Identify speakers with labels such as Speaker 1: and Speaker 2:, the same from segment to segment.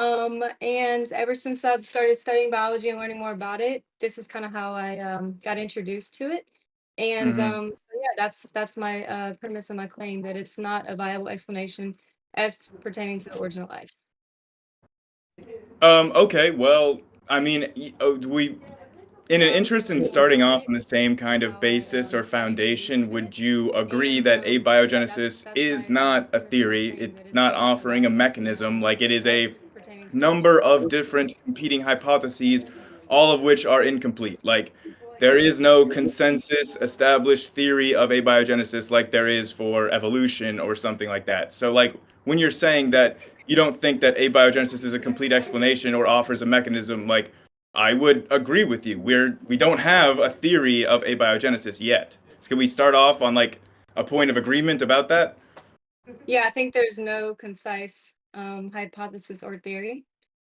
Speaker 1: And ever since I've started studying biology and learning more about it, this is kind of how I got introduced to it. And
Speaker 2: Hmm.
Speaker 1: so yeah, that's my premise and my claim that it's not a viable explanation as pertaining to the origin of life.
Speaker 2: Okay, well, I mean, we in an interest in starting off on the same kind of basis or foundation, would you agree that
Speaker 1: Yeah,
Speaker 2: abiogenesis
Speaker 1: that's
Speaker 2: is
Speaker 1: my
Speaker 2: not a
Speaker 1: premise and
Speaker 2: theory?
Speaker 1: claim
Speaker 2: It's
Speaker 1: that it's
Speaker 2: not
Speaker 1: not a
Speaker 2: offering a
Speaker 1: viable
Speaker 2: mechanism,
Speaker 1: explanation
Speaker 2: like it is
Speaker 1: as
Speaker 2: a
Speaker 1: pertaining to the origin
Speaker 2: number
Speaker 1: of life.
Speaker 2: of different competing hypotheses, all of which are incomplete. Like, there is no consensus established theory of abiogenesis like there is for evolution or something like that. So, like, when you're saying that you don't think that abiogenesis is a complete explanation or offers a mechanism, like, I would agree with you. We don't have a theory of abiogenesis yet. So can we start off on like a point of agreement about that?
Speaker 1: Yeah, I think there's no concise hypothesis or theory.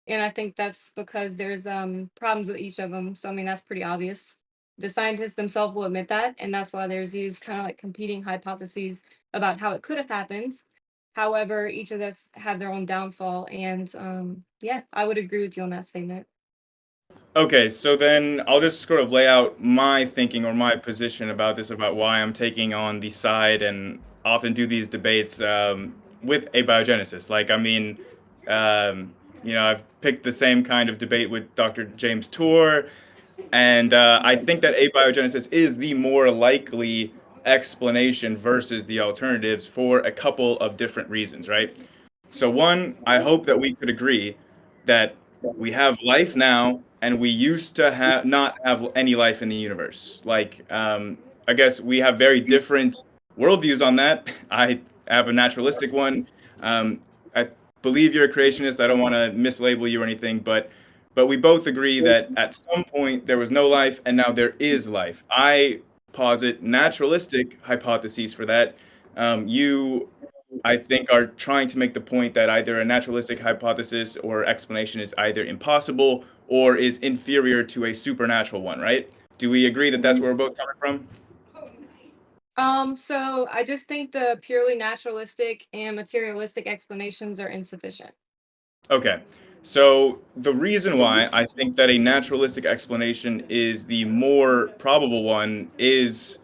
Speaker 1: And I think that's because there's problems with each of them. So I mean that's pretty obvious. The scientists themselves will admit that, and that's why there's these kind of like competing hypotheses about how it could have happened. However, each of us have their own downfall, and yeah, I would agree with you on that statement.
Speaker 2: Okay, so then I'll just sort of lay out my thinking or my position about this, about why I'm taking on the side and often do these debates with abiogenesis. Like, I mean, I've picked the same kind of debate with Dr. James Tour, and I think that abiogenesis is the more likely explanation versus the alternatives for a couple of different reasons, right? So, one, I hope that we could agree that we have life now, and we used to have not have any life in the universe. Like, I guess we have very different worldviews on that. I have a naturalistic one. I believe you're a creationist. I don't want to mislabel you or anything, but we both agree that at some point there was no life, and now there is life. I posit naturalistic hypotheses for that. You, I think, are trying to make the point that either a naturalistic hypothesis or explanation is either impossible or is inferior to a supernatural one, right? Do we agree that that's where we're both coming from?
Speaker 1: So I just think the purely naturalistic and materialistic explanations are insufficient.
Speaker 2: Okay. So the reason why I think that a naturalistic explanation is the more probable one is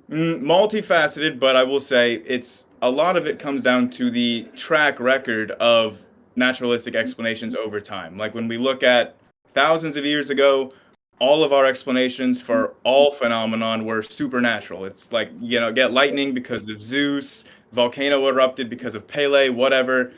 Speaker 2: multifaceted, but I will say it's a lot of it comes down to the track record of naturalistic explanations over time. Like when we look at thousands of years ago, all of our explanations for all phenomenon were supernatural. It's like, get lightning because of Zeus, volcano erupted because of Pele, whatever.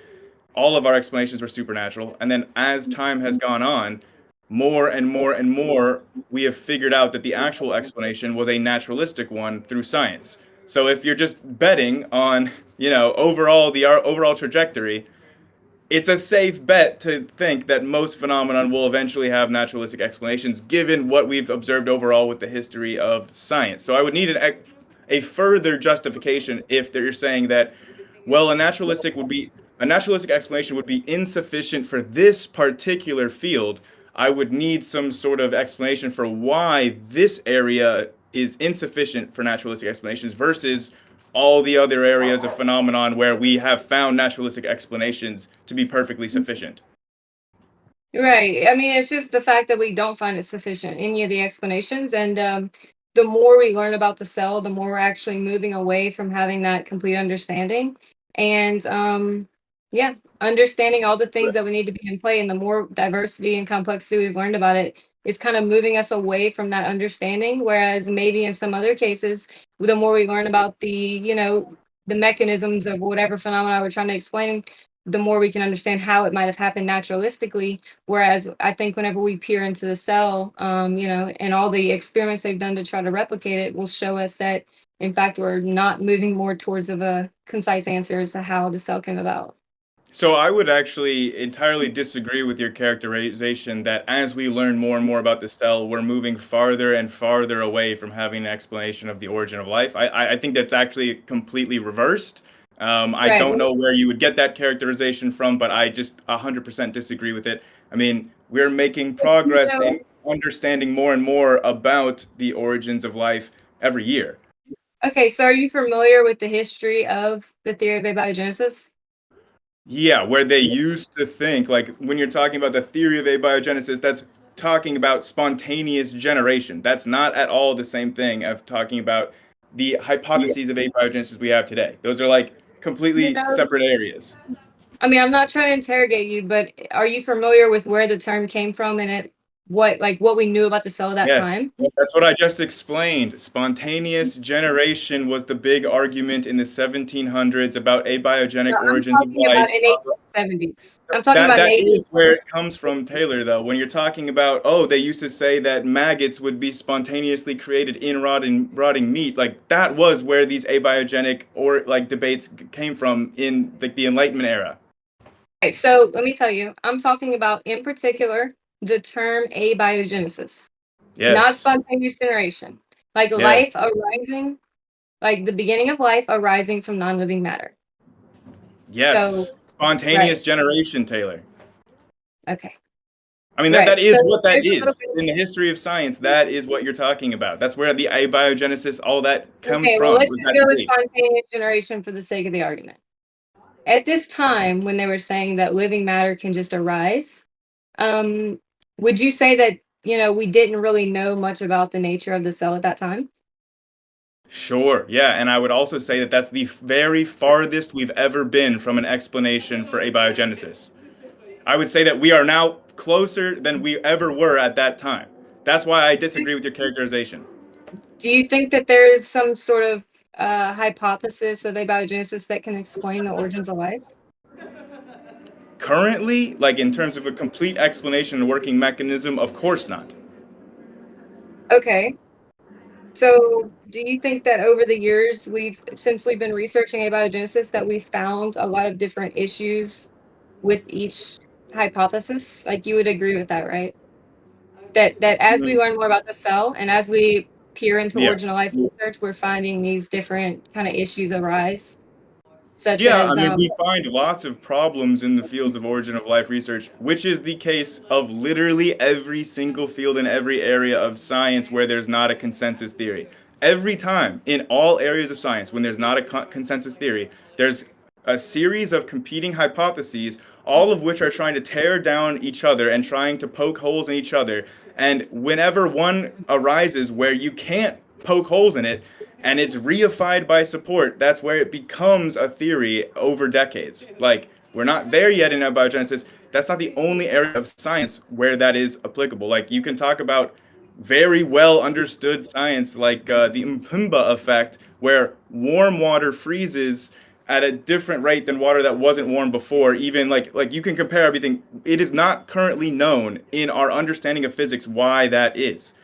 Speaker 2: All of our explanations were supernatural. And then as time has gone on, more and more and more, we have figured out that the actual explanation was a naturalistic one through science. So if you're just betting on, overall our overall trajectory, it's a safe bet to think that most phenomenon will eventually have naturalistic explanations, given what we've observed overall with the history of science. So I would need a further justification if you're saying that, well, a naturalistic explanation would be insufficient for this particular field. I would need some sort of explanation for why this area is insufficient for naturalistic explanations versus all the other areas of phenomenon where we have found naturalistic explanations to be perfectly sufficient.
Speaker 1: Right. I mean, it's just the fact that we don't find it sufficient, any of the explanations. And the more we learn about the cell, the more we're actually moving away from having that complete understanding. And yeah, understanding all the things that we need to be in play, and the more diversity and complexity we've learned about it, is kind of moving us away from that understanding. Whereas maybe in some other cases, the more we learn about the mechanisms of whatever phenomena we're trying to explain, the more we can understand how it might have happened naturalistically. Whereas I think whenever we peer into the cell, and all the experiments they've done to try to replicate it will show us that, in fact, we're not moving more towards of a concise answer as to how the cell came about.
Speaker 2: So I would actually entirely disagree with your characterization that as we learn more and more about the cell, we're moving farther and farther away from having an explanation of the origin of life. I think that's actually completely reversed. I
Speaker 1: Right.
Speaker 2: don't know where you would get that characterization from, but I just 100% disagree with it. I mean, we're making progress
Speaker 1: So,
Speaker 2: in understanding more and more about the origins of life every year.
Speaker 1: okay, so are you familiar with the history of the theory of abiogenesis?
Speaker 2: Yeah, where they used to think, like when you're talking about the theory of abiogenesis, that's talking about spontaneous generation. That's not at all the same thing of talking about the
Speaker 1: Yeah.
Speaker 2: hypotheses of abiogenesis we have today. Those are like
Speaker 1: You
Speaker 2: completely
Speaker 1: know,
Speaker 2: separate areas.
Speaker 1: I mean, I'm not trying to interrogate you, but are you familiar with where the term came from and what we knew about the cell at that
Speaker 2: Yes,
Speaker 1: time?
Speaker 2: that's what I just explained. Spontaneous generation was the big argument in the 1700s about
Speaker 1: No,
Speaker 2: abiogenic
Speaker 1: I'm
Speaker 2: origins of
Speaker 1: talking about
Speaker 2: life.
Speaker 1: in 1870s. I'm talking
Speaker 2: That
Speaker 1: about in
Speaker 2: that is
Speaker 1: 18.
Speaker 2: where it comes from, Taylor, though. When you're talking about, oh, they used to say that maggots would be spontaneously created in rotting meat, like that was where these abiogenic or like debates came from in like the Enlightenment era.
Speaker 1: Okay, so let me tell you, I'm talking about in particular the term abiogenesis, not
Speaker 2: Yes.
Speaker 1: spontaneous generation. Like life
Speaker 2: Yes.
Speaker 1: arising, like the beginning of life arising from non-living matter. So,
Speaker 2: Yes. Spontaneous
Speaker 1: right.
Speaker 2: generation, Taylor.
Speaker 1: Okay.
Speaker 2: I mean, that
Speaker 1: Right. So
Speaker 2: is what that
Speaker 1: there's a little
Speaker 2: is.
Speaker 1: bit.
Speaker 2: In the history of science, that is what you're talking about. That's where the abiogenesis, all that comes
Speaker 1: Okay, well,
Speaker 2: from,
Speaker 1: let's
Speaker 2: was
Speaker 1: just
Speaker 2: that
Speaker 1: go with
Speaker 2: debate.
Speaker 1: spontaneous generation for the sake of the argument. At this time, when they were saying that living matter can just arise, um, would you say that, we didn't really know much about the nature of the cell at that time?
Speaker 2: Sure, yeah, and I would also say that that's the very farthest we've ever been from an explanation for abiogenesis. I would say that we are now closer than we ever were at that time. That's why I disagree with your characterization.
Speaker 1: Do you think that there is some sort of hypothesis of abiogenesis that can explain the origins of life?
Speaker 2: Currently, like in terms of a complete explanation and working mechanism, of course not.
Speaker 1: Okay. So, do you think that over the years, since we've been researching abiogenesis, that we've found a lot of different issues with each hypothesis? Like you would agree with that, right? That as we
Speaker 2: Mm,
Speaker 1: learn more about the cell and as we peer into
Speaker 2: yeah.
Speaker 1: original life research, we're finding these different kind of issues arise, such
Speaker 2: Yeah, I
Speaker 1: as
Speaker 2: mean, we find lots of problems in the fields of origin of life research, which is the case of literally every single field in every area of science where there's not a consensus theory. Every time in all areas of science, when there's not a consensus theory, there's a series of competing hypotheses, all of which are trying to tear down each other and trying to poke holes in each other. And whenever one arises where you can't poke holes in it, and it's reified by support, that's where it becomes a theory over decades. Like, we're not there yet in abiogenesis. That's not the only area of science where that is applicable. Like, you can talk about very well understood science like the Mpemba effect, where warm water freezes at a different rate than water that wasn't warm before. Even like you can compare everything. It is not currently known in our understanding of physics why that is,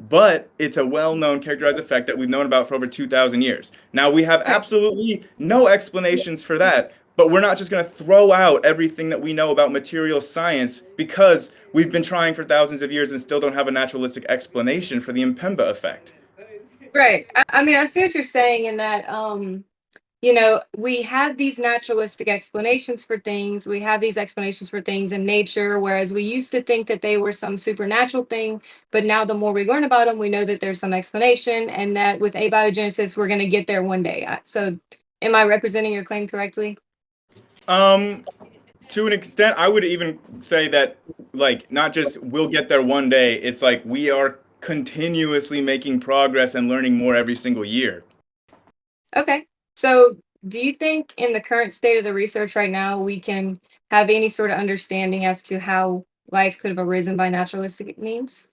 Speaker 2: but it's a well-known characterized effect that we've known about for over 2,000 years. Now, we have absolutely no explanations for that, but we're not just going to throw out everything that we know about material science because we've been trying for thousands of years and still don't have a naturalistic explanation for the Mpemba effect.
Speaker 1: right. I mean, I see what you're saying in that we have these naturalistic explanations for things. We have these explanations for things in nature, whereas we used to think that they were some supernatural thing. But now, the more we learn about them, we know that there's some explanation, and that with abiogenesis, we're going to get there one day. So, am I representing your claim correctly?
Speaker 2: Um, to an extent, I would even say that, like, not just we'll get there one day, it's like we are continuously making progress and learning more every single year.
Speaker 1: Okay. So, do you think in the current state of the research right now, we can have any sort of understanding as to how life could have arisen by naturalistic means?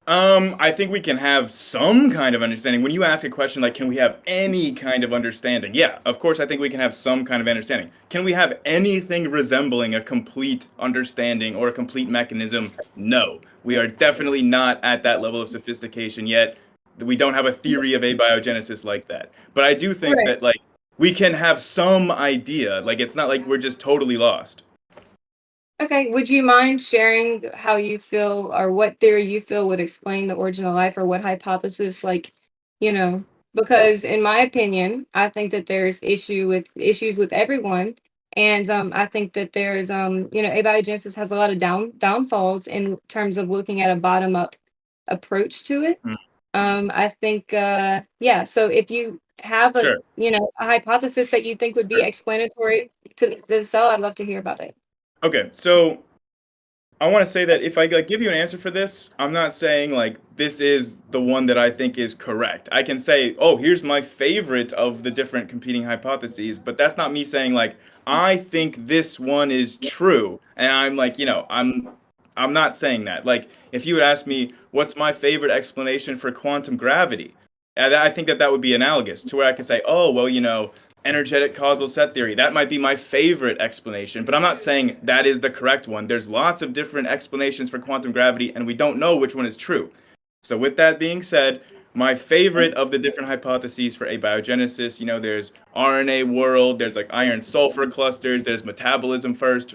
Speaker 2: I think we can have some kind of understanding. When you ask a question like, can we have any kind of understanding? Yeah, of course, I think we can have some kind of understanding. Can we have anything resembling a complete understanding or a complete mechanism? No. We are definitely not at that level of sophistication yet. We don't have a theory of abiogenesis like that. But I do think
Speaker 1: Right.
Speaker 2: that, like, we can have some idea. Like, it's not like we're just totally lost.
Speaker 1: Okay. Would you mind sharing how you feel or what theory you feel would explain the origin of life or what hypothesis, you know, because in my opinion, I think that there's issues with everyone. And I think that there's abiogenesis has a lot of downfalls in terms of looking at a bottom up approach to it.
Speaker 2: Mm,
Speaker 1: I think yeah, so if you have
Speaker 2: sure.
Speaker 1: a hypothesis that you think would be explanatory to the cell, I'd love to hear about it.
Speaker 2: Okay, so I want to say that if I like give you an answer for this, I'm not saying like this is the one that I think is correct. I can say, "Oh, here's my favorite of the different competing hypotheses," but that's not me saying like I think this one is true. And I'm like, I'm not saying that. Like if you would ask me, "What's my favorite explanation for quantum gravity?" And I think that that would be analogous to where I could say, "Oh, well, energetic causal set theory. That might be my favorite explanation, but I'm not saying that is the correct one. There's lots of different explanations for quantum gravity, and we don't know which one is true. So, with that being said, my favorite of the different hypotheses for abiogenesis, there's RNA world, there's like iron sulfur clusters, there's metabolism first.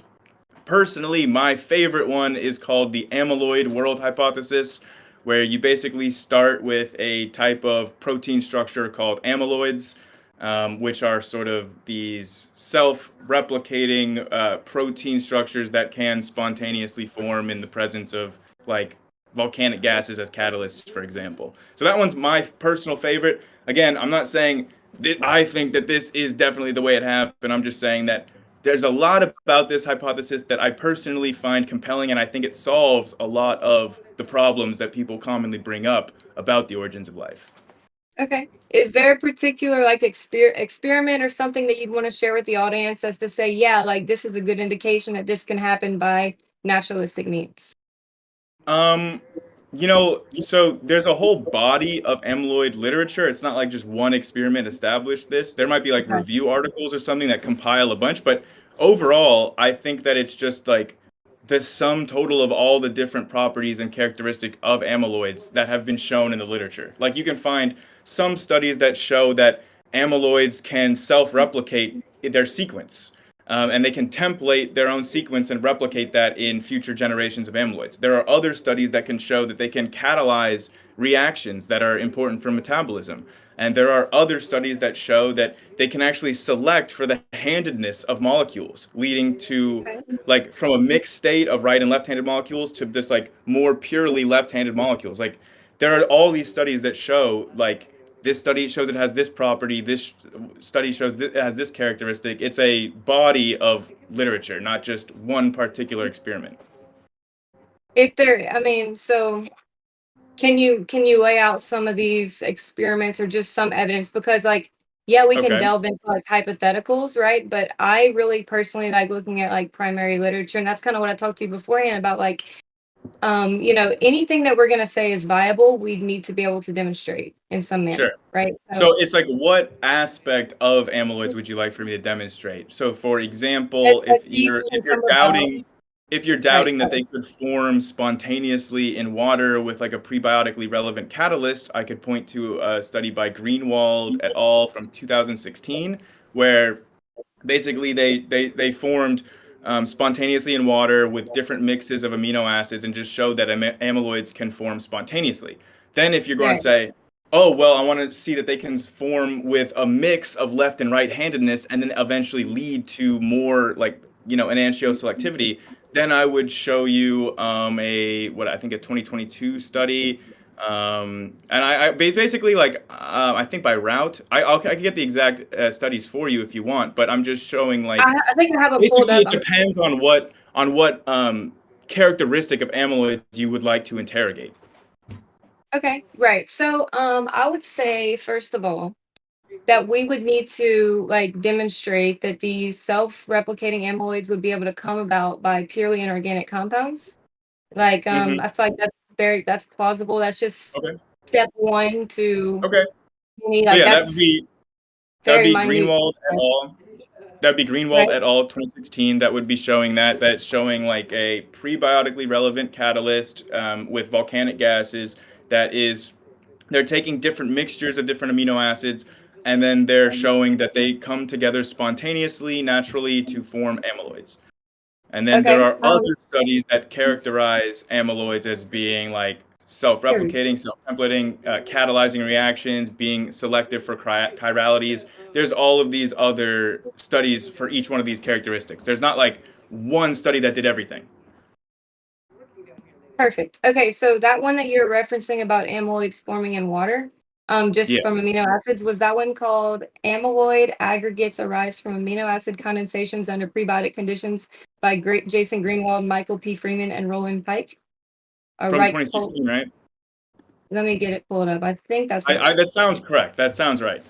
Speaker 2: Personally, my favorite one is called the amyloid world hypothesis, where you basically start with a type of protein structure called amyloids, which are sort of these self-replicating protein structures that can spontaneously form in the presence of like volcanic gases as catalysts, for example. So that one's my personal favorite. Again, I'm not saying that I think that this is definitely the way it happened. I'm just saying that there's a lot about this hypothesis that I personally find compelling, and I think it solves a lot of the problems that people commonly bring up about the origins of life.
Speaker 1: Okay. Is there a particular like experiment or something that you'd want to share with the audience as to say, yeah, like this is a good indication that this can happen by naturalistic means?
Speaker 2: Um, so there's a whole body of amyloid literature. It's not like just one experiment established this. There might be like
Speaker 1: Okay.
Speaker 2: review articles or something that compile a bunch, but overall, I think that it's just like the sum total of all the different properties and characteristic of amyloids that have been shown in the literature. Like you can find some studies that show that amyloids can self-replicate their sequence. And they can template their own sequence and replicate that in future generations of amyloids. There are other studies that can show that they can catalyze reactions that are important for metabolism. And there are other studies that show that they can actually select for the handedness of molecules, leading to
Speaker 1: Okay.
Speaker 2: like from a mixed state of right and left-handed molecules to just like more purely left-handed molecules. Like there are all these studies that show like this study shows it has this property, this study shows it has this characteristic. It's a body of literature, not just one particular experiment.
Speaker 1: If there, I mean, so can you lay out some of these experiments or just some evidence? Because like, yeah, we can
Speaker 2: Okay.
Speaker 1: delve into like hypotheticals, right? But I really personally like looking at like primary literature, and that's kind of what I talked to you beforehand about like anything that we're going to say is viable, we need to be able to demonstrate in some
Speaker 2: Sure.
Speaker 1: manner, right? So
Speaker 2: So it's like, what aspect of amyloids would you like for me to demonstrate? So, for
Speaker 1: that,
Speaker 2: example,
Speaker 1: that
Speaker 2: if
Speaker 1: these
Speaker 2: you're
Speaker 1: can
Speaker 2: if you're
Speaker 1: come about,
Speaker 2: doubting if you're
Speaker 1: right?
Speaker 2: doubting that they could form spontaneously in water with like a prebiotically relevant catalyst, I could point to a study by Greenwald et al. From 2016, where basically they formed spontaneously in water with different mixes of amino acids and just showed that amyloids can form spontaneously. Then if you're going to
Speaker 1: Right.
Speaker 2: say, oh well, I want to see that they can form with a mix of left and right handedness and then eventually lead to more like enantioselectivity, then I would show you a what I think a 2022 study, and I basically like I think by route I can get the exact studies for you if you want, but I'm just showing like
Speaker 1: I think I have it pulled
Speaker 2: basically
Speaker 1: up.
Speaker 2: it depends on what characteristic of amyloid you would like to interrogate.
Speaker 1: Okay, right. So I would say first of all that we would need to like demonstrate that these self-replicating amyloids would be able to come about by purely inorganic compounds. Like
Speaker 2: Hmm.
Speaker 1: I feel like that's plausible. That's just
Speaker 2: Okay.
Speaker 1: step one to
Speaker 2: Okay.
Speaker 1: me.
Speaker 2: So
Speaker 1: Like
Speaker 2: yeah,
Speaker 1: that's
Speaker 2: that would
Speaker 1: very
Speaker 2: be
Speaker 1: minute.
Speaker 2: Greenwald et al. That'd be
Speaker 1: Right.
Speaker 2: Greenwald et al. 2016. That would be showing that it's showing like a prebiotically relevant catalyst with volcanic gases that is they're taking different mixtures of different amino acids and then they're showing that they come together spontaneously, naturally to form amyloids. And then there
Speaker 1: Okay.
Speaker 2: are other studies that characterize amyloids as being like
Speaker 1: Sure.
Speaker 2: self-replicating, self-templating, catalyzing reactions, being selective for chiralities. There's all of these other studies for each one of these characteristics. There's not like one study that did everything.
Speaker 1: Perfect. Okay, so that one that you're referencing about amyloids forming in water, just
Speaker 2: Yes.
Speaker 1: from amino acids. Was that one called Amyloid Aggregates Arise from Amino Acid Condensations Under Prebiotic Conditions by Jason Greenwald, Michael P. Freeman, and Roland Pike? Or
Speaker 2: From
Speaker 1: Reich
Speaker 2: 2016, right?
Speaker 1: Let me get it pulled up. I think that's what
Speaker 2: That sounds correct. That sounds right.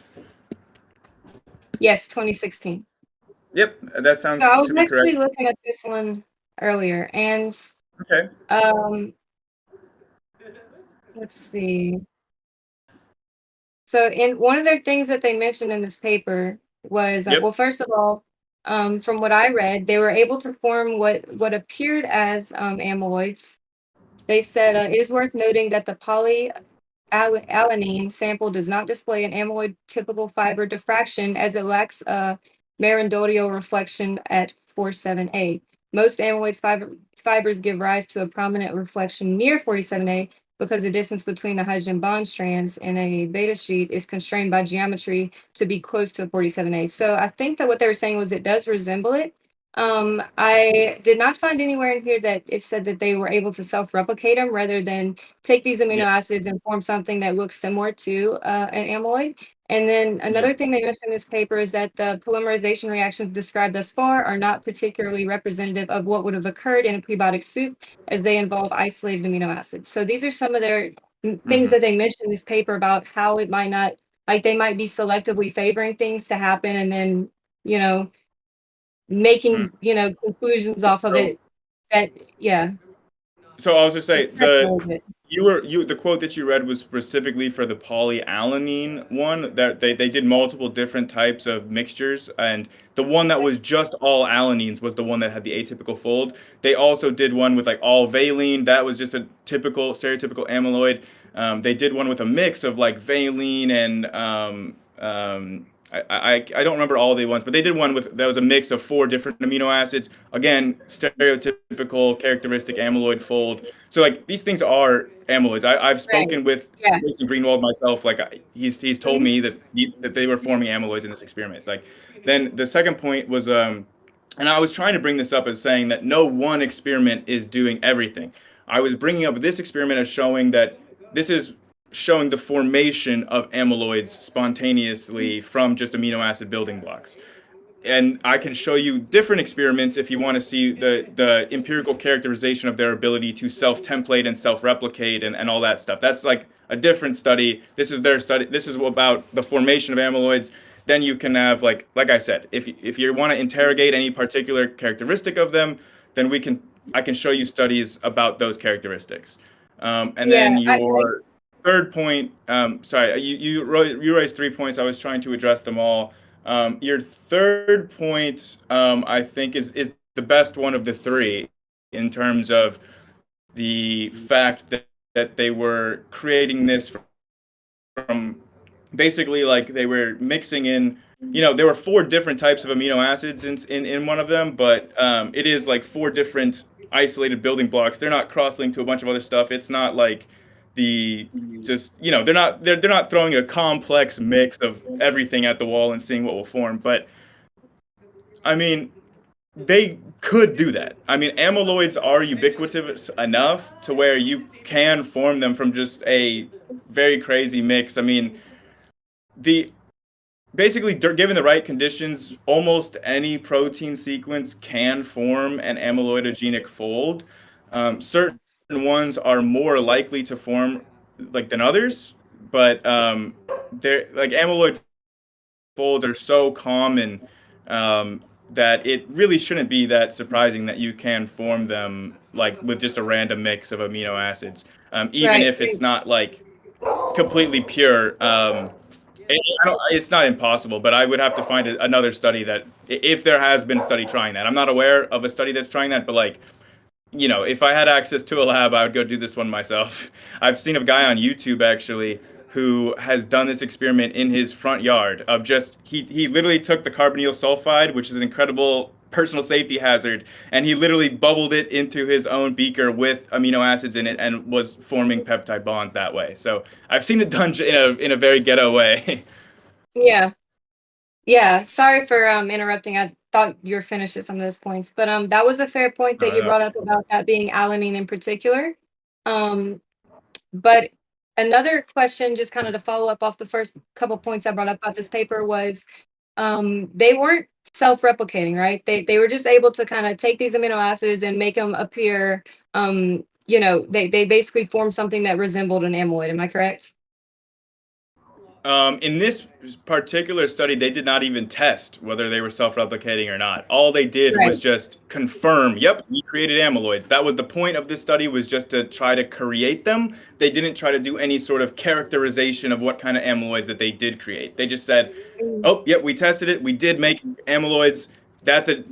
Speaker 1: yes, 2016.
Speaker 2: Yep, that
Speaker 1: So
Speaker 2: sounds
Speaker 1: I was
Speaker 2: should be correct.
Speaker 1: actually looking at this one earlier, and
Speaker 2: Okay.
Speaker 1: um, let's see. So in one of their things that they mentioned in this paper was,
Speaker 2: Yep.
Speaker 1: well, first of all, from what I read, they were able to form what appeared as amyloids. They said it is worth noting that the alanine sample does not display an amyloid typical fiber diffraction as it lacks a Marandolio reflection at 47A. Most amyloid fibers give rise to a prominent reflection near 47A because the distance between the hydrogen bond strands in a beta sheet is constrained by geometry to be close to a 47A. So I think that what they were saying was it does resemble it. I did not find anywhere in here that it said that they were able to self-replicate them rather than take these amino
Speaker 2: Yeah.
Speaker 1: acids and form something that looks similar to an amyloid. And then
Speaker 2: Yeah.
Speaker 1: another thing they mentioned in this paper is that the polymerization reactions described thus far are not particularly representative of what would have occurred in a prebiotic soup, as they involve isolated amino acids. So these are some of their things
Speaker 2: Hmm.
Speaker 1: that they mentioned in this paper about how it might not, like they might be selectively favoring things to happen and then, you know,
Speaker 2: Hmm.
Speaker 1: making, conclusions off of
Speaker 2: So
Speaker 1: it that, yeah,
Speaker 2: So I was just
Speaker 1: just
Speaker 2: say
Speaker 1: stretch a little bit.
Speaker 2: the quote that you read was specifically for the polyalanine one that they did multiple different types of mixtures, and the one that was just all alanines was the one that had the atypical fold. They also did one with like all valine, that was just a typical stereotypical amyloid. They did one with a mix of like valine and I don't remember all the ones, but they did one with that was a mix of four different amino acids. Again, stereotypical characteristic amyloid fold. So like these things are amyloids. I've
Speaker 1: Right.
Speaker 2: spoken with
Speaker 1: Yeah.
Speaker 2: Jason Greenwald myself. Like he's told
Speaker 1: Mhm.
Speaker 2: me that they were forming amyloids in this experiment. Like then the second point was and I was trying to bring this up as saying that no one experiment is doing everything. I was bringing up this experiment as showing that this is showing the formation of amyloids spontaneously from just amino acid building blocks. And I can show you different experiments if you want to see the empirical characterization of their ability to self-template and self-replicate and all that stuff. That's like a different study. This is their study. This is about the formation of amyloids. Then you can have like I said, if you want to interrogate any particular characteristic of them, then I can show you studies about those characteristics. And
Speaker 1: Yeah.
Speaker 2: then
Speaker 1: I
Speaker 2: your third point, sorry, you raised 3 points. I was trying to address them all. Your third point, I think, is the best one of the three in terms of the fact that they were creating this from basically like they were mixing in. There were four different types of amino acids in one of them, but it is like four different isolated building blocks. They're not cross-linked to a bunch of other stuff. It's not like the just they're not throwing a complex mix of everything at the wall and seeing what will form. But I mean, they could do that. I mean, amyloids are ubiquitous enough to where you can form them from just a very crazy mix. I mean, the basically given the right conditions, almost any protein sequence can form an amyloidogenic fold. Certain ones are more likely to form like than others, but they're like amyloid folds are so common that it really shouldn't be that surprising that you can form them like with just a random mix of amino acids, even
Speaker 1: right.
Speaker 2: if it's not like completely pure. It's not impossible, but I would have to find another study that, if there has been a study trying that. I'm not aware of a study that's trying that, but like, if I had access to a lab, I would go do this one myself. I've seen a guy on YouTube actually who has done this experiment in his front yard of just he literally took the carbonyl sulfide, which is an incredible personal safety hazard, and he literally bubbled it into his own beaker with amino acids in it and was forming peptide bonds that way. So I've seen it done in a very ghetto way.
Speaker 1: Yeah. Yeah. Sorry for interrupting. I thought you were finished at some of those points, but that was a fair point that you
Speaker 2: Uh,
Speaker 1: brought up about that being alanine in particular. Um, but Another question, just kind of to follow up off the first couple points I brought up about this paper, was they weren't self-replicating, right? They were just able to kind of take these amino acids and make them appear. They basically formed something that resembled an amyloid. Am I correct?
Speaker 2: In this particular study, they did not even test whether they were self-replicating or not. All they did was
Speaker 1: Right.
Speaker 2: just confirm, yep, we created amyloids. That was the point of this study, was just to try to create them. They didn't try to do any sort of characterization of what kind of amyloids that they did create. They just said,
Speaker 1: Mm.
Speaker 2: oh, yep, we tested it. We did make amyloids. That's a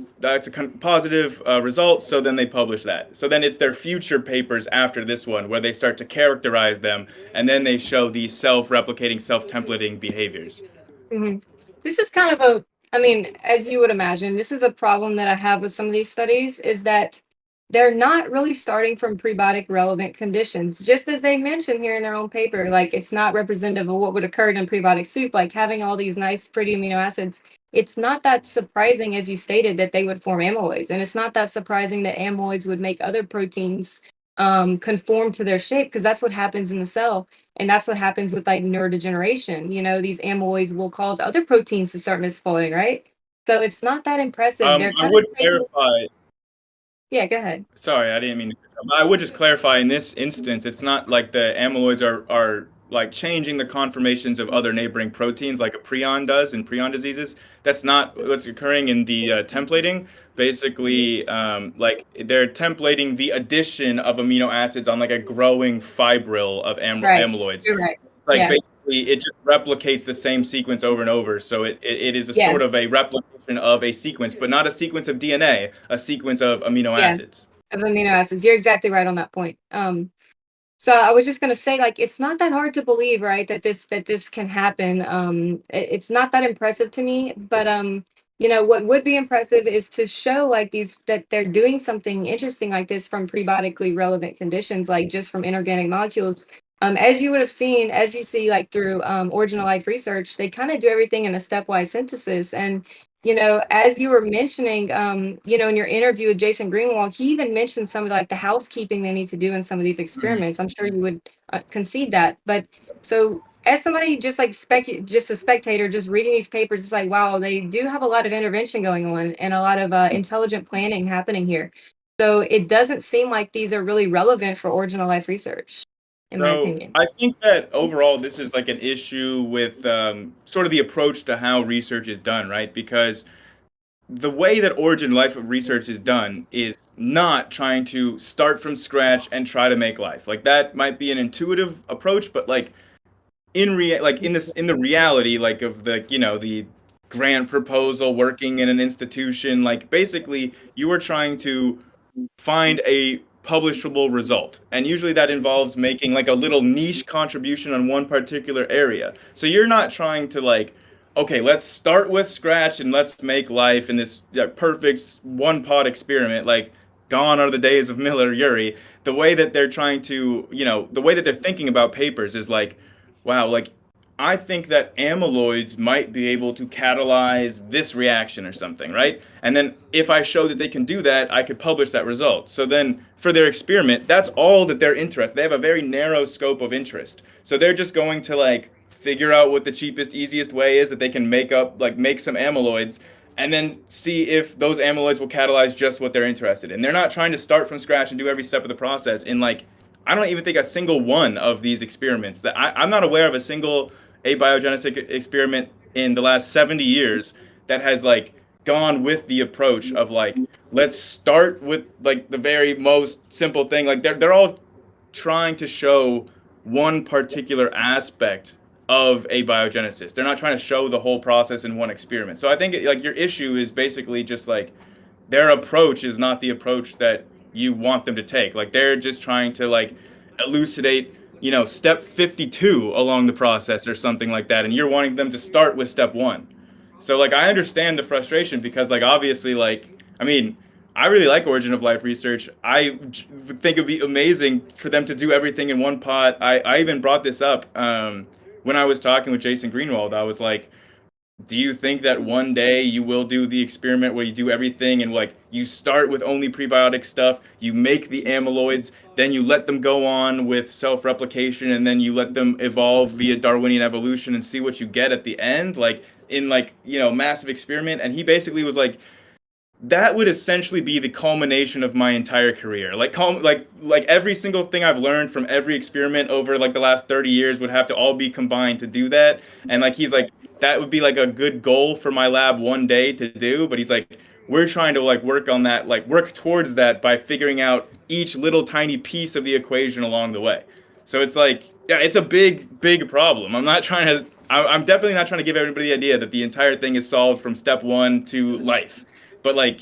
Speaker 2: positive result. So then they publish that. So then it's their future papers after this one where they start to characterize them, and then they show these self-replicating, self-templating behaviors.
Speaker 1: Mhm. This is kind of a, I mean, as you would imagine, this is a problem that I have with some of these studies is that they're not really starting from prebiotic relevant conditions, just as they mention here in their own paper. Like it's not representative of what would occur in prebiotic soup, like having all these nice, pretty amino acids. It's not that surprising, as you stated, that they would form amyloids. And it's not that surprising that amyloids would make other proteins conform to their shape, because that's what happens in the cell. And that's what happens with like neurodegeneration. These amyloids will cause other proteins to start misfolding, right? So it's not that impressive. They're
Speaker 2: I
Speaker 1: kind of
Speaker 2: would
Speaker 1: taking,
Speaker 2: clarify.
Speaker 1: yeah, go ahead.
Speaker 2: Sorry, I didn't mean to. I would just clarify in this instance, it's not like the amyloids are like changing the conformations of other neighboring proteins like a prion does in prion diseases. That's not what's occurring in the templating.
Speaker 1: Mhm.
Speaker 2: Basically, like they're templating the addition of amino acids on like a growing fibril of
Speaker 1: Right.
Speaker 2: amyloids.
Speaker 1: You're right.
Speaker 2: Like
Speaker 1: Yeah.
Speaker 2: basically, it just replicates the same sequence over and over. So it is a
Speaker 1: Yeah.
Speaker 2: sort of a replication of a sequence, but not a sequence of DNA, a sequence of amino
Speaker 1: Yeah.
Speaker 2: acids.
Speaker 1: Of amino acids. You're exactly right on that point. So I was just gonna say, like, it's not that hard to believe, right, that this can happen. It's not that impressive to me, but what would be impressive is to show like these that they're doing something interesting like this from prebiotically relevant conditions, like just from inorganic molecules. As you would have seen, as you see, like through original life research, they kind of do everything in a stepwise synthesis. And as you were mentioning, in your interview with Jason Greenwald, he even mentioned some of like the housekeeping they need to do in some of these
Speaker 2: Mhm.
Speaker 1: experiments. I'm sure you would concede that. But so, as somebody just like just a spectator, just reading these papers, it's like, wow, they do have a lot of intervention going on and a lot of intelligent planning happening here. So it doesn't seem like these are really relevant for original life research, in my
Speaker 2: So
Speaker 1: opinion.
Speaker 2: I think that overall, this is like an issue with sort of the approach to how research is done, right? Because the way that origin life of research is done is not trying to start from scratch and try to make life. Like that might be an intuitive approach, but like like in the reality like of the grant proposal working in an institution, like basically you are trying to find a publishable result. And usually that involves making like a little niche contribution on one particular area. So you're not trying to like, okay, let's start with scratch and let's make life in this perfect one pot experiment. Like, gone are the days of Miller Urey. The way that they're trying to, the way that they're thinking about papers is like, wow, like I think that amyloids might be able to catalyze this reaction or something, right? And then if I show that they can do that, I could publish that result. So then for their experiment, that's all that they're interested. They have a very narrow scope of interest. So they're just going to like figure out what the cheapest, easiest way is that they can make some amyloids and then see if those amyloids will catalyze just what they're interested in. They're not trying to start from scratch and do every step of the process in like I don't even think a single one of these experiments that I'm not aware of a single abiogenesis experiment in the last 70 years that has like gone with the approach of like let's start with like the very most simple thing. Like they're all trying to show one particular aspect of abiogenesis. They're not trying to show the whole process in one experiment. So I think like your issue is basically just like their approach is not the approach that you want them to take. Like they're just trying to like elucidate, step 52 along the process or something like that, and you're wanting them to start with step 1. So like I understand the frustration because like obviously like I mean, I really like origin of life research. Think it'd be amazing for them to do everything in one pot. I even brought this up when I was talking with Jason Greenwald. I was like, do you think that one day you will do the experiment where you do everything and like you start with only prebiotic stuff, you make the amyloids, then you let them go on with self-replication, and then you let them evolve via Darwinian evolution and see what you get at the end, like in like, massive experiment? And he basically was like, that would essentially be the culmination of my entire career. Like every single thing I've learned from every experiment over like the last 30 years would have to all be combined to do that. And like he's like, that would be like a good goal for my lab one day to do, but he's like, we're trying to like work on that, like work towards that by figuring out each little tiny piece of the equation along the way. So it's like, yeah, it's a big problem. I'm definitely not trying to give everybody the idea that the entire thing is solved from step one to life. But like,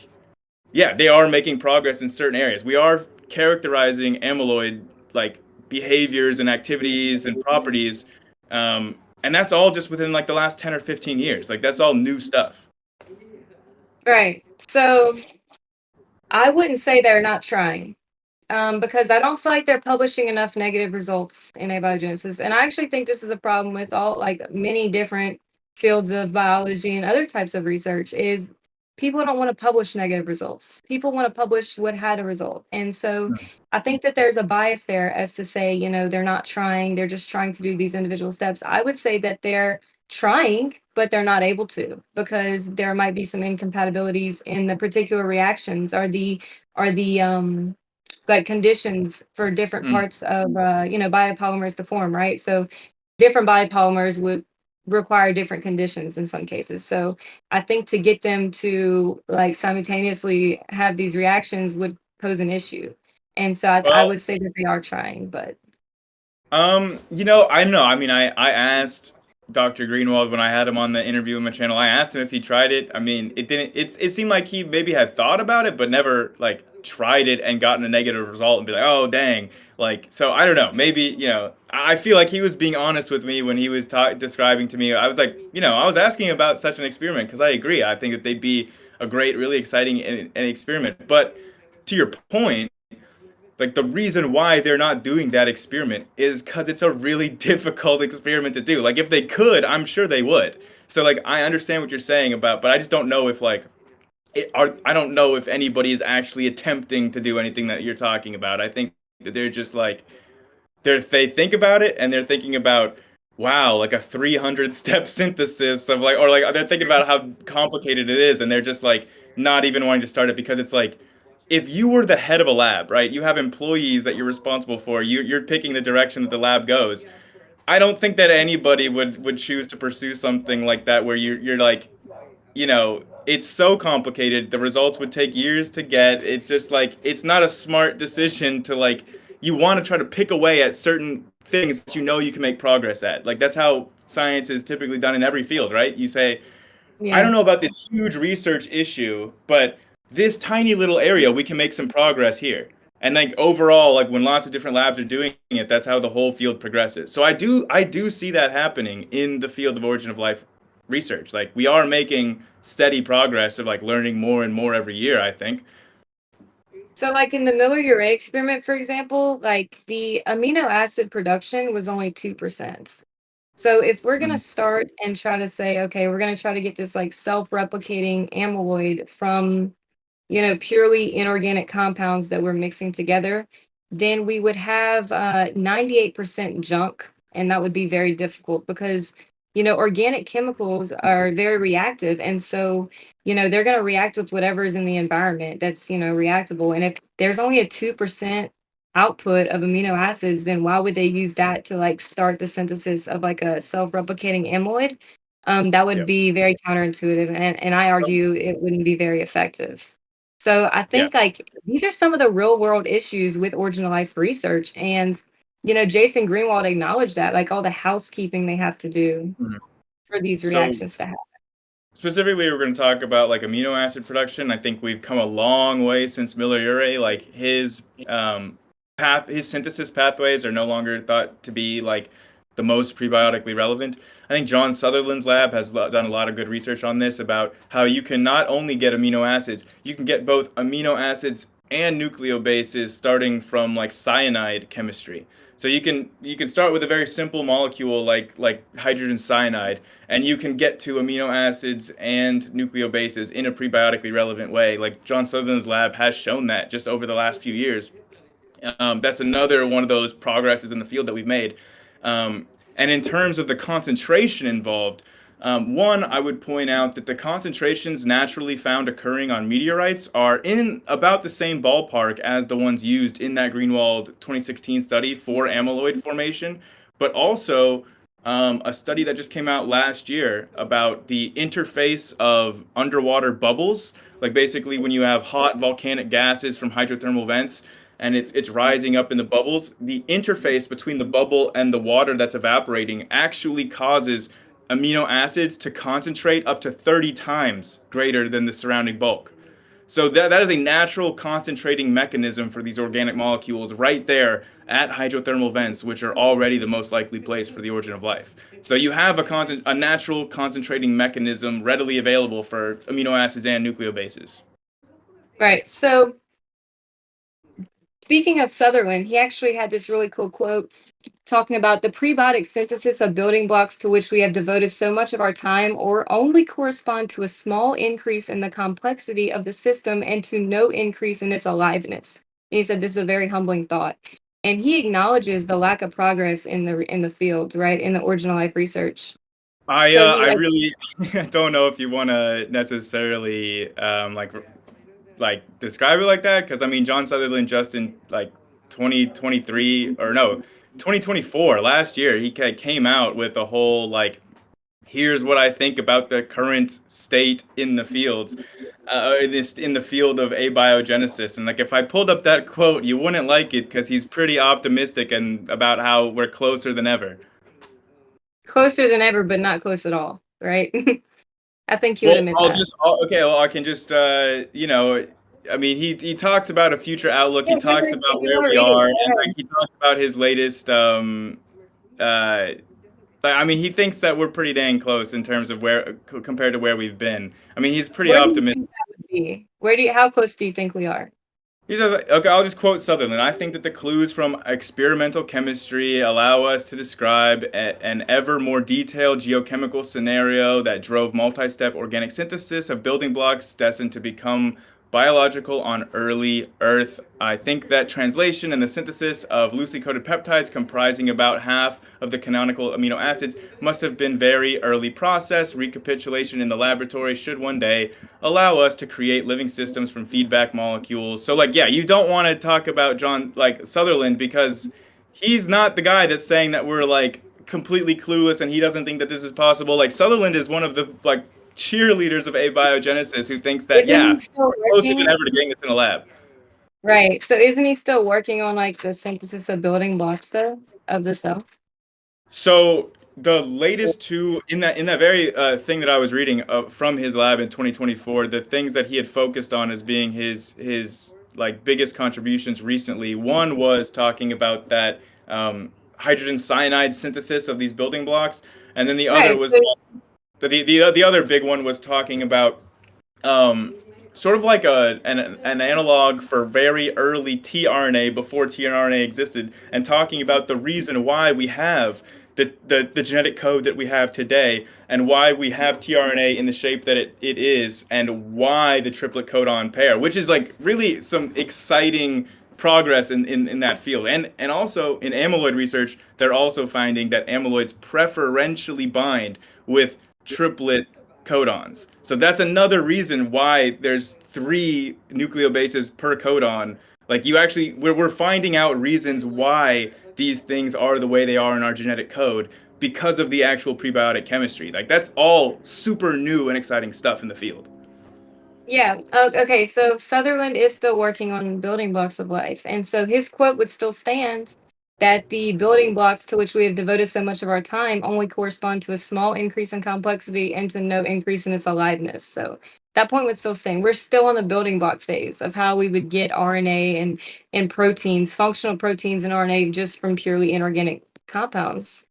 Speaker 2: yeah, they are making progress in certain areas. We are characterizing amyloid like behaviors and activities and properties, and that's all just within like the last 10 or 15 years. Like that's all new stuff.
Speaker 1: Right. So I wouldn't say they're not trying, because I don't feel like they're publishing enough negative results in abiogenesis. And I actually think this is a problem with all like many different fields of biology and other types of research is people don't want to publish negative results. People want to publish what had a result. And so I think that there's a bias there as to say, they're not trying, they're just trying to do these individual steps. I would say that they're trying, but they're not able to because there might be some incompatibilities in the particular reactions or the like conditions for different
Speaker 2: Mm.
Speaker 1: parts of biopolymers to form, right? So different biopolymers would require different conditions in some cases. So I think to get them to like simultaneously have these reactions would pose an issue. And so I
Speaker 2: Well,
Speaker 1: would say that they are trying, but
Speaker 2: I don't know. I mean, I asked Dr. Greenwald when I had him on the interview on my channel. I asked him if he tried it. I mean, it seemed like he maybe had thought about it, but never like tried it and gotten a negative result and be like, oh dang. Like, so I don't know. Maybe, I feel like he was being honest with me when he was describing to me. I was like, I was asking about such an experiment because I agree. I think that they'd be a great, really exciting an experiment. But to your point, like the reason why they're not doing that experiment is because it's a really difficult experiment to do. Like if they could, I'm sure they would. So like I understand what you're saying about, but I just don't know if like I don't know if anybody is actually attempting to do anything that you're talking about. I think that they're just like they think about it and they're thinking about, wow, like a 300 step synthesis of like, or like they're thinking about how complicated it is, and they're just like not even wanting to start it because it's like, if you were the head of a lab, right, you have employees that you're responsible for, you're picking the direction that the lab goes. I don't think that anybody would choose to pursue something like that where you're like, it's so complicated. The results would take years to get. It's just like, it's not a smart decision to like, you want to try to pick away at certain things that you can make progress at. Like, that's how science is typically done in every field, right? You say, I
Speaker 1: yeah.
Speaker 2: don't know about this huge research issue, but this tiny little area, we can make some progress here. And like overall, like when lots of different labs are doing it, that's how the whole field progresses. So I do see that happening in the field of origin of life research. Like we are making steady progress of like learning more and more every year, I think.
Speaker 1: So like in the Miller-Urey experiment, for example, like the amino acid production was only 2%. So if we're going to
Speaker 2: Mhm.
Speaker 1: start and try to say, okay, we're going to try to get this like self-replicating amyloid from, purely inorganic compounds that we're mixing together, then we would have 98% junk. And that would be very difficult because, organic chemicals are very reactive. And so, they're going to react with whatever is in the environment that's, reactable. And if there's only a 2% output of amino acids, then why would they use that to like start the synthesis of like a self-replicating amyloid? That would
Speaker 2: Yeah.
Speaker 1: be very counterintuitive, and I argue it wouldn't be very effective. So I think
Speaker 2: Yes.
Speaker 1: like these are some of the real world issues with origin of life research, and Jason Greenwald acknowledged that, like all the housekeeping they have to do
Speaker 2: Mhm.
Speaker 1: for these
Speaker 2: So
Speaker 1: reactions to happen.
Speaker 2: specifically, we're going to talk about like amino acid production. I think we've come a long way since Miller-Urey. Like his synthesis pathways are no longer thought to be like the most prebiotically relevant. I think John Sutherland's lab has done a lot of good research on this about how you can not only get amino acids, you can get both amino acids and nucleobases starting from like cyanide chemistry. So you can start with a very simple molecule like hydrogen cyanide, and you can get to amino acids and nucleobases in a prebiotically relevant way. Like John Sutherland's lab has shown that just over the last few years. That's another one of those progresses in the field that we've made. And in terms of the concentration involved, one, I would point out that the concentrations naturally found occurring on meteorites are in about the same ballpark as the ones used in that Greenwald 2016 study for amyloid formation, but also a study that just came out last year about the interface of underwater bubbles, like basically when you have hot volcanic gases from hydrothermal vents and it's rising up in the bubbles, the interface between the bubble and the water that's evaporating actually causes amino acids to concentrate up to 30 times greater than the surrounding bulk. So that is a natural concentrating mechanism for these organic molecules right there at hydrothermal vents, which are already the most likely place for the origin of life. So you have a natural concentrating mechanism readily available for amino acids and nucleobases.
Speaker 1: Right. So speaking of Sutherland, he actually had this really cool quote talking about the prebiotic synthesis of building blocks to which we have devoted so much of our time or only correspond to a small increase in the complexity of the system and to no increase in its aliveness. And he said this is a very humbling thought. And he acknowledges the lack of progress in the field, right, in the origin of life research. So
Speaker 2: I
Speaker 1: he
Speaker 2: really don't know if you want to necessarily like describe it like that, because I mean John Sutherland just in like 2023 or no 2024 last year he came out with a whole like here's what I think about the current state in the fields in the field of abiogenesis, and like if I pulled up that quote you wouldn't like it because he's pretty optimistic and about how we're closer than ever.
Speaker 1: closer than ever, but not close at all, right? I think he would
Speaker 2: Well,
Speaker 1: admit that.
Speaker 2: okay. Well, I can just, I mean, he talks about a future outlook.
Speaker 1: Yeah,
Speaker 2: He
Speaker 1: go
Speaker 2: talks
Speaker 1: ahead. If
Speaker 2: about
Speaker 1: you
Speaker 2: where
Speaker 1: want to
Speaker 2: we
Speaker 1: read it,
Speaker 2: are,
Speaker 1: go
Speaker 2: and like
Speaker 1: ahead.
Speaker 2: he talks about his latest. Uh, I mean, he thinks that we're pretty dang close in terms of where compared to where we've been. I mean, he's pretty
Speaker 1: Where do you
Speaker 2: optimistic.
Speaker 1: think that would be? Where do you, how close do you think we are?
Speaker 2: He says, okay, I'll just quote Sutherland. I think that the clues from experimental chemistry allow us to describe an ever more detailed geochemical scenario that drove multi-step organic synthesis of building blocks destined to become biological on early Earth. I think that translation and the synthesis of loosely coated peptides comprising about half of the canonical amino acids must have been very early process. Recapitulation in the laboratory should one day allow us to create living systems from feedback molecules. So like yeah, you don't want to talk about John like Sutherland because he's not the guy that's saying that we're like completely clueless and he doesn't think that this is possible. Like Sutherland is one of the like cheerleaders of abiogenesis who thinks that
Speaker 1: Isn't
Speaker 2: yeah,
Speaker 1: he still
Speaker 2: we're closer than
Speaker 1: working?
Speaker 2: ever to getting this in a lab.
Speaker 1: Right. So isn't he still working on like the synthesis of building blocks though of the cell?
Speaker 2: So the latest two in that very thing that I was reading from his lab in 2024, the things that he had focused on as being his like biggest contributions recently. One was talking about that hydrogen cyanide synthesis of these building blocks, and then the other
Speaker 1: Right.
Speaker 2: was
Speaker 1: So
Speaker 2: the other big one was talking about um, sort of like an analog for very early tRNA before tRNA existed, and talking about the reason why we have the genetic code that we have today, and why we have tRNA in the shape that it is, and why the triplet codon pair, which is like really some exciting progress in that field. And also in amyloid research, they're also finding that amyloids preferentially bind with triplet codons. So that's another reason why there's 3 nucleobases per codon. Like you actually, we're finding out reasons why these things are the way they are in our genetic code because of the actual prebiotic chemistry. Like that's all super new and exciting stuff in the field.
Speaker 1: yeah. Okay. So Sutherland is still working on building blocks of life. And so his quote would still stand that the building blocks to which we have devoted so much of our time only correspond to a small increase in complexity and to no increase in its aliveness. So that point would still stand. We're still on the building block phase of how we would get RNA and proteins, functional proteins and RNA just from purely inorganic compounds.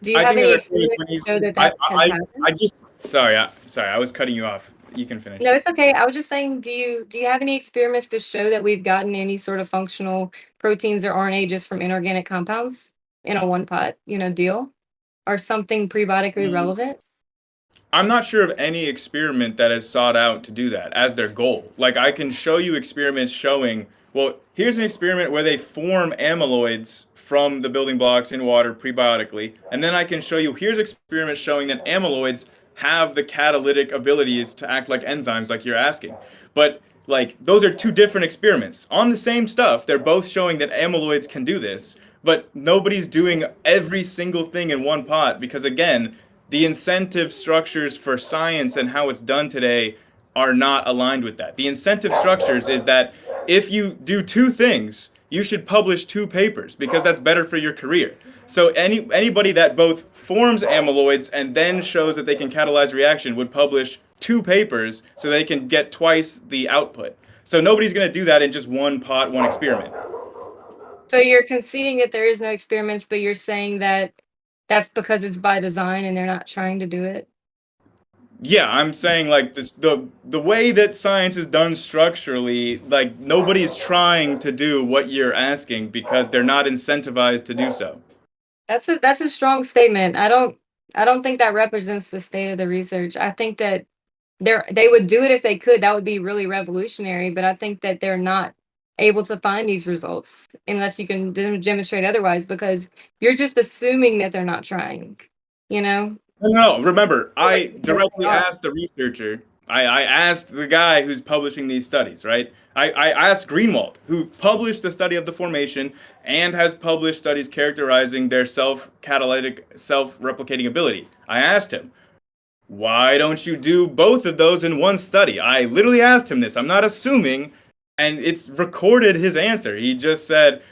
Speaker 1: Do you
Speaker 2: I
Speaker 1: have
Speaker 2: think that
Speaker 1: any
Speaker 2: that's
Speaker 1: experiments
Speaker 2: when
Speaker 1: to show that
Speaker 2: I,
Speaker 1: that has
Speaker 2: I
Speaker 1: happened?
Speaker 2: just sorry, I was cutting you off. You can finish.
Speaker 1: No, it's okay. I was just saying, do you have any experiments to show that we've gotten any sort of functional proteins or RNA just from inorganic compounds in a one pot, deal? Or something prebiotically
Speaker 2: Mm.
Speaker 1: relevant?
Speaker 2: I'm not sure of any experiment that has sought out to do that as their goal. Like, I can show you experiments showing, well, here's an experiment where they form amyloids from the building blocks in water prebiotically, and then I can show you, here's experiments showing that amyloids have the catalytic abilities to act like enzymes, like you're asking. But like, those are two different experiments on the same stuff. They're both showing that amyloids can do this, but nobody's doing every single thing in one pot because, again, the incentive structures for science and how it's done today are not aligned with that. The incentive structures is that if you do two things, you should publish two papers because that's better for your career. So anybody that both forms amyloids and then shows that they can catalyze reaction would publish two papers so they can get twice the output. So nobody's going to do that in just one pot, one experiment.
Speaker 1: So you're conceding that there is no experiments, but you're saying that that's because it's by design and they're not trying to do it?
Speaker 2: Yeah, I'm saying like this, the way that science is done structurally, like nobody's trying to do what you're asking because they're not incentivized to do so.
Speaker 1: That's a strong statement. I don't think that represents the state of the research. I think that they would do it if they could. That would be really revolutionary, but I think that they're not able to find these results unless you can demonstrate otherwise because you're just assuming that they're not trying, you know?
Speaker 2: No, remember,
Speaker 1: Like,
Speaker 2: I
Speaker 1: because they
Speaker 2: directly
Speaker 1: are.
Speaker 2: asked the researcher. I asked the guy who's publishing these studies, right? I asked Greenwald, who published the study of the formation and has published studies characterizing their self-catalytic, self-replicating ability. I asked him, why don't you do both of those in one study? I literally asked him this. I'm not assuming, and it's recorded his answer. He just said,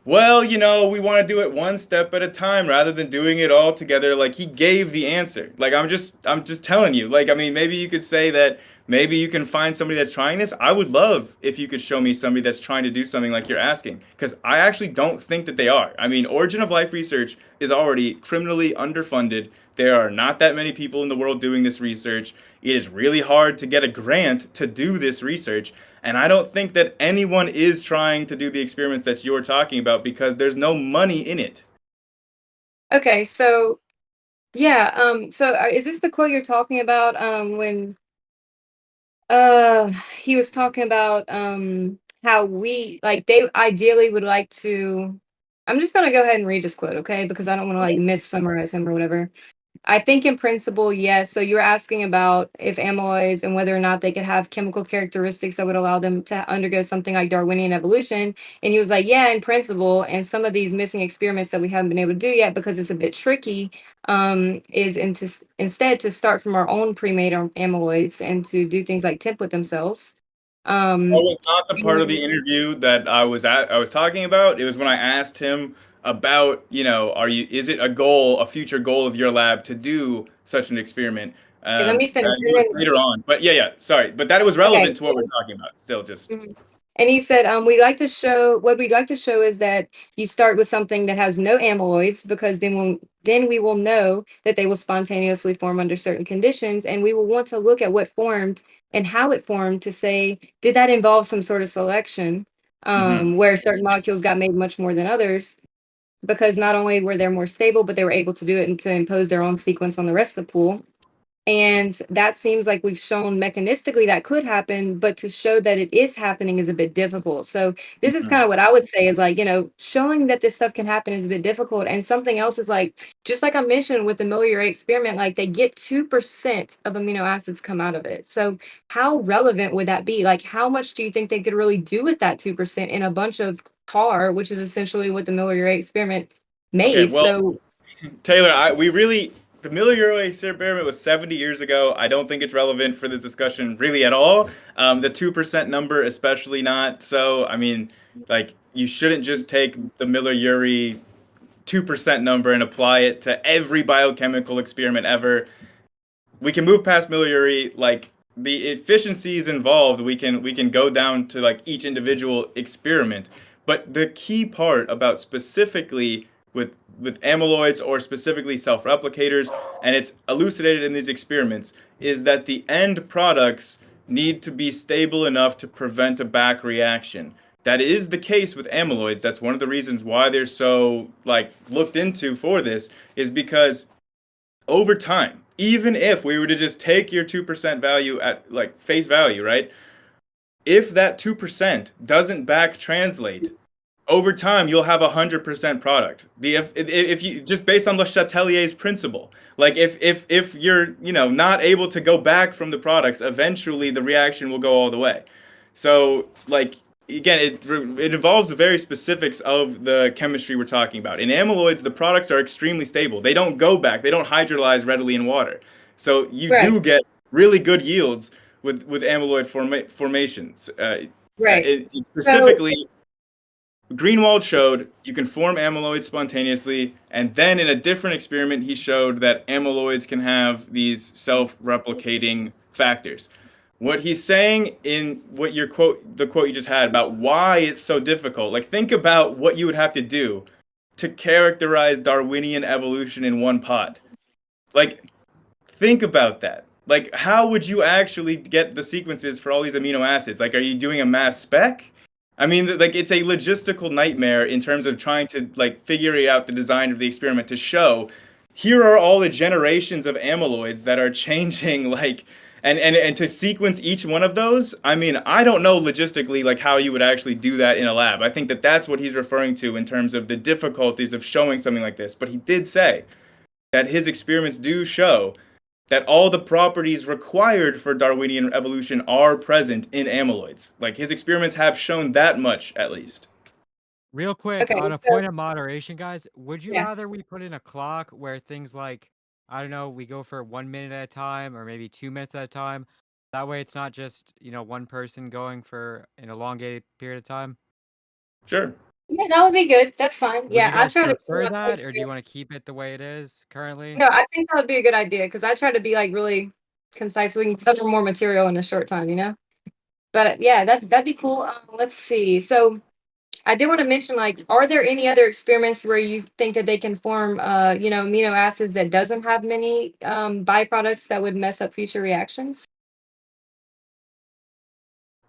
Speaker 2: well, we want to do it one step at a time rather than doing it all together. Like, he gave the answer. Like, I'm just telling you. Like, I mean, maybe you could say that maybe you can find somebody that's trying this. I would love if you could show me somebody that's trying to do something like you're asking, because I actually don't think that they are. I mean, origin of life research is already criminally underfunded. There are not that many people in the world doing this research. It is really hard to get a grant to do this research. And I don't think that anyone is trying to do the experiments that you're talking about because there's no money in it.
Speaker 1: Okay, so yeah, is this the quote you're talking about when uh he was talking about how we like they ideally would like to. I'm just going to go ahead and read this quote, okay? Because I don't want to like miss summarize him or whatever. I think in principle, yes. So you were asking about if amyloids and whether or not they could have chemical characteristics that would allow them to undergo something like Darwinian evolution. And he was like, yeah, in principle. And some of these missing experiments that we haven't been able to do yet because it's a bit tricky, is instead to start from our own pre-made amyloids and to do things like template themselves.
Speaker 2: That
Speaker 1: Um,
Speaker 2: was not the part of the interview that I was talking about. It was when I asked him about, is it a future goal of your lab to do such an experiment?
Speaker 1: okay, let me finish.
Speaker 2: It was later on. But yeah, sorry. But that was
Speaker 1: Okay.
Speaker 2: relevant to what we're talking about. Still just.
Speaker 1: Mhm. And he said, what we'd like to show is that you start with something that has no amyloids because then we will know that they will spontaneously form under certain conditions. And we will want to look at what formed and how it formed to say, did that involve some sort of selection
Speaker 2: Hmm.
Speaker 1: where certain molecules got made much more than others? Because not only were they more stable, but they were able to do it and to impose their own sequence on the rest of the pool. And that seems like we've shown mechanistically that could happen, but to show that it is happening is a bit difficult. So this is
Speaker 2: Hmm.
Speaker 1: kind of what I would say is like, showing that this stuff can happen is a bit difficult. And something else is like, just like I mentioned with the miliary experiment, like they get 2% of amino acids come out of it. So how relevant would that be? Like, how much do you think they could really do with that 2% in a bunch of tar, which is essentially what the miliary experiment
Speaker 2: Okay,
Speaker 1: made?
Speaker 2: well,
Speaker 1: So
Speaker 2: Taylor, the miliary experiment was 70 years ago. I don't think it's relevant for this discussion really at all. The 2% number, especially not. So, I mean, like, you shouldn't just take the miliary 2% number and apply it to every biochemical experiment ever. We can move past miliary, like the efficiencies involved, we can go down to like each individual experiment. But the key part about specifically with amyloids or specifically self-replicators, and it's elucidated in these experiments, is that the end products need to be stable enough to prevent a back reaction. That is the case with amyloids. That's one of the reasons why they're so like looked into for this, is because over time, even if we were to just take your 2% value at like face value, right? If that 2% doesn't back translate, over time you'll have 100% product. If you just based on Le Chatelier's principle, like if you're not able to go back from the products, eventually the reaction will go all the way. So like again, it involves the very specifics of the chemistry we're talking about. In amyloids, the products are extremely stable. They don't go back. They don't hydrolyze readily in water. So you
Speaker 1: Right.
Speaker 2: do get really good yields with amyloid formations.
Speaker 1: Right. So
Speaker 2: Specifically, Greenwald showed you can form amyloid spontaneously, and then in a different experiment, he showed that amyloids can have these self-replicating factors. What he's saying in what your quote, the quote you just had about why it's so difficult, like think about what you would have to do to characterize Darwinian evolution in one pot. Like, think about that. Like, how would you actually get the sequences for all these amino acids? Like, are you doing a mass spec? I mean, like, it's a logistical nightmare in terms of trying to like figure out the design of the experiment to show here are all the generations of amyloids that are changing, like, and to sequence each one of those. I mean, I don't know logistically like how you would actually do that in a lab. I think that that's what he's referring to in terms of the difficulties of showing something like this. But he did say that his experiments do show that all the properties required for Darwinian evolution are present in amyloids. Like his experiments have shown that much, at least.
Speaker 3: Real quick,
Speaker 1: okay,
Speaker 3: on a
Speaker 1: so
Speaker 3: point of moderation, guys, would you
Speaker 1: yeah.
Speaker 3: rather we put in a clock where things like, I don't know, we go for 1 minute at a time or maybe 2 minutes at a time? That way it's not just, one person going for an elongated period of time.
Speaker 2: Sure.
Speaker 1: Yeah, that would be good. That's fine.
Speaker 3: Would
Speaker 1: Yeah,
Speaker 3: you
Speaker 1: I
Speaker 3: guys
Speaker 1: try to keep
Speaker 3: prefer
Speaker 1: my
Speaker 3: that
Speaker 1: points
Speaker 3: or do you
Speaker 1: fair.
Speaker 3: want to keep it the way it is currently?
Speaker 1: No, I think that would be a good idea because I try to be like really concise so we can cover more material in a short time. But yeah, that'd be cool. Let's see. So I did want to mention, like, are there any other experiments where you think that they can form, amino acids that doesn't have many byproducts that would mess up future reactions?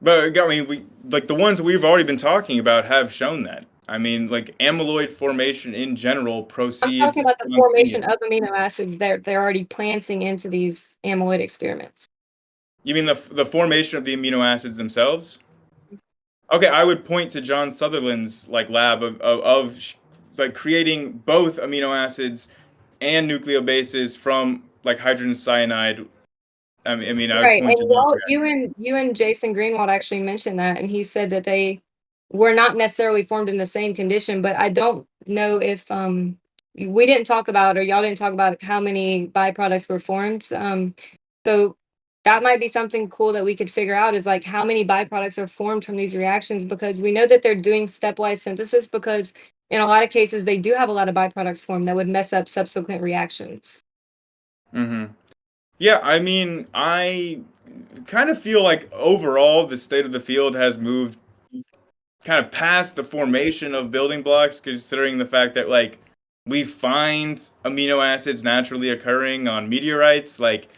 Speaker 2: But I mean, we like the ones we've already been talking about have shown that. I mean, like amyloid formation in general
Speaker 1: I'm talking
Speaker 2: proceeds
Speaker 1: about the formation
Speaker 2: spontaneously.
Speaker 1: of amino acids they're already planting into these amyloid experiments.
Speaker 2: You mean the formation of the amino acids themselves? Okay, I would point to John Sutherland's like lab of like creating both amino acids and nucleobases from like hydrogen cyanide. I mean, I would
Speaker 1: Right,
Speaker 2: point
Speaker 1: and
Speaker 2: to those
Speaker 1: y'all,
Speaker 2: guys.
Speaker 1: you and Jason Greenwald actually mentioned that, and he said that they were not necessarily formed in the same condition. But I don't know if we didn't talk about, or y'all didn't talk about how many byproducts were formed. So that might be something cool that we could figure out is like how many byproducts are formed from these reactions because we know that they're doing stepwise synthesis because in a lot of cases they do have a lot of byproducts formed that would mess up subsequent reactions.
Speaker 2: Hmm. Yeah, I mean, I kind of feel like overall the state of the field has moved kind of past the formation of building blocks, considering the fact that like we find amino acids naturally occurring on meteorites. Like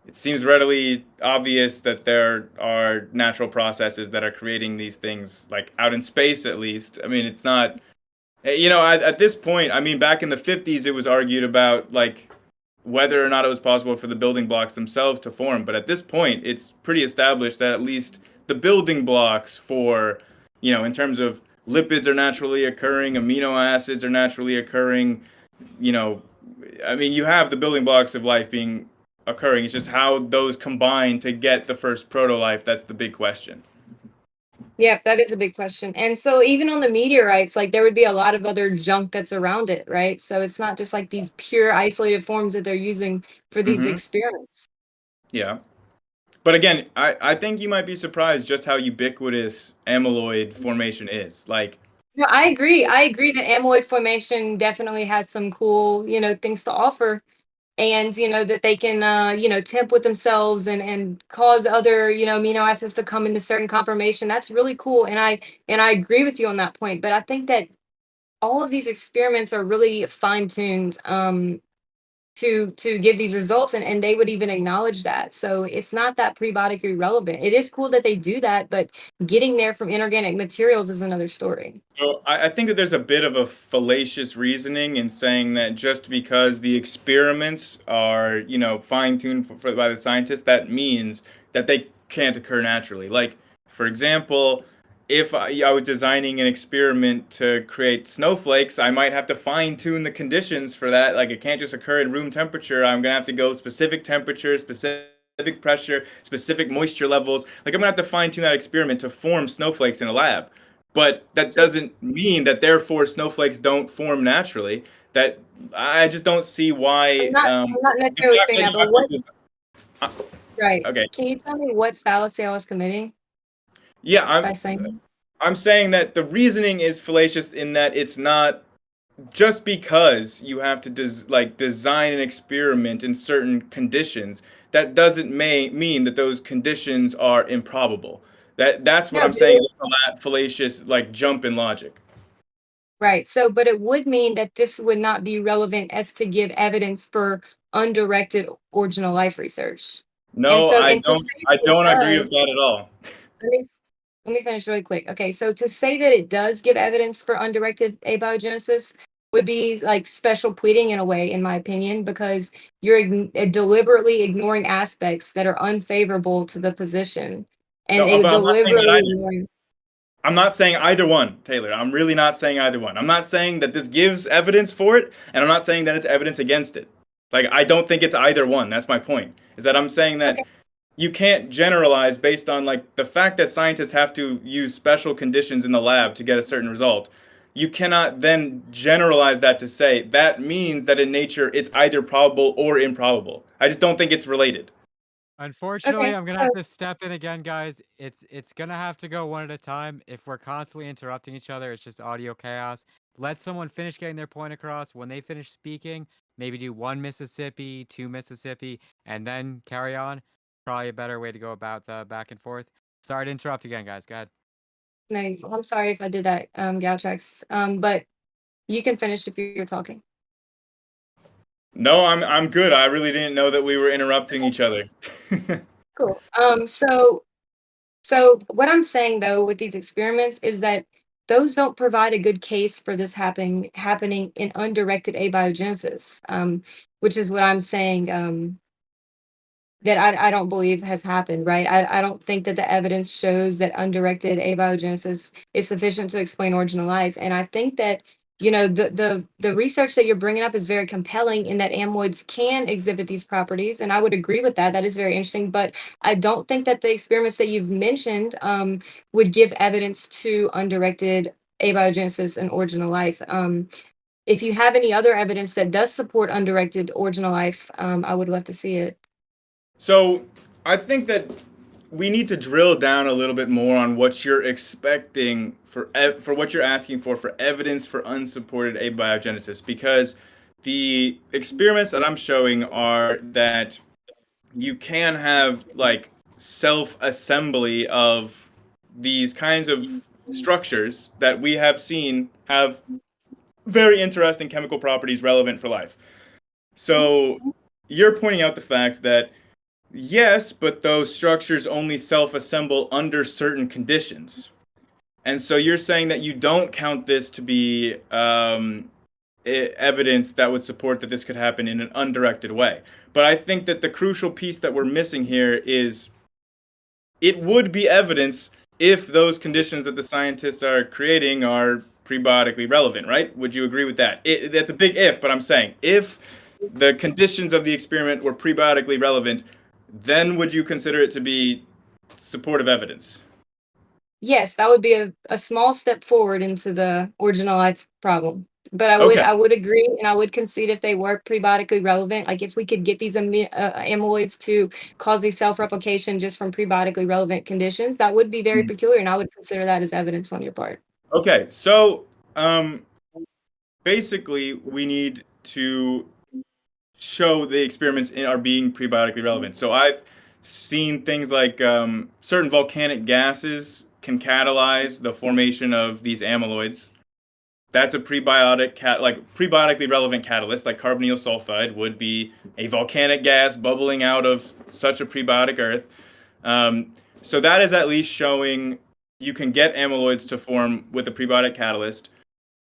Speaker 2: it seems readily obvious that there are natural processes that are creating these things, like out in space at least. I mean, it's not. At this point, I mean, back in the 50s, it was argued about like whether or not it was possible for the building blocks themselves to form. But at this point, it's pretty established that at least the building blocks for, in terms of lipids are naturally occurring, amino acids are naturally occurring, you know, I mean, you have the building blocks of life being occurring. It's just how those combine to get the first proto life. That's the big question.
Speaker 1: Yeah, that is a big question. And so even on the meteorites, like there would be a lot of other junk that's around it, right? So it's not just like these pure isolated forms that they're using for these
Speaker 2: Hmm.
Speaker 1: experiments.
Speaker 2: Yeah. But again, I think you might be surprised just how ubiquitous amyloid formation is. Like,
Speaker 1: No, I agree. I agree that amyloid formation definitely has some cool, things to offer. And that they can temp with themselves and cause other amino acids to come into certain conformation. That's really cool. And I agree with you on that point. But I think that all of these experiments are really fine-tuned to give these results, and they would even acknowledge that. So it's not that prebiotically relevant. It is cool that they do that, but getting there from inorganic materials is another story.
Speaker 2: So I think that there's a bit of a fallacious reasoning in saying that just because the experiments are, fine-tuned by the scientists, that means that they can't occur naturally. Like, for example, if I was designing an experiment to create snowflakes, I might have to fine-tune the conditions for that. Like, it can't just occur in room temperature. I'm gonna have to go specific temperature, specific pressure, specific moisture levels. Like, I'm gonna have to fine-tune that experiment to form snowflakes in a lab. But that doesn't mean that therefore snowflakes don't form naturally. That I just don't see
Speaker 1: I'm
Speaker 2: why
Speaker 1: not I'm not
Speaker 2: the
Speaker 1: necessarily
Speaker 2: fact
Speaker 1: saying
Speaker 2: that
Speaker 1: that,
Speaker 2: you
Speaker 1: but
Speaker 2: have
Speaker 1: what
Speaker 2: to uh,
Speaker 1: right.
Speaker 2: okay.
Speaker 1: Can you tell me what fallacy I was committing
Speaker 2: Yeah,
Speaker 1: by saying
Speaker 2: I'm saying that the reasoning is fallacious in that it's not just because you have to design an experiment in certain conditions, that doesn't mean that those conditions are improbable. That's what
Speaker 1: no,
Speaker 2: I'm
Speaker 1: but
Speaker 2: saying is a fallacious like jump in logic.
Speaker 1: right. So, but it would mean that this would not be relevant as to give evidence for undirected original life research. And
Speaker 2: No,
Speaker 1: so, and to say
Speaker 2: I
Speaker 1: that it
Speaker 2: don't agree with
Speaker 1: does,
Speaker 2: that at all.
Speaker 1: let me let me finish really quick. Okay, so to say that it does give evidence for undirected abiogenesis would be like special pleading in a way, in my opinion, because you're deliberately ignoring aspects that are unfavorable to the position, and
Speaker 2: No, but I'm not saying that
Speaker 1: deliberately
Speaker 2: either.
Speaker 1: ignoring.
Speaker 2: I'm not saying either one, Taylor. I'm really not saying either one. I'm not saying that this gives evidence for it, and I'm not saying that it's evidence against it. Like, I don't think it's either one. That's my point. Is that I'm saying
Speaker 1: Okay,
Speaker 2: that you can't generalize based on like the fact that scientists have to use special conditions in the lab to get a certain result. You cannot then generalize that to say that means that in nature it's either probable or improbable. I just don't think it's related.
Speaker 3: Unfortunately,
Speaker 1: okay.
Speaker 3: I'm gonna have to step in again, guys. It's gonna have to go one at a time. If we're constantly interrupting each other, it's just audio chaos. Let someone finish getting their point across. When they finish speaking, maybe do one Mississippi, two Mississippi, and then carry on. Probably a better way to go about the back and forth. Sorry to interrupt again, guys. Go ahead.
Speaker 1: No, I'm sorry if I did that, Galtrax. But you can finish if you're talking.
Speaker 2: No, I'm good. I really didn't know that we were interrupting each other.
Speaker 1: Cool. So what I'm saying though with these experiments is that those don't provide a good case for this happening in undirected abiogenesis, which is what I'm saying. That I don't believe has happened, right? I don't think that the evidence shows that undirected abiogenesis is sufficient to explain original life. And I think that, the research that you're bringing up is very compelling in that amyloids can exhibit these properties. And I would agree with that. That is very interesting. But I don't think that the experiments that you've mentioned would give evidence to undirected abiogenesis and original life. If you have any other evidence that does support undirected original life, I would love to see it.
Speaker 2: So I think that we need to drill down a little bit more on what you're expecting for what you're asking for evidence for unsupported abiogenesis, because the experiments that I'm showing are that you can have like self-assembly of these kinds of structures that we have seen have very interesting chemical properties relevant for life. So you're pointing out the fact that yes, but those structures only self-assemble under certain conditions. And so you're saying that you don't count this to be evidence that would support that this could happen in an undirected way. But I think that the crucial piece that we're missing here is it would be evidence if those conditions that the scientists are creating are prebiotically relevant, right? Would you agree with that? That's a big if, but I'm saying if the conditions of the experiment were prebiotically relevant, then would you consider it to be supportive evidence?
Speaker 1: Yes, that would be a small step forward into the original life problem. But
Speaker 2: Okay.
Speaker 1: I would agree, and I would concede if they were prebiotically relevant, like if we could get these amyloids to cause these self-replication just from prebiotically relevant conditions, that would be very peculiar, and I would consider that as evidence on your part.
Speaker 2: Okay. So basically, we need to show the experiments are being prebiotically relevant. So I've seen things like certain volcanic gases can catalyze the formation of these amyloids. that's a prebiotic prebiotically relevant catalyst, like carbonyl sulfide would be a volcanic gas bubbling out of such a prebiotic earth. So that is at least showing you can get amyloids to form with a prebiotic catalyst.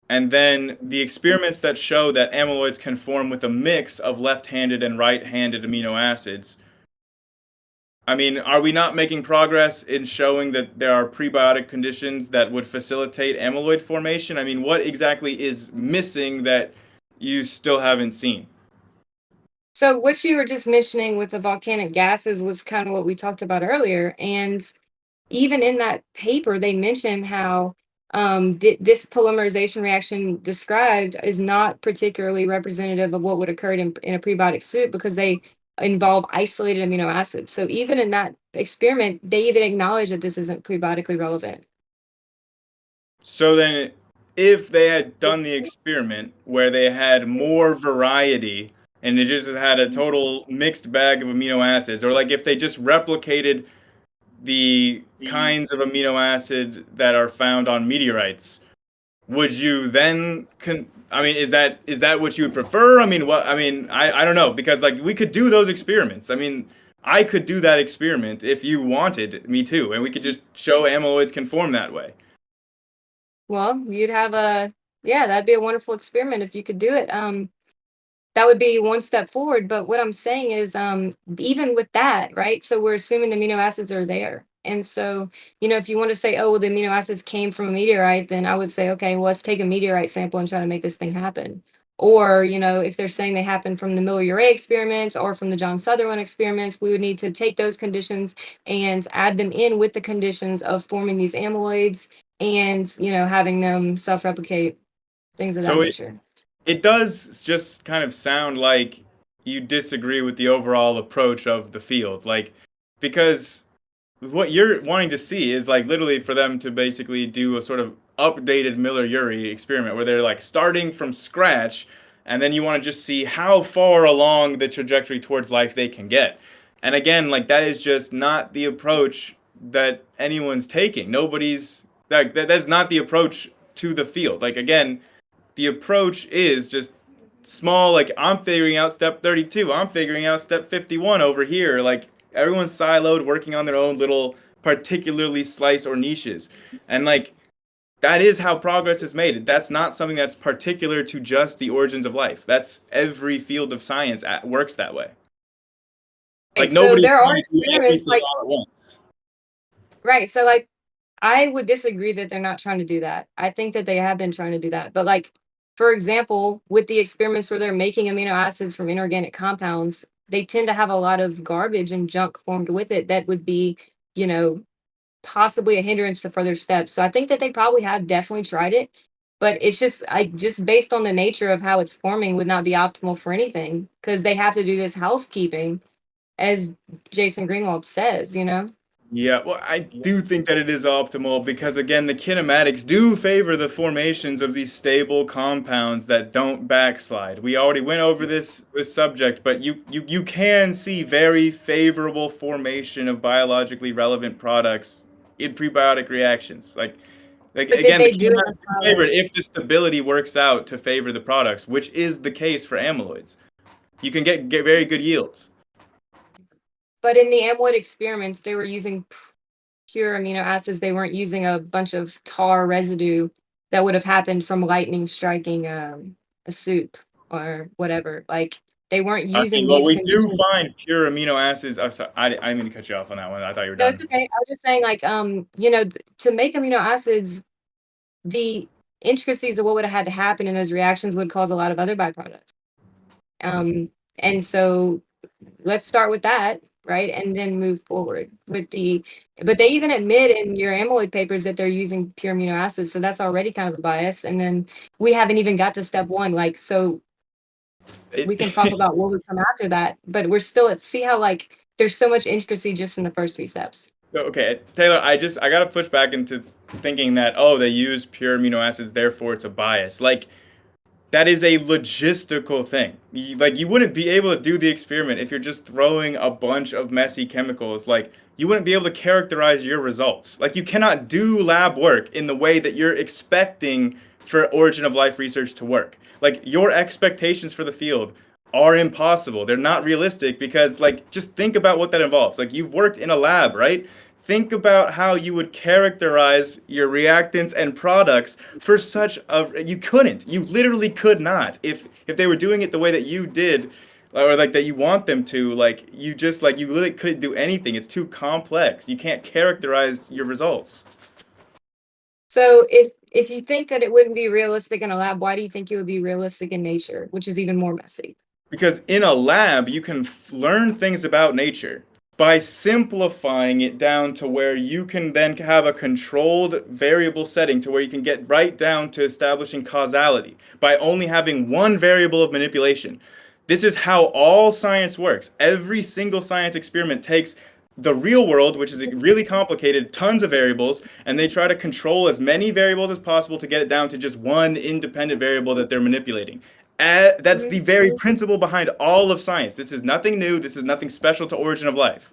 Speaker 2: And then the experiments that show that amyloids can form with a mix of left-handed and right-handed amino acids. I mean, are we not making progress in showing that there are prebiotic conditions that would facilitate amyloid formation? I mean, what exactly is missing that you still haven't seen?
Speaker 1: So what you were just mentioning with the volcanic gases was kind of what we talked about earlier. And even in that paper, they mentioned how this polymerization reaction described is not particularly representative of what would occur in a prebiotic soup because they involve isolated amino acids. So even in that experiment, they even acknowledge that this isn't prebiotically relevant.
Speaker 2: So then, if they had done the experiment where they had more variety and it just had a total mixed bag of amino acids, or like if they just replicated the kinds of amino acid that are found on meteorites, would you then I mean, is that what you would prefer? I mean, what I mean, I don't know, because like we could do those experiments. I mean, I could do that experiment if you wanted me to, and we could just show amyloids can form that way.
Speaker 1: Well, yeah, that'd be a wonderful experiment if you could do it. That would be one step forward. But what I'm saying is, even with that, right? So we're assuming the amino acids are there. And so, if you want to say, oh, well, the amino acids came from a meteorite, then I would say, okay, well, let's take a meteorite sample and try to make this thing happen. Or, if they're saying they happen from the Miller-Urey experiments or from the John Sutherland experiments, we would need to take those conditions and add them in with the conditions of forming these amyloids and, having them self-replicate, things of that
Speaker 2: So it
Speaker 1: nature.
Speaker 2: it does just kind of sound like you disagree with the overall approach of the field, like because what you're wanting to see is like literally for them to basically do a sort of updated Miller-Urey experiment where they're like starting from scratch, and then you want to just see how far along the trajectory towards life they can get. And again, like that is just not the approach that anyone's taking. Nobody's that's not the approach to the field. Like again, the approach is just small, like I'm figuring out step 32, I'm figuring out step 51 over here. Like everyone's siloed, working on their own little particularly slice or niches. And like that is how progress is made. That's not something that's particular to just the origins of life. That's every field of science works that way. Like
Speaker 1: Right. So
Speaker 2: nobody's
Speaker 1: there are
Speaker 2: trying to do
Speaker 1: experiments
Speaker 2: everything
Speaker 1: like,
Speaker 2: all at once.
Speaker 1: right. So like I would disagree that they're not trying to do that. I think that they have been trying to do that. But like, for example, with the experiments where they're making amino acids from inorganic compounds, they tend to have a lot of garbage and junk formed with it that would be, you know, possibly a hindrance to further steps. So I think that they probably have definitely tried it, but it's just based on the nature of how it's forming would not be optimal for anything because they have to do this housekeeping, as Jason Greenwald says.
Speaker 2: Yeah, well, I do think that it is optimal because, again, the kinematics do favor the formations of these stable compounds that don't backslide. We already went over this subject, but you can see very favorable formation of biologically relevant products in prebiotic reactions. Like
Speaker 1: But did
Speaker 2: again, the
Speaker 1: they do it in
Speaker 2: kinematics
Speaker 1: a
Speaker 2: do favor it
Speaker 1: pilot?
Speaker 2: if the stability works out to favor the products, which is the case for amyloids. You can get very good yields.
Speaker 1: But in the amyloid experiments, they were using pure amino acids. They weren't using a bunch of tar residue that would have happened from lightning striking a soup or whatever. Like they weren't
Speaker 2: I
Speaker 1: using
Speaker 2: mean, well,
Speaker 1: these
Speaker 2: we do
Speaker 1: conditions.
Speaker 2: find pure amino acids. I'm sorry, I didn't mean to cut you off on that one. I thought you were
Speaker 1: No, it's
Speaker 2: done.
Speaker 1: okay. I was just saying, like, to make amino acids, the intricacies of what would have had to happen in those reactions would cause a lot of other byproducts. And so let's start with that, right? And then move forward but they even admit in your amyloid papers that they're using pure amino acids. So that's already kind of a bias. And then we haven't even got to step one. Like, so we can talk
Speaker 2: It,
Speaker 1: about what would come after that, but we're still see how like there's so much intricacy just in the first three steps.
Speaker 2: okay, Taylor, I gotta push back into thinking that they use pure amino acids, therefore it's a bias. Like that is a logistical thing. You wouldn't be able to do the experiment if you're just throwing a bunch of messy chemicals. Like you wouldn't be able to characterize your results. Like you cannot do lab work in the way that you're expecting for origin of life research to work. Like, your expectations for the field are impossible. They're not realistic because, like, just think about what that involves. Like, you've worked in a lab, right? Think about how you would characterize your reactants and products for such a, you couldn't. You literally could not. If they were doing it the way that you did, or like that you want them to, like, you just, like, you literally couldn't do anything. It's too complex. You can't characterize your results.
Speaker 1: So if you think that it wouldn't be realistic in a lab, why do you think it would be realistic in nature, which is even more messy?
Speaker 2: Because in a lab, you can learn things about nature by simplifying it down to where you can then have a controlled variable setting to where you can get right down to establishing causality by only having one variable of manipulation. This is how all science works. Every single science experiment takes the real world, which is really complicated, tons of variables, and they try to control as many variables as possible to get it down to just one independent variable that they're manipulating. That's the very principle behind all of science. This is nothing new. This is nothing special to origin of life.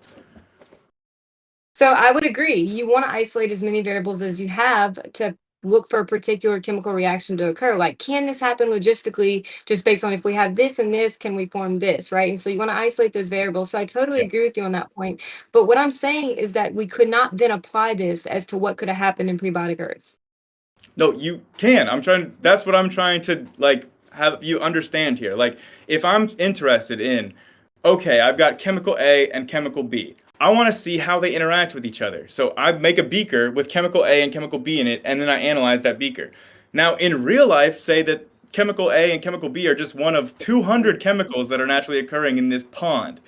Speaker 1: So I would agree. You want to isolate as many variables as you have to look for a particular chemical reaction to occur. Like, can this happen logistically just based on if we have this and this, can we form this, right? And so you want to isolate those variables. So I totally agree with you on that point. But what I'm saying is that we could not then apply this as to what could have happened in prebiotic Earth.
Speaker 2: No, you can. That's what I'm trying to, like, have you understand here. Like, if I'm interested in, okay, I've got chemical A and chemical B. I want to see how they interact with each other. So I make a beaker with chemical A and chemical B in it, and then I analyze that beaker. Now, in real life, say that chemical A and chemical B are just one of 200 chemicals that are naturally occurring in this pond.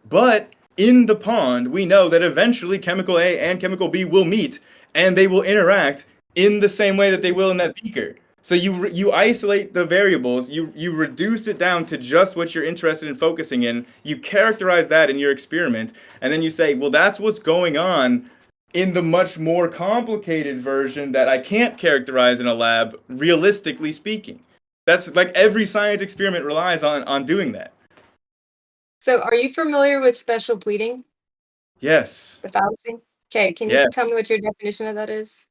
Speaker 2: But in the pond, we know that eventually chemical A and chemical B will meet, and they will interact in the same way that they will in that beaker. So you isolate the variables, you reduce it down to just what you're interested in focusing in, you characterize that in your experiment, and then you say, well, that's what's going on in the much more complicated version that I can't characterize in a lab, realistically speaking. That's like every science experiment relies on doing that.
Speaker 1: So are you familiar with special pleading,
Speaker 2: Yes.
Speaker 1: the fallacy? Okay, can you
Speaker 2: Yes.
Speaker 1: tell me what your definition of that is?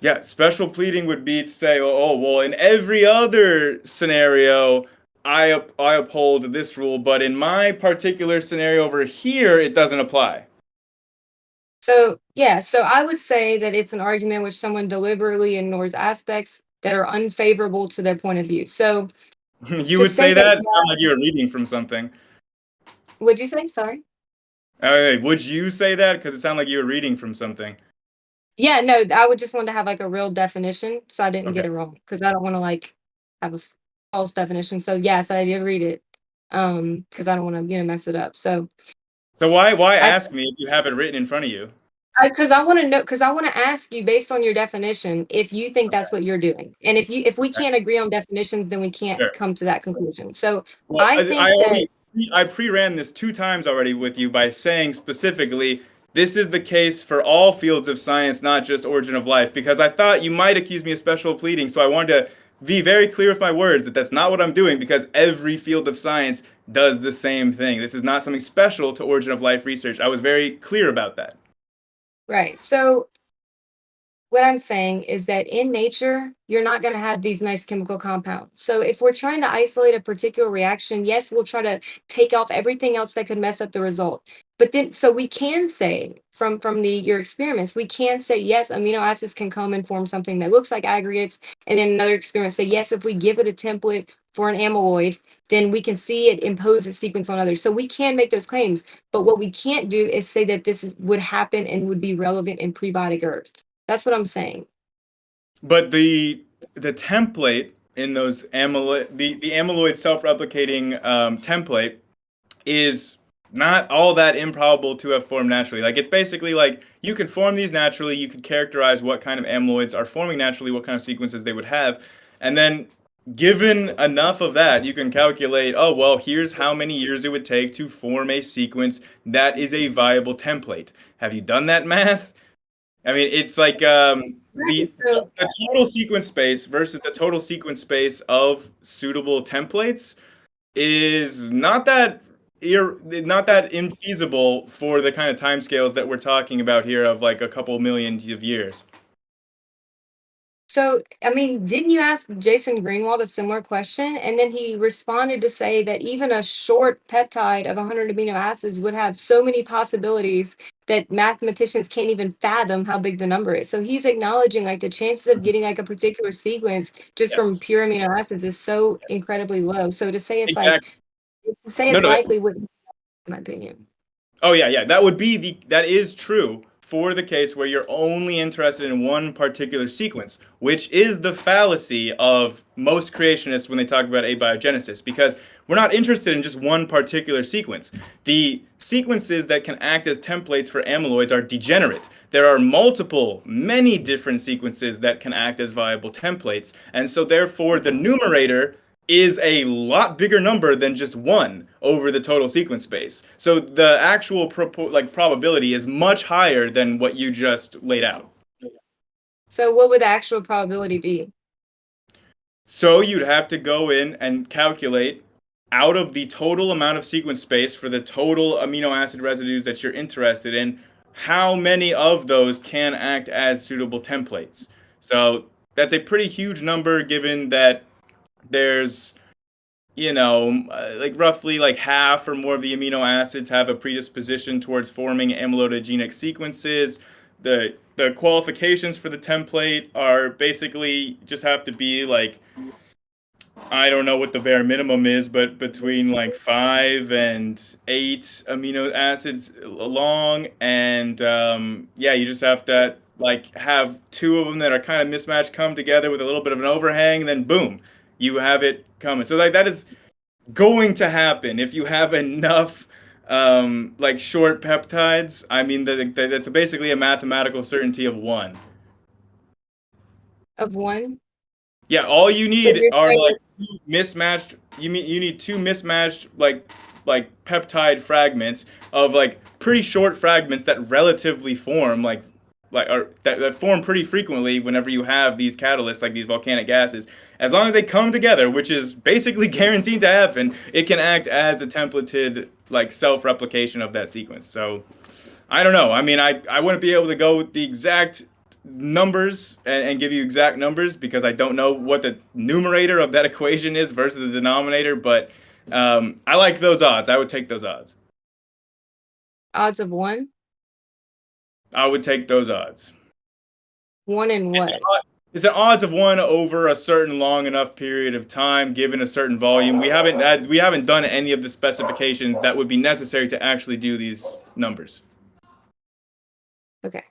Speaker 2: Yeah, special pleading would be to say, oh, well, in every other scenario, I uphold this rule, but in my particular scenario over here, it doesn't apply.
Speaker 1: So, yeah, so I would say that it's an argument which someone deliberately ignores aspects that are unfavorable to their point of view. So,
Speaker 2: You
Speaker 1: to
Speaker 2: would
Speaker 1: say
Speaker 2: say
Speaker 1: that,
Speaker 2: that? It
Speaker 1: yeah,
Speaker 2: sounds like you were reading from something.
Speaker 1: would you say? Sorry.
Speaker 2: Would you say that? Because it sounded like you were reading from something.
Speaker 1: Yeah, no, I would just want to have like a real definition so I didn't
Speaker 2: Okay.
Speaker 1: get it wrong because I don't want to like have a false definition. So, yes, I did read it because I don't want to, mess it up. So,
Speaker 2: So why
Speaker 1: I
Speaker 2: ask me if you have it written in front of you?
Speaker 1: because I want to know, because I want to ask you based on your definition if you think that's what you're doing, and if we can't agree on definitions, then we can't
Speaker 2: Sure.
Speaker 1: come to that conclusion. So
Speaker 2: Well,
Speaker 1: I think that
Speaker 2: I pre-ran this 2 times already with you by saying specifically this is the case for all fields of science, not just origin of life, because I thought you might accuse me of special pleading. So I wanted to be very clear with my words that that's not what I'm doing because every field of science does the same thing. This is not something special to origin of life research. I was very clear about that.
Speaker 1: right. So what I'm saying is that in nature, you're not going to have these nice chemical compounds. So if we're trying to isolate a particular reaction, yes, we'll try to take off everything else that could mess up the result. But then, so we can say from your experiments, we can say yes, amino acids can come and form something that looks like aggregates, and then another experiment say yes, if we give it a template for an amyloid, then we can see it impose a sequence on others. So we can make those claims, but what we can't do is say that would happen and would be relevant in prebiotic Earth. That's what I'm saying.
Speaker 2: But the template in those amyloid the amyloid self-replicating template is not all that improbable to have formed naturally. Like, it's basically like you can form these naturally, you can characterize what kind of amyloids are forming naturally, what kind of sequences they would have, and then given enough of that, you can calculate, oh, well, here's how many years it would take to form a sequence that is a viable template. Have you done that math? I mean, it's like
Speaker 1: Right. So
Speaker 2: the total sequence space versus the total sequence space of suitable templates is not that infeasible for the kind of timescales that we're talking about here of like a couple million of years.
Speaker 1: So, I mean, didn't you ask Jason Greenwald a similar question? And then he responded to say that even a short peptide of 100 amino acids would have so many possibilities that mathematicians can't even fathom how big the number is. So he's acknowledging like the chances of getting like a particular sequence just from
Speaker 2: Yes,
Speaker 1: pure amino acids is so incredibly low. So to say it's like,
Speaker 2: exactly.
Speaker 1: to say
Speaker 2: No,
Speaker 1: it's
Speaker 2: no,
Speaker 1: likely wouldn't, in my opinion.
Speaker 2: oh yeah, that is true for the case where you're only interested in one particular sequence, which is the fallacy of most creationists when they talk about abiogenesis, because we're not interested in just one particular sequence. The sequences that can act as templates for amyloids are degenerate. There are many different sequences that can act as viable templates, and so therefore the numerator is a lot bigger number than just one over the total sequence space. So the actual probability is much higher than what you just laid out.
Speaker 1: So what would the actual probability be?
Speaker 2: So you'd have to go in and calculate out of the total amount of sequence space for the total amino acid residues that you're interested in, how many of those can act as suitable templates. So that's a pretty huge number given that there's like roughly like half or more of the amino acids have a predisposition towards forming amyloidogenic sequences. The qualifications for the template are basically just have to be like, I don't know what the bare minimum is, but between like 5 and 8 amino acids long, and yeah, you just have to like have two of them that are kind of mismatched come together with a little bit of an overhang, then boom, you have it coming. So like that is going to happen if you have enough like short peptides. I mean, that's basically a mathematical certainty of one.
Speaker 1: Of one?
Speaker 2: Yeah, all you
Speaker 1: So
Speaker 2: need
Speaker 1: you're
Speaker 2: are
Speaker 1: saying
Speaker 2: like
Speaker 1: it's
Speaker 2: two mismatched. You need two mismatched like peptide fragments of like pretty short fragments that relatively form or that form pretty frequently whenever you have these catalysts like these volcanic gases. As long as they come together, which is basically guaranteed to happen, it can act as a templated like self-replication of that sequence. So I don't know. I mean, I wouldn't be able to go with the exact numbers and give you exact numbers because I don't know what the numerator of that equation is versus the denominator, but I like those odds. I would take those odds.
Speaker 1: odds of one?
Speaker 2: I would take those odds.
Speaker 1: One in
Speaker 2: It's an,
Speaker 1: what?
Speaker 2: it's an odds of one over a certain long enough period of time, given a certain volume. We haven't done any of the specifications that would be necessary to actually do these numbers.
Speaker 1: Okay.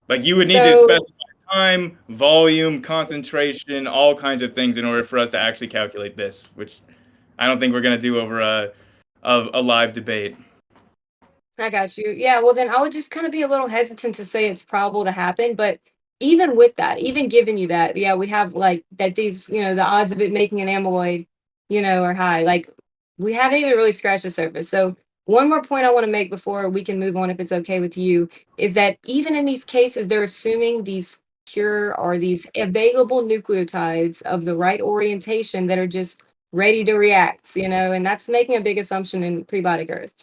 Speaker 2: Like you would need to
Speaker 1: So
Speaker 2: specify time, volume, concentration, all kinds of things in order for us to actually calculate this, which I don't think we're gonna do over a live debate.
Speaker 1: I got you. Yeah, well then I would just kind of be a little hesitant to say it's probable to happen, but even with that, even giving you that, yeah, we have like that these, the odds of it making an amyloid, are high. Like we haven't even really scratched the surface. So one more point I want to make before we can move on, if it's okay with you, is that even in these cases, they're assuming these pure or these available nucleotides of the right orientation that are just ready to react, and that's making a big assumption in prebiotic Earth.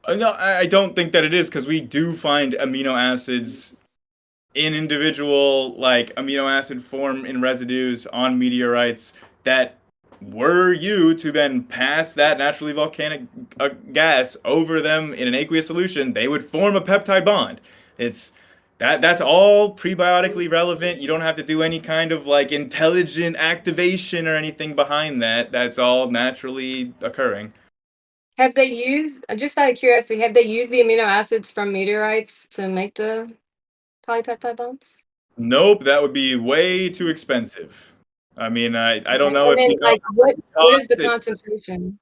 Speaker 2: No, I don't think that it is because we do find amino acids in individual like amino acid form in residues on meteorites that were you to then pass that naturally volcanic gas over them in an aqueous solution, they would form a peptide bond. It's that's all prebiotically relevant. You don't have to do any kind of like intelligent activation or anything behind that. That's all naturally occurring.
Speaker 1: Have they used, just out of curiosity, have they used the amino acids from meteorites to make the polypeptide bonds?
Speaker 2: Nope, that would be way too expensive. I mean, I don't
Speaker 1: Okay.
Speaker 2: know
Speaker 1: And
Speaker 2: if
Speaker 1: then,
Speaker 2: you know
Speaker 1: like,
Speaker 2: how much it
Speaker 1: what is the
Speaker 2: costs.
Speaker 1: concentration?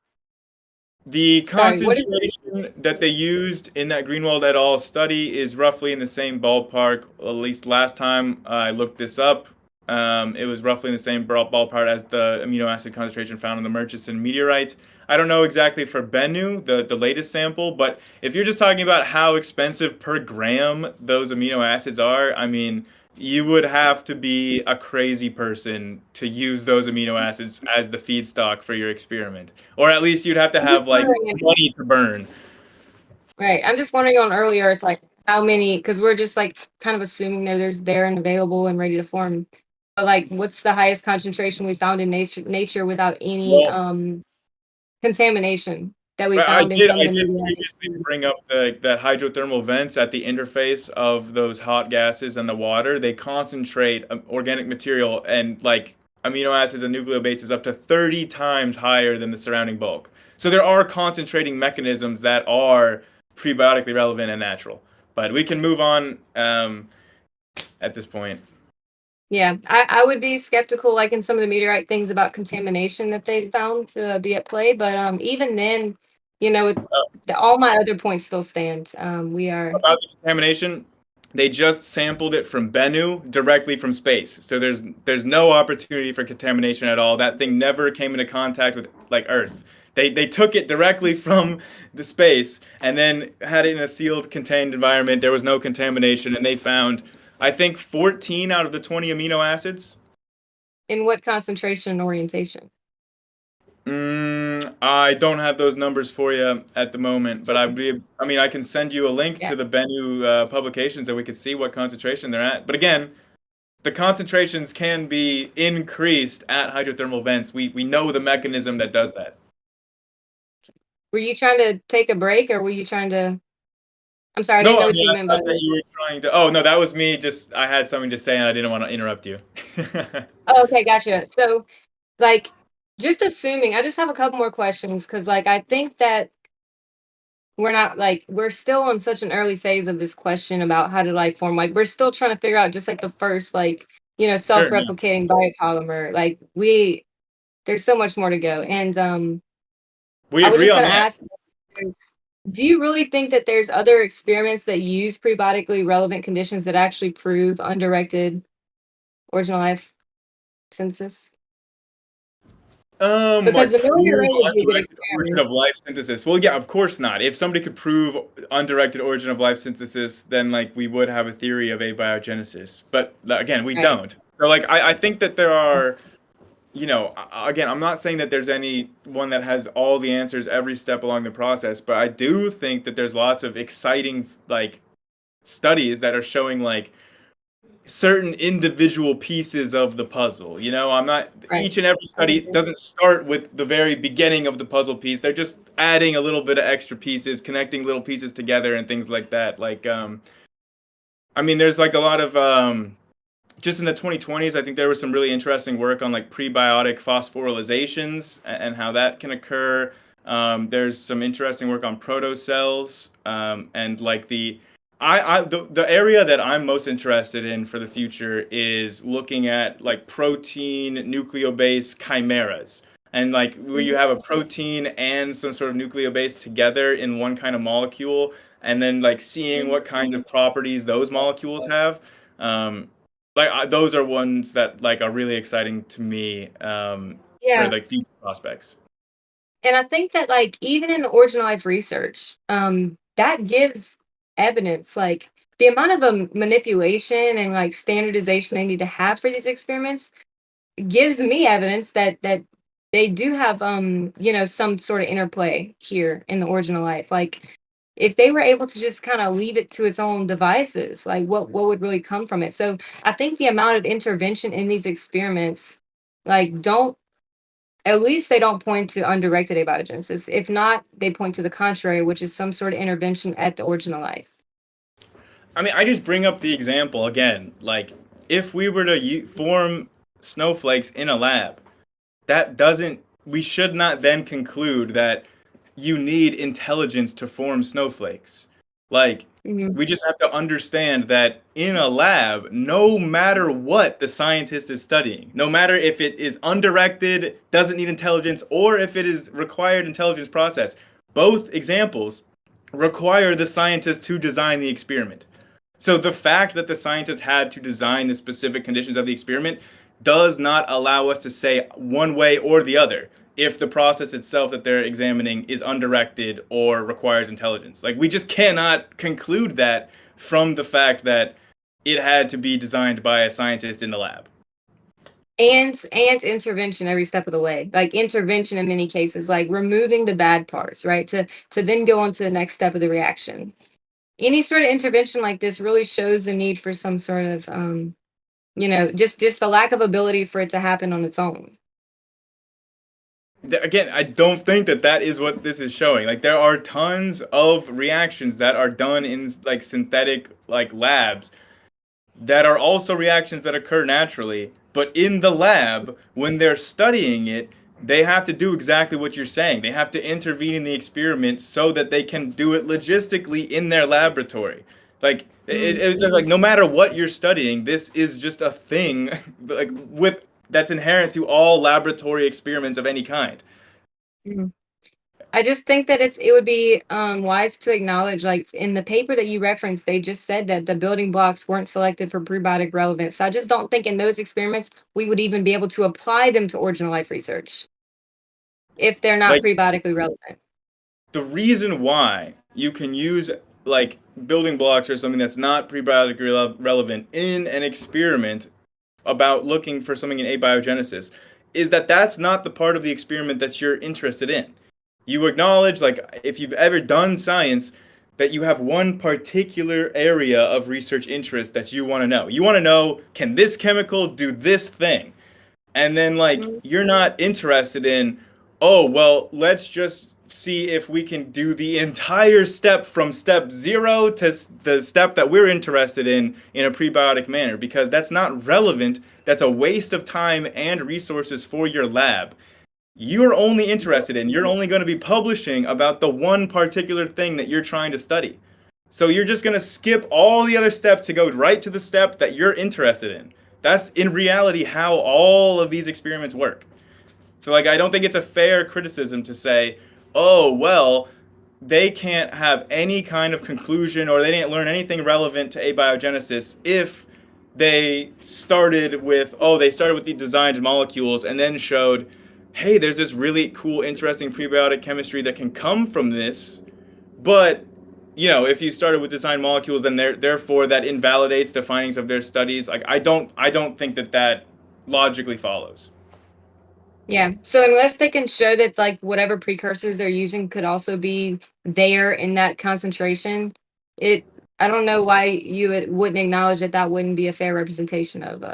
Speaker 2: The
Speaker 1: Sorry, what is
Speaker 2: concentration that they used in that Greenwald et al. Study is roughly in the same ballpark. At least last time I looked this up, it was roughly in the same ballpark as the amino acid concentration found in the Murchison meteorite. I don't know exactly for Bennu, the latest sample, but if you're just talking about how expensive per gram those amino acids are, I mean, you would have to be a crazy person to use those amino acids as the feedstock for your experiment. Or at least you'd have to
Speaker 1: I'm just
Speaker 2: have like
Speaker 1: wondering if,
Speaker 2: money to burn.
Speaker 1: right, I'm just wondering on early Earth, like, how many, because we're just, like, kind of assuming there's there and available and ready to form. like what's the highest concentration we found in nature without any
Speaker 2: Well,
Speaker 1: contamination that we
Speaker 2: right,
Speaker 1: found in some of
Speaker 2: I
Speaker 1: the
Speaker 2: did
Speaker 1: meteoric
Speaker 2: previously
Speaker 1: experiments?
Speaker 2: bring up that hydrothermal vents at the interface of those hot gases and the water. They concentrate organic material and like amino acids and nucleobases up to 30 times higher than the surrounding bulk. So there are concentrating mechanisms that are prebiotically relevant and natural. But we can move on at this point.
Speaker 1: Yeah, I would be skeptical, like in some of the meteorite things about contamination that they found to be at play. But even then, all my other points still stand. We are
Speaker 2: About the contamination, they just sampled it from Bennu directly from space. So there's no opportunity for contamination at all. That thing never came into contact with like Earth. They took it directly from the space and then had it in a sealed, contained environment. There was no contamination, and they found, I think, 14 out of the 20 amino acids.
Speaker 1: in what concentration and orientation?
Speaker 2: I don't have those numbers for you at the moment, but I mean, I can send you a link
Speaker 1: Yeah.
Speaker 2: to the Bennu publications that we could see what concentration they're at. But again, the concentrations can be increased at hydrothermal vents. We know the mechanism that does that.
Speaker 1: Were you trying to take a break, or were you trying to? I'm sorry, I
Speaker 2: No,
Speaker 1: didn't know
Speaker 2: I
Speaker 1: what
Speaker 2: mean,
Speaker 1: you
Speaker 2: I
Speaker 1: meant by
Speaker 2: thought that
Speaker 1: that.
Speaker 2: you were trying to. Oh, no, that was me. Just I had something to say and I didn't want to interrupt you.
Speaker 1: Oh, okay, gotcha. So, like, just assuming, I just have a couple more questions because, like, I think that we're still on such an early phase of this question about how to like form. Like, we're still trying to figure out just like the first, like,
Speaker 2: Sure, yeah.
Speaker 1: self-replicating biopolymer. Like, there's so much more to go. And
Speaker 2: We
Speaker 1: I was
Speaker 2: agree
Speaker 1: just
Speaker 2: on
Speaker 1: gonna
Speaker 2: that.
Speaker 1: ask, do you really think that there's other experiments that use prebiotically relevant conditions that actually prove undirected original life synthesis? Because
Speaker 2: Like
Speaker 1: the millimeter
Speaker 2: prove
Speaker 1: wave would be a good
Speaker 2: undirected origin
Speaker 1: experiment.
Speaker 2: of life synthesis. Well, yeah, of course not. If somebody could prove undirected origin of life synthesis, then like we would have a theory of abiogenesis. But again, we
Speaker 1: Right.
Speaker 2: don't. So like I think that there are, again, I'm not saying that there's any one that has all the answers every step along the process, but I do think that there's lots of exciting like studies that are showing like certain individual pieces of the puzzle. I'm not,
Speaker 1: Right.
Speaker 2: each and every
Speaker 1: I
Speaker 2: study
Speaker 1: agree.
Speaker 2: doesn't start with the very beginning of the puzzle piece. They're just adding a little bit of extra pieces, connecting little pieces together and things like that. Like, I mean, there's like a lot of, just in the 2020s, I think there was some really interesting work on like prebiotic phosphorylations and how that can occur. There's some interesting work on protocells and like the area that I'm most interested in for the future is looking at like protein nucleobase chimeras. And like where you
Speaker 1: Mhm.
Speaker 2: have a protein and some sort of nucleobase together in one kind of molecule, and then like seeing what kinds of properties those molecules have. Um, those are ones that like are really exciting to me for
Speaker 1: Yeah.
Speaker 2: like future prospects.
Speaker 1: And I think that like even in the original life research, that gives evidence, like the amount of manipulation and like standardization they need to have for these experiments gives me evidence that they do have some sort of interplay here in the original life. Like if they were able to just kind of leave it to its own devices, like what would really come from it? So I think the amount of intervention in these experiments, like don't at least they don't point to undirected abiogenesis. If not, they point to the contrary, which is some sort of intervention at the original life.
Speaker 2: I mean, I just bring up the example again. Like, if we were to form snowflakes in a lab, that doesn't, we should not then conclude that you need intelligence to form snowflakes. Like,
Speaker 1: Mhm.
Speaker 2: we just have to understand that in a lab, no matter what the scientist is studying, no matter if it is undirected, doesn't need intelligence, or if it is required intelligence process, both examples require the scientist to design the experiment. So the fact that the scientists had to design the specific conditions of the experiment does not allow us to say one way or the other if the process itself that they're examining is undirected or requires intelligence. Like we just cannot conclude that from the fact that it had to be designed by a scientist in the lab.
Speaker 1: And intervention every step of the way. Like intervention in many cases, like removing the bad parts, right? To then go on to the next step of the reaction. Any sort of intervention like this really shows the need for some sort of just the lack of ability for it to happen on its own.
Speaker 2: Again, I don't think that that is what this is showing. Like there are tons of reactions that are done in like synthetic like labs that are also reactions that occur naturally, but in the lab when they're studying it, they have to do exactly what you're saying. They have to intervene in the experiment so that they can do it logistically in their laboratory. Like it's just like no matter what you're studying, this is just a thing like with that's inherent to all laboratory experiments of any kind.
Speaker 1: Mhm. I just think that it would be wise to acknowledge, like in the paper that you referenced, they just said that the building blocks weren't selected for prebiotic relevance. So I just don't think in those experiments we would even be able to apply them to original life research if they're not
Speaker 2: Like
Speaker 1: prebiotically relevant.
Speaker 2: the reason why you can use like building blocks or something that's not prebiotically relevant in an experiment about looking for something in abiogenesis is that that's not the part of the experiment that you're interested in. You acknowledge, like, if you've ever done science, that you have one particular area of research interest that you want to know. You want to know, can this chemical do this thing? And then, like,
Speaker 1: Mhm.
Speaker 2: you're not interested in, oh, well, let's just see if we can do the entire step from step 0 to the step that we're interested in a prebiotic manner, because that's not relevant. That's a waste of time and resources for your lab. You're only interested in, you're only going to be publishing about the one particular thing that you're trying to study. So you're just going to skip all the other steps to go right to the step that you're interested in. That's in reality how all of these experiments work. So like I don't think it's a fair criticism to say, "Oh, well, they can't have any kind of conclusion or they didn't learn anything relevant to abiogenesis if they started with the designed molecules and then showed, hey, there's this really cool, interesting prebiotic chemistry that can come from this, but if you started with designed molecules, then therefore that invalidates the findings of their studies. Like I don't think that that logically follows.
Speaker 1: Yeah. So unless they can show that like whatever precursors they're using could also be there in that concentration, it I don't know why wouldn't acknowledge that that wouldn't be a fair representation of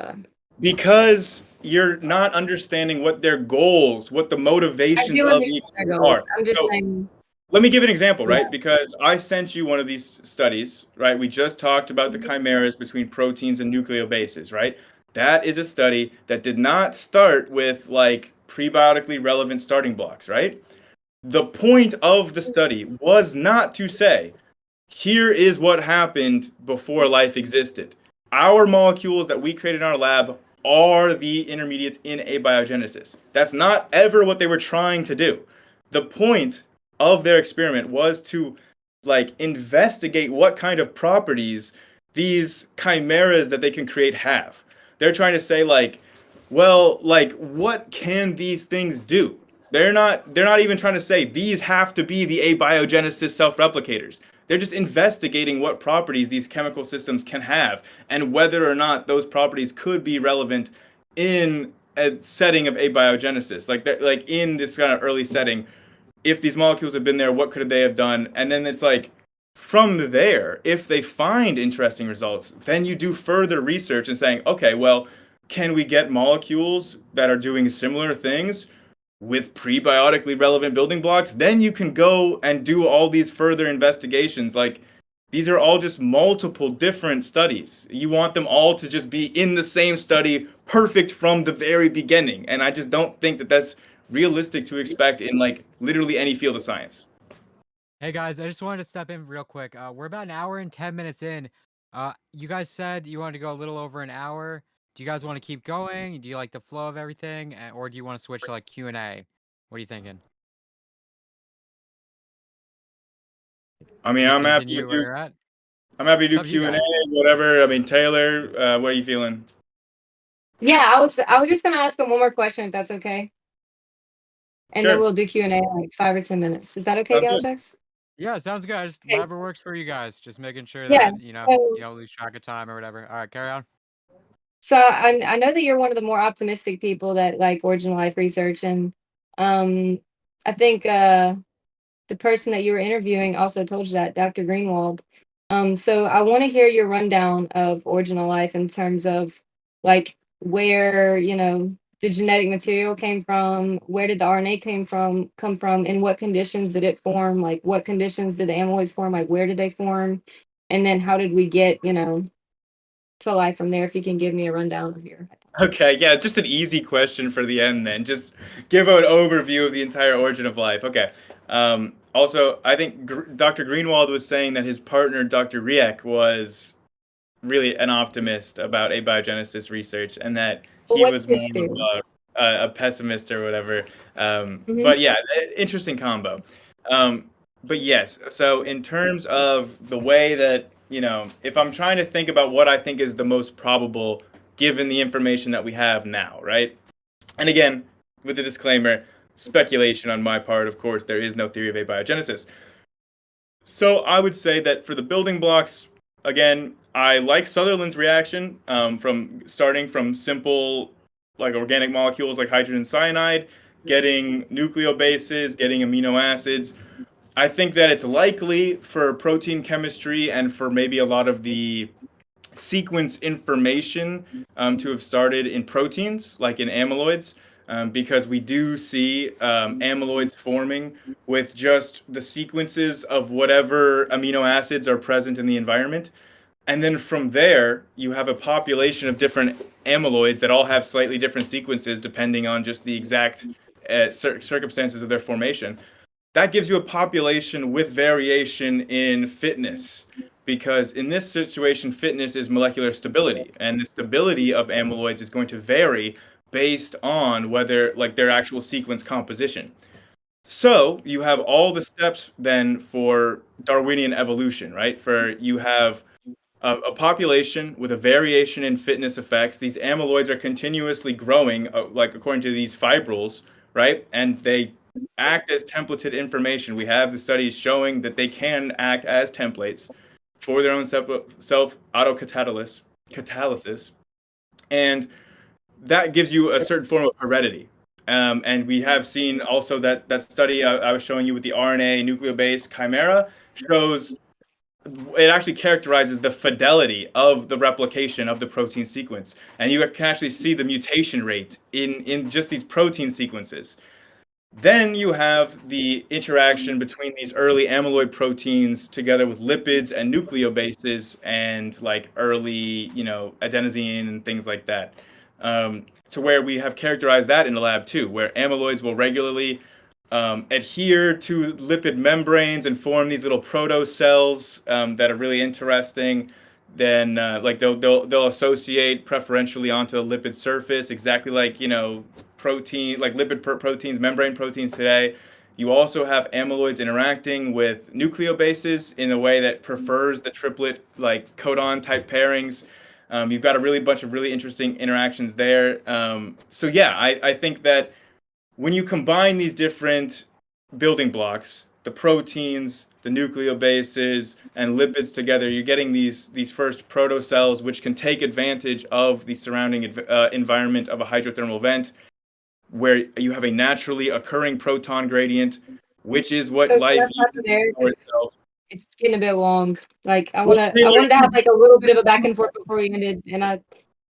Speaker 2: Because you're not understanding what their goals, what the
Speaker 1: I
Speaker 2: motivations
Speaker 1: do
Speaker 2: of the
Speaker 1: understand their
Speaker 2: experiment
Speaker 1: goals.
Speaker 2: are.
Speaker 1: I'm just
Speaker 2: So
Speaker 1: saying,
Speaker 2: let me give an example,
Speaker 1: yeah.
Speaker 2: right? Because I sent you one of these studies, right? We just talked about the chimeras between proteins and nucleobases, right? That is a study that did not start with like prebiotically relevant starting blocks, right? The point of the study was not to say, here is what happened before life existed. Our molecules that we created in our lab are the intermediates in abiogenesis. That's not ever what they were trying to do. The point of their experiment was to like investigate what kind of properties these chimeras that they can create have. They're trying to say like, well, like what can these things do? They're not even trying to say these have to be the abiogenesis self-replicators. They're just investigating what properties these chemical systems can have and whether or not those properties could be relevant in a setting of abiogenesis. Like in this kind of early setting, if these molecules have been there, what could they have done? And then it's like from there, if they find interesting results, then you do further research and saying, okay, well, can we get molecules that are doing similar things with prebiotically relevant building blocks? Then you can go and do all these further investigations. Like these are all just multiple different studies. You want them all to just be in the same study, perfect from the very beginning. And I just don't think that that's realistic to expect in like literally any field of science.
Speaker 3: Hey guys, I just wanted to step in real quick. We're about an hour and 10 minutes in. You guys said you wanted to go a little over an hour. Do you guys want to keep going? Do you like the flow of everything, or do you want to switch to like Q&A? What are you thinking?
Speaker 2: I
Speaker 3: Should
Speaker 2: mean,
Speaker 3: we
Speaker 2: I'm happy to
Speaker 3: continue where
Speaker 2: do
Speaker 3: you're at?
Speaker 2: I'm happy to
Speaker 3: It's
Speaker 2: do
Speaker 3: up to you
Speaker 2: Q&A,
Speaker 3: guys.
Speaker 2: whatever. I mean, Taylor, what are you feeling?
Speaker 1: Yeah, I was just gonna ask him one more question if that's okay. And then
Speaker 2: Sure.
Speaker 1: we'll do Q&A in like 5 or 10 minutes. Is that okay,
Speaker 2: Sounds good.
Speaker 1: Galchex?
Speaker 3: Yeah, sounds good. Just
Speaker 1: Okay.
Speaker 3: whatever works for you guys. Just making sure
Speaker 1: Yeah.
Speaker 3: that you
Speaker 1: So
Speaker 3: don't lose track of time or whatever. All right, carry on.
Speaker 1: so I know that you're one of the more optimistic people that like original life research, and um I think the person that you were interviewing also told you that, Dr. Greenwald. So I want to hear your rundown of original life in terms of like where, the genetic material came from, where did the RNA come from, in what conditions did it form, like what conditions did the amyloids form, like where did they form, and then how did we get, to life from there, if you can give me a rundown of your.
Speaker 2: Okay, yeah, just an easy question for the end then. Just give an overview of the entire origin of life. Okay. Also, I think Dr. Greenwald was saying that his partner, Dr. Riek, was really an optimist about abiogenesis research and that
Speaker 1: Well,
Speaker 2: he
Speaker 1: what's
Speaker 2: was more
Speaker 1: his theory?
Speaker 2: of a pessimist or whatever.
Speaker 1: Hmm.
Speaker 2: But yeah, interesting combo. Um, but yes, so in terms of the way that, if I'm trying to think about what I think is the most probable given the information that we have now, right? And again, with the disclaimer, speculation on my part, of course, there is no theory of abiogenesis. So I would say that for the building blocks, again, I like Sutherland's reaction from starting from simple, like organic molecules like hydrogen cyanide, getting nucleobases, getting amino acids. I think that it's likely for protein chemistry and for maybe a lot of the sequence information to have started in proteins, like in amyloids, because we do see amyloids forming with just the sequences of whatever amino acids are present in the environment. And then from there, you have a population of different amyloids that all have slightly different sequences depending on just the exact circumstances of their formation. That gives you a population with variation in fitness, because in this situation fitness is molecular stability, and the stability of amyloids is going to vary based on whether, like, their actual sequence composition. So you have all the steps then for Darwinian evolution, right? For you have a population with a variation in fitness effects. These amyloids are continuously growing, like according to these fibrils, right? And they act as templated information. We have the studies showing that they can act as templates for their own self catalysis, and that gives you a certain form of heredity. And we have seen also that study I was showing you with the RNA nucleobase chimera shows it actually characterizes the fidelity of the replication of the protein sequence. And you can actually see the mutation rate in just these protein sequences. Then you have the interaction between these early amyloid proteins together with lipids and nucleobases and like early, adenosine and things like that. To where we have characterized that in the lab too, where amyloids will regularly adhere to lipid membranes and form these little protocells that are really interesting. Then, like they'll associate preferentially onto the lipid surface, exactly like protein, like lipid proteins, membrane proteins today. You also have amyloids interacting with nucleobases in a way that prefers the triplet like codon type pairings. You've got a really bunch of really interesting interactions there. So yeah, I think that when you combine these different building blocks, the proteins, the nucleobases, and lipids together, you're getting these first protocells, which can take advantage of the surrounding environment of a hydrothermal vent, where you have a naturally occurring proton gradient, which is what
Speaker 1: So can
Speaker 2: life
Speaker 1: I stop you
Speaker 2: uses
Speaker 1: there?
Speaker 2: for
Speaker 1: Because
Speaker 2: itself.
Speaker 1: it's getting a bit long. Like
Speaker 2: Well,
Speaker 1: I
Speaker 2: Taylor,
Speaker 1: wanted to have like a little bit of a back and forth before we ended, and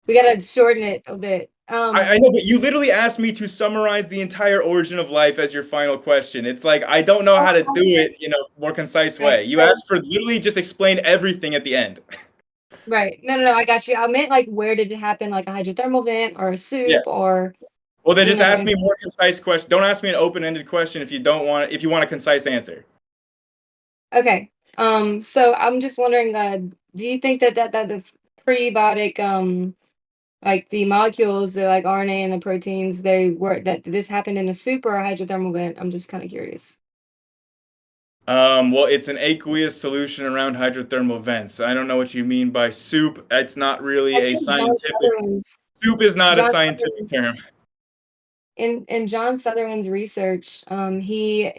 Speaker 1: we gotta shorten it a bit.
Speaker 2: I know, but you literally asked me to summarize the entire origin of life as your final question. It's like I don't know how to do it in a more concise
Speaker 1: Right.
Speaker 2: way. You asked for literally just explain everything at the end.
Speaker 1: Right. No, I got you. I meant like where did it happen, like a hydrothermal vent or a soup
Speaker 2: Yes.
Speaker 1: or
Speaker 2: Well, then just ask
Speaker 1: and
Speaker 2: me a more concise question. Don't ask me an open-ended question if you don't want if you want a concise answer.
Speaker 1: okay. So I'm just wondering, do you think that the prebiotic like the molecules, the like RNA and the proteins, they were that this happened in a soup or a hydrothermal vent? I'm just kind of curious.
Speaker 2: Well, it's an aqueous solution around hydrothermal vents. I don't know what you mean by soup. It's not really
Speaker 1: I
Speaker 2: a
Speaker 1: think John
Speaker 2: scientific.
Speaker 1: Sutherland's
Speaker 2: Soup is not a
Speaker 1: John
Speaker 2: scientific
Speaker 1: Sutherland
Speaker 2: term.
Speaker 1: in John Sutherland's research, he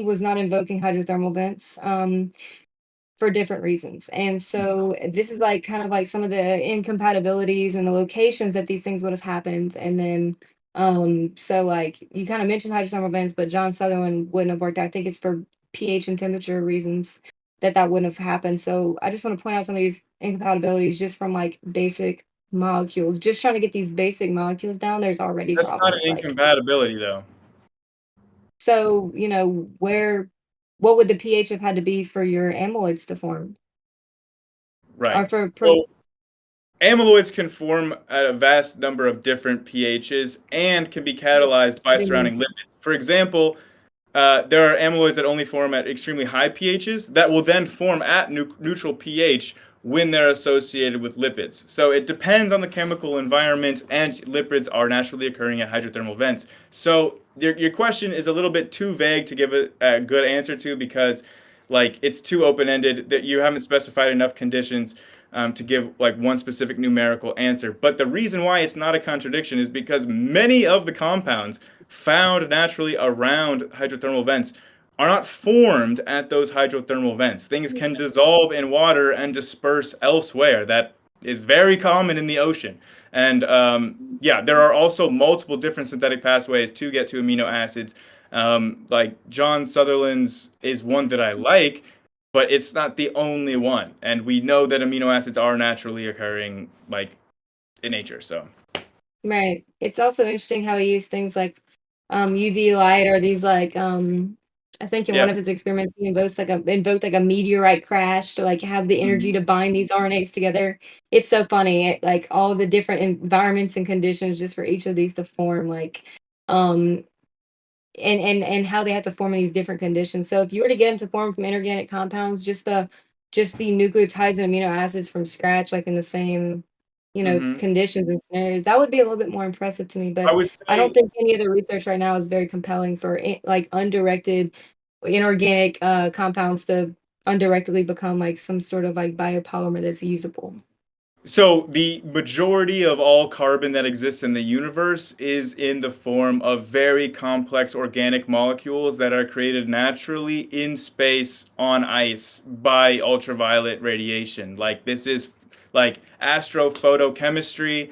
Speaker 1: was not invoking hydrothermal vents. For different reasons. And so this is like kind of like some of the incompatibilities and the locations that these things would have happened. And then so like you kind of mentioned hydrothermal vents, but John Sutherland wouldn't have worked. I think it's for pH and temperature reasons that wouldn't have happened. So I just want to point out some of these incompatibilities just from like basic molecules. Just trying to get these basic molecules down, there's already
Speaker 2: That's not an
Speaker 1: problems. Like,
Speaker 2: incompatibility, though.
Speaker 1: so, what would the pH have had to be for your amyloids to form? Or
Speaker 2: Right.
Speaker 1: for
Speaker 2: Well, amyloids can form at a vast number of different pHs and can be catalyzed by surrounding lipids. For example, there are amyloids that only form at extremely high pHs that will then form at neutral pH when they're associated with lipids. So it depends on the chemical environment, and lipids are naturally occurring at hydrothermal vents. So your question is a little bit too vague to give a good answer to, because like it's too open-ended, that you haven't specified enough conditions to give like one specific numerical answer. But the reason why it's not a contradiction is because many of the compounds found naturally around hydrothermal vents are not formed at those hydrothermal vents. Things can dissolve in water and disperse elsewhere. That is very common in the ocean. And yeah, there are also multiple different synthetic pathways to get to amino acids. Like John Sutherland's is one that I like, but it's not the only one. And we know that amino acids are naturally occurring like in nature. So
Speaker 1: Right. It's also interesting how he used things like UV light, or these like I think in one
Speaker 2: yeah.
Speaker 1: of his experiments he invoked like a meteorite crash to like have the energy
Speaker 2: Mhm.
Speaker 1: to bind these RNAs together. It's so funny. Like all the different environments and conditions just for each of these to form, like um and how they have to form in these different conditions. So if you were to get them to form from inorganic compounds, just the nucleotides and amino acids from scratch, like in the same,
Speaker 2: Mhm.
Speaker 1: conditions and scenarios, that would be a little bit more impressive to me.
Speaker 2: I
Speaker 1: But
Speaker 2: would
Speaker 1: I don't
Speaker 2: say
Speaker 1: think any of the research right now is very compelling for like undirected inorganic compounds to undirectly become like some sort of like biopolymer that's usable.
Speaker 2: so. The majority of all carbon that exists in the universe is in the form of very complex organic molecules that are created naturally in space on ice by ultraviolet radiation. Like this is like astrophotochemistry.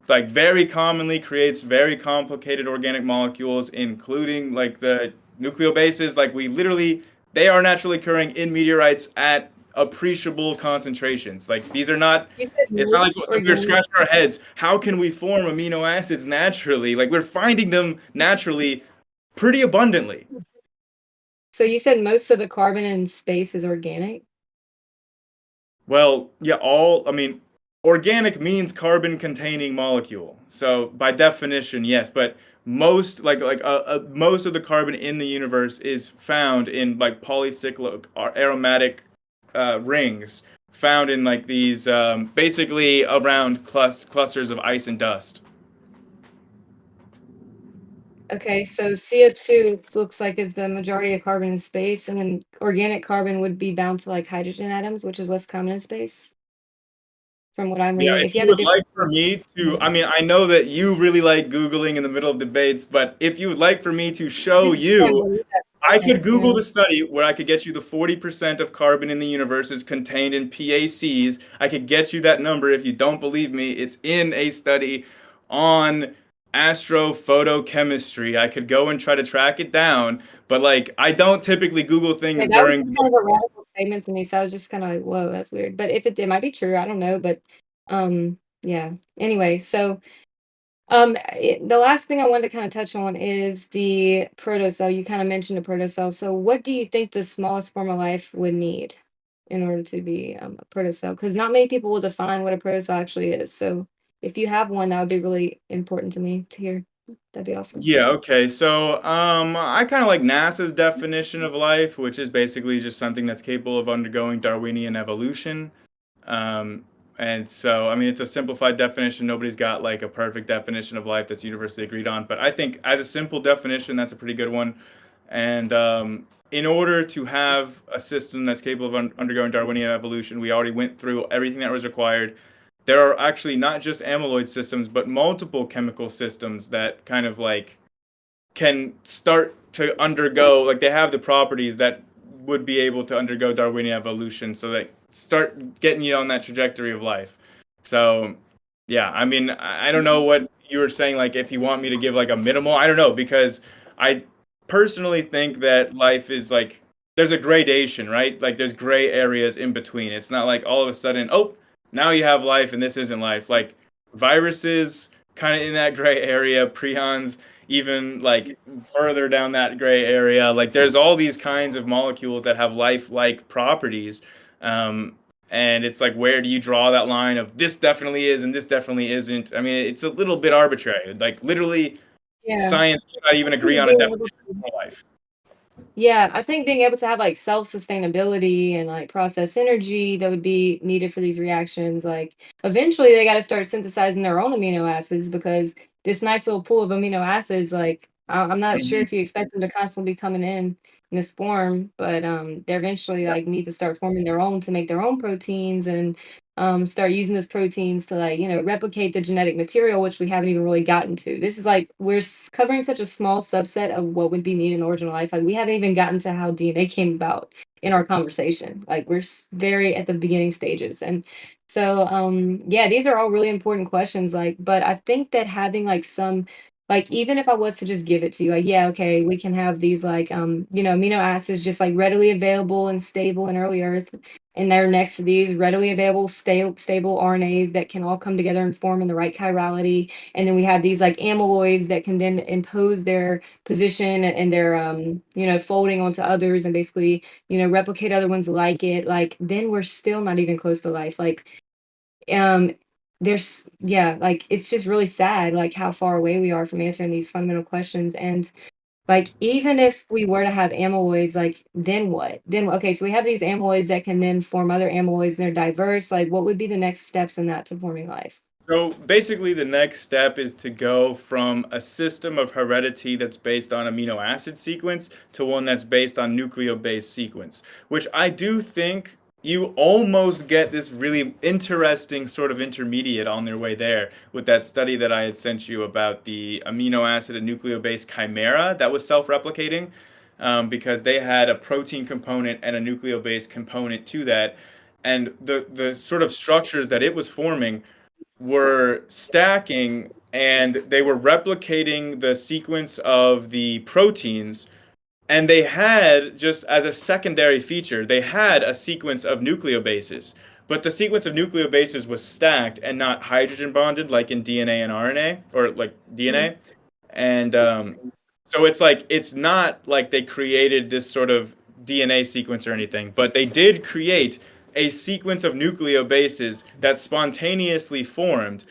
Speaker 2: Like very commonly creates very complicated organic molecules, including like the nucleobases. Like we literally, they are naturally occurring in meteorites at appreciable concentrations. Like these are not.
Speaker 1: You said
Speaker 2: It's not like
Speaker 1: most
Speaker 2: we're
Speaker 1: organic.
Speaker 2: scratching our heads. How can we form amino acids naturally? Like we're finding them naturally, pretty abundantly.
Speaker 1: So you said most of the carbon in space is organic?
Speaker 2: Well, yeah, I mean, organic means carbon containing molecule. So by definition, yes, but most of the carbon in the universe is found in like polycyclic or aromatic rings found in like these basically around clusters of ice and dust.
Speaker 1: Okay, so CO2 looks like is the majority of carbon in space, and then organic carbon would be bound to like hydrogen atoms, which is less common in space, from what I'm
Speaker 2: Yeah,
Speaker 1: reading.
Speaker 2: if
Speaker 1: If you
Speaker 2: you
Speaker 1: have a
Speaker 2: would
Speaker 1: different
Speaker 2: like for me to, I mean, I know that you really like Googling in the middle of debates, but if you would like for me to
Speaker 1: I
Speaker 2: show
Speaker 1: just can't
Speaker 2: you,
Speaker 1: believe that
Speaker 2: I could
Speaker 1: statement,
Speaker 2: Google the study where I could get you the 40% of carbon in the universe is contained in PACs. I could get you that number if you don't believe me. It's in a study on astrophotochemistry. I could go and try to track it down, but like I don't typically Google
Speaker 1: Okay,
Speaker 2: things
Speaker 1: that was
Speaker 2: during
Speaker 1: just kind of a radical statement to me, so I was just kind of like, whoa, that's weird. But if it might be true, I don't know. But yeah. Anyway, so the last thing I wanted to kind of touch on is the protocell. You kind of mentioned the protocell. So, what do you think the smallest form of life would need in order to be a protocell? Because not many people will define what a protocell actually is. So, if you have one, that would be really important to me to hear. That'd be awesome.
Speaker 2: Yeah, okay. So, I kind of like NASA's definition of life, which is basically just something that's capable of undergoing Darwinian evolution. Um, and so, I mean, it's a simplified definition. Nobody's got like a perfect definition of life that's universally agreed on. But I think as a simple definition, that's a pretty good one. And in order to have a system that's capable of undergoing Darwinian evolution, we already went through everything that was required. There are actually not just amyloid systems, but multiple chemical systems that kind of like can start to undergo, like they have the properties that would be able to undergo Darwinian evolution, so they start getting you on that trajectory of life. So yeah, I mean, I don't know what you were saying, like if you want me to give like a minimal, I don't know, because I personally think that life is there's a gradation, right? Like there's gray areas in between. It's not like all of a sudden, oh, now you have life and this isn't life. Like viruses, kind of in that gray area, prions, even like further down that gray area. Like there's all these kinds of molecules that have life-like properties. Um, and it's like, where do you draw that line of this definitely is and this definitely isn't? I mean, it's a little bit arbitrary. Like literally,
Speaker 1: Yeah.
Speaker 2: science cannot
Speaker 1: I
Speaker 2: even agree
Speaker 1: think
Speaker 2: on a
Speaker 1: being able
Speaker 2: definition
Speaker 1: to
Speaker 2: of life.
Speaker 1: Yeah, I think being able to have like self-sustainability and like process energy that would be needed for these reactions, like eventually they got to start synthesizing their own amino acids because this nice little pool of amino acids, like I'm not sure
Speaker 2: Mhm.
Speaker 1: if you expect them to constantly be coming in this form, but they're eventually like need to start forming their own to make their own proteins and start using those proteins to like replicate the genetic material, which we haven't even really gotten to. This is like we're covering such a small subset of what would be needed in original life. Like we haven't even gotten to how DNA came about in our conversation. Like we're very at the beginning stages, and so yeah, these are all really important questions. Like, but I think that having like some like even if I was to just give it to you, like yeah, okay, we can have these like amino acids just like readily available and stable in early Earth, and they're next to these readily available stable RNAs that can all come together and form in the right chirality. And then we have these like amyloids that can then impose their position and their folding onto others and basically replicate other ones like it. Like then we're still not even close to life. Like um there's yeah, like it's just really sad like how far away we are from answering these fundamental questions. And like, even if we were to have amyloids, like, then what? Then okay, so we have these amyloids that can then form other amyloids, and they're diverse. Like, what would be the next steps in that to forming life?
Speaker 2: So basically, the next step is to go from a system of heredity that's based on amino acid sequence to one that's based on nucleobase sequence, which I do think you almost get this really interesting sort of intermediate on their way there with that study that I had sent you about the amino acid and nucleobase chimera that was self-replicating, because they had a protein component and a nucleobase component to that. And the sort of structures that it was forming were stacking and they were replicating the sequence of the proteins, and they had, just as a secondary feature, they had a sequence of nucleobases, but the sequence of nucleobases was stacked and not hydrogen bonded like in DNA and RNA, or like
Speaker 1: Mhm.
Speaker 2: DNA. And so it's like it's not like they created this sort of DNA sequence or anything, but they did create a sequence of nucleobases that spontaneously formed,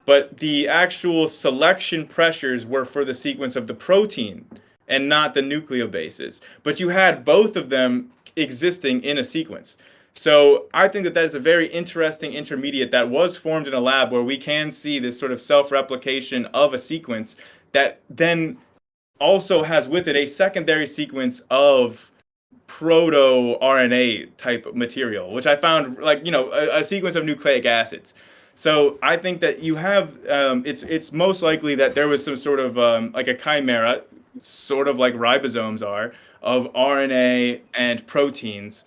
Speaker 2: but the actual selection pressures were for the sequence of the protein and not the nucleobases. But you had both of them existing in a sequence. So I think that that is a very interesting intermediate that was formed in a lab where we can see this sort of self-replication of a sequence that then also has with it a secondary sequence of proto RNA type material, which I found like a sequence of nucleic acids. So I think that you have it's most likely that there was some sort of like a chimera, sort of like ribosomes are, of RNA and proteins.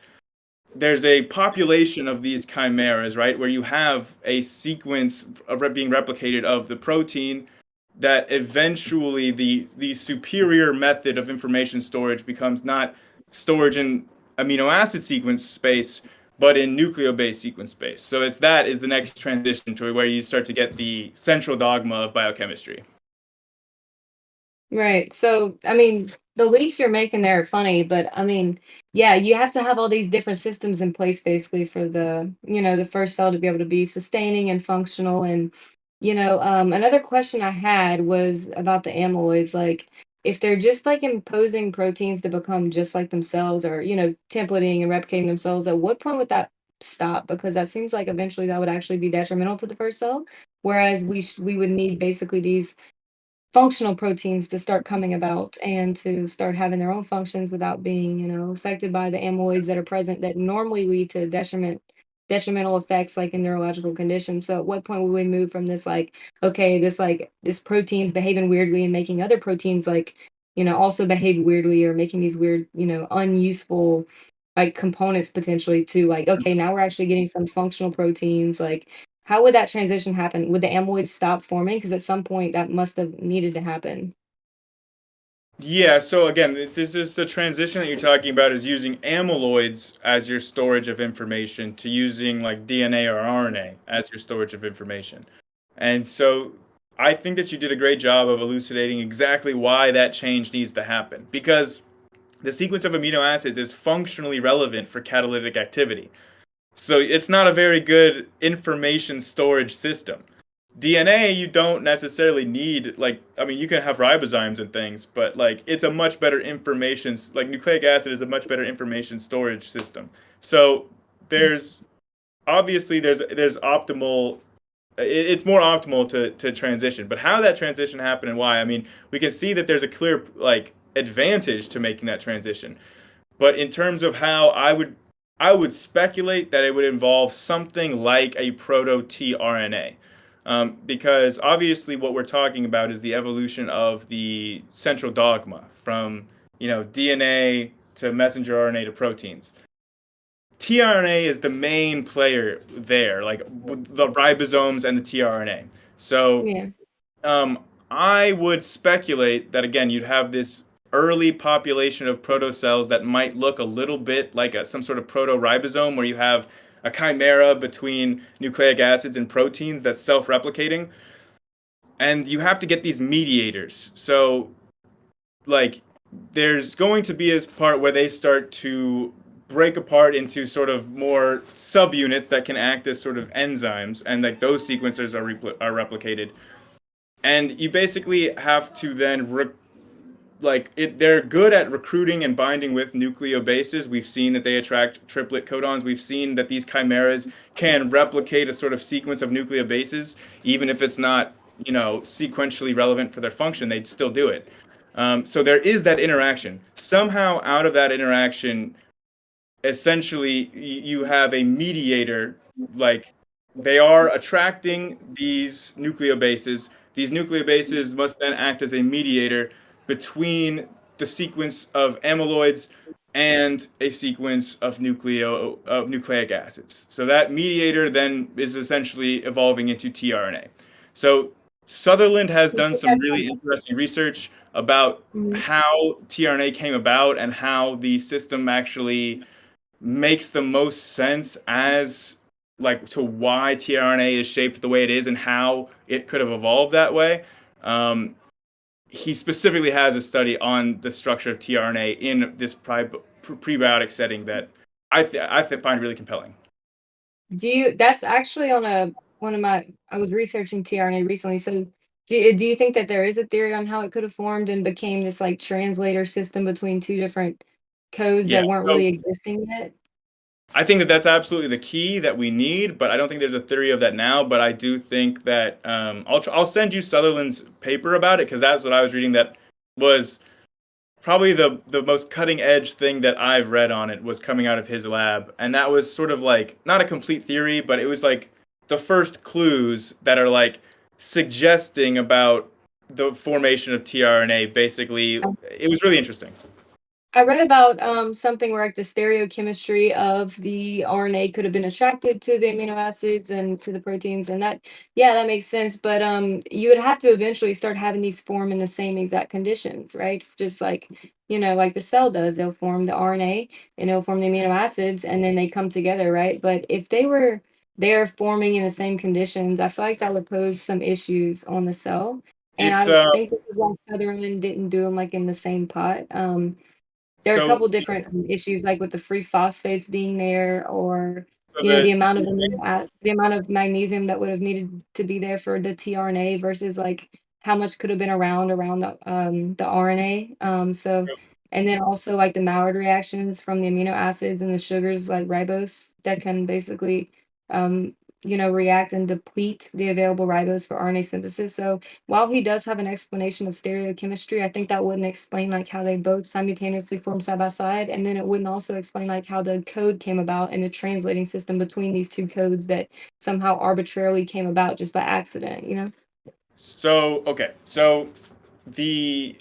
Speaker 2: There's a population of these chimeras, right, where you have a sequence of being replicated of the protein that eventually the superior method of information storage becomes not storage in amino acid sequence space, but in nucleobase sequence space. So it's that is the next transition to where you start to get the central dogma of biochemistry.
Speaker 1: Right. So, I mean, the leaps you're making there are funny, but I mean, yeah, you have to have all these different systems in place basically for the first cell to be able to be sustaining and functional. And, another question I had was about the amyloids. Like, if they're just like imposing proteins to become just like themselves or, templating and replicating themselves, at what point would that stop? Because that seems like eventually that would actually be detrimental to the first cell. Whereas we would need basically these functional proteins to start coming about and to start having their own functions without being, affected by the amyloids that are present that normally lead to detrimental effects like in neurological conditions. So at what point will we move from this like, okay, this protein's behaving weirdly and making other proteins like, also behave weirdly or making these weird, unuseful like components potentially to like, okay, now we're actually getting some functional proteins like how would that transition happen? Would the amyloid stop forming? Because at some point that must have needed to happen.
Speaker 2: Yeah, so again, this is the transition that you're talking about is using amyloids as your storage of information to using like DNA or RNA as your storage of information. And so I think that you did a great job of elucidating exactly why that change needs to happen. Because the sequence of amino acids is functionally relevant for catalytic activity. So it's not a very good information storage system. DNA, you don't necessarily need, like, I mean, you can have ribozymes and things, but like, it's a much better information, like, nucleic acid is a much better information storage system. So there's obviously there's optimal, it's more optimal to transition, but how that transition happened and why, I mean, we can see that there's a clear like advantage to making that transition. But in terms of how I would speculate that it would involve something like a proto tRNA. Because obviously what we're talking about is the evolution of the central dogma from, DNA to messenger RNA to proteins. tRNA is the main player there, like the ribosomes and the tRNA. So
Speaker 1: Yeah.
Speaker 2: um, I would speculate that again, you'd have this early population of protocells that might look a little bit like some sort of proto-ribosome, where you have a chimera between nucleic acids and proteins that's self-replicating, and you have to get these mediators. So, like, there's going to be a part where they start to break apart into sort of more subunits that can act as sort of enzymes, and like those sequencers are replicated, and you basically have to then they're good at recruiting and binding with nucleobases. We've seen that they attract triplet codons. We've seen that these chimeras can replicate a sort of sequence of nucleobases, even if it's not, sequentially relevant for their function, they'd still do it. So there is that interaction. Somehow out of that interaction, essentially you have a mediator, like they are attracting these nucleobases. These nucleobases must then act as a mediator between the sequence of amyloids and a sequence of nucleic acids. So that mediator then is essentially evolving into tRNA. So Sutherland has done some really interesting research about
Speaker 1: Mhm.
Speaker 2: how tRNA came about and how the system actually makes the most sense as like to why tRNA is shaped the way it is and how it could have evolved that way. He specifically has a study on the structure of tRNA in this prebiotic setting that I find really compelling.
Speaker 1: That's actually on a one of my I was researching tRNA recently. So do you think that there is a theory on how it could have formed and became this like translator system between two different codes
Speaker 2: Yeah,
Speaker 1: that weren't
Speaker 2: so
Speaker 1: really existing yet?
Speaker 2: I think that that's absolutely the key that we need, but I don't think there's a theory of that now. But I do think that I'll send you Sutherland's paper about it because that's what I was reading. That was probably the most cutting edge thing that I've read on it was coming out of his lab, and that was sort of like not a complete theory, but it was like the first clues that are like suggesting about the formation of tRNA. Basically, it was really interesting.
Speaker 1: I read about something where like the stereochemistry of the RNA could have been attracted to the amino acids and to the proteins, and that yeah, that makes sense. But you would have to eventually start having these form in the same exact conditions, right? Just like like the cell does, they'll form the RNA and they'll form the amino acids, and then they come together, right? But if they were there forming in the same conditions, I feel like that would pose some issues on the cell. And
Speaker 2: It's
Speaker 1: I think this is why Sutherland didn't do them like in the same pot. There are a
Speaker 2: so
Speaker 1: couple different issues, like with the free phosphates being there, or
Speaker 2: so
Speaker 1: the
Speaker 2: the
Speaker 1: amount of the amount of magnesium that would have needed to be there for the tRNA versus like how much could have been around the RNA. So and then also like the Maillard reactions from the amino acids and the sugars like ribose that can basically react and deplete the available ribose for RNA synthesis. So while he does have an explanation of stereochemistry, I think that wouldn't explain like how they both simultaneously form side by side, and then it wouldn't also explain like how the code came about and the translating system between these two codes that somehow arbitrarily came about just by accident.
Speaker 2: so okay. So the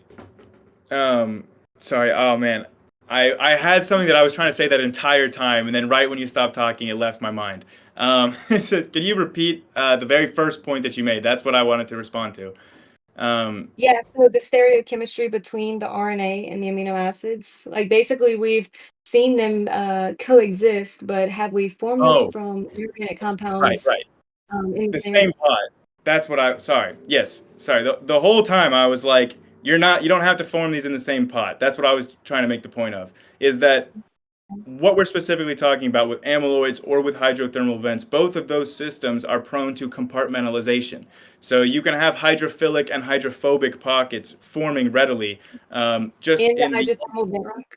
Speaker 2: Um, sorry. Oh man, I had something that I was trying to say that entire time, and then right when you stopped talking, it left my mind. So can you repeat the very first point that you made? That's what I wanted to respond to.
Speaker 1: Yeah, so the stereochemistry between the RNA and the amino acids, like basically we've seen them coexist, but have we formed them
Speaker 2: Oh,
Speaker 1: from inorganic
Speaker 2: right,
Speaker 1: compounds
Speaker 2: right.
Speaker 1: in the
Speaker 2: The
Speaker 1: same.
Speaker 2: same pot. That's what I. Sorry. Yes. Sorry. The whole time I was like, you're not. You don't have to form these in the same pot. That's what I was trying to make the point of. Is that what we're specifically talking about with amyloids or with hydrothermal vents? Both of those systems are prone to compartmentalization. So you can have hydrophilic and hydrophobic pockets forming readily. Just
Speaker 1: In the
Speaker 2: in the
Speaker 1: hydrothermal vent rock?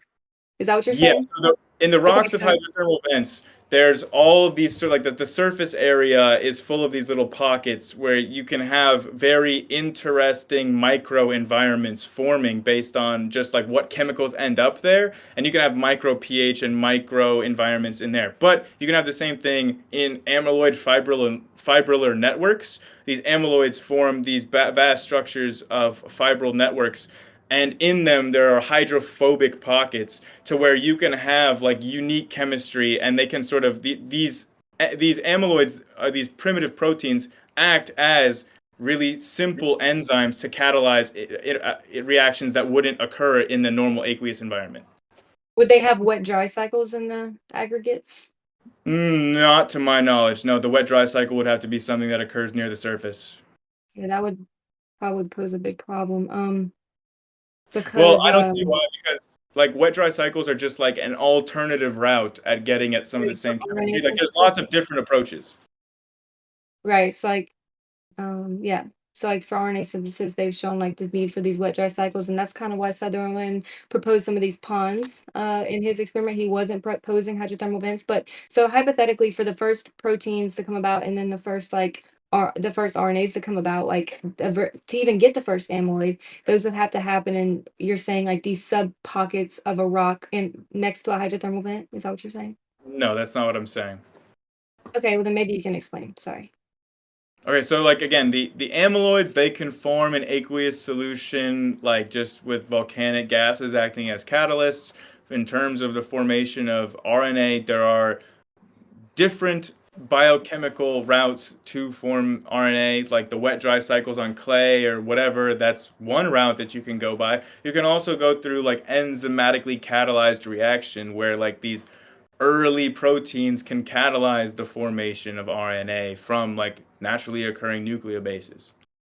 Speaker 1: Is that what you're
Speaker 2: Yes,
Speaker 1: saying?
Speaker 2: so in the
Speaker 1: Okay,
Speaker 2: rocks of
Speaker 1: so
Speaker 2: hydrothermal vents, there's all of these sort of like the surface area is full of these little pockets where you can have very interesting micro environments forming based on just like what chemicals end up there, and you can have micro pH and micro environments in there. But you can have the same thing in amyloid fibrillar networks. These amyloids form these vast structures of fibril networks, and in them there are hydrophobic pockets to where you can have like unique chemistry, and they can sort of these amyloids, these primitive proteins, act as really simple enzymes to catalyze reactions that wouldn't occur in the normal aqueous environment.
Speaker 1: would they have wet dry cycles in the aggregates?
Speaker 2: Not to my knowledge. No, the wet dry cycle would have to be something that occurs near the surface.
Speaker 1: Yeah, that would probably pose a big problem.
Speaker 2: Well,
Speaker 1: Because
Speaker 2: I don't see why, because like wet dry cycles are just like an alternative route at getting at some of the
Speaker 1: for
Speaker 2: same
Speaker 1: RNA
Speaker 2: chemistry. Like there's lots
Speaker 1: synthesis,
Speaker 2: of different approaches.
Speaker 1: right? So like yeah. So like for RNA synthesis, they've shown like the need for these wet dry cycles, and that's kind of why Sutherland proposed some of these ponds in his experiment. He wasn't proposing hydrothermal vents, but so hypothetically, for the first proteins to come about, and then the first the first RNAs to come about, like to even get the first amyloid, those would have to happen. And you're saying like these sub pockets of a rock in next to a hydrothermal vent. Is that what you're saying?
Speaker 2: No, that's not what I'm saying.
Speaker 1: Okay, well then maybe you can explain. Sorry.
Speaker 2: Okay, so like again, the amyloids, they can form an aqueous solution like just with volcanic gases acting as catalysts. In terms of the formation of RNA, there are different biochemical routes to form RNA, like the wet dry cycles on clay or whatever. That's one route that you can go by. You can also go through like enzymatically catalyzed reaction where like these early proteins can catalyze the formation of RNA from like naturally occurring nucleobases.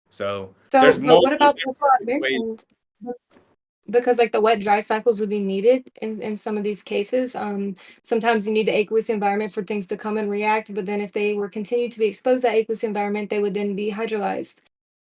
Speaker 2: So
Speaker 1: So,
Speaker 2: there's
Speaker 1: but what
Speaker 2: multiple
Speaker 1: about that's what I
Speaker 2: different ways.
Speaker 1: mentioned? Because like the wet dry cycles would be needed in some of these cases. Sometimes you need the aqueous environment for things to come and react, but then if they were continued to be exposed to that aqueous environment, they would then be hydrolyzed.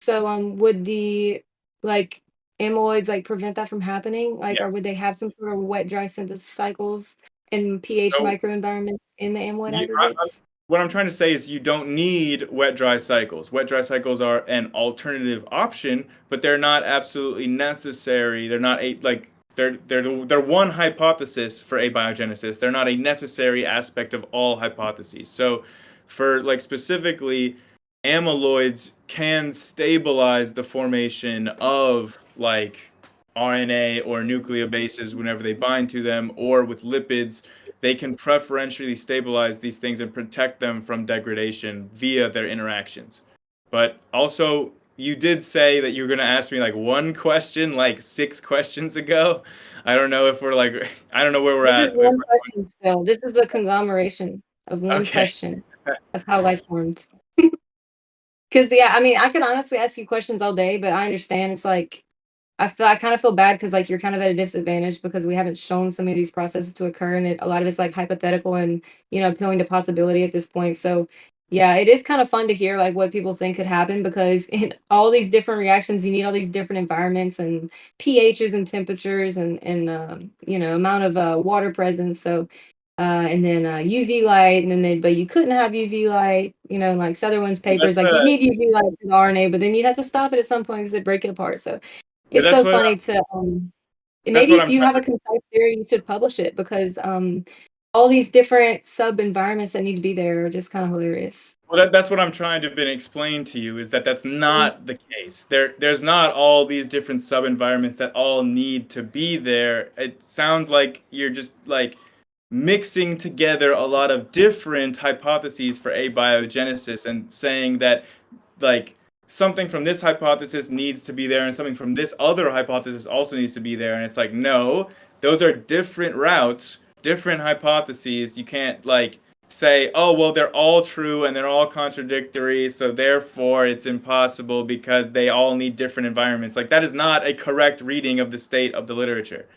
Speaker 1: So would the like amyloids like prevent that from happening? Like, or
Speaker 2: Yes.
Speaker 1: would they have some sort of wet dry synthesis cycles and pH
Speaker 2: So
Speaker 1: microenvironments in the amyloid
Speaker 2: you,
Speaker 1: aggregates?
Speaker 2: what I'm trying to say is you don't need wet dry cycles. Wet dry cycles are an alternative option, but they're not absolutely necessary. They're not a like they're one hypothesis for abiogenesis. They're not a necessary aspect of all hypotheses. So for like specifically amyloids can stabilize the formation of like RNA or nucleobases whenever they bind to them, or with lipids they can preferentially stabilize these things and protect them from degradation via their interactions. But also, you did say that you were going to ask me like one question like 6 questions ago. I don't know if we're like, I don't know where we're
Speaker 1: This is
Speaker 2: at.
Speaker 1: one question still. This is a conglomeration of one
Speaker 2: Okay.
Speaker 1: question of how life forms. Because yeah, I mean, I could honestly ask you questions all day, but I understand it's like I kind of feel bad because like you're kind of at a disadvantage because we haven't shown some of these processes to occur, and a lot of it's like hypothetical and appealing to possibility at this point. So yeah, it is kind of fun to hear like what people think could happen because in all these different reactions, you need all these different environments and pHs and temperatures and amount of water presence. So and then UV light, and then but you couldn't have UV light, like Sutherland's papers,
Speaker 2: That's
Speaker 1: like you need UV light for the RNA, but then you'd have to stop it at some point because it break it apart. So
Speaker 2: yeah,
Speaker 1: it's so funny to
Speaker 2: that's
Speaker 1: maybe
Speaker 2: what
Speaker 1: if
Speaker 2: I'm
Speaker 1: you
Speaker 2: trying
Speaker 1: have a
Speaker 2: to.
Speaker 1: concise theory, you should publish it because all these different sub environments that need to be there are just kind of hilarious.
Speaker 2: Well, that's what I'm trying to been explain to you is that that's
Speaker 1: Mhm.
Speaker 2: not the case. There's not all these different sub environments that all need to be there. It sounds like you're just like mixing together a lot of different hypotheses for abiogenesis and saying that like something from this hypothesis needs to be there and something from this other hypothesis also needs to be there. And it's like, no, those are different routes, different hypotheses. You can't like say, oh, well, they're all true and they're all contradictory, so therefore it's impossible because they all need different environments. Like, that is not a correct reading of the state of the literature.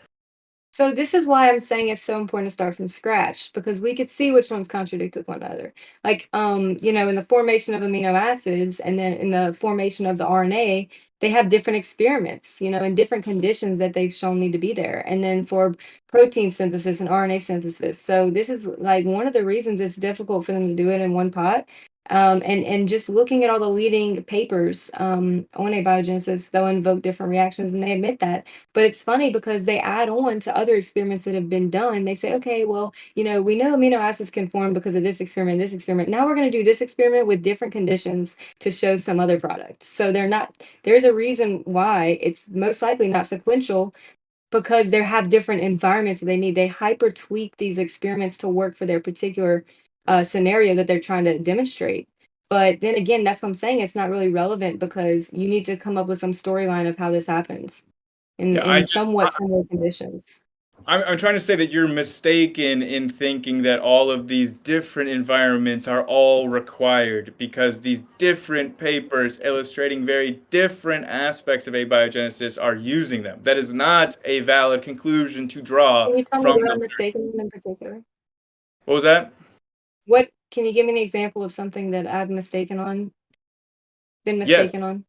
Speaker 1: So this is why I'm saying it's so important to start from scratch, because we could see which ones contradict with one another. Like, in the formation of amino acids and then in the formation of the RNA, they have different experiments, in different conditions that they've shown need to be there. And then for protein synthesis and RNA synthesis. So this is like one of the reasons it's difficult for them to do it in one pot. And just looking at all the leading papers on abiogenesis, they'll invoke different reactions, and they admit that. But it's funny because they add on to other experiments that have been done. They say, okay, well, we know amino acids can form because of this experiment, this experiment. Now we're going to do this experiment with different conditions to show some other product. So there's a reason why it's most likely not sequential, because they have different environments that they need. They hyper tweak these experiments to work for their particular scenario that they're trying to demonstrate. But then again, that's what I'm saying. It's not really relevant because you need to come up with some storyline of how this happens
Speaker 2: Yeah,
Speaker 1: in somewhat similar conditions.
Speaker 2: I'm trying to say that you're mistaken in thinking that all of these different environments are all required, because these different papers illustrating very different aspects of abiogenesis are using them. That is not a valid conclusion to draw
Speaker 1: Can you tell me
Speaker 2: from
Speaker 1: what I'm
Speaker 2: the.
Speaker 1: mistaken in particular?
Speaker 2: What was that?
Speaker 1: What can you give me an example of something that I've been mistaken
Speaker 2: Yes.
Speaker 1: on?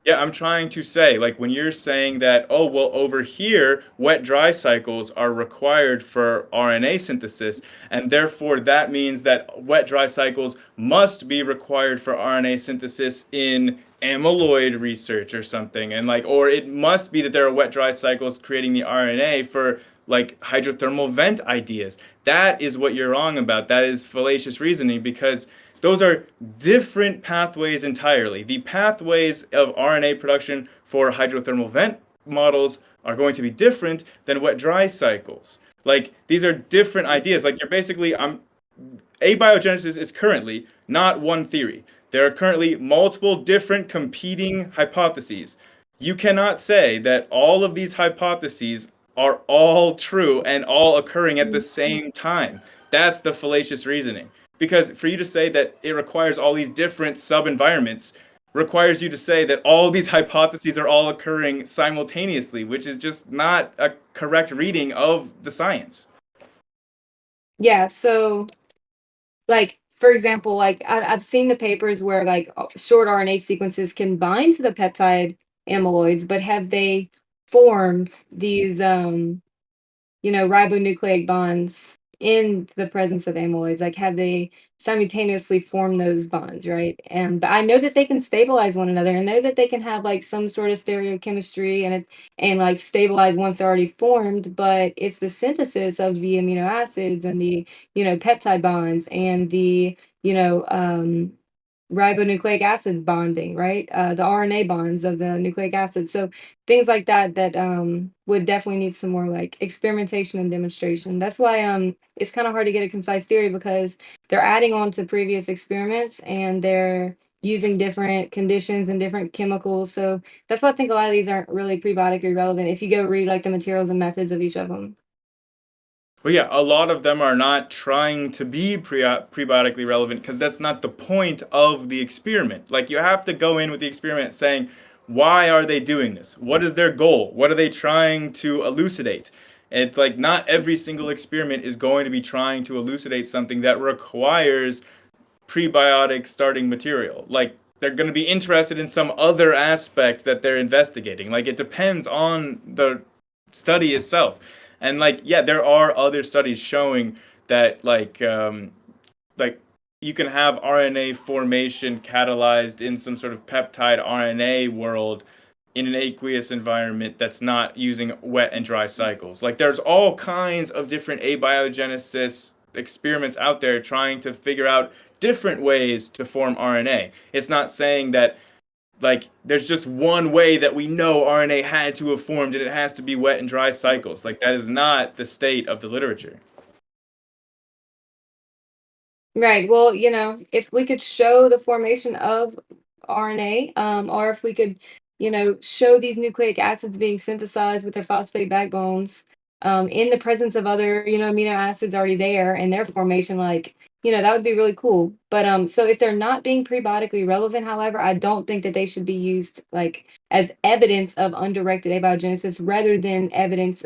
Speaker 2: Yeah, I'm trying to say, like, when you're saying that, oh, well, over here, wet dry cycles are required for RNA synthesis, and therefore that means that wet dry cycles must be required for RNA synthesis in amyloid research or something. And, like, or it must be that there are wet dry cycles creating the RNA for, like, hydrothermal vent ideas. That is what you're wrong about. That is fallacious reasoning, because those are different pathways entirely. The pathways of RNA production for hydrothermal vent models are going to be different than wet dry cycles. Like, these are different ideas. Like, you're basically, abiogenesis is currently not one theory. There are currently multiple different competing hypotheses. You cannot say that all of these hypotheses are all true and all occurring at the same time. That's the fallacious reasoning. Because for you to say that it requires all these different sub-environments requires you to say that all these hypotheses are all occurring simultaneously, which is just not a correct reading of the science.
Speaker 1: Yeah, so like for example, like I've seen the papers where like short RNA sequences can bind to the peptide amyloids, but have they formed these ribonucleic bonds in the presence of amyloids? Like, have they simultaneously formed those bonds, right? And but I know that they can stabilize one another. I know that they can have like some sort of stereochemistry and like stabilize once they're already formed, but it's the synthesis of the amino acids and the peptide bonds and the you know ribonucleic acid bonding, right? The RNA bonds of the nucleic acid. So things like that would definitely need some more like experimentation and demonstration. That's why it's kind of hard to get a concise theory, because they're adding on to previous experiments and they're using different conditions and different chemicals. So that's why I think a lot of these aren't really prebiotically relevant if you go read like the materials and methods of each of them.
Speaker 2: Well, yeah, a lot of them are not trying to be prebiotically relevant because that's not the point of the experiment. Like, you have to go in with the experiment saying, why are they doing this? What is their goal? What are they trying to elucidate? And it's like, not every single experiment is going to be trying to elucidate something that requires prebiotic starting material. Like, they're going to be interested in some other aspect that they're investigating. Like, it depends on the study itself. And like, yeah, there are other studies showing that like you can have RNA formation catalyzed in some sort of peptide RNA world in an aqueous environment that's not using wet and dry cycles. Like, there's all kinds of different abiogenesis experiments out there trying to figure out different ways to form RNA. It's not saying that like there's just one way that we know RNA had to have formed and it has to be wet and dry cycles. Like, that is not the state of the literature.
Speaker 1: Right. Well, if we could show the formation of RNA, or if we could, show these nucleic acids being synthesized with their phosphate backbones in the presence of other, amino acids already there and their formation, like, that would be really cool. But so if they're not being prebiotically relevant, however, I don't think that they should be used like as evidence of undirected abiogenesis rather than evidence,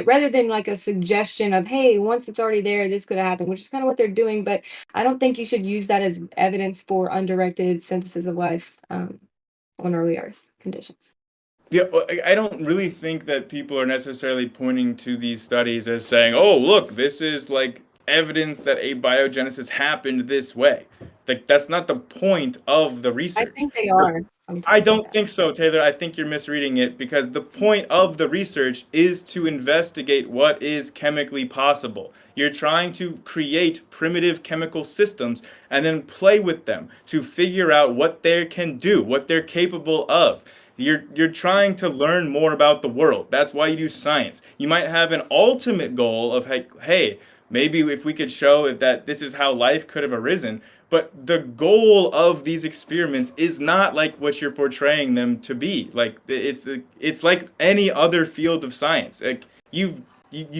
Speaker 1: rather than like a suggestion of, hey, once it's already there, this could happen, which is kind of what they're doing. But I don't think you should use that as evidence for undirected synthesis of life on early Earth conditions.
Speaker 2: Yeah, I don't really think that people are necessarily pointing to these studies as saying, "Oh, look, this is like evidence that abiogenesis happened this way." Like that's not the point of the
Speaker 1: I
Speaker 2: research.
Speaker 1: think they are
Speaker 2: I
Speaker 1: sometimes.
Speaker 2: don't
Speaker 1: Yeah.
Speaker 2: think so, Taylor. I think you're misreading it because the point of the research is to investigate what is chemically possible. You're trying to create primitive chemical systems and then play with them to figure out what they can do, what they're capable of. You're trying to learn more about the world. That's why you do science. You might have an ultimate goal of hey, maybe if we could show that this is how life could have arisen, but the goal of these experiments is not like what you're portraying them to be. Like it's like any other field of science. Like you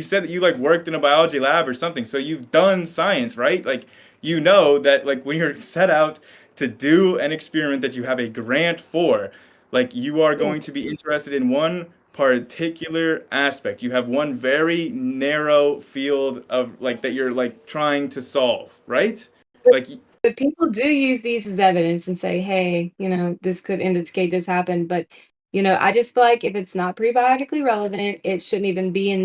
Speaker 2: said that you like worked in a biology lab or something, so you've done science, right? Like you know that like when you're set out to do an experiment that you have a grant for, like you are
Speaker 1: Yeah.
Speaker 2: going to be interested in one particular aspect. You have one very narrow field of like that you're like trying to solve, right?
Speaker 1: But,
Speaker 2: Like
Speaker 1: but people do use these as evidence and say, hey, this could indicate this happened. But, I just feel like if it's not prebiotically relevant, it shouldn't even be in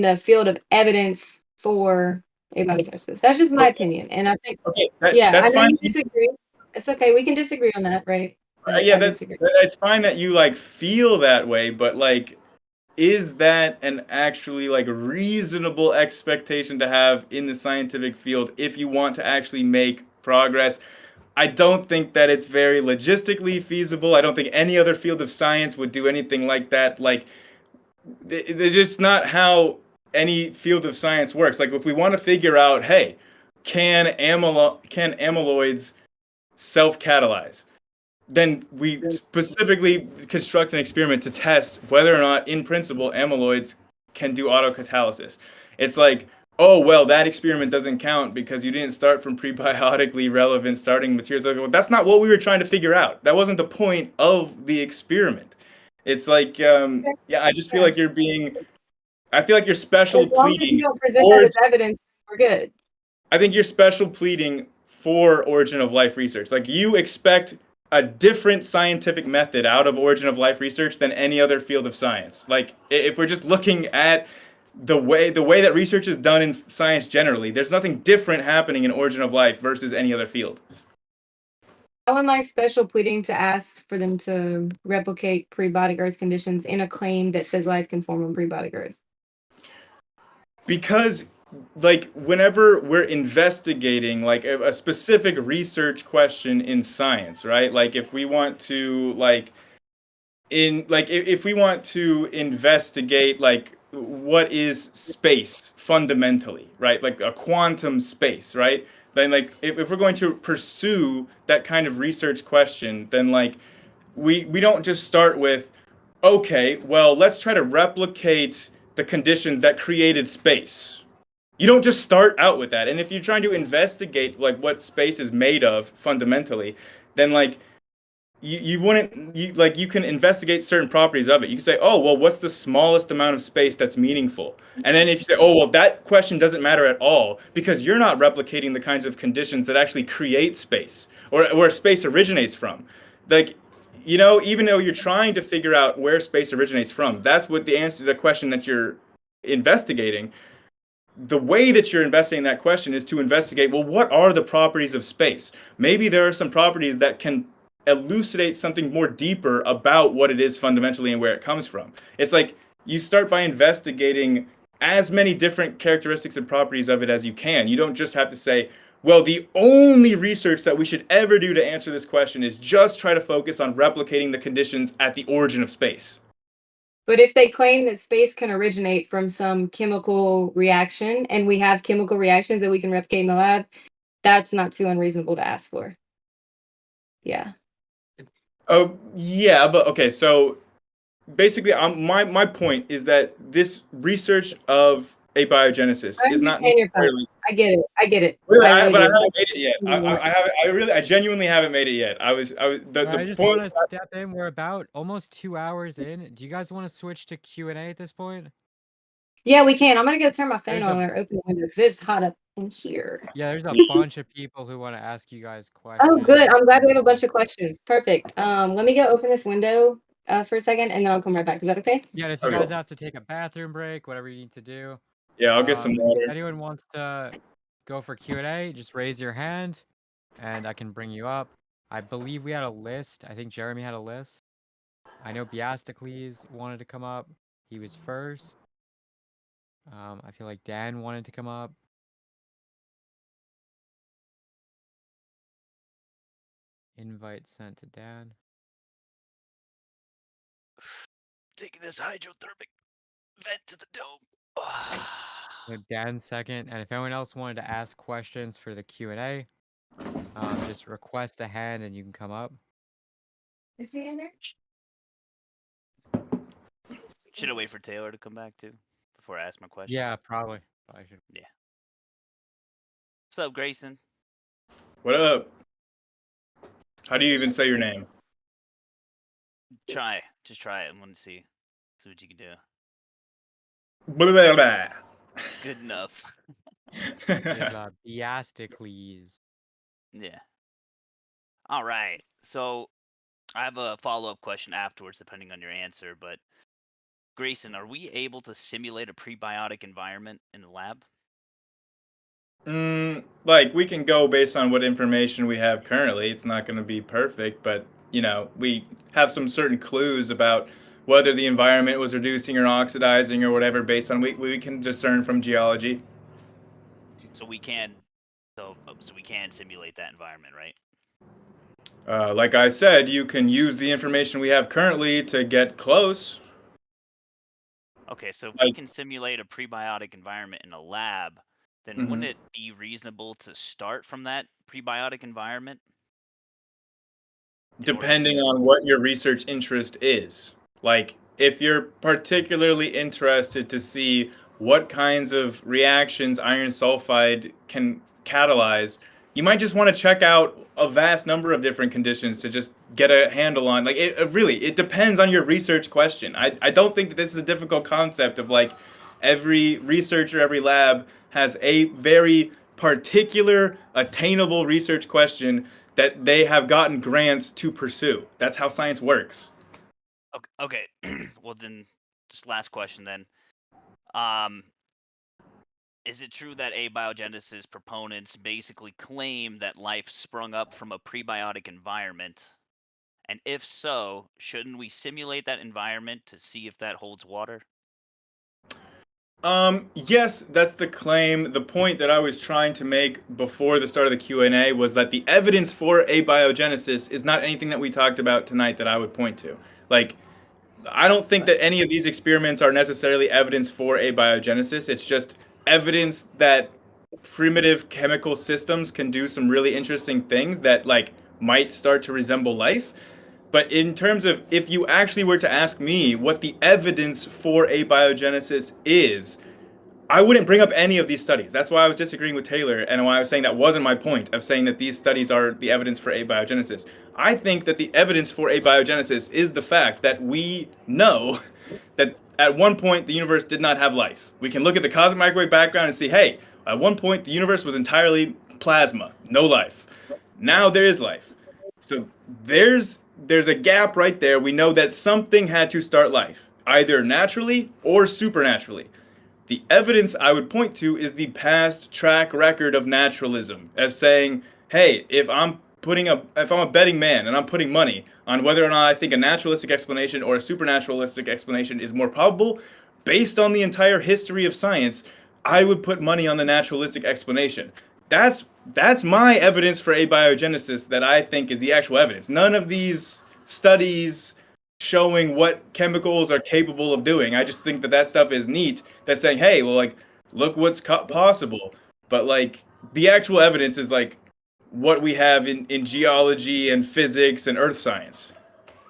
Speaker 1: the field of evidence for abiogenesis. That's just my
Speaker 2: okay,
Speaker 1: opinion. And I think,
Speaker 2: okay,
Speaker 1: yeah, I
Speaker 2: that's
Speaker 1: know
Speaker 2: fine.
Speaker 1: you disagree. It's okay. We can disagree on that, right? But
Speaker 2: Yeah,
Speaker 1: I disagree.
Speaker 2: it's fine that you like feel that way, but like, is that an actually like reasonable expectation to have in the scientific field if you want to actually make progress? I don't think that it's very logistically feasible. I don't think any other field of science would do anything like that. Like, it's just not how any field of science works. Like, if we want to figure out, hey, can amyloids self-catalyze? Then we specifically construct an experiment to test whether or not, in principle, amyloids can do autocatalysis. It's like, oh, well, that experiment doesn't count because you didn't start from prebiotically relevant starting materials. Like, well, that's not what we were trying to figure out. That wasn't the point of the experiment. It's like,
Speaker 1: Okay.
Speaker 2: yeah, I just feel
Speaker 1: Yeah.
Speaker 2: like I feel like you're special
Speaker 1: As long as you
Speaker 2: pleading
Speaker 1: don't present that as
Speaker 2: towards
Speaker 1: evidence, we're good.
Speaker 2: I think you're special pleading for origin of life research. Like you expect a different scientific method out of origin of life research than any other field of science. Like if we're just looking at the way that research is done in science generally, there's nothing different happening in origin of life versus any other field.
Speaker 1: How am I special pleading to ask for them to replicate prebiotic Earth conditions in a claim that says life can form on prebiotic Earth?
Speaker 2: Because like whenever we're investigating like a specific research question in science, right? Like if we want to like in like if we want to investigate like what is space fundamentally, right? Like a quantum space, right? Then like if we're going to pursue that kind of research question, then like we don't just start with, okay, well, let's try to replicate the conditions that created space. You don't just start out with that. And if you're trying to investigate like what space is made of fundamentally, then like you wouldn't like you can investigate certain properties of it. You can say, oh well, what's the smallest amount of space that's meaningful? And then if you say, oh well, that question doesn't matter at all because you're not replicating the kinds of conditions that actually create space or where space originates from. Like even though you're trying to figure out where space originates from, that's what the answer to the question that you're investigating. The way that you're investigating that question is to investigate, well, what are the properties of space? Maybe there are some properties that can elucidate something more deeper about what it is fundamentally and where it comes from. It's like you start by investigating as many different characteristics and properties of it as you can. You don't just have to say, well, the only research that we should ever do to answer this question is just try to focus on replicating the conditions at the origin of space.
Speaker 1: But if they claim that space can originate from some chemical reaction and we have chemical reactions that we can replicate in the lab, that's not too unreasonable to ask for. Yeah.
Speaker 2: Oh, yeah, but okay, so basically, my point is that this research of abiogenesis
Speaker 1: I
Speaker 2: is not
Speaker 1: understand your point.
Speaker 2: necessarily
Speaker 1: I get it. I get it.
Speaker 2: really,
Speaker 1: I really
Speaker 2: but I
Speaker 1: do.
Speaker 2: haven't made it yet. I haven't. I genuinely haven't made it yet. The
Speaker 3: I just
Speaker 2: point.
Speaker 3: want to step in. We're about almost 2 hours in. Do you guys want to switch to Q&A at this point?
Speaker 1: Yeah, we can. I'm gonna go turn my fan
Speaker 3: There's a
Speaker 1: on or open the window because it's hot up in here.
Speaker 3: Yeah, there's a bunch of people who want to ask you guys
Speaker 1: Oh, good.
Speaker 3: questions.
Speaker 1: I'm glad we have a bunch of questions. Perfect. Let me go open this window for a second, and then I'll come right back. Is that okay?
Speaker 3: Yeah, if you
Speaker 2: Okay.
Speaker 3: guys have to take a bathroom break, whatever you need to do.
Speaker 2: Yeah, I'll get some
Speaker 3: If
Speaker 2: water.
Speaker 3: anyone wants to go for Q&A, just raise your hand, and I can bring you up. I believe we had a list. I think Jeremy had a list. I know Biastocles wanted to come up. He was first. I feel like Dan wanted to come up. Invite sent to Dan.
Speaker 4: Taking this hydrothermic vent to the dome.
Speaker 3: Dan's second, and if anyone else wanted to ask questions for the Q&A, just request a hand and you can come up.
Speaker 1: Is he in there?
Speaker 4: Should I wait for Taylor to come back too before I ask my question?
Speaker 3: Yeah, probably. Probably should.
Speaker 4: Yeah. What's up, Grayson?
Speaker 2: What up? How do you even say your name?
Speaker 4: Just try it and want to see what you can do.
Speaker 2: Blah, blah, blah.
Speaker 4: Good enough.
Speaker 3: It's Biastocles.
Speaker 4: Yeah. All right. So I have a follow-up question afterwards, depending on your answer. But Grayson, are we able to simulate a prebiotic environment in the lab?
Speaker 2: Like we can go based on what information we have currently. It's not going to be perfect, but we have some certain clues about whether the environment was reducing or oxidizing or whatever based on we can discern from geology.
Speaker 4: So we can, so we can simulate that environment, right?
Speaker 2: Like I said, you can use the information we have currently to get close.
Speaker 4: Okay, so if we can simulate a prebiotic environment in a lab, then wouldn't it be reasonable to start from that prebiotic environment?
Speaker 2: Depending on what your research interest is. Like, if you're particularly interested to see what kinds of reactions iron sulfide can catalyze, you might just want to check out a vast number of different conditions to just get a handle on. Like, it depends on your research question. I don't think that this is a difficult concept of like every researcher, every lab has a very particular, attainable research question that they have gotten grants to pursue. That's how science works.
Speaker 4: Okay. Well, then, just last question then. Is it true that abiogenesis proponents basically claim that life sprung up from a prebiotic environment? And if so, shouldn't we simulate that environment to see if that holds water?
Speaker 2: Yes, that's the claim. The point that I was trying to make before the start of the Q&A was that the evidence for abiogenesis is not anything that we talked about tonight that I would point to. Like, I don't think that any of these experiments are necessarily evidence for abiogenesis. It's just evidence that primitive chemical systems can do some really interesting things that like might start to resemble life. But in terms of if you actually were to ask me what the evidence for abiogenesis is, I wouldn't bring up any of these studies. That's why I was disagreeing with Taylor and why I was saying that wasn't my point of saying that these studies are the evidence for abiogenesis. I think that the evidence for abiogenesis is the fact that we know that at one point the universe did not have life. We can look at the cosmic microwave background and see, hey, at one point the universe was entirely plasma, no life. Now there is life. So there's a gap right there. We know that something had to start life, either naturally or supernaturally. The evidence I would point to is the past track record of naturalism as saying, hey, if I'm a betting man and I'm putting money on whether or not I think a naturalistic explanation or a supernaturalistic explanation is more probable, based on the entire history of science, I would put money on the naturalistic explanation. That's my evidence for abiogenesis that I think is the actual evidence. None of these studies showing what chemicals are capable of doing. I just think that stuff is neat. That's saying, hey, well, like, look what's possible. But like, the actual evidence is like what we have in geology and physics and earth science.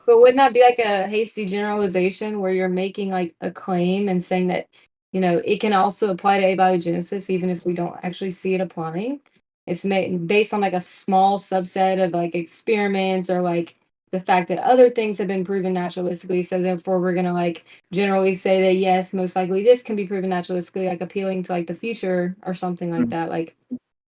Speaker 1: But wouldn't that be like a hasty generalization where you're making like a claim and saying that, it can also apply to abiogenesis even if we don't actually see it applying? It's made based on like a small subset of like experiments or like the fact that other things have been proven naturalistically. So therefore we're gonna like generally say that yes, most likely this can be proven naturalistically, like appealing to like the future or something like that. Like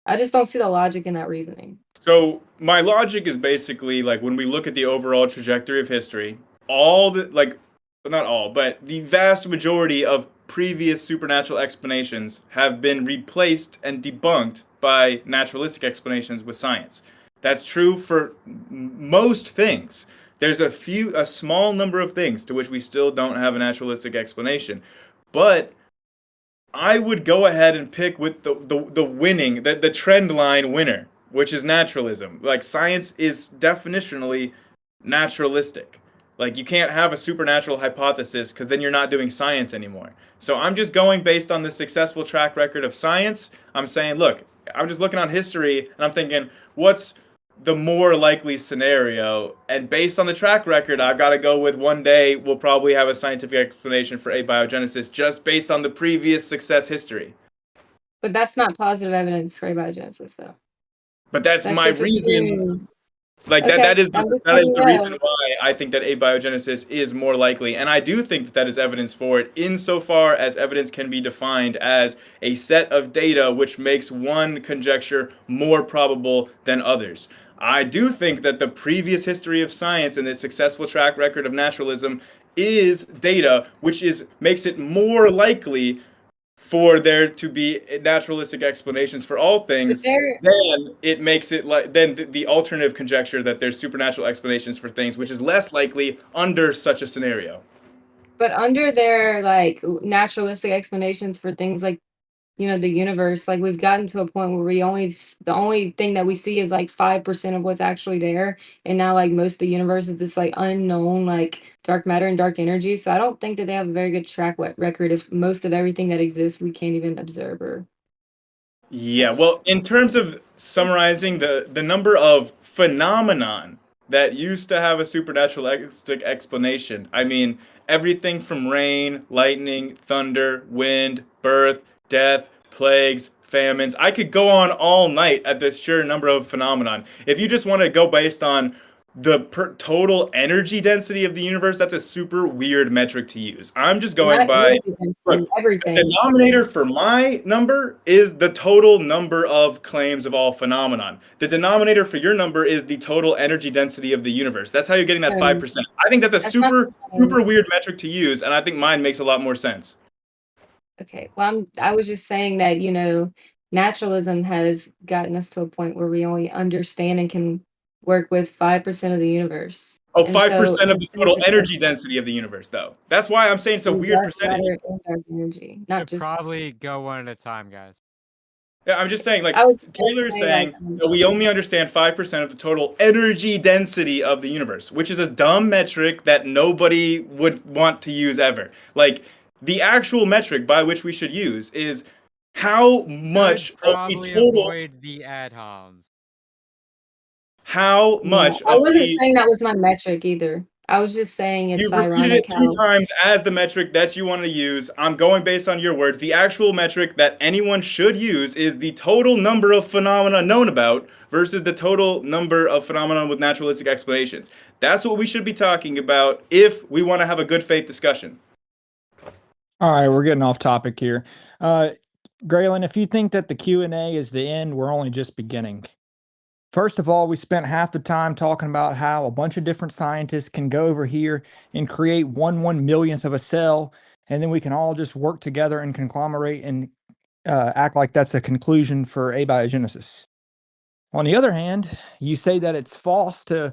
Speaker 1: I just don't see the logic in that reasoning.
Speaker 2: So my logic is basically like when we look at the overall trajectory of history, all the like well, not all, but the vast majority of previous supernatural explanations have been replaced and debunked by naturalistic explanations with science. That's true for most things. There's a small number of things to which we still don't have a naturalistic explanation. But I would go ahead and pick with the winning, the trend line winner, which is naturalism. Like science is definitionally naturalistic. Like you can't have a supernatural hypothesis because then you're not doing science anymore. So I'm just going based on the successful track record of science. I'm saying, look, I'm just looking on history and I'm thinking, what's the more likely scenario? And based on the track record, I've got to go with one day we'll probably have a scientific explanation for abiogenesis just based on the previous success history.
Speaker 1: But that's not positive evidence for abiogenesis though.
Speaker 2: But that's
Speaker 1: That's
Speaker 2: my
Speaker 1: just
Speaker 2: reason.
Speaker 1: assuming.
Speaker 2: Like
Speaker 1: Okay,
Speaker 2: that is
Speaker 1: I'm just
Speaker 2: that is
Speaker 1: letting
Speaker 2: the
Speaker 1: you
Speaker 2: reason
Speaker 1: know.
Speaker 2: why I think that abiogenesis is more likely, and I do think that is evidence for it, insofar as evidence can be defined as a set of data which makes one conjecture more probable than others. I do think that the previous history of science and the successful track record of naturalism is data which makes it more likely for there to be naturalistic explanations for all
Speaker 1: But
Speaker 2: things,
Speaker 1: there,
Speaker 2: then it makes it like then the alternative conjecture that there's supernatural explanations for things, which is less likely under such a scenario.
Speaker 1: but under their like naturalistic explanations for things like the universe, like we've gotten to a point where the only thing that we see is like 5% of what's actually there, and now like most of the universe is this like unknown like dark matter and dark energy. So I don't think that they have a very good record if most of everything that exists we can't even observe or
Speaker 2: Yeah, well,
Speaker 1: test.
Speaker 2: in terms of summarizing the number of phenomenon that used to have a supernaturalistic explanation, I mean, everything from rain, lightning, thunder, wind, birth, death, plagues, famines. I could go on all night at the sheer number of phenomenon. If you just want to go based on the total energy density of the universe, that's a super weird metric to use. I'm just going
Speaker 1: Not
Speaker 2: by,
Speaker 1: energy
Speaker 2: look,
Speaker 1: density,
Speaker 2: the
Speaker 1: everything.
Speaker 2: denominator for my number is the total number of claims of all phenomenon. The denominator for your number is the total energy density of the universe. That's how you're getting that
Speaker 1: Um,
Speaker 2: 5%. I think that's a
Speaker 1: that's not
Speaker 2: super,
Speaker 1: the same.
Speaker 2: super weird metric to use, and I think mine makes a lot more sense.
Speaker 1: Okay. Well, I was just saying that, naturalism has gotten us to a point where we only understand and can work with 5% of the universe.
Speaker 2: Oh,
Speaker 1: And so
Speaker 2: 5%
Speaker 1: to
Speaker 2: of the
Speaker 1: say
Speaker 2: total
Speaker 1: that
Speaker 2: energy density of the universe, though. That's why I'm saying it's a
Speaker 1: in
Speaker 2: weird
Speaker 1: dark
Speaker 2: percentage.
Speaker 1: matter and dark energy, not
Speaker 3: Should
Speaker 1: just
Speaker 3: probably go one at a time, guys.
Speaker 2: Yeah, I'm just saying, like,
Speaker 1: I would just
Speaker 2: Taylor is
Speaker 1: say like
Speaker 2: saying that we only understand 5% of the total energy density of the universe, which is a dumb metric that nobody would want to use ever. Like, the actual metric by which we should use is how much
Speaker 3: Should
Speaker 2: of the
Speaker 3: probably
Speaker 2: total,
Speaker 3: avoid the ad homs.
Speaker 2: how
Speaker 1: yeah,
Speaker 2: much
Speaker 1: I
Speaker 2: of
Speaker 1: wasn't
Speaker 2: the,
Speaker 1: saying that was my metric either. I was just saying
Speaker 2: you
Speaker 1: it's
Speaker 2: repeated
Speaker 1: ironic
Speaker 2: it two
Speaker 1: how
Speaker 2: times as the metric that you want to use. I'm going based on your words. The actual metric that anyone should use is the total number of phenomena known about versus the total number of phenomena with naturalistic explanations. That's what we should be talking about if we want to have a good faith discussion.
Speaker 5: All right, we're getting off topic here. Graylin, if you think that the Q&A is the end, we're only just beginning. First of all, we spent half the time talking about how a bunch of different scientists can go over here and create 1/1 millionth of a cell, and then we can all just work together and conglomerate and act like that's a conclusion for abiogenesis. On the other hand, you say that it's false to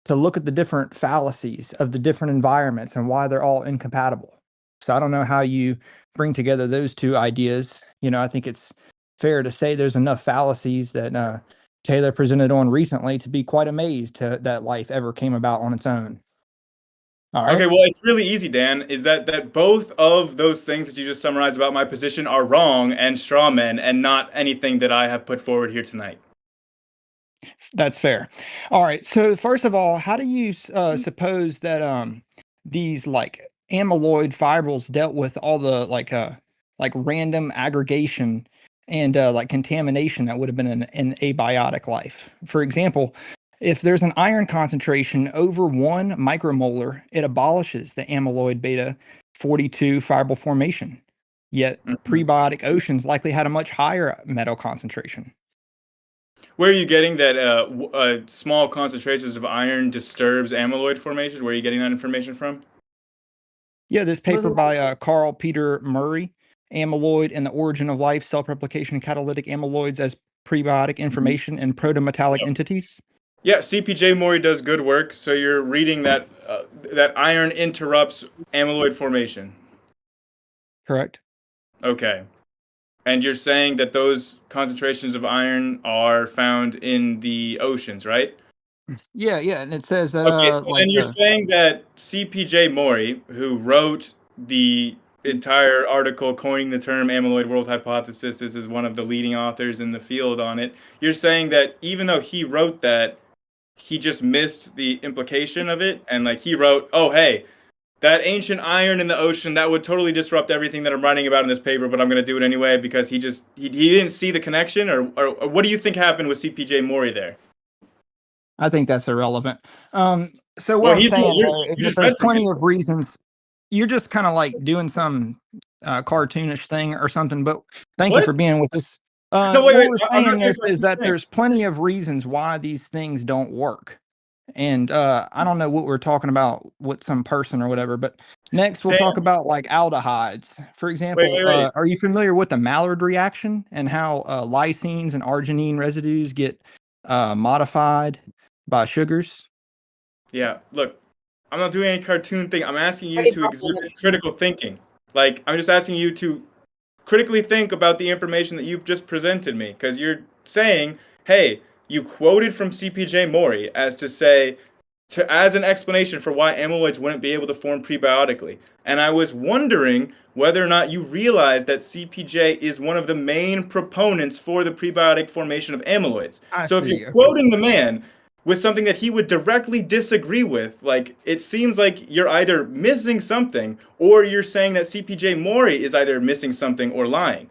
Speaker 5: look at the different fallacies of the different environments and why they're all incompatible. So I don't know how you bring together those two ideas. I think it's fair to say there's enough fallacies that Taylor presented on recently to be quite amazed that life ever came about on its own. All right.
Speaker 2: Okay, well, it's really easy, Dan, is that both of those things that you just summarized about my position are wrong and straw men and not anything that I have put forward here tonight.
Speaker 5: That's fair. All right. So first of all, how do you suppose that these like amyloid fibrils dealt with all the like random aggregation and like contamination that would have been in abiotic life? For example, if there's an iron concentration over 1 micromolar, it abolishes the amyloid beta 42 fibril formation. Yet
Speaker 2: Mhm.
Speaker 5: prebiotic oceans likely had a much higher metal concentration.
Speaker 2: Where are you getting that small concentrations of iron disturbs amyloid formation? Where are you getting that information from?
Speaker 5: Yeah, this paper
Speaker 1: Wasn't
Speaker 5: by Carl Peter Murray, Amyloid and the Origin of Life, Self-Replication, Catalytic Amyloids as Prebiotic
Speaker 2: Mhm.
Speaker 5: Information in Protometallic Entities.
Speaker 2: Yeah, CPJ Mori does good work. So you're reading that that iron interrupts amyloid formation.
Speaker 5: Correct.
Speaker 2: Okay. And you're saying that those concentrations of iron are found in the oceans, right?
Speaker 5: Yeah, yeah, and it says that
Speaker 2: Okay, so then you're saying that CPJ Mori, who wrote the entire article coining the term amyloid world hypothesis, this is one of the leading authors in the field on it. You're saying that even though he wrote that, he just missed the implication of it, and like he wrote, "Oh, hey, that ancient iron in the ocean that would totally disrupt everything that I'm writing about in this paper, but I'm going to do it anyway," because he didn't see the connection, or what do you think happened with CPJ Mori there?
Speaker 5: I think that's irrelevant. So what
Speaker 2: Well,
Speaker 5: I'm
Speaker 2: he's
Speaker 5: saying
Speaker 2: you
Speaker 5: there is that
Speaker 2: just
Speaker 5: there's
Speaker 2: read from
Speaker 5: plenty
Speaker 2: him.
Speaker 5: of reasons. You're just kind of like doing some cartoonish thing or something. But thank you
Speaker 2: What?
Speaker 5: for being with us.
Speaker 2: No, wait,
Speaker 5: What
Speaker 2: wait.
Speaker 5: we're
Speaker 2: I'm not
Speaker 5: saying
Speaker 2: doing
Speaker 5: is that
Speaker 2: anything.
Speaker 5: there's plenty of reasons why these things don't work. And I don't know what we're talking about with some person or whatever. But next we'll talk
Speaker 2: Sam,
Speaker 5: about like aldehydes. For
Speaker 2: wait,
Speaker 5: example,
Speaker 2: wait, wait.
Speaker 5: are you familiar with the Maillard reaction and how lysines and arginine residues get modified by sugars?
Speaker 2: Yeah, look, I'm not doing any cartoon thing. I'm asking you
Speaker 1: pretty
Speaker 2: to exhibit
Speaker 1: popular.
Speaker 2: critical thinking. Like, I'm just asking you to critically think about the information that you've just presented me, because you're saying, hey, you quoted from CPJ Mori as to say, as an explanation for why amyloids wouldn't be able to form prebiotically. And I was wondering whether or not you realize that CPJ is one of the main proponents for the prebiotic formation of amyloids.
Speaker 5: I
Speaker 2: So if you're
Speaker 5: see. Okay.
Speaker 2: quoting the man with something that he would directly disagree with, like it seems like you're either missing something or you're saying that CPJ Mori is either missing something or lying.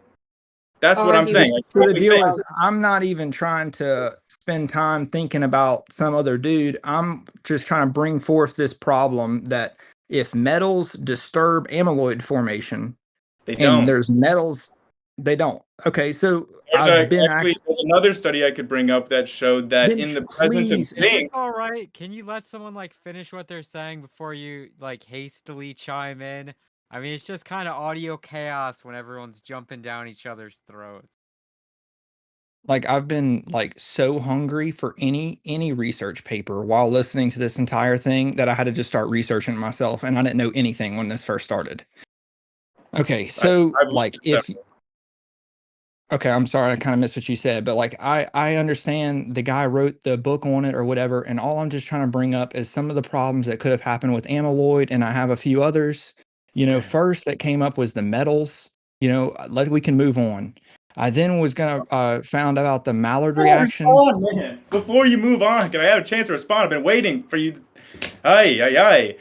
Speaker 2: That's what I'm
Speaker 1: Arguing
Speaker 2: saying.
Speaker 5: So,
Speaker 2: Like,
Speaker 5: so the
Speaker 2: critically
Speaker 5: deal
Speaker 2: think.
Speaker 5: is, I'm not even trying to spend time thinking about some other dude. I'm just trying to bring forth this problem that if metals disturb amyloid formation
Speaker 2: They
Speaker 5: and
Speaker 2: don't.
Speaker 5: there's metals, they don't. Okay, so
Speaker 2: There's
Speaker 5: I've been
Speaker 2: actually there's another study I could bring up that showed that
Speaker 5: then
Speaker 2: in the presence of
Speaker 5: please,
Speaker 3: Is this
Speaker 2: zinc,
Speaker 3: all right? Can you let someone like finish what they're saying before you like hastily chime in? I mean, it's just kind of audio chaos when everyone's jumping down each other's throats.
Speaker 5: like I've been like so hungry for any research paper while listening to this entire thing that I had to just start researching it myself, and I didn't know anything when this first started. Okay,
Speaker 2: I,
Speaker 5: so
Speaker 2: I've
Speaker 5: like
Speaker 2: listed
Speaker 5: if
Speaker 2: several.
Speaker 5: okay, I'm sorry, I kind of missed what you said, but like I understand the guy wrote the book on it or whatever, and all I'm just trying to bring up is some of the problems that could have happened with amyloid, and I have a few others.
Speaker 2: Okay.
Speaker 5: First that came up was the metals. Let we can move on. I then was gonna found out about the Maillard
Speaker 2: Oh,
Speaker 5: reaction.
Speaker 2: respond, man. Before you move on, can I have a chance to respond? I've been waiting for you. Aye, aye, aye.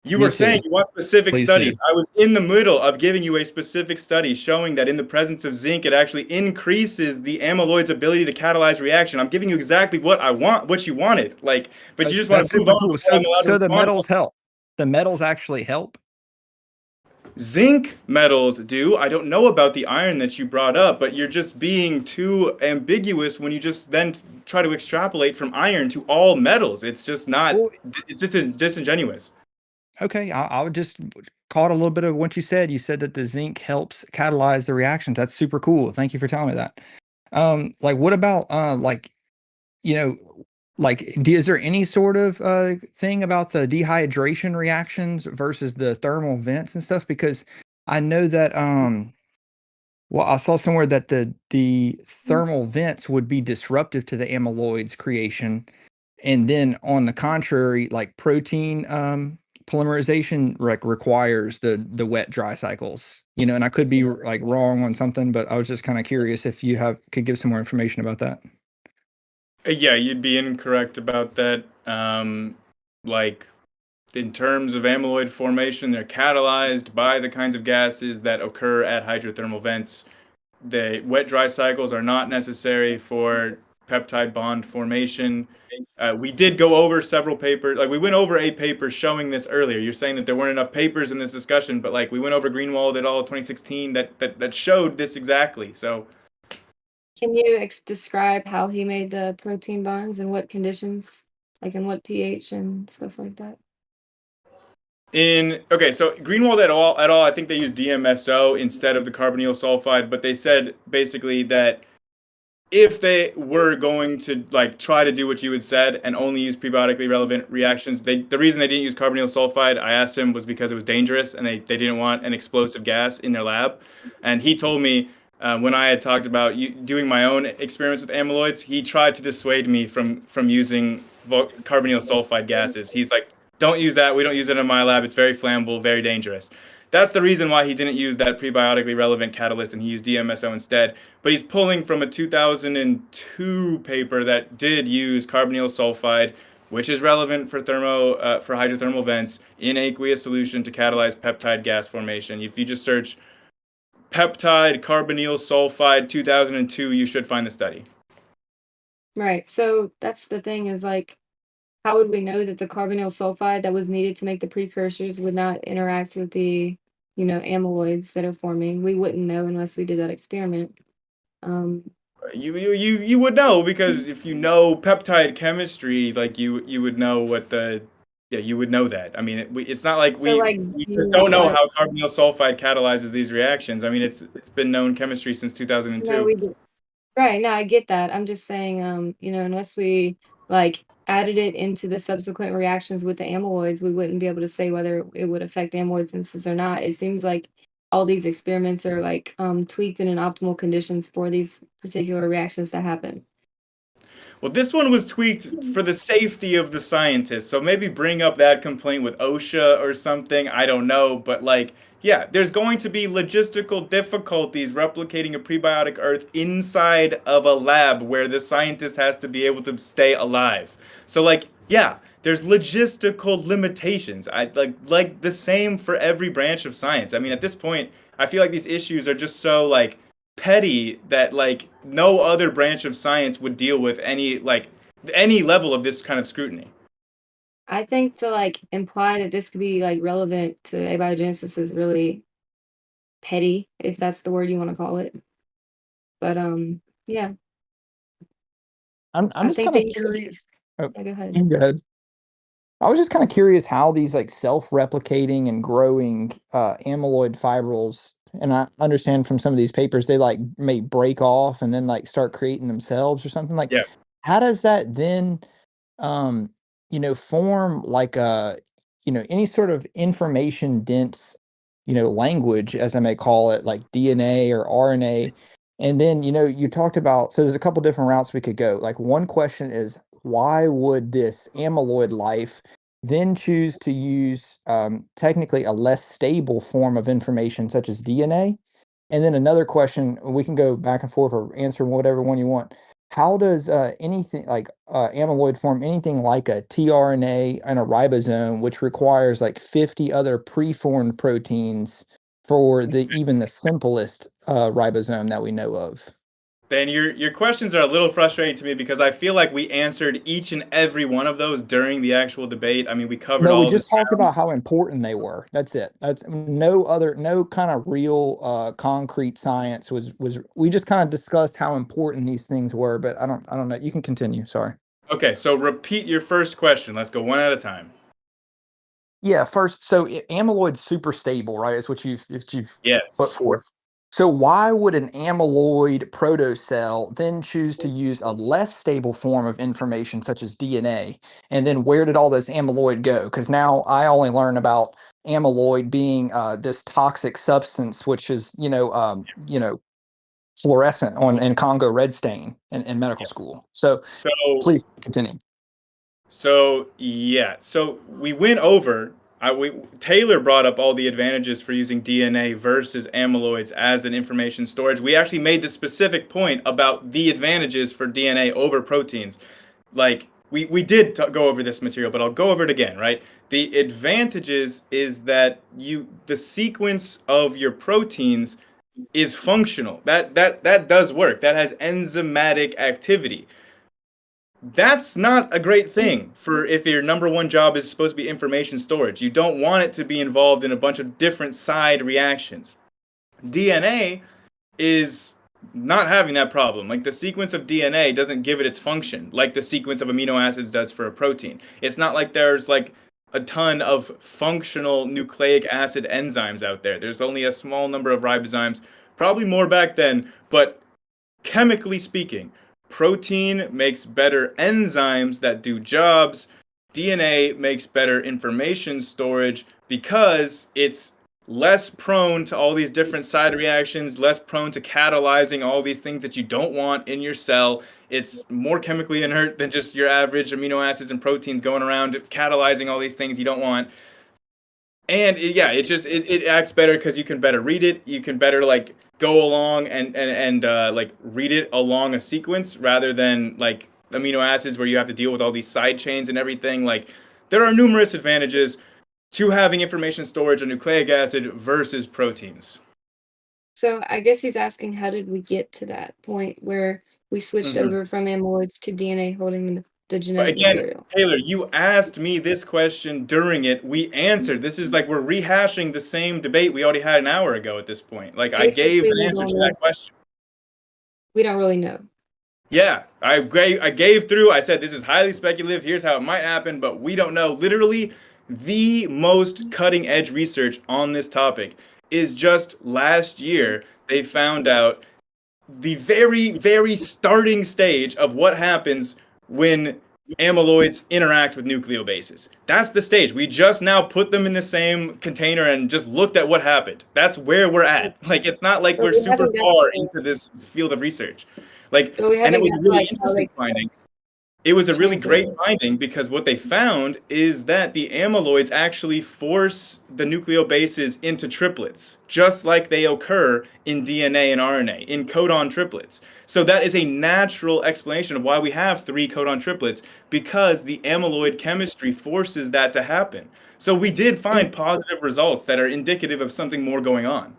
Speaker 2: You
Speaker 5: Me
Speaker 2: were saying
Speaker 5: too.
Speaker 2: you want specific
Speaker 5: Please do.
Speaker 2: studies. I was in the middle of giving you a specific study showing that in the presence of zinc, it actually increases the amyloid's ability to catalyze reaction. I'm giving you exactly what I want, what you wanted. Like, but you just want
Speaker 5: That's
Speaker 2: to move
Speaker 5: super
Speaker 2: on
Speaker 5: cool.
Speaker 2: before I'm allowed to
Speaker 5: So the
Speaker 2: respond.
Speaker 5: metals help. The metals actually help.
Speaker 2: Zinc metals do. I don't know about the iron that you brought up, but you're just being too ambiguous when you just then try to extrapolate from iron to all metals. It's just not,
Speaker 5: Well,
Speaker 2: it's just disingenuous.
Speaker 5: okay, I would just caught a little bit of what you said. You said that the zinc helps catalyze the reactions. That's super cool. Thank you for telling me that. Like what about you know, is there any sort of thing about the dehydration reactions versus the thermal vents and stuff? Because I know that well, I saw somewhere that the thermal vents would be disruptive to the amyloids creation, and then on the contrary, like protein polymerization requires the wet dry cycles. And I could be like wrong on something, but I was just kind of curious if you have could give some more information about that.
Speaker 2: Yeah, you'd be incorrect about that. Like in terms of amyloid formation, they're catalyzed by the kinds of gases that occur at hydrothermal vents. The wet-dry cycles are not necessary for peptide bond formation. We did go over several papers. Like we went over a paper showing this earlier. You're saying that there weren't enough papers in this discussion, but like we went over Greenwald et al. 2016 that showed this exactly. So
Speaker 1: Can you describe how he made the protein bonds and what conditions, like in what pH and stuff like that?
Speaker 2: so Greenwald et al. I think they used DMSO instead of the carbonyl sulfide, but they said basically that if they were going to like try to do what you had said and only use prebiotically relevant reactions, the reason they didn't use carbonyl sulfide, I asked him, was because it was dangerous and they didn't want an explosive gas in their lab. And he told me when I had talked about doing my own experiments with amyloids, he tried to dissuade me from using carbonyl sulfide gases. He's like, don't use that. We don't use it in my lab. It's very flammable, very dangerous. That's the reason why he didn't use that prebiotically relevant catalyst and he used DMSO instead. But he's pulling from a 2002 paper that did use carbonyl sulfide, which is relevant for for hydrothermal vents in aqueous solution to catalyze peptide gas formation. If you just search peptide carbonyl sulfide 2002, you should find the study.
Speaker 1: Right. So that's the thing is like, how would we know that the carbonyl sulfide that was needed to make the precursors would not interact with the, amyloids that are forming? We wouldn't know unless we did that experiment.
Speaker 2: You would know, because if you know peptide chemistry, like you would know what the you would know that. I mean, it's not like
Speaker 1: So like,
Speaker 2: we
Speaker 1: do
Speaker 2: just
Speaker 1: you
Speaker 2: don't
Speaker 1: want
Speaker 2: know
Speaker 1: like,
Speaker 2: how carbonyl sulfide catalyzes these reactions. I mean, it's been known chemistry since
Speaker 1: no,
Speaker 2: 2002.
Speaker 1: we do. Right. No, I get that. I'm just saying, unless we like added it into the subsequent reactions with the amyloids, we wouldn't be able to say whether it would affect amyloid synthesis or not. It seems like all these experiments are like tweaked in an optimal conditions for these particular reactions to happen.
Speaker 2: Well, this one was tweaked for the safety of the scientists. So maybe bring up that complaint with OSHA or something. I don't know. But, like, yeah, there's going to be logistical difficulties replicating a prebiotic earth inside of a lab where the scientist has to be able to stay alive. So, like, yeah, there's logistical limitations. I like the same for every branch of science. I mean, at this point, I feel like these issues are just so like petty that like no other branch of science would deal with any level of this kind of scrutiny.
Speaker 1: I think to like imply that this could be like relevant to abiogenesis is really petty, if that's the word you want to call it. But yeah,
Speaker 5: I'm
Speaker 1: I
Speaker 5: just
Speaker 1: think
Speaker 5: kind of
Speaker 1: that you really.
Speaker 5: oh,
Speaker 1: Yeah, go ahead.
Speaker 5: go ahead. I was just kind of curious how these like self-replicating and growing amyloid fibrils, and I understand from some of these papers they like may break off and then like start creating themselves or something. Like,
Speaker 2: Yeah.
Speaker 5: how does that then um form like a any sort of information dense language, as I may call it, like DNA or RNA? And then you talked about, so there's a couple different routes we could go. Like, one question is, why would this amyloid life then choose to use technically a less stable form of information such as DNA? And then another question, we can go back and forth or answer whatever one you want. How does anything like amyloid form anything like a tRNA and a ribosome, which requires like 50 other preformed proteins for the even the simplest ribosome that we know of?
Speaker 2: Then your questions are a little frustrating to me because I feel like we answered each and every one of those during the actual debate. I mean, we covered
Speaker 5: No, we
Speaker 2: all of the
Speaker 5: just talked about how important they were. That's it. That's no kind of real concrete science was we just kind of discussed how important these things were, but I don't know. You can continue. Sorry.
Speaker 2: Okay, so repeat your first question. Let's go one at a time.
Speaker 5: Yeah, first, so amyloid's super stable, right? Is what you've
Speaker 2: Yes.
Speaker 5: put forth. So why would an amyloid protocell then choose to use a less stable form of information such as DNA? And then where did all this amyloid go? Because now I only learn about amyloid being this toxic substance, which is fluorescent on in Congo red stain in medical school. So
Speaker 2: So
Speaker 5: please continue.
Speaker 2: So yeah, so we went over Taylor brought up all the advantages for using DNA versus amyloids as an information storage. We actually made the specific point about the advantages for DNA over proteins. Like we did go over this material, but I'll go over it again, right? The advantages is that the sequence of your proteins is functional. That does work. That has enzymatic activity. That's not a great thing for if your number one job is supposed to be information storage. You don't want it to be involved in a bunch of different side reactions. DNA is not having that problem. Like the sequence of DNA doesn't give it its function like the sequence of amino acids does for a protein. It's not like there's like a ton of functional nucleic acid enzymes out there. There's only a small number of ribozymes, probably more back then, but chemically speaking, protein makes better enzymes that do jobs. DNA makes better information storage because it's less prone to all these different side reactions, less prone to catalyzing all these things that you don't want in your cell. It's more chemically inert than just your average amino acids and proteins going around catalyzing all these things you don't want. And it acts better because you can better read it. You can better like go along and like read it along a sequence rather than like amino acids where you have to deal with all these side chains and everything. Like there are numerous advantages to having information storage on nucleic acid versus proteins.
Speaker 1: So I guess he's asking, how did we get to that point where we switched over from amyloids to DNA holding the
Speaker 2: But
Speaker 1: genetic
Speaker 2: again,
Speaker 1: material?
Speaker 2: Taylor, you asked me this question during it. We answered. This is like we're rehashing the same debate we already had an hour ago at this point. Like I gave
Speaker 1: Basically,
Speaker 2: an
Speaker 1: we
Speaker 2: answer
Speaker 1: don't
Speaker 2: to
Speaker 1: know.
Speaker 2: that question.
Speaker 1: We don't really know.
Speaker 2: Yeah, I gave through. I said this is highly speculative. Here's how it might happen, but we don't know. Literally, the most cutting edge research on this topic is just last year they found out the very, very starting stage of what happens when amyloids interact with nucleobases. That's the stage. We just now put them in the same container and just looked at what happened. That's where we're at. Like it's not like
Speaker 1: But
Speaker 2: we're
Speaker 1: we
Speaker 2: super
Speaker 1: haven't got
Speaker 2: far
Speaker 1: to,
Speaker 2: into this field of research. Like,
Speaker 1: but we
Speaker 2: and it
Speaker 1: haven't
Speaker 2: was
Speaker 1: got
Speaker 2: a
Speaker 1: to
Speaker 2: really
Speaker 1: like how
Speaker 2: interesting
Speaker 1: they
Speaker 2: finding. It was a really great
Speaker 1: translate it.
Speaker 2: finding because what they found is that the amyloids actually force the nucleobases into triplets, just like they occur in DNA and RNA, in codon triplets. So that is a natural explanation of why we have 3 codon triplets, because the amyloid chemistry forces that to happen. So we did find positive results that are indicative of something more going on.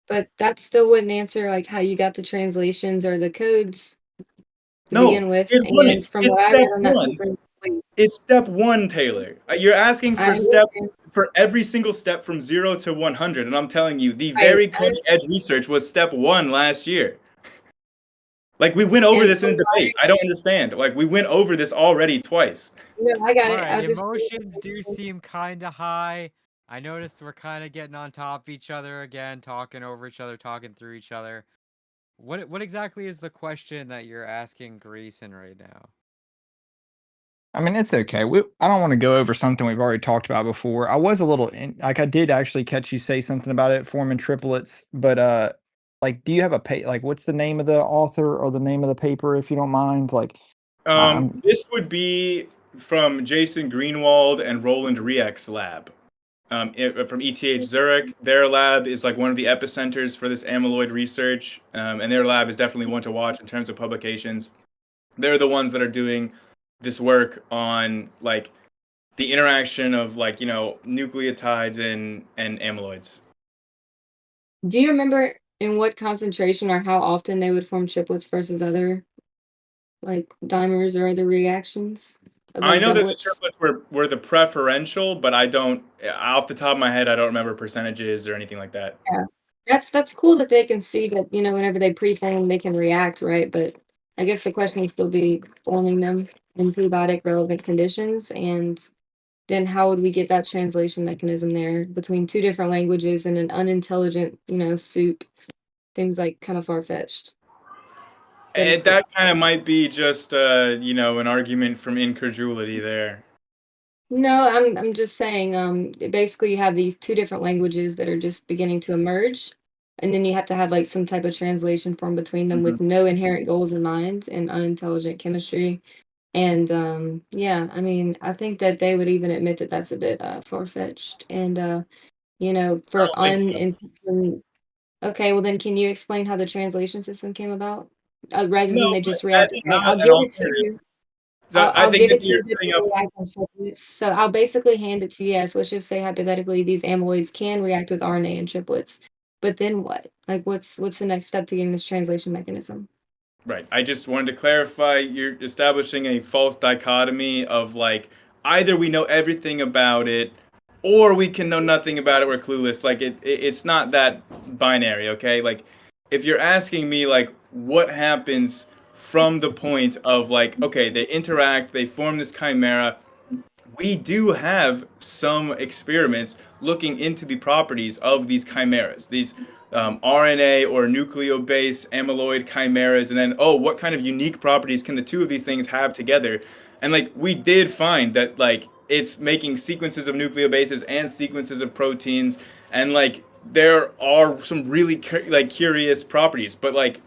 Speaker 1: But that still wouldn't answer like how you got the translations or the codes to
Speaker 2: No,
Speaker 1: begin with.
Speaker 2: it wouldn't.
Speaker 1: And from
Speaker 2: It's
Speaker 1: what I
Speaker 2: step
Speaker 1: read on that
Speaker 2: one.
Speaker 1: paper,
Speaker 2: It's step 1, Taylor. You're asking
Speaker 1: I
Speaker 2: for every single step from 0 to 100, and I'm telling you, the
Speaker 1: Right,
Speaker 2: very cutting edge research was step 1 last year. Like we went over
Speaker 1: and
Speaker 2: this in the debate. I don't understand. Like we went over this already twice.
Speaker 1: no, I got
Speaker 3: All
Speaker 1: it.
Speaker 3: right,
Speaker 1: I just
Speaker 3: emotions do seem kind of high. I noticed we're kind of getting on top of each other again, talking over each other, talking through each other. What exactly is the question that you're asking Greason right now?
Speaker 5: I mean, it's okay. I don't want to go over something we've already talked about before. I was a little like I did actually catch you say something about it forming triplets, but like, do you have like what's the name of the author or the name of the paper if you don't mind? Like, I'm
Speaker 2: This would be from Jason Greenwald and Roland Riek's lab. From ETH Zurich. Their lab is like one of the epicenters for this amyloid research, and their lab is definitely one to watch in terms of publications. They're the ones that are doing this work on like the interaction of like nucleotides and amyloids.
Speaker 1: Do you remember in what concentration or how often they would form triplets versus other like dimers or other reactions?
Speaker 2: I
Speaker 1: Like
Speaker 2: know that the
Speaker 1: doublets?
Speaker 2: triplets were the preferential, but I don't off the top of my head I don't remember percentages or anything like that.
Speaker 1: Yeah. That's cool that they can see that, whenever they pre-form, they can react, right? But I guess the question would still be forming them in prebiotic relevant conditions, and then how would we get that translation mechanism there between two different languages and an unintelligent, soup? Seems like kind of far-fetched. But
Speaker 2: And
Speaker 1: it's
Speaker 2: that kind of might be just an argument from incredulity there.
Speaker 1: no, I'm just saying, basically you have these two different languages that are just beginning to emerge, and then you have to have like some type of translation form between them
Speaker 2: Mhm.
Speaker 1: with no inherent goals in mind and unintelligent chemistry. And yeah, I mean, I think that they would even admit that that's a bit far-fetched. And
Speaker 2: I
Speaker 1: for
Speaker 2: don't think so.
Speaker 1: okay, well then can you explain how the translation system came about? Rather
Speaker 2: No,
Speaker 1: than they
Speaker 2: but
Speaker 1: just react,
Speaker 2: that's
Speaker 1: okay, I'll
Speaker 2: not an
Speaker 1: give it to
Speaker 2: alternative.
Speaker 1: you.
Speaker 2: So I
Speaker 1: I'll
Speaker 2: think
Speaker 1: give
Speaker 2: that
Speaker 1: it to
Speaker 2: you're
Speaker 1: you that
Speaker 2: setting
Speaker 1: they
Speaker 2: up.
Speaker 1: react on triplets. So I'll basically hand it to you. Yeah, so let's just say hypothetically these amyloids can react with RNA and triplets. But then what? Like what's the next step to getting this translation mechanism?
Speaker 2: Right. I just wanted to clarify you're establishing a false dichotomy of like either we know everything about it or we can know nothing about it, we're clueless. Like it's not that binary, okay? Like if you're asking me like what happens from the point of like okay, they interact, they form this chimera, we do have some experiments looking into the properties of these chimeras, these RNA or nucleobase amyloid chimeras, and then, oh, what kind of unique properties can the two of these things have together? And like, we did find that like it's making sequences of nucleobases and sequences of proteins, and like there are some really like curious properties, but like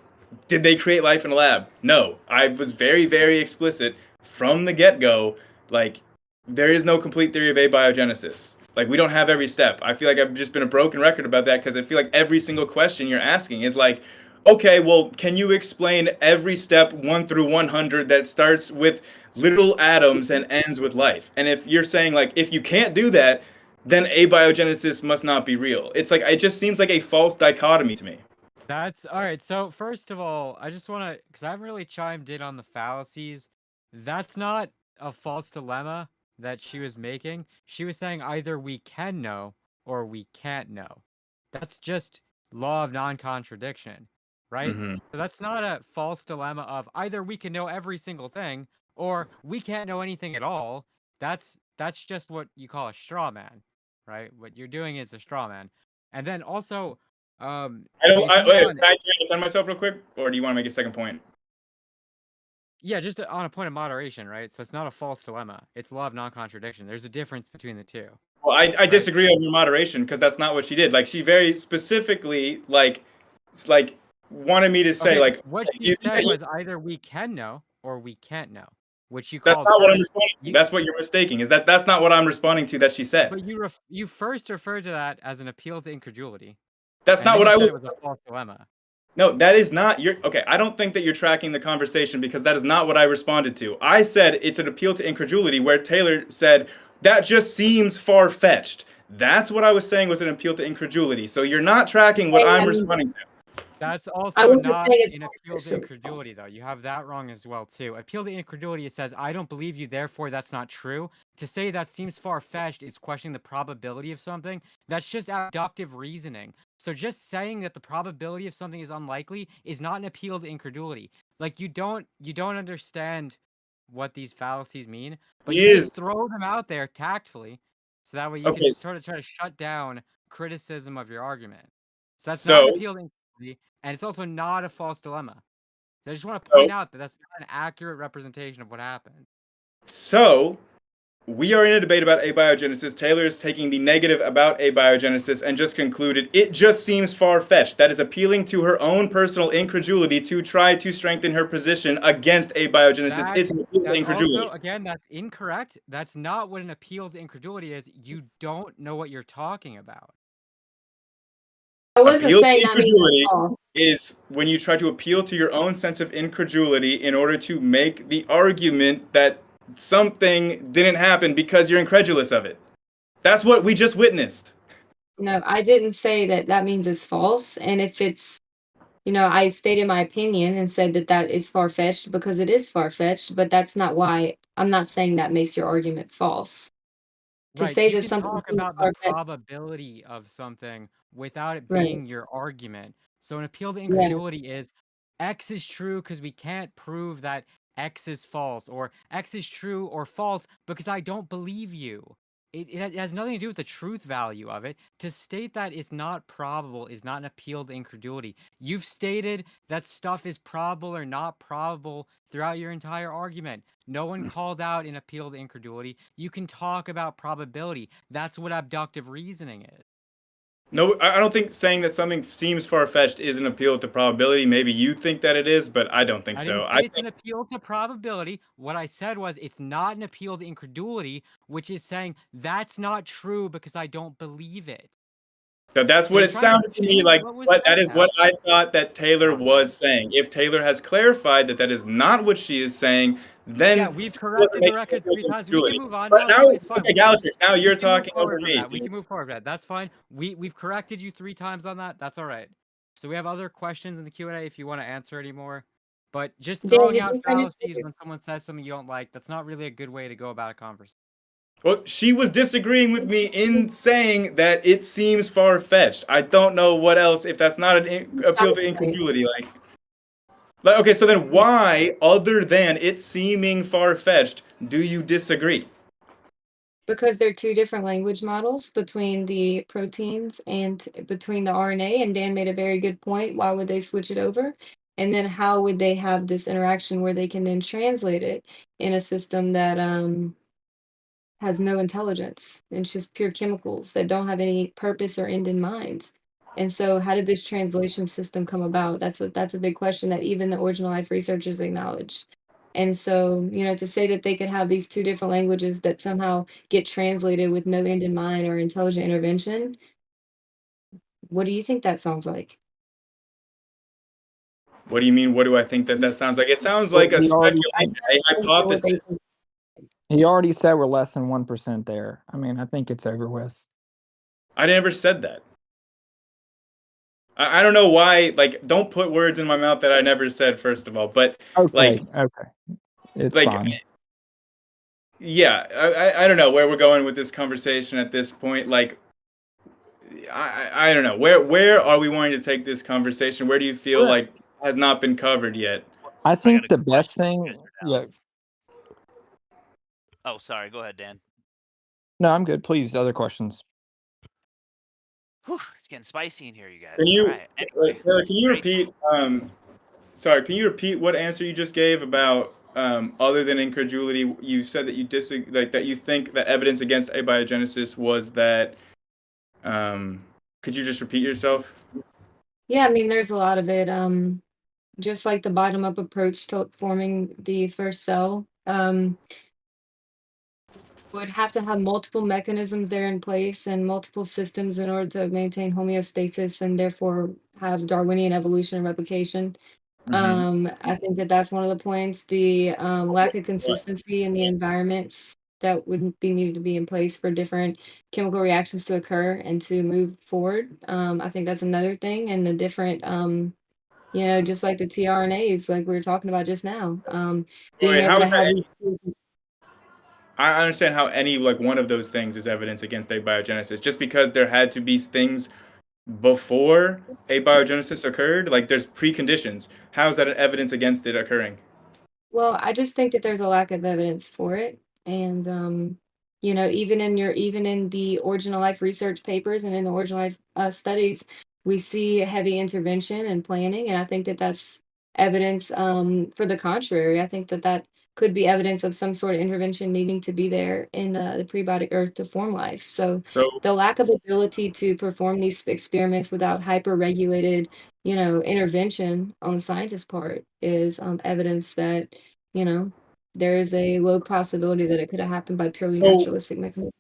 Speaker 2: did they create life in a lab? No. I was very, very explicit from the get go. Like, there is no complete theory of abiogenesis. Like, we don't have every step. I feel like I've just been a broken record about that because I feel like every single question you're asking is like, okay, well, can you explain every step 1 through 100 that starts with little atoms and ends with life? And if you're saying, like, if you can't do that, then abiogenesis must not be real. It's like, it just seems like a false dichotomy to me.
Speaker 3: That's all right. So first of all, I just want to, because I haven't really chimed in on the fallacies. That's not a false dilemma that she was making. She was saying either we can know or we can't know. That's just law of non-contradiction, right?
Speaker 2: Mm-hmm.
Speaker 3: So that's not a false dilemma of either we can know every single thing or we can't know anything at all. That's just what you call a straw man, right? What you're doing is a straw man. And then also,
Speaker 2: I don't.
Speaker 3: the thing
Speaker 2: Wait,
Speaker 3: on
Speaker 2: can I defend myself real quick, or do you want to make a second point?
Speaker 3: yeah, just on a point of moderation, right? So it's not a false dilemma. It's law of non-contradiction. There's a difference between the two,
Speaker 2: Well, I
Speaker 3: right?
Speaker 2: disagree on your moderation because that's not what she did. Like, she very specifically like wanted me to say
Speaker 3: Okay,
Speaker 2: like,
Speaker 3: what she
Speaker 2: you,
Speaker 3: said
Speaker 2: you,
Speaker 3: was either we can know or we can't know, which you
Speaker 2: that's
Speaker 3: called
Speaker 2: not what I'm
Speaker 3: first.
Speaker 2: responding to.
Speaker 3: You
Speaker 2: That's what you're mistaking. Is that's not what I'm responding to that she said.
Speaker 3: but you first referred to that as an appeal to incredulity,
Speaker 2: That's
Speaker 3: and
Speaker 2: not
Speaker 3: then
Speaker 2: what
Speaker 3: you
Speaker 2: I
Speaker 3: said
Speaker 2: was.
Speaker 3: it was a false dilemma.
Speaker 2: No, that is not your. Okay, I don't think that you're tracking the conversation because that is not what I responded to. I said it's an appeal to incredulity, where Taylor said that just seems far fetched. That's what I was saying was an appeal to incredulity. So you're not tracking what
Speaker 1: Okay,
Speaker 2: I'm
Speaker 1: I mean,
Speaker 2: responding to.
Speaker 3: That's
Speaker 1: I
Speaker 3: also
Speaker 1: wasn't
Speaker 3: not
Speaker 1: saying it's
Speaker 3: an appeal to
Speaker 1: not false.
Speaker 3: incredulity, though. You have that wrong as well, too. Appeal to incredulity, it says, I don't believe you, therefore that's not true. To say that seems far-fetched is questioning the probability of something. That's just abductive reasoning. So just saying that the probability of something is unlikely is not an appeal to incredulity. Like, you don't understand what these fallacies mean, but you just
Speaker 2: Is
Speaker 3: throw them out there tactfully, so that way you can
Speaker 2: okay.
Speaker 3: sort of try to shut down criticism of your argument. So that's not an
Speaker 2: So
Speaker 3: appeal to incredulity. And it's also not a false dilemma. I just want to
Speaker 2: so
Speaker 3: point out that that's not an accurate representation of what happened.
Speaker 2: so we are in a debate about abiogenesis. Taylor is taking the negative about abiogenesis and just concluded it just seems far fetched. That is appealing to her own personal incredulity to try to strengthen her position against abiogenesis.
Speaker 3: That
Speaker 2: It's an appeal to
Speaker 3: that's also,
Speaker 2: incredulity.
Speaker 3: again, that's incorrect. That's not what an appeal to incredulity is. You don't know what you're talking about.
Speaker 1: I wasn't
Speaker 2: Appeal to
Speaker 1: saying that means it's
Speaker 2: incredulity
Speaker 1: false.
Speaker 2: is when you try to appeal to your own sense of incredulity in order to make the argument that something didn't happen because you're incredulous of it. That's what we just witnessed.
Speaker 1: No, I didn't say that that means it's false. And if it's, I stated my opinion and said that that is far-fetched because it is far-fetched, but that's not why I'm not saying that makes your argument false. To
Speaker 3: Right.
Speaker 1: say
Speaker 3: You
Speaker 1: that
Speaker 3: can
Speaker 1: something
Speaker 3: talk
Speaker 1: seems
Speaker 3: about the
Speaker 1: far-fetched,
Speaker 3: probability of something without it
Speaker 1: right?
Speaker 3: being your argument. So an appeal to
Speaker 1: Yeah.
Speaker 3: incredulity is X is true because we can't prove that X is false, or X is true or false because I don't believe you. It has nothing to do with the truth value of it. To state that it's not probable is not an appeal to incredulity. You've stated that stuff is probable or not probable throughout your entire argument. No one called out an appeal to incredulity. You can talk about probability. That's what abductive reasoning is.
Speaker 2: No, I don't think saying that something seems far-fetched is an appeal to probability. Maybe you think that it is, but I don't think
Speaker 3: I
Speaker 2: so.
Speaker 3: didn't
Speaker 2: I
Speaker 3: say it's
Speaker 2: think
Speaker 3: an appeal to probability. What I said was it's not an appeal to incredulity, which is saying that's not true because I don't believe it.
Speaker 2: that's
Speaker 3: So
Speaker 2: what
Speaker 3: you're
Speaker 2: it
Speaker 3: trying to
Speaker 2: sounded to me
Speaker 3: change
Speaker 2: like.
Speaker 3: what was
Speaker 2: But that
Speaker 3: said
Speaker 2: is
Speaker 3: now.
Speaker 2: what I thought that Taylor
Speaker 3: Oh,
Speaker 2: was
Speaker 3: man.
Speaker 2: saying. If Taylor has clarified that that is not what she is saying, then
Speaker 3: Yeah, we've
Speaker 2: it doesn't
Speaker 3: corrected the
Speaker 2: make it
Speaker 3: record
Speaker 2: appeal
Speaker 3: 3
Speaker 2: to
Speaker 3: times. We can
Speaker 2: incredulity.
Speaker 3: move on.
Speaker 2: But
Speaker 3: No,
Speaker 2: now,
Speaker 3: no, it's fine.
Speaker 2: okay, Galatrix, now you're
Speaker 3: We can move
Speaker 2: talking over
Speaker 3: forward from
Speaker 2: me.
Speaker 3: that. We can move forward from that. That's fine. We've corrected you 3 times on that. That's all right. So we have other questions in the Q&A if you want to answer anymore. But just
Speaker 1: Dan,
Speaker 3: throwing
Speaker 1: did
Speaker 3: out
Speaker 1: you finish?
Speaker 3: fallacies when someone says something you don't like, that's not really a good way to go about a conversation.
Speaker 2: Well, she was disagreeing with me in saying that it seems far-fetched. I don't know what else, if that's not an appeal to incredulity, like, okay, so then why, other than it seeming far-fetched, do you disagree?
Speaker 1: Because they're two different language models between the proteins and between the RNA. And Dan made a very good point. Why would they switch it over? And then how would they have this interaction where they can then translate it in a system that has no intelligence? It's just pure chemicals that don't have any purpose or end in mind. And so how did this translation system come about? That's a big question that even the original life researchers acknowledged. And so, to say that they could have these two different languages that somehow get translated with no end in mind or intelligent intervention, what do you think that sounds like?
Speaker 2: What do you mean? What do I think that that sounds like? It sounds
Speaker 5: Well,
Speaker 2: like a speculation, a hypothesis.
Speaker 5: he already said we're less than 1% there. I mean, I think it's over with.
Speaker 2: I never said that. I don't know why. Like, don't put words in my mouth that I never said. First of all, but
Speaker 5: Okay, okay, it's
Speaker 2: like,
Speaker 5: fine.
Speaker 2: yeah, I don't know where we're going with this conversation at this point. Like, I don't know where are we wanting to take this conversation? Where do you feel
Speaker 5: Well,
Speaker 2: like has not been covered yet?
Speaker 5: I
Speaker 4: got
Speaker 5: think
Speaker 4: a
Speaker 5: the
Speaker 4: question
Speaker 5: best
Speaker 4: for you
Speaker 5: thing,
Speaker 4: guys are down.
Speaker 5: yeah.
Speaker 4: Oh, sorry. Go ahead, Dan.
Speaker 5: No, I'm good. Please, other questions.
Speaker 4: Whew, it's getting spicy in here, you guys.
Speaker 2: Can
Speaker 4: All
Speaker 2: you,
Speaker 4: right. Anyway,
Speaker 2: Taylor? Can you
Speaker 4: great.
Speaker 2: repeat? Sorry, can you repeat what answer you just gave about other than incredulity? You said that you like that you think that evidence against abiogenesis was that. Could you just repeat yourself?
Speaker 1: Yeah, I mean, there's a lot of it. Just like the bottom up approach to forming the first cell. Would have to have multiple mechanisms there in place and multiple systems in order to maintain homeostasis and therefore have Darwinian evolution and replication. I think that that's one of the points. The lack of consistency in the environments that would be needed to be in place for different chemical reactions to occur and to move forward. I think that's another thing. And the different, just like the tRNAs, like we were talking about just now, being
Speaker 2: Wait,
Speaker 1: able
Speaker 2: how
Speaker 1: to
Speaker 2: is that?
Speaker 1: have
Speaker 2: I understand how any like one of those things is evidence against abiogenesis. Just because there had to be things before abiogenesis occurred, like there's preconditions. How is that an evidence against it occurring?
Speaker 1: Well, I just think that there's a lack of evidence for it. And even in the original life research papers and in the original life studies, we see heavy intervention and planning. And I think that that's evidence for the contrary. I think that that could be evidence of some sort of intervention needing to be there in the prebiotic earth to form life. So
Speaker 2: So,
Speaker 1: the lack of ability to perform these experiments without hyper-regulated intervention on the scientist's part is evidence that, you know, there is a low possibility that it could have happened by purely
Speaker 2: so
Speaker 1: naturalistic mechanisms.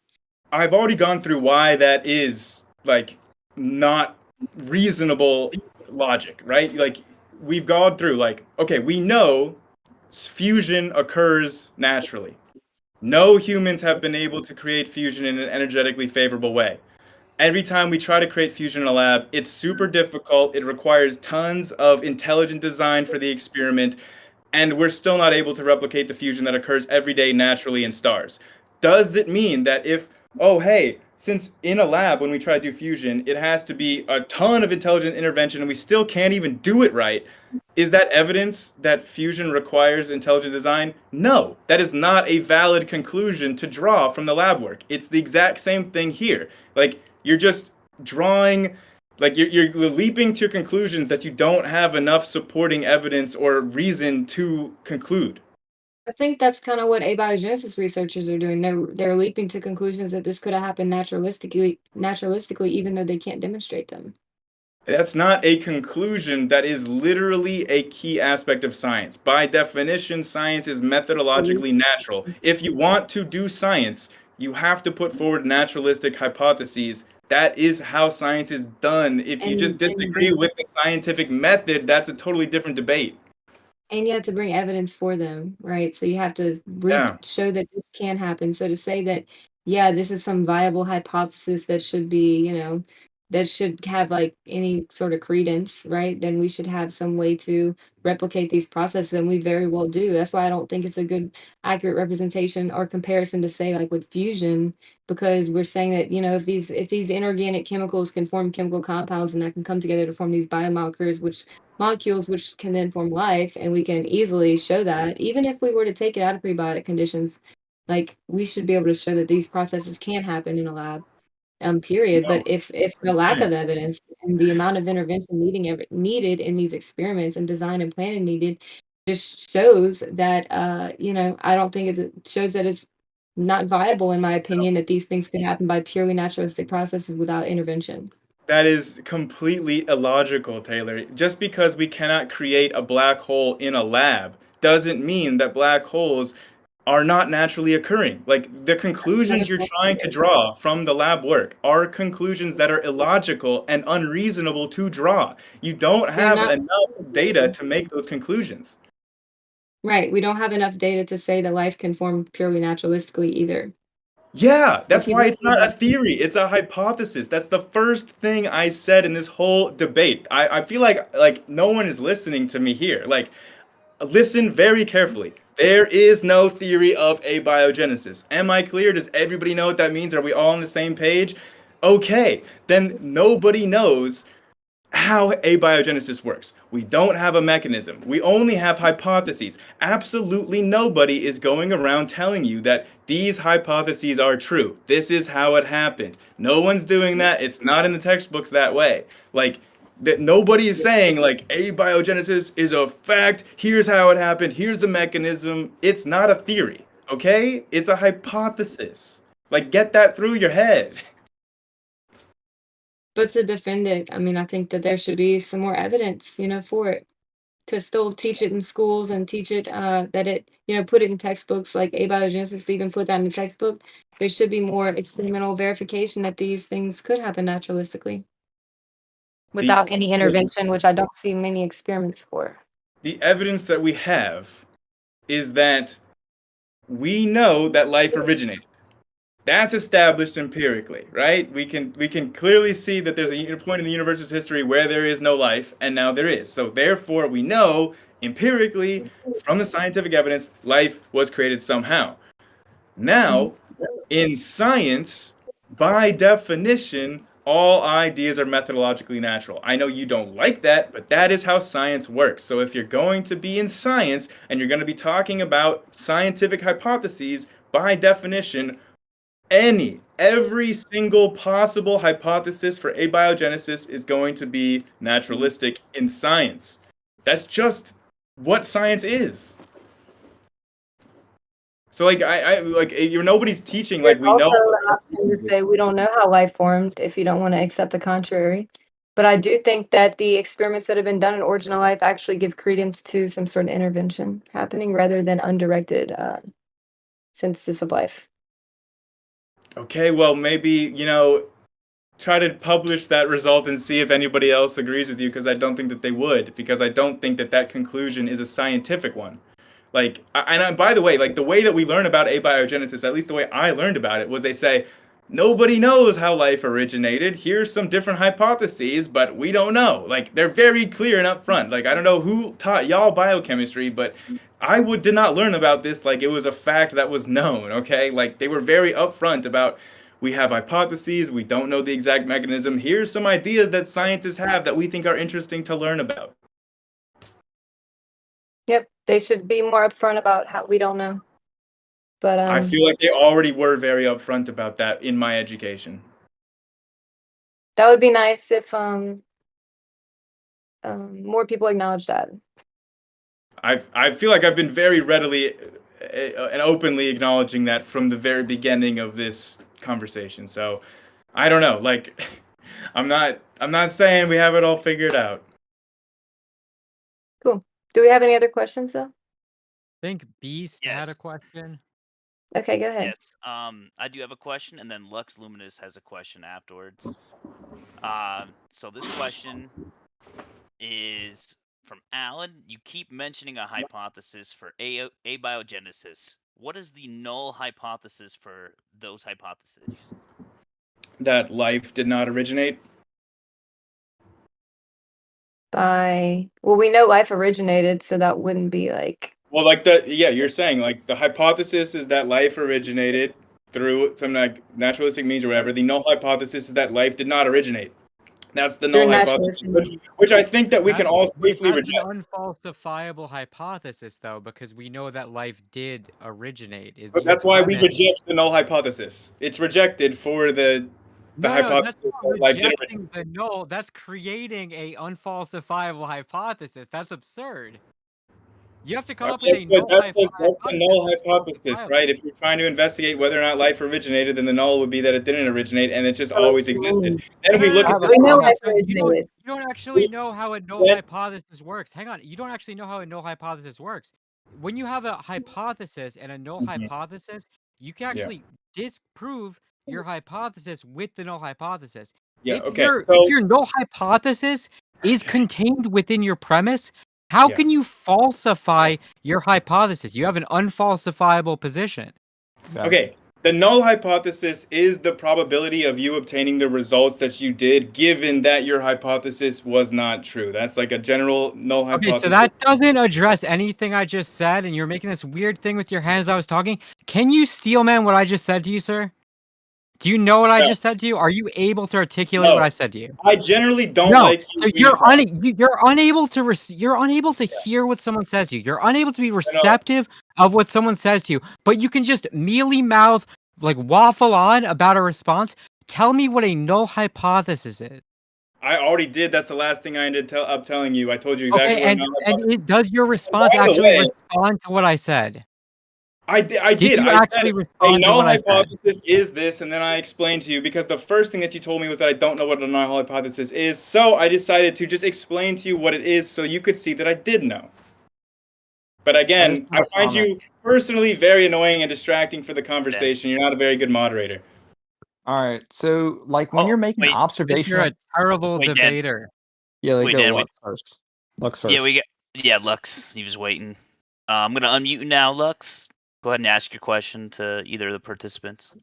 Speaker 2: I've already gone through why that is like not reasonable logic, right? Like we've gone through like, okay, we know fusion occurs naturally. No humans have been able to create fusion in an energetically favorable way. Every time we try to create fusion in a lab, it's super difficult. It requires tons of intelligent design for the experiment, and we're still not able to replicate the fusion that occurs every day naturally in stars. Does that mean that if, oh, hey, since in a lab when we try to do fusion, it has to be a ton of intelligent intervention and we still can't even do it right, is that evidence that fusion requires intelligent design? No, that is not a valid conclusion to draw from the lab work. It's the exact same thing here. Like, you're just drawing, like, you're leaping to conclusions that you don't have enough supporting evidence or reason to conclude.
Speaker 1: I think that's kind of what abiogenesis researchers are doing. They're leaping to conclusions that this could have happened naturalistically, even though they can't demonstrate them.
Speaker 2: That's not a conclusion. That is literally a key aspect of science. By definition, science is methodologically natural. If you want to do science, you have to put forward naturalistic hypotheses. That is how science is done. If you just disagree with the scientific method, that's a totally different debate.
Speaker 1: And you have to bring evidence for them, right? So you have to
Speaker 2: Yeah.
Speaker 1: show that this can happen. So to say that, yeah, this is some viable hypothesis that should be, that should have like any sort of credence, right? Then we should have some way to replicate these processes, and we very well do. That's why I don't think it's a good, accurate representation or comparison to say like with fusion, because we're saying that, if these inorganic chemicals can form chemical compounds and that can come together to form these biomolecules, which can then form life, and we can easily show that even if we were to take it out of prebiotic conditions, like we should be able to show that these processes can happen in a lab, period.
Speaker 2: No,
Speaker 1: But if the lack of evidence and the amount of intervention needed in these experiments and design and planning needed just shows that I don't think it shows that it's not viable, in my opinion, that these things can happen by purely naturalistic processes without intervention.
Speaker 2: that is completely illogical, Taylor. Just because we cannot create a black hole in a lab doesn't mean that black holes are not naturally occurring. Like the conclusions you're trying to draw from the lab work are conclusions that are illogical and unreasonable to draw. You don't
Speaker 1: They're
Speaker 2: have
Speaker 1: not
Speaker 2: enough data to make those conclusions.
Speaker 1: right. We don't have enough data to say that life can form purely naturalistically either.
Speaker 2: Yeah, that's
Speaker 1: If you
Speaker 2: why
Speaker 1: look
Speaker 2: it's not a
Speaker 1: at
Speaker 2: theory. It's a hypothesis. That's the first thing I said in this whole debate. I feel like no one is listening to me here. Like, listen very carefully. There is no theory of abiogenesis. Am I clear? Does everybody know what that means? Are we all on the same page? Okay, then nobody knows how abiogenesis works. We don't have a mechanism. We only have hypotheses. Absolutely nobody is going around telling you that these hypotheses are true. This is how it happened. No one's doing that. It's not in the textbooks that way. Like, that nobody is saying like abiogenesis is a fact. Here's how it happened. Here's the mechanism. It's not a theory, okay? It's a hypothesis. Like, get that through your head.
Speaker 1: But to defend it, I mean, I think that there should be some more evidence, for it to still teach it in schools and teach it that it, put it in textbooks like abiogenesis, to even put that in the textbook. There should be more experimental verification that these things could happen naturalistically
Speaker 2: The
Speaker 1: without any intervention, which I don't see many experiments for.
Speaker 2: the evidence that we have is that we know that life originated. That's established empirically, right? We can clearly see that there's a point in the universe's history where there is no life, and now there is. So therefore, we know empirically from the scientific evidence, life was created somehow. Now, in science, by definition, all ideas are methodologically natural. I know you don't like that, but that is how science works. So if you're going to be in science and you're going to be talking about scientific hypotheses, by definition, every single possible hypothesis for abiogenesis is going to be naturalistic in science. That's just what science is. So nobody's teaching like
Speaker 1: There's
Speaker 2: we know.
Speaker 1: also an option to say we don't know how life formed if you don't want to accept the contrary. But I do think that the experiments that have been done in origin of life actually give credence to some sort of intervention happening rather than undirected synthesis of life.
Speaker 2: Okay, well maybe try to publish that result and see if anybody else agrees with you, because I don't think that they would, because I don't think that that conclusion is a scientific one. By the way, like the way that we learn about abiogenesis, at least the way I learned about it, was they say, nobody knows how life originated. Here's some different hypotheses, but we don't know. Like, they're very clear and upfront. Like, I don't know who taught y'all biochemistry, but did not learn about this like it was a fact that was known, okay? Like, they were very upfront about, we have hypotheses, we don't know the exact mechanism. Here's some ideas that scientists have that we think are interesting to learn about.
Speaker 1: Yep, they should be more upfront about how we don't know. But
Speaker 2: I feel like they already were very upfront about that in my education.
Speaker 1: that would be nice if more people acknowledge that.
Speaker 2: I feel like I've been very readily and openly acknowledging that from the very beginning of this conversation. So I don't know, like I'm not saying we have it all figured out.
Speaker 1: Cool. Do we have any other questions though?
Speaker 3: I think Beast had a
Speaker 4: Yes.
Speaker 3: question.
Speaker 1: Okay, go ahead.
Speaker 4: Yes. I do have a question, and then Lux Luminous has a question afterwards. So this question is from Alan. You keep mentioning a hypothesis for abiogenesis. What is the null hypothesis for those hypotheses?
Speaker 2: That life did not originate.
Speaker 1: Well, we know life originated, so that wouldn't be like.
Speaker 2: Well, like you're saying like the hypothesis is that life originated through some like naturalistic means or whatever. The null hypothesis is that life did not originate. That's the
Speaker 1: Through
Speaker 2: null hypothesis,
Speaker 1: naturalistic
Speaker 2: which I think that we can all
Speaker 3: Wait,
Speaker 2: safely
Speaker 3: that's
Speaker 2: reject.
Speaker 3: an unfalsifiable hypothesis, though, because we know that life did originate. Is
Speaker 2: But
Speaker 3: your
Speaker 2: that's why we
Speaker 3: premise?
Speaker 2: reject the null hypothesis. It's rejected for the
Speaker 3: No, that's
Speaker 2: hypothesis
Speaker 3: not
Speaker 2: that life did originate.
Speaker 3: rejecting the null. That's creating a unfalsifiable hypothesis. That's absurd. You have to come up with a null
Speaker 2: That's
Speaker 3: hypothesis.
Speaker 2: the null
Speaker 3: that's
Speaker 2: hypothesis,
Speaker 3: falsifiable.
Speaker 2: right? If you're trying to investigate whether or not life originated, then the null would be that it didn't originate and it just always existed. Then we look at
Speaker 1: We know life
Speaker 3: So you
Speaker 1: originated.
Speaker 3: don't actually know how a null hypothesis works. Hang on, you don't actually know how a null hypothesis works. When you have a hypothesis and a null hypothesis, you can actually disprove your hypothesis with the null hypothesis.
Speaker 2: Yeah,
Speaker 3: If
Speaker 2: okay.
Speaker 3: your null hypothesis is contained within your premise, how can you falsify your hypothesis? You have an unfalsifiable position.
Speaker 5: Exactly.
Speaker 2: Okay, the null hypothesis is the probability of you obtaining the results that you did, given that your hypothesis was not true. That's like a general null hypothesis.
Speaker 3: Okay, so that doesn't address anything I just said, and you're making this weird thing with your hands as I was talking. Can you steelman what I just said to you, sir? Do you know what I just said to you? Are you able to articulate what I said to you?
Speaker 2: I generally don't
Speaker 3: No,
Speaker 2: like you.
Speaker 3: so you're unable to hear what someone says to you. You're unable to be receptive of what someone says to you, but you can just mealy mouth, like waffle on about a response. Tell me what a null hypothesis is.
Speaker 2: I already did. That's the last thing I ended up telling you. I told you exactly what a null hypothesis.
Speaker 3: Does your response actually respond to what I said?
Speaker 2: I did.
Speaker 3: You
Speaker 2: I said
Speaker 3: actually
Speaker 2: a
Speaker 3: respond to
Speaker 2: null
Speaker 3: what I said?
Speaker 2: hypothesis is this, and then I explained to you because the first thing that you told me was that I don't know what a null hypothesis is. So I decided to just explain to you what it is, so you could see that I did know. But again, I find you personally very annoying and distracting for the conversation. You're not a very good moderator.
Speaker 5: All right. So, like, when you're making
Speaker 4: wait,
Speaker 5: observational,
Speaker 3: You're a terrible
Speaker 4: Wait, Dan.
Speaker 3: debater.
Speaker 5: yeah, they
Speaker 4: Wait,
Speaker 5: go
Speaker 4: Dan,
Speaker 5: Lux first. Lux first.
Speaker 4: Yeah, Lux. He was waiting. I'm gonna unmute you now, Lux. Go ahead and ask your question to either of the participants.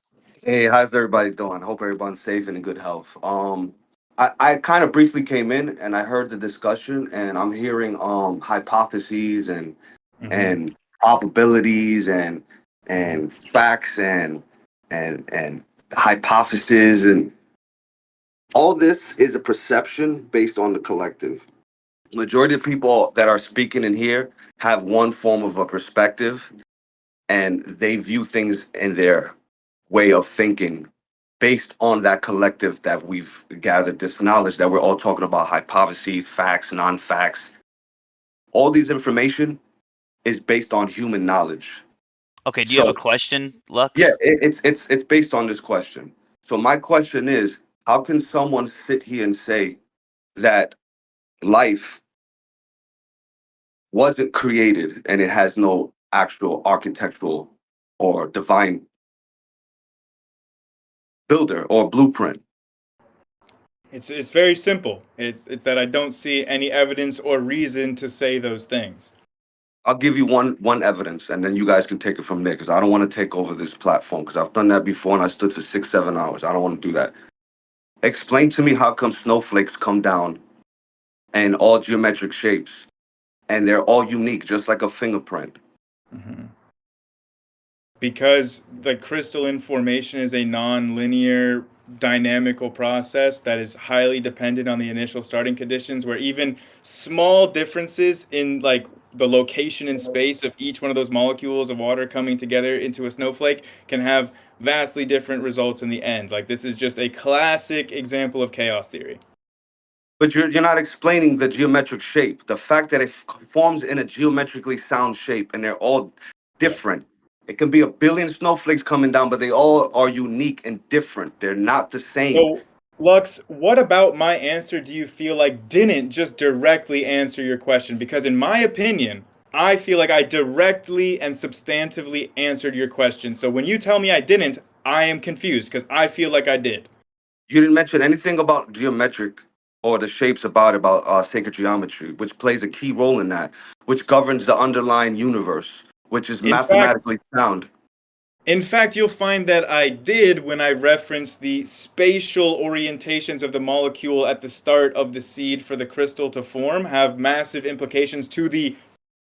Speaker 6: Hey, how's everybody doing? Hope everyone's safe and in good health. I kind of briefly came in and I heard the discussion and I'm hearing hypotheses and probabilities and facts and hypotheses, and all this is a perception based on the collective. Majority of people that are speaking in here have one form of a perspective and they view things in their way of thinking based on that collective that we've gathered, this knowledge that we're all talking about, hypotheses, facts, non-facts. All these information is based on human knowledge.
Speaker 4: Okay, do you have a question, Lux?
Speaker 6: Yeah, it's based on this question. So my question is, how can someone sit here and say that life wasn't created and it has no actual architectural or divine builder or blueprint?
Speaker 2: It's very simple. It's that I don't see any evidence or reason to say those things.
Speaker 6: I'll give you one evidence, and then you guys can take it from there, because I don't want to take over this platform, because I've done that before and I stood for 6-7 hours. I don't want to do that. Explain to me how come snowflakes come down in all geometric shapes and they're all unique, just like a fingerprint.
Speaker 2: Because the crystalline formation is a non-linear dynamical process that is highly dependent on the initial starting conditions, where even small differences in like the location in space of each one of those molecules of water coming together into a snowflake can have vastly different results in the end. Like, this is just a classic example of chaos theory.
Speaker 6: But you're not explaining the geometric shape. The fact that it forms in a geometrically sound shape and they're all different. It can be a billion snowflakes coming down, but they all are unique and different. They're not the same.
Speaker 2: So, Lux, what about my answer do you feel like didn't just directly answer your question? Because in my opinion, I feel like I directly and substantively answered your question. So when you tell me I didn't, I am confused because I feel like I did.
Speaker 6: You didn't mention anything about geometric or the shapes about sacred geometry, which plays a key role in that, which governs the underlying universe, which is
Speaker 2: In fact,
Speaker 6: mathematically sound.
Speaker 2: you'll find that I did when I referenced the spatial orientations of the molecule at the start of the seed for the crystal to form have massive implications to the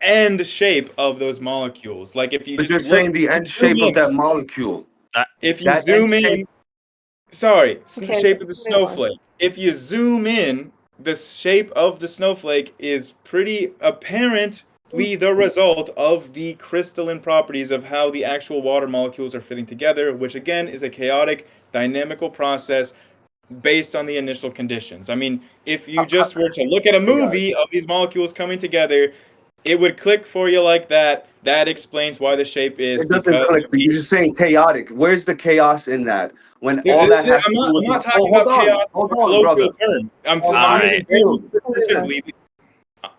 Speaker 2: end shape of those molecules. Like if you
Speaker 6: But you're
Speaker 2: just look,
Speaker 6: saying the end
Speaker 2: zoom
Speaker 6: shape of
Speaker 2: in,
Speaker 6: that molecule.
Speaker 2: if you
Speaker 6: That end
Speaker 2: zoom
Speaker 6: shape.
Speaker 2: in, sorry, the
Speaker 1: Okay,
Speaker 2: shape of the
Speaker 1: let's move on.
Speaker 2: snowflake. If you zoom in, the shape of the snowflake is pretty apparently the result of the crystalline properties of how the actual water molecules are fitting together, which again is a chaotic dynamical process based on the initial conditions. I mean, if you just were to look at a movie of these molecules coming together, it would click for you like that. That explains why the shape is
Speaker 6: It doesn't
Speaker 2: because
Speaker 6: click,
Speaker 2: of
Speaker 6: but
Speaker 2: the
Speaker 6: you're just saying chaotic. Where's the chaos in that? When
Speaker 2: Dude,
Speaker 6: all that has to
Speaker 2: I'm
Speaker 6: do
Speaker 2: not.
Speaker 6: with
Speaker 2: I'm not
Speaker 6: oh,
Speaker 2: talking about chaos
Speaker 6: hold
Speaker 2: in a
Speaker 6: on, brother.
Speaker 2: colloquial term. I'm
Speaker 6: On
Speaker 4: my
Speaker 2: using very
Speaker 6: view.
Speaker 2: specifically.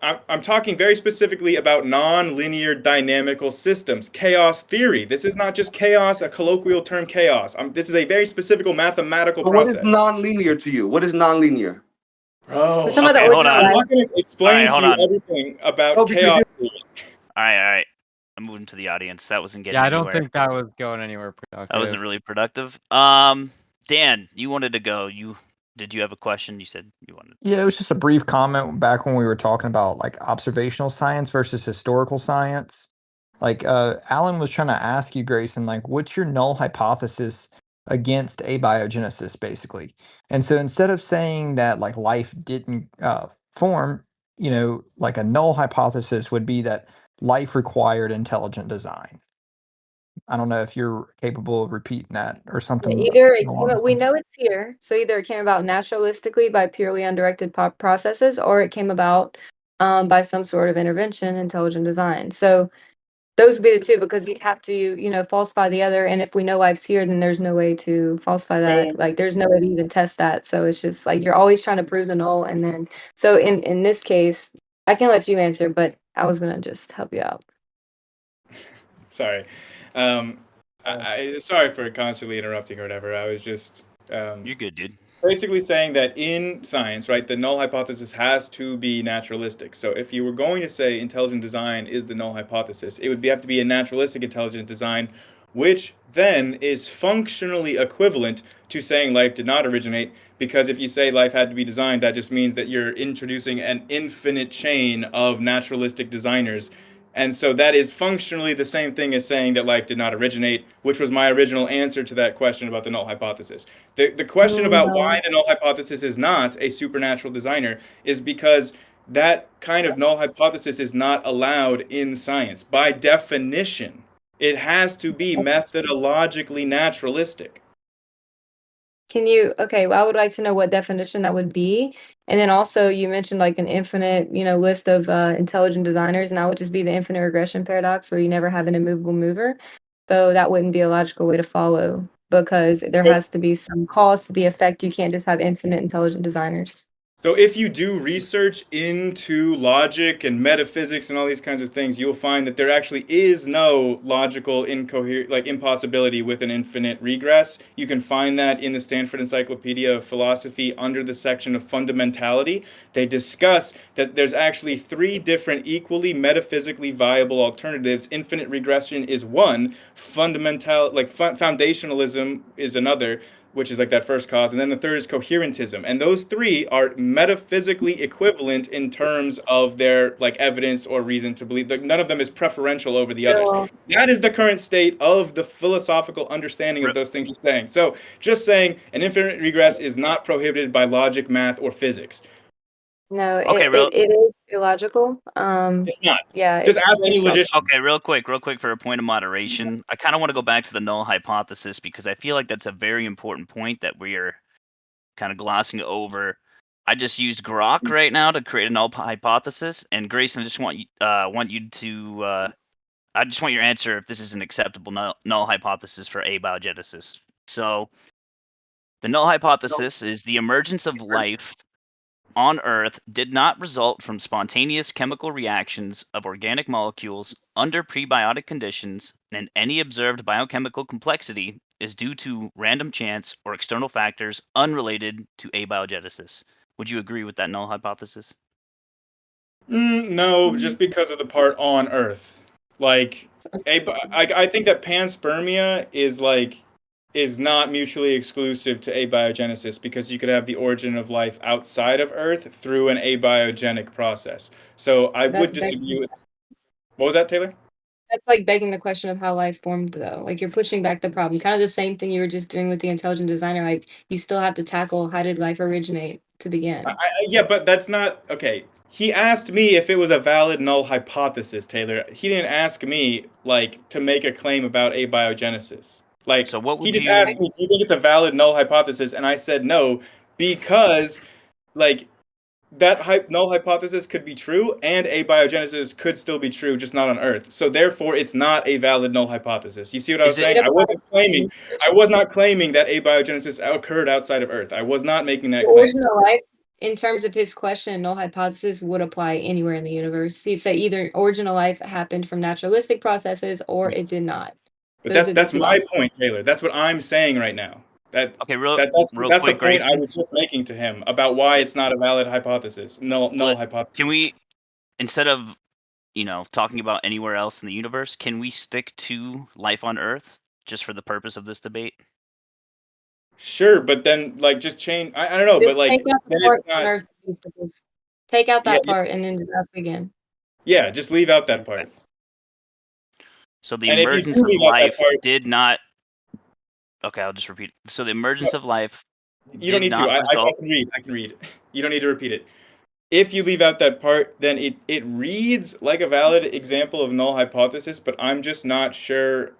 Speaker 2: I'm talking very specifically about non-linear dynamical systems, chaos theory. This is not just chaos, a colloquial term, chaos. This is a very specific mathematical
Speaker 6: So what is
Speaker 2: process.
Speaker 6: non-linear to you? What is non-linear?
Speaker 2: Bro,
Speaker 1: We're talking about the
Speaker 4: Okay, hold
Speaker 1: original
Speaker 4: on.
Speaker 2: I'm
Speaker 1: life.
Speaker 2: not going to explain
Speaker 4: hold
Speaker 2: to you
Speaker 4: on.
Speaker 2: everything about
Speaker 6: No, because
Speaker 2: chaos
Speaker 6: you're
Speaker 2: theory.
Speaker 4: All right. I'm moving to the audience. That wasn't getting
Speaker 3: Yeah, I don't
Speaker 4: anywhere.
Speaker 3: think that was going anywhere productive.
Speaker 4: That wasn't really productive. Dan, you wanted to go. Did you have a question? You said you wanted.
Speaker 5: Yeah, it was just a brief comment back when we were talking about like observational science versus historical science. Like Alan was trying to ask you, Grayson, like what's your null hypothesis against abiogenesis, basically? And so instead of saying that like life didn't form, like a null hypothesis would be that life required intelligent design. I don't know if you're capable of repeating that or something
Speaker 1: Either it
Speaker 5: along
Speaker 1: came
Speaker 5: those
Speaker 1: we
Speaker 5: lines.
Speaker 1: know it's here, so either it came about naturalistically by purely undirected processes, or it came about by some sort of intervention, intelligent design. So those would be the two, because you'd have to, falsify the other. And if we know life's here, then there's no way to falsify that.
Speaker 2: So
Speaker 1: Like there's no way to even test that. So it's just like you're always trying to prove the null. And then so in this case, I can let you answer, but I was gonna just help you out.
Speaker 2: sorry. Sorry for constantly interrupting or whatever. I was just
Speaker 4: You're good, dude.
Speaker 2: basically saying that in science, right, the null hypothesis has to be naturalistic. So if you were going to say intelligent design is the null hypothesis, it would have to be a naturalistic intelligent design, which then is functionally equivalent to saying life did not originate. Because if you say life had to be designed, that just means that you're introducing an infinite chain of naturalistic designers. And so that is functionally the same thing as saying that life did not originate, which was my original answer to that question about the null hypothesis. The question about
Speaker 1: No.
Speaker 2: why the null hypothesis is not a supernatural designer is because that kind of null hypothesis is not allowed in science. By definition, it has to be methodologically naturalistic.
Speaker 1: Okay, well, I would like to know what definition that would be. And then also you mentioned like an infinite, list of intelligent designers, and that would just be the infinite regression paradox where you never have an immovable mover. So that wouldn't be a logical way to follow, because there
Speaker 2: So,
Speaker 1: has to be some cause to the effect. You can't just have infinite intelligent designers.
Speaker 2: So if you do research into logic and metaphysics and all these kinds of things, you'll find that there actually is no logical impossibility with an infinite regress. You can find that in the Stanford Encyclopedia of Philosophy under the section of fundamentality. They discuss that there's actually three different equally metaphysically viable alternatives. Infinite regression is one, foundationalism is another, which is like that first cause, and then the third is coherentism, and those three are metaphysically equivalent in terms of their like evidence or reason to believe. Like, none of them is preferential over the others.
Speaker 1: So,
Speaker 2: That is the current state of the philosophical understanding of those things you're saying. So just saying an infinite regress is not prohibited by logic, math, or physics.
Speaker 1: no,
Speaker 4: Okay,
Speaker 1: it is illogical.
Speaker 2: It's not.
Speaker 1: Yeah,
Speaker 2: Just
Speaker 1: it's
Speaker 2: ask any
Speaker 1: conventional.
Speaker 2: logician.
Speaker 4: Okay, real quick for a point of moderation. I kind of want to go back to the null hypothesis because I feel like that's a very important point that we are kind of glossing over. I just used Grok right now to create a null hypothesis, and Grayson, I just want you to I just want your answer if this is an acceptable null hypothesis for abiogenesis. So, the null hypothesis is the emergence of life on Earth did not result from spontaneous chemical reactions of organic molecules under prebiotic conditions, and any observed biochemical complexity is due to random chance or external factors unrelated to abiogenesis. Would you agree with that null hypothesis?
Speaker 2: No, just because of the part on Earth. Like, I think that panspermia is not mutually exclusive to abiogenesis, because you could have the origin of life outside of Earth through an abiogenic process. So I would disagree with. What was that, Taylor?
Speaker 1: That's like begging the question of how life formed, though. Like, you're pushing back the problem. Kind of the same thing you were just doing with the intelligent designer. Like, you still have to tackle how did life originate to begin.
Speaker 2: Yeah, but that's not okay. He asked me if it was a valid null hypothesis, Taylor. He didn't ask me to make a claim about abiogenesis.
Speaker 4: So what
Speaker 2: He
Speaker 4: would
Speaker 2: just
Speaker 4: you?
Speaker 2: asked me, "Do you think it's a valid null hypothesis?" And I said no, because that null hypothesis could be true, and abiogenesis could still be true, just not on Earth. So therefore, it's not a valid null hypothesis. You see what I was saying? I was not claiming that abiogenesis occurred outside of Earth. I was not making that claim.
Speaker 1: Original life, in terms of his question, null hypothesis would apply anywhere in the universe. He'd say either original life happened from naturalistic processes or it did not.
Speaker 2: But
Speaker 1: Those are the
Speaker 2: that's
Speaker 1: two
Speaker 2: my
Speaker 1: options.
Speaker 2: point, Taylor. That's what I'm saying right now.
Speaker 4: Okay, real
Speaker 2: That's
Speaker 4: quick,
Speaker 2: the point I
Speaker 4: Grayson.
Speaker 2: was just making to him about why it's not a valid hypothesis, null hypothesis.
Speaker 4: Can we, instead of talking about anywhere else in the universe, can we stick to life on Earth just for the purpose of this debate?
Speaker 2: Sure, but then just change. I don't know,
Speaker 1: Just
Speaker 2: but
Speaker 1: take out the
Speaker 2: then
Speaker 1: part
Speaker 2: it's not.
Speaker 1: on Earth. Take out that
Speaker 2: Yeah,
Speaker 1: part and then just ask again.
Speaker 2: yeah, just leave out that part.
Speaker 4: So the
Speaker 2: And if you
Speaker 4: emergence
Speaker 2: do
Speaker 4: of
Speaker 2: leave out that
Speaker 4: life
Speaker 2: part,
Speaker 4: did not. Okay, I'll just repeat. So the emergence of life.
Speaker 2: you don't need to. I can read. I can read. You don't need to repeat it. If you leave out that part, then it reads like a valid example of null hypothesis, but I'm just not sure,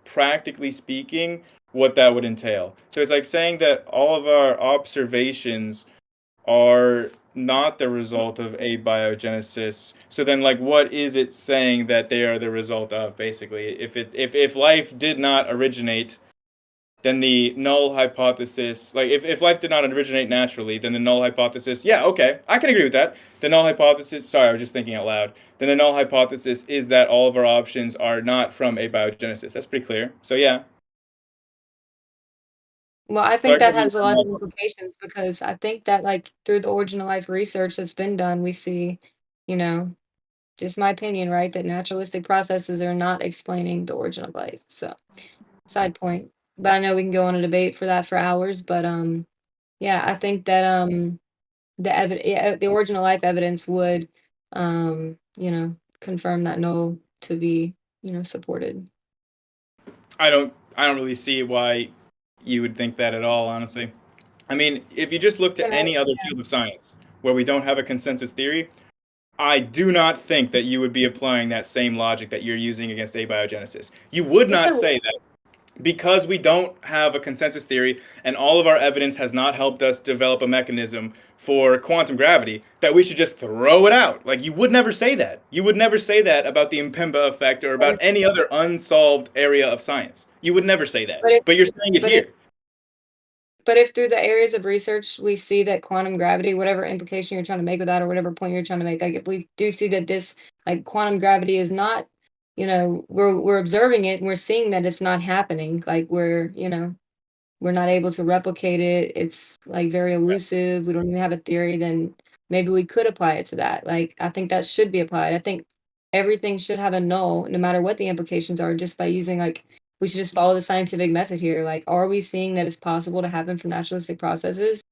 Speaker 2: practically speaking, what that would entail. So it's like saying that all of our observations are not the result of abiogenesis. So then, what is it saying that they are the result of, basically? If life did not originate, then the null hypothesis, if life did not originate naturally, then the null hypothesis, yeah, okay, I can agree with that. The null hypothesis, sorry, I was just thinking out loud. Then the null hypothesis is that all of our options are not from abiogenesis. That's pretty clear. So yeah.
Speaker 1: Well, I think that has a lot of implications, because I think that through the origin of life research that's been done, we see, just my opinion, right, that naturalistic processes are not explaining the origin of life. So, side point. But I know we can go on a debate for that for hours. But yeah, I think that the origin of life evidence would confirm that null to be supported.
Speaker 2: I don't really see why you would think that at all, honestly. I mean, if you just look to any other field of science where we don't have a consensus theory, I do not think that you would be applying that same logic that you're using against abiogenesis. You would not say that because we don't have a consensus theory and all of our evidence has not helped us develop a mechanism for quantum gravity, that we should just throw it out. You would never say that. You would never say that about the Mpemba effect or about any other unsolved area of science. You would never say that. But you're saying it here.
Speaker 1: But if through the areas of research we see that quantum gravity, whatever implication you're trying to make with that, or whatever point you're trying to make, if we do see that this quantum gravity is not, we're observing it and we're seeing that it's not happening, we're not able to replicate it, it's very elusive, we don't even have a theory, then maybe we could apply it to that. I think that should be applied. I think everything should have a null, no matter what the implications are, just by using we should just follow the scientific method here. Are we seeing that it's possible to happen from naturalistic processes?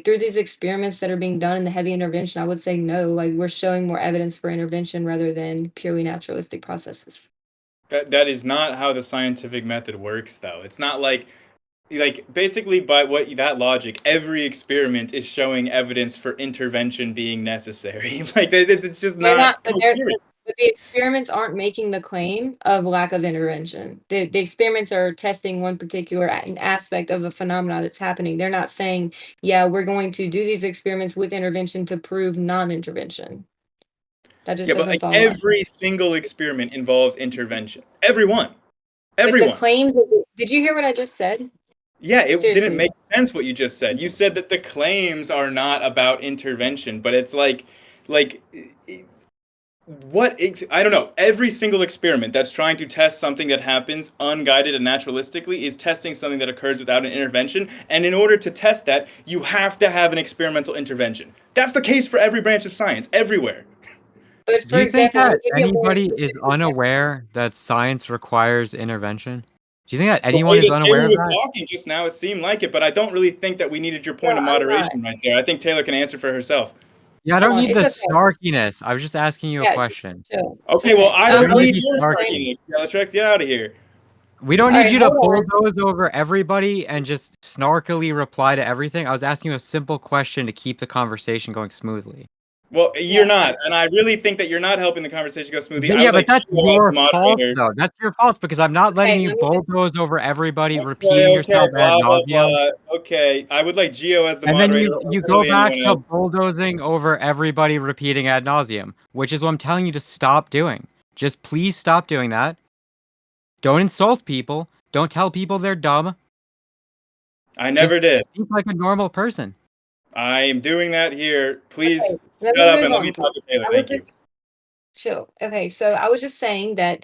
Speaker 1: Through these experiments that are being done in the heavy intervention, I would say no. We're showing more evidence for intervention rather than purely naturalistic processes.
Speaker 2: That is not how the scientific method works, though. It's not basically by that logic, every experiment is showing evidence for intervention being necessary. It's just not.
Speaker 1: But the experiments aren't making the claim of lack of intervention. The experiments are testing one particular aspect of a phenomena that's happening. They're not saying, yeah, we're going to do these experiments with intervention to prove non-intervention. That just
Speaker 2: Yeah, but
Speaker 1: doesn't
Speaker 2: like
Speaker 1: follow.
Speaker 2: every single experiment involves intervention. Everyone.
Speaker 1: But the
Speaker 2: Everyone.
Speaker 1: claims, did you hear what I just said?
Speaker 2: Yeah, it didn't
Speaker 1: Seriously.
Speaker 2: make sense what you just said. You said that the claims are not about intervention, but it's like I don't know. Every single experiment that's trying to test something that happens unguided and naturalistically is testing something that occurs without an intervention. And in order to test that, you have to have an experimental intervention. That's the case for every branch of science, everywhere.
Speaker 1: But
Speaker 3: Do
Speaker 1: for
Speaker 3: you think
Speaker 1: example, I'll
Speaker 3: that
Speaker 1: give you a more
Speaker 3: anybody is
Speaker 1: specific example.
Speaker 3: unaware that science requires intervention? Do you think that
Speaker 2: The
Speaker 3: anyone
Speaker 2: way
Speaker 3: is
Speaker 2: that
Speaker 3: unaware
Speaker 2: Taylor
Speaker 3: of
Speaker 2: was
Speaker 3: that?
Speaker 2: talking just now, it seemed like it, but I don't really think that we needed your point
Speaker 1: No,
Speaker 2: of
Speaker 1: I'm not.
Speaker 2: moderation right there. I think Taylor can answer for herself.
Speaker 3: Yeah, I
Speaker 1: Hold
Speaker 3: don't
Speaker 1: on,
Speaker 3: need
Speaker 1: it's
Speaker 3: the
Speaker 1: okay.
Speaker 3: snarkiness. I was just asking you a
Speaker 1: Yeah,
Speaker 3: question.
Speaker 1: chill. It's
Speaker 2: Okay, well,
Speaker 1: okay.
Speaker 2: I
Speaker 3: You
Speaker 2: don't
Speaker 3: don't need
Speaker 2: need
Speaker 3: to be
Speaker 2: your
Speaker 3: snarky.
Speaker 2: snarkiness. Taylor, get out of here.
Speaker 3: We don't
Speaker 1: All
Speaker 3: need
Speaker 1: right,
Speaker 3: you to
Speaker 1: hold on.
Speaker 3: bulldoze over everybody and just snarkily reply to everything. I was asking you a simple question to keep the conversation going smoothly.
Speaker 2: Well,
Speaker 1: Yeah.
Speaker 2: you're not, and I really think that you're not helping the conversation go smoothly. I
Speaker 3: Yeah,
Speaker 2: would
Speaker 3: but
Speaker 2: like
Speaker 3: that's
Speaker 2: you as
Speaker 3: your
Speaker 2: the
Speaker 3: fault,
Speaker 2: moderator.
Speaker 3: though. That's your fault because I'm not letting
Speaker 1: Okay,
Speaker 3: you
Speaker 1: let me just.
Speaker 3: bulldoze over everybody,
Speaker 2: Okay,
Speaker 3: repeating yourself ad
Speaker 2: blah blah
Speaker 3: nauseum.
Speaker 2: blah. Okay, I would like Gio as the
Speaker 3: And then
Speaker 2: moderator,
Speaker 3: you
Speaker 2: or
Speaker 3: go
Speaker 2: literally
Speaker 3: back
Speaker 2: anyone
Speaker 3: to
Speaker 2: else.
Speaker 3: bulldozing over everybody repeating ad nauseum, which is what I'm telling you to stop doing. Just please stop doing that. Don't insult people. Don't tell people they're dumb.
Speaker 2: I never
Speaker 3: Just
Speaker 2: did.
Speaker 3: speak like a normal person.
Speaker 2: I am doing that here. Please
Speaker 1: Okay, let
Speaker 2: shut
Speaker 1: me
Speaker 2: up
Speaker 1: move
Speaker 2: and let
Speaker 1: on.
Speaker 2: me talk to Taylor.
Speaker 1: I was
Speaker 2: Thank you.
Speaker 1: just chill. Okay, so I was just saying that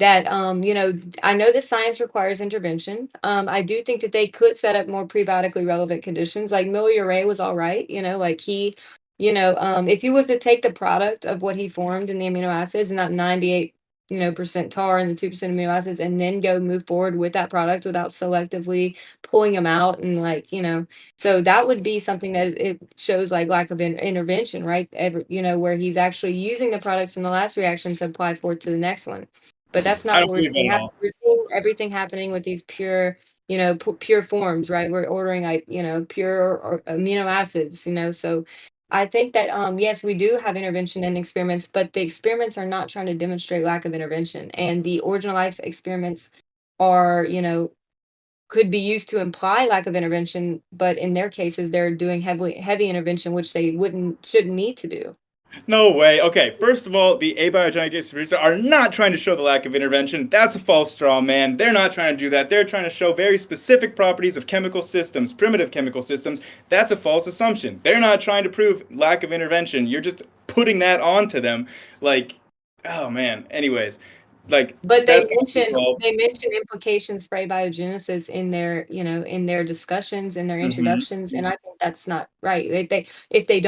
Speaker 1: I know that science requires intervention. I do think that they could set up more prebiotically relevant conditions. Like Miller was all right, like he, if he was to take the product of what he formed in the amino acids and that 98 percent tar and the 2% amino acids and then go move forward with that product without selectively pulling them out and so that would be something that it shows like lack of intervention, right? Where he's actually using the products from the last reaction to apply forward to the next one. But that's
Speaker 2: I
Speaker 1: not
Speaker 2: don't
Speaker 1: what we're
Speaker 2: believe that
Speaker 1: seeing
Speaker 2: at
Speaker 1: happen.
Speaker 2: all.
Speaker 1: We're seeing everything happening with these pure, pure forms, right? We're ordering pure amino acids, so I think that yes, we do have intervention in experiments, but the experiments are not trying to demonstrate lack of intervention. And the original life experiments are, could be used to imply lack of intervention, but in their cases, they're doing heavy intervention, which they shouldn't need to do.
Speaker 2: No way. Okay, first of all, the abiogenetic experiments are not trying to show the lack of intervention. That's a false straw man. They're not trying to do that. They're trying to show very specific properties of chemical systems, primitive chemical systems. That's a false assumption. They're not trying to prove lack of intervention. You're just putting that onto them. Like, oh man. Anyways, like
Speaker 1: But
Speaker 2: that's not involved.
Speaker 1: they mention implications for abiogenesis in their, in their discussions and their
Speaker 2: Mhm.
Speaker 1: introductions, and I think that's not right. If they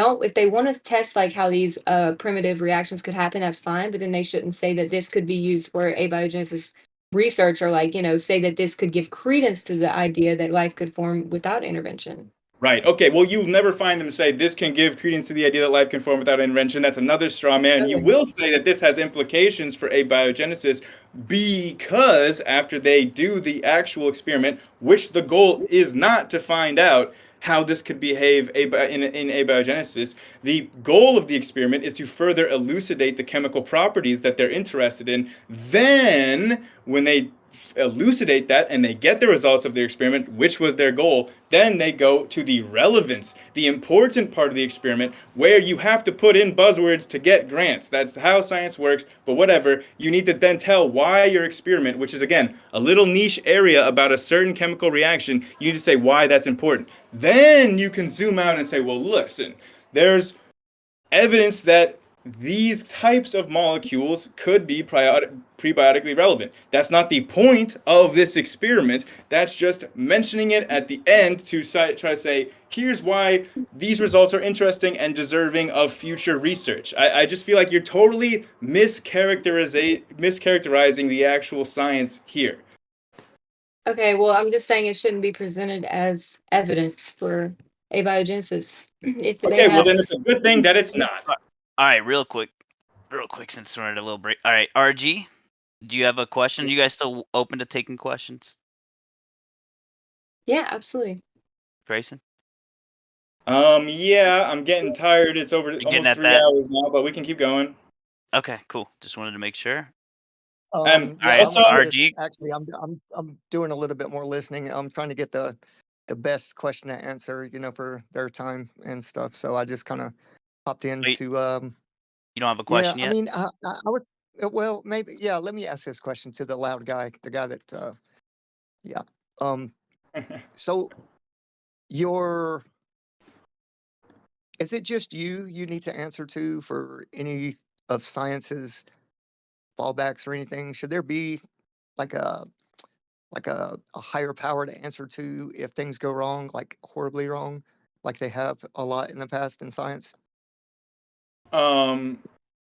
Speaker 1: want to test like how these primitive reactions could happen, that's fine. But then they shouldn't say that this could be used for abiogenesis research or say that this could give credence to the idea that life could form without intervention.
Speaker 2: Right. Okay. Well, you'll never find them say this can give credence to the idea that life can form without intervention. That's another straw man. You
Speaker 1: Okay.
Speaker 2: will say that this has implications for abiogenesis because after they do the actual experiment, which the goal is not to find out how this could behave in abiogenesis, the goal of the experiment is to further elucidate the chemical properties that they're interested in. Then, when they elucidate that and they get the results of their experiment, which was their goal, then they go to the relevance, the important part of the experiment, where you have to put in buzzwords to get grants. That's how science works, but whatever. You need to then tell why your experiment, which is again a little niche area about a certain chemical reaction, you need to say why that's important. Then you can zoom out and say, well, listen, there's evidence that these types of molecules could be prebiotically relevant. That's not the point of this experiment. That's just mentioning it at the end to try to say, here's why these results are interesting and deserving of future research. I just feel like you're totally mischaracterizing the actual science here.
Speaker 1: Okay, well, I'm just saying it shouldn't be presented as evidence for abiogenesis. If they
Speaker 2: Okay, well
Speaker 1: have,
Speaker 2: then it's a good thing that it's not.
Speaker 4: All right, real quick, since we're at a little break. All right, RG, do you have a question? You guys still open to taking questions?
Speaker 1: yeah, absolutely.
Speaker 4: Grayson?
Speaker 2: Yeah, I'm getting tired. It's over
Speaker 4: You getting
Speaker 2: almost
Speaker 4: at
Speaker 2: 3
Speaker 4: that?
Speaker 2: hours now, but we can keep going.
Speaker 4: Okay, cool. Just wanted to make sure.
Speaker 5: Yeah,
Speaker 4: Alright,
Speaker 2: Also,
Speaker 5: I'm just
Speaker 4: RG?
Speaker 5: actually I'm doing a little bit more listening. I'm trying to get the best question to answer, for their time and stuff. So I just kind of popped in
Speaker 4: Wait.
Speaker 5: to
Speaker 4: You don't have a
Speaker 7: Yeah,
Speaker 4: question
Speaker 7: I
Speaker 4: yet?
Speaker 7: mean, I would. Well, maybe. Yeah, let me ask this question to the loud guy, the guy that. Yeah. Um. So your is it just you need to answer to for any of science's fallbacks or anything? Should there be like a higher power to answer to if things go wrong, like horribly wrong, like they have a lot in the past in science?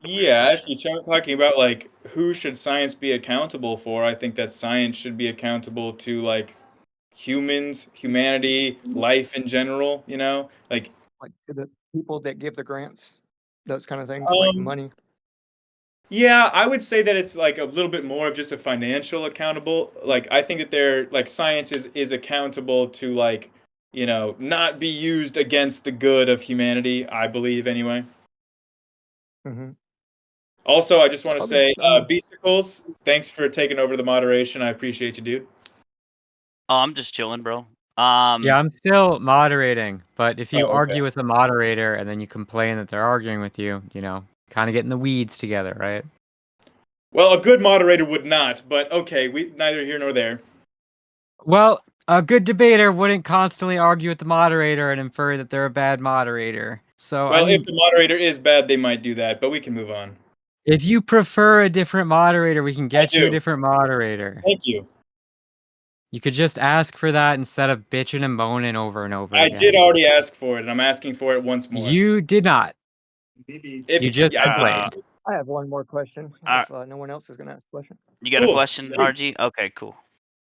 Speaker 2: Yeah, if you're talking about like who should science be accountable for, I think that science should be accountable to like humans, humanity, life in general, you know? Like,
Speaker 7: Like to the people that give the grants, those kind of things, like
Speaker 2: um,
Speaker 7: money.
Speaker 2: yeah, I would say that it's like a little bit more of just a financial accountable. Like, I think that they're like science is accountable to like, not be used against the good of humanity, I believe anyway.
Speaker 7: Hmm.
Speaker 2: Also, I just want to
Speaker 7: Okay.
Speaker 2: say, Beasticles, thanks for taking over the moderation. I appreciate you, dude.
Speaker 4: Oh, I'm just chilling, bro.
Speaker 3: Yeah, I'm still moderating, but if you
Speaker 2: Oh, okay.
Speaker 3: argue with a moderator and then you complain that they're arguing with you, kind of get in the weeds together, right?
Speaker 2: Well, a good moderator would not, but okay, we neither here nor there.
Speaker 3: Well, a good debater wouldn't constantly argue with the moderator and infer that they're a bad moderator. So, I
Speaker 2: Well, if
Speaker 3: mean,
Speaker 2: the moderator is bad, they might do that, but we can move on.
Speaker 3: if you prefer a different moderator, we can
Speaker 2: I
Speaker 3: get you a
Speaker 2: do.
Speaker 3: different moderator.
Speaker 2: Thank you.
Speaker 3: You could just ask for that instead of bitching and moaning over and over
Speaker 2: I did
Speaker 3: again.
Speaker 2: already ask for it, and I'm asking for it once more.
Speaker 3: You did not.
Speaker 2: If
Speaker 3: You just
Speaker 2: yeah,
Speaker 3: complained.
Speaker 7: I have one more question if no one else is going to ask a question.
Speaker 4: You got a
Speaker 2: cool.
Speaker 4: question, RG? Okay, cool.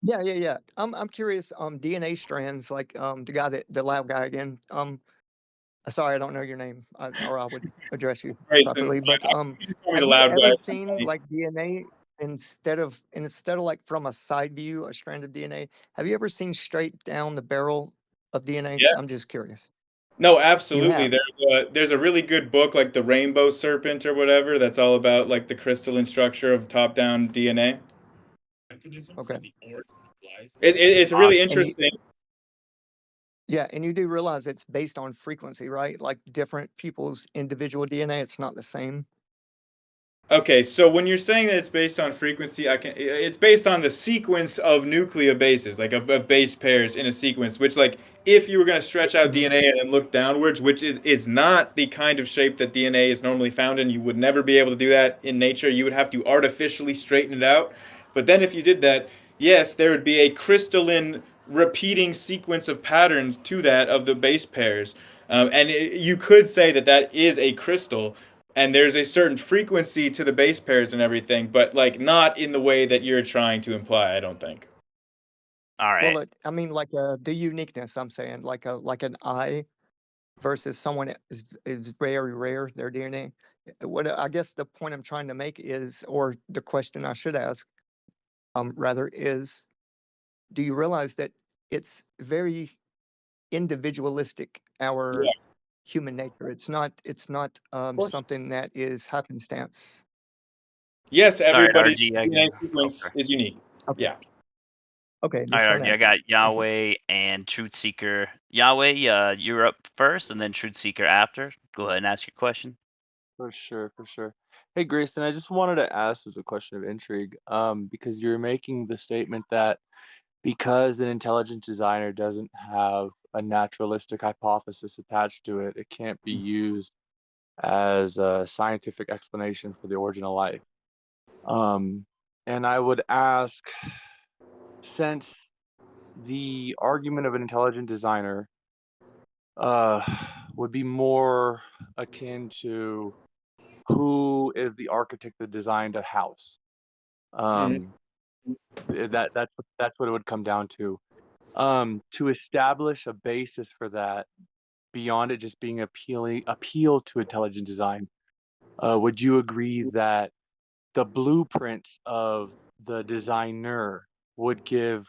Speaker 7: Yeah. I'm curious. DNA strands, like the guy the loud guy again. Sorry, I don't know your name, or I would address you
Speaker 2: Grayson,
Speaker 7: properly. But
Speaker 2: you call me
Speaker 7: have
Speaker 2: the
Speaker 7: you
Speaker 2: loud
Speaker 7: ever
Speaker 2: guy.
Speaker 7: seen like DNA instead of like from a side view, a strand of DNA? Have you ever seen straight down the barrel of DNA?
Speaker 2: Yeah.
Speaker 7: I'm just curious.
Speaker 2: No,
Speaker 7: You
Speaker 2: absolutely.
Speaker 7: have.
Speaker 2: There's a really good book like The Rainbow Serpent or whatever that's all about like the crystalline structure of top-down DNA.
Speaker 7: Okay.
Speaker 2: It's really
Speaker 7: And
Speaker 2: interesting.
Speaker 7: and you do realize it's based on frequency, right? Like different people's individual DNA, it's not the same.
Speaker 2: Okay, so when you're saying that it's based on frequency, it's based on the sequence of nucleobases, like of base pairs in a sequence, which like if you were going to stretch out
Speaker 7: Mhm.
Speaker 2: DNA and then look downwards, which is not the kind of shape that DNA is normally found in, you would never be able to do that in nature. You would have to artificially straighten it out. But then if you did that, yes, there would be a crystalline repeating sequence of patterns to that of the base pairs. You could say that that is a crystal, and there's a certain frequency to the base pairs and everything, but like not in the way that you're trying to imply, I don't think.
Speaker 4: All right.
Speaker 7: Well, I mean, like the uniqueness. I'm saying, like an eye versus someone is very rare. Their DNA. What I guess the point I'm trying to make is, or the question I should ask, rather is, do you realize that it's very individualistic, our
Speaker 2: Yeah,
Speaker 7: human nature? It's not
Speaker 2: of course.
Speaker 7: something that is happenstance.
Speaker 2: Yes,
Speaker 4: All right,
Speaker 2: everybody's
Speaker 4: RG.
Speaker 2: DNA sequence
Speaker 4: Okay.
Speaker 2: is unique.
Speaker 7: Okay.
Speaker 2: Yeah.
Speaker 7: Okay,
Speaker 4: All
Speaker 7: just
Speaker 4: right,
Speaker 7: want to
Speaker 4: RG. I
Speaker 7: ask that.
Speaker 4: got
Speaker 7: Thank you.
Speaker 4: Yahweh and Truth Seeker. Yahweh, you're up first, and then Truth Seeker after. Go ahead and ask your question.
Speaker 8: For sure, for sure. Hey, Grayson, I just wanted to ask as a question of intrigue, because you're making the statement that because an intelligent designer doesn't have a naturalistic hypothesis attached to it, it can't be used as a scientific explanation for the origin of life. And I would ask, since the argument of an intelligent designer uh, would be more akin to who is the architect that designed a house.
Speaker 2: Mhm.
Speaker 8: Um, that's what it would come down to. To establish a basis for that beyond it just being appeal to intelligent design. Would you agree that the blueprints of the designer would give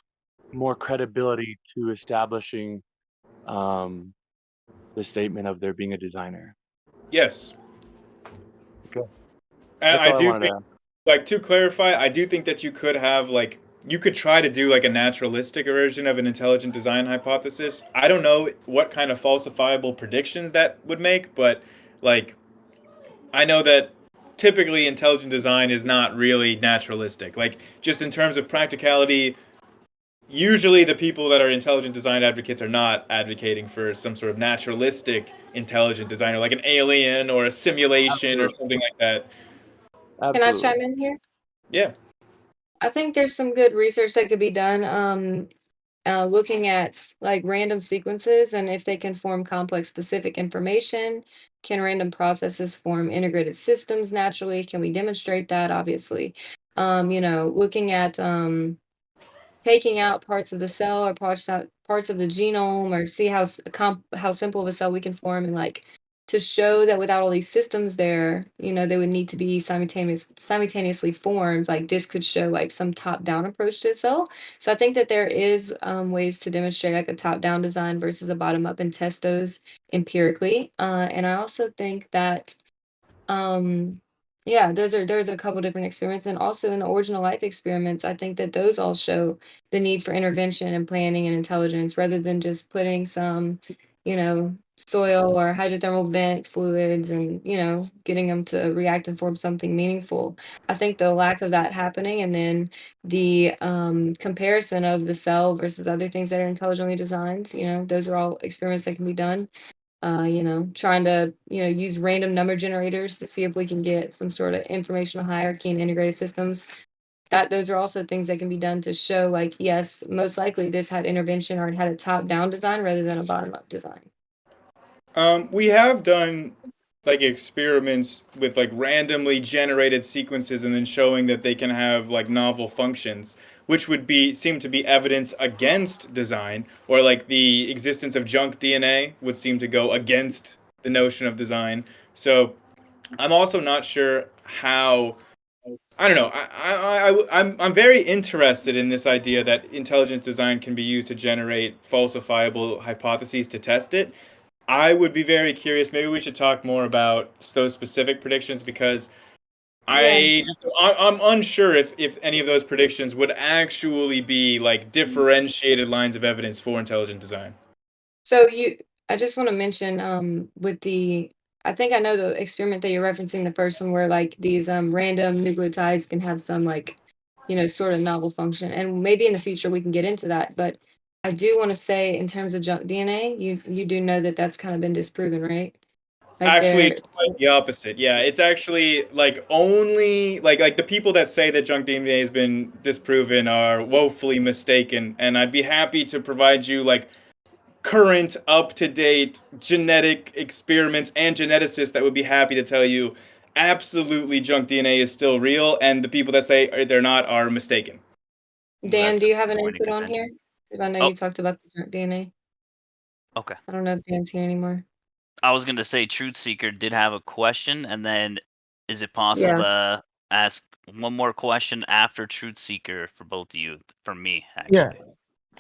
Speaker 8: more credibility to establishing um, the statement of there being a designer?
Speaker 2: Yes.
Speaker 8: Okay,
Speaker 2: And
Speaker 8: that's
Speaker 2: I
Speaker 8: all I
Speaker 2: do
Speaker 8: wanted
Speaker 2: think,
Speaker 8: to ask.
Speaker 2: like, to clarify, I do think that you could have, like, you could try to do, like, a naturalistic version of an intelligent design hypothesis. I don't know what kind of falsifiable predictions that would make, but, like, I know that typically intelligent design is not really naturalistic. Like, just in terms of practicality, usually the people that are intelligent design advocates are not advocating for some sort of naturalistic intelligent designer, like an alien or a simulation or something like that.
Speaker 1: Can I
Speaker 8: Absolutely.
Speaker 1: chime in here?
Speaker 2: Yeah.
Speaker 1: I think there's some good research that could be done, looking at like random sequences and if they can form complex specific information. Can random processes form integrated systems naturally? Can we demonstrate that? Obviously. Looking at taking out parts of the cell or parts of the genome, or see how simple of a cell we can form, and like to show that without all these systems there, they would need to be simultaneously formed. Like this could show like some top down approach to a cell. So I think that there is ways to demonstrate like a top down design versus a bottom up and test those empirically. And I also think that um, yeah, there's a couple different experiments, and also in the original life experiments, I think that those all show the need for intervention and planning and intelligence rather than just putting some, soil or hydrothermal vent fluids and, getting them to react and form something meaningful. I think the lack of that happening, and then the comparison of the cell versus other things that are intelligently designed, those are all experiments that can be done. Trying to, use random number generators to see if we can get some sort of informational hierarchy and integrated systems. Those are also things that can be done to show, like, yes, most likely this had intervention, or it had a top-down design rather than a bottom-up design.
Speaker 2: We have done like experiments with like randomly generated sequences and then showing that they can have like novel functions, which would seem to be evidence against design, or like the existence of junk DNA would seem to go against the notion of design. So I'm also not sure how. I don't know. I'm very interested in this idea that intelligent design can be used to generate falsifiable hypotheses to test it. I would be very curious. Maybe we should talk more about those specific predictions, because I'm unsure if any of those predictions would actually be like differentiated lines of evidence for intelligent design.
Speaker 1: So I just want to mention, I think I know the experiment that you're referencing, the first one where like these random nucleotides can have some like, sort of novel function, and maybe in the future we can get into that. But I do want to say, in terms of junk DNA, you do know that that's kind of been disproven, right? Like
Speaker 2: Actually, it's quite the opposite. Yeah, it's actually like only like the people that say that junk DNA has been disproven are woefully mistaken, and I'd be happy to provide you like current, up-to-date genetic experiments and geneticists that would be happy to tell you absolutely junk DNA is still real, and the people that say they're not are mistaken.
Speaker 1: Dan,
Speaker 4: That's
Speaker 1: do you
Speaker 4: a
Speaker 1: have an
Speaker 4: point of
Speaker 1: input on
Speaker 4: contention.
Speaker 1: here? Because I know
Speaker 4: Oh.
Speaker 1: you talked about the junk DNA.
Speaker 4: Okay.
Speaker 1: I don't know if Dan's here anymore.
Speaker 4: I was gonna say Truth Seeker did have a question, and then is it possible
Speaker 1: Yeah.
Speaker 4: to ask one more question after Truth Seeker for both of you? For me,
Speaker 5: Yeah.
Speaker 4: actually.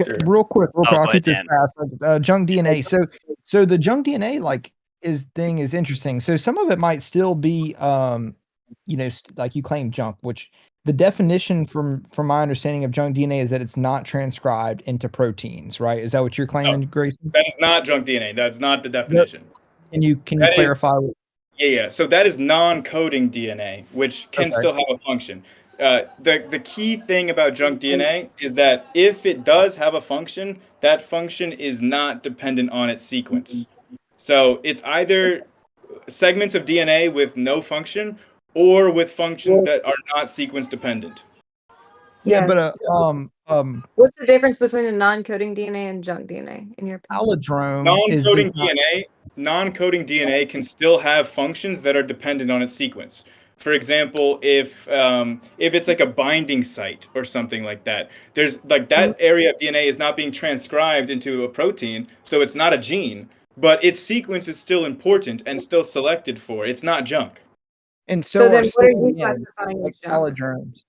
Speaker 5: Okay,
Speaker 2: Sure.
Speaker 5: real quick,
Speaker 4: Oh,
Speaker 5: I'll
Speaker 4: go
Speaker 5: keep
Speaker 4: ahead,
Speaker 5: this
Speaker 4: Dan.
Speaker 5: fast. Like junk DNA. So the junk DNA thing is interesting. So some of it might still be like you claim junk, which the definition from my understanding of junk DNA is that it's not transcribed into proteins, right? Is that what you're claiming, Grayson?
Speaker 2: That is not junk DNA. That's not the definition.
Speaker 5: Can you
Speaker 2: That is-
Speaker 5: clarify?
Speaker 2: Yeah. So that is non-coding DNA, which can
Speaker 5: Okay.
Speaker 2: still have a function. The key thing about junk DNA is that if it does have a function, that function is not dependent on its sequence. So it's either segments of DNA with no function, or with functions that are not sequence dependent.
Speaker 5: Yeah,
Speaker 1: Yeah.
Speaker 5: but
Speaker 1: What's the difference between a non-coding DNA and junk DNA, in your opinion?
Speaker 5: palindrome is
Speaker 2: Non-coding DNA can still have functions that are dependent on its sequence. For example, if it's like a binding site or something like that, there's like that area of DNA is not being transcribed into a protein, so it's not a gene, but its sequence is still important and still selected for. It's not junk.
Speaker 5: and
Speaker 1: So
Speaker 5: so
Speaker 1: then
Speaker 5: are
Speaker 1: what are you
Speaker 5: CDNs,
Speaker 1: classifying
Speaker 5: like
Speaker 1: as junk?
Speaker 5: palindromes.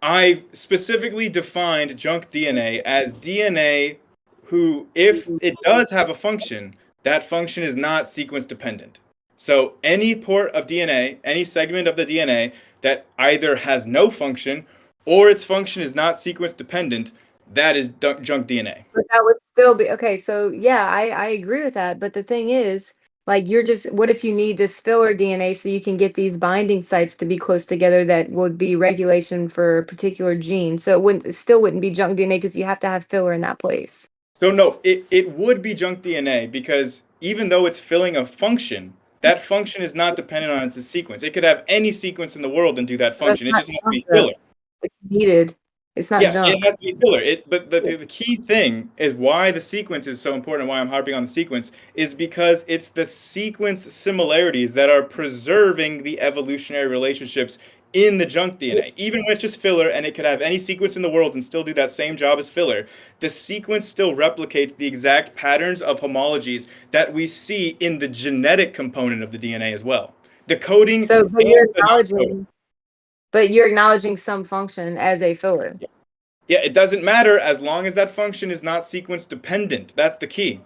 Speaker 2: I specifically defined junk DNA as DNA who, if it does have a function, that function is not sequence dependent. So any port of DNA, any segment of the DNA that either has no function or its function is not sequence dependent, that is junk DNA.
Speaker 1: But that would still be okay. So yeah, I agree with that. But the thing is, Like what if you need this filler DNA so you can get these binding sites to be close together that would be regulation for a particular gene? So it still wouldn't be junk DNA because you have to have filler in that place.
Speaker 2: So no, it would be junk DNA because even though it's filling a function, that function is not dependent on its sequence. It could have any sequence in the world and do that
Speaker 1: That's
Speaker 2: function. It
Speaker 1: not
Speaker 2: just has to be
Speaker 1: junk, though.
Speaker 2: filler.
Speaker 1: It's needed. It's not
Speaker 2: Yeah, it
Speaker 1: junk.
Speaker 2: has to be filler. But the key thing is why the sequence is so important and why I'm harping on the sequence is because it's the sequence similarities that are preserving the evolutionary relationships in the junk DNA. Even when it's just filler and it could have any sequence in the world and still do that same job as filler, the sequence still replicates the exact patterns of homologies that we see in the genetic component of the DNA as well. The coding
Speaker 1: So, but
Speaker 2: and
Speaker 1: you're
Speaker 2: the non-coding.
Speaker 1: acknowledging some function as a filler.
Speaker 2: Yeah, it doesn't matter as long as that function is not sequence dependent. That's the key.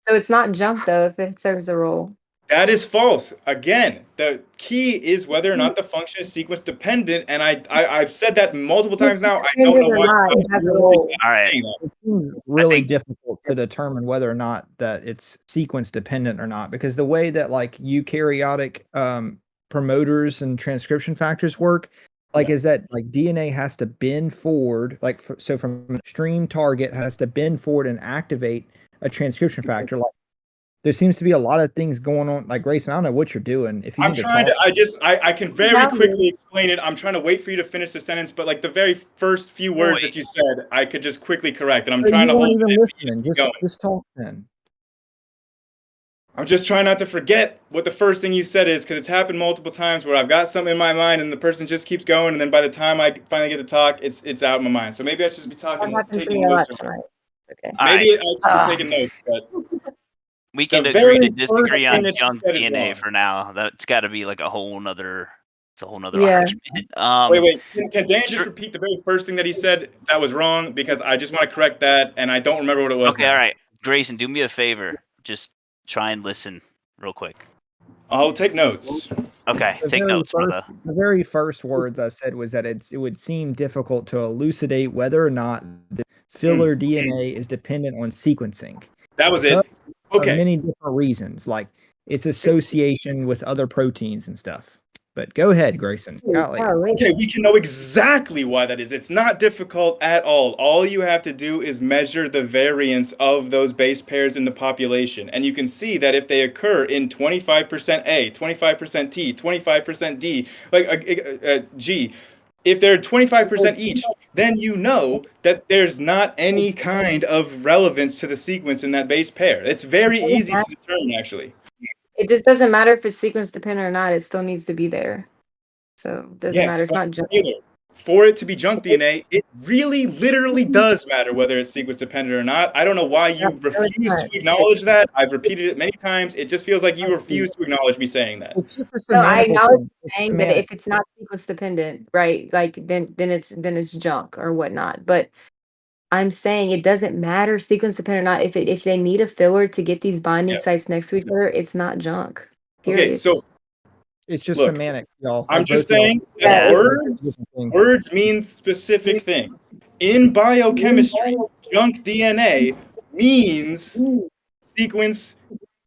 Speaker 1: So it's not junk though if it serves a role.
Speaker 2: That is false. Again, the key is whether or not the function is sequence dependent, and I've said that multiple times now. I don't know why.
Speaker 1: It has a role.
Speaker 4: All right.
Speaker 5: It seems really
Speaker 4: think-
Speaker 5: difficult to determine whether or not that it's sequence dependent or not, because the way that like eukaryotic promoters and transcription factors work, like is that like DNA has to bend forward, like so from an extreme target has to bend forward and activate a transcription factor. Like there seems to be a lot of things going on. Like Grayson, I don't know what you're doing. If you
Speaker 2: I'm
Speaker 5: need
Speaker 2: trying
Speaker 5: talk,
Speaker 2: I can very quickly explain it. I'm trying to wait for you to finish the sentence, but like the very first few words that you said, I could just quickly correct, and I'm trying to
Speaker 5: you weren't
Speaker 2: hold
Speaker 5: even
Speaker 2: it.
Speaker 5: listening. Just talk then.
Speaker 2: I'm just trying not to forget what the first thing you said is, because it's happened multiple times where I've got something in my mind and the person just keeps going, and then by the time I finally get to talk, it's out of my mind. So maybe I should just be talking,
Speaker 1: That happens to
Speaker 2: taking
Speaker 1: me a lot
Speaker 2: notes.
Speaker 1: tonight. Okay.
Speaker 4: All
Speaker 2: Maybe
Speaker 4: right.
Speaker 2: I should be taking notes, but
Speaker 4: We can
Speaker 2: the
Speaker 4: agree
Speaker 2: very
Speaker 4: to
Speaker 2: first
Speaker 4: disagree
Speaker 2: thing
Speaker 4: on
Speaker 2: that you
Speaker 4: junk
Speaker 2: said is
Speaker 4: DNA
Speaker 2: wrong.
Speaker 4: for now. That's got to be like a whole nother. It's a whole nother
Speaker 1: Yeah.
Speaker 4: argument.
Speaker 2: Wait. Can Dan just repeat the very first thing that he said that was wrong? Because I just want to correct that, and I don't remember what it was.
Speaker 4: Okay, all right. Grayson, do me a favor. Just try and listen real quick.
Speaker 2: I'll take notes.
Speaker 4: Okay,
Speaker 5: The
Speaker 4: take
Speaker 5: very
Speaker 4: notes,
Speaker 5: first-
Speaker 4: brother.
Speaker 5: The very first words I said was that it would seem difficult to elucidate whether or not the filler DNA is dependent on sequencing.
Speaker 2: That was it.
Speaker 5: For
Speaker 2: Okay.
Speaker 5: many different reasons, like its association with other proteins and stuff. But go ahead, Grayson. Golly.
Speaker 2: Okay, we can know exactly why that is. It's not difficult at all. All you have to do is measure the variance of those base pairs in the population. And you can see that if they occur in 25% A, 25% T, 25% D, like G, if they're 25% each, then you know that there's not any kind of relevance to the sequence in that base pair. It's very easy to determine, actually.
Speaker 1: It just doesn't matter if it's sequence dependent or not. It still needs to be there. So it doesn't matter. It's not junk.
Speaker 2: For it to be junk DNA, it really literally does matter whether it's sequence dependent or not. I don't know why you refuse to acknowledge that. I've repeated it many times. It just feels like you refuse to acknowledge me saying that.
Speaker 5: It's just a
Speaker 1: So I
Speaker 5: semantic
Speaker 1: acknowledge
Speaker 5: thing. It's
Speaker 1: saying that
Speaker 5: semantic.
Speaker 1: if it's not sequence dependent, right? Like then it's junk or whatnot. But I'm saying it doesn't matter sequence dependent or not. If they need a filler to get these binding sites next to each other, it's not junk. Period.
Speaker 2: Okay, so
Speaker 5: It's just
Speaker 2: look,
Speaker 5: semantics, y'all.
Speaker 2: I'm
Speaker 5: Like,
Speaker 2: just
Speaker 5: both y'all-
Speaker 2: saying that
Speaker 4: Yeah.
Speaker 2: words mean specific things. In biochemistry, junk DNA means sequence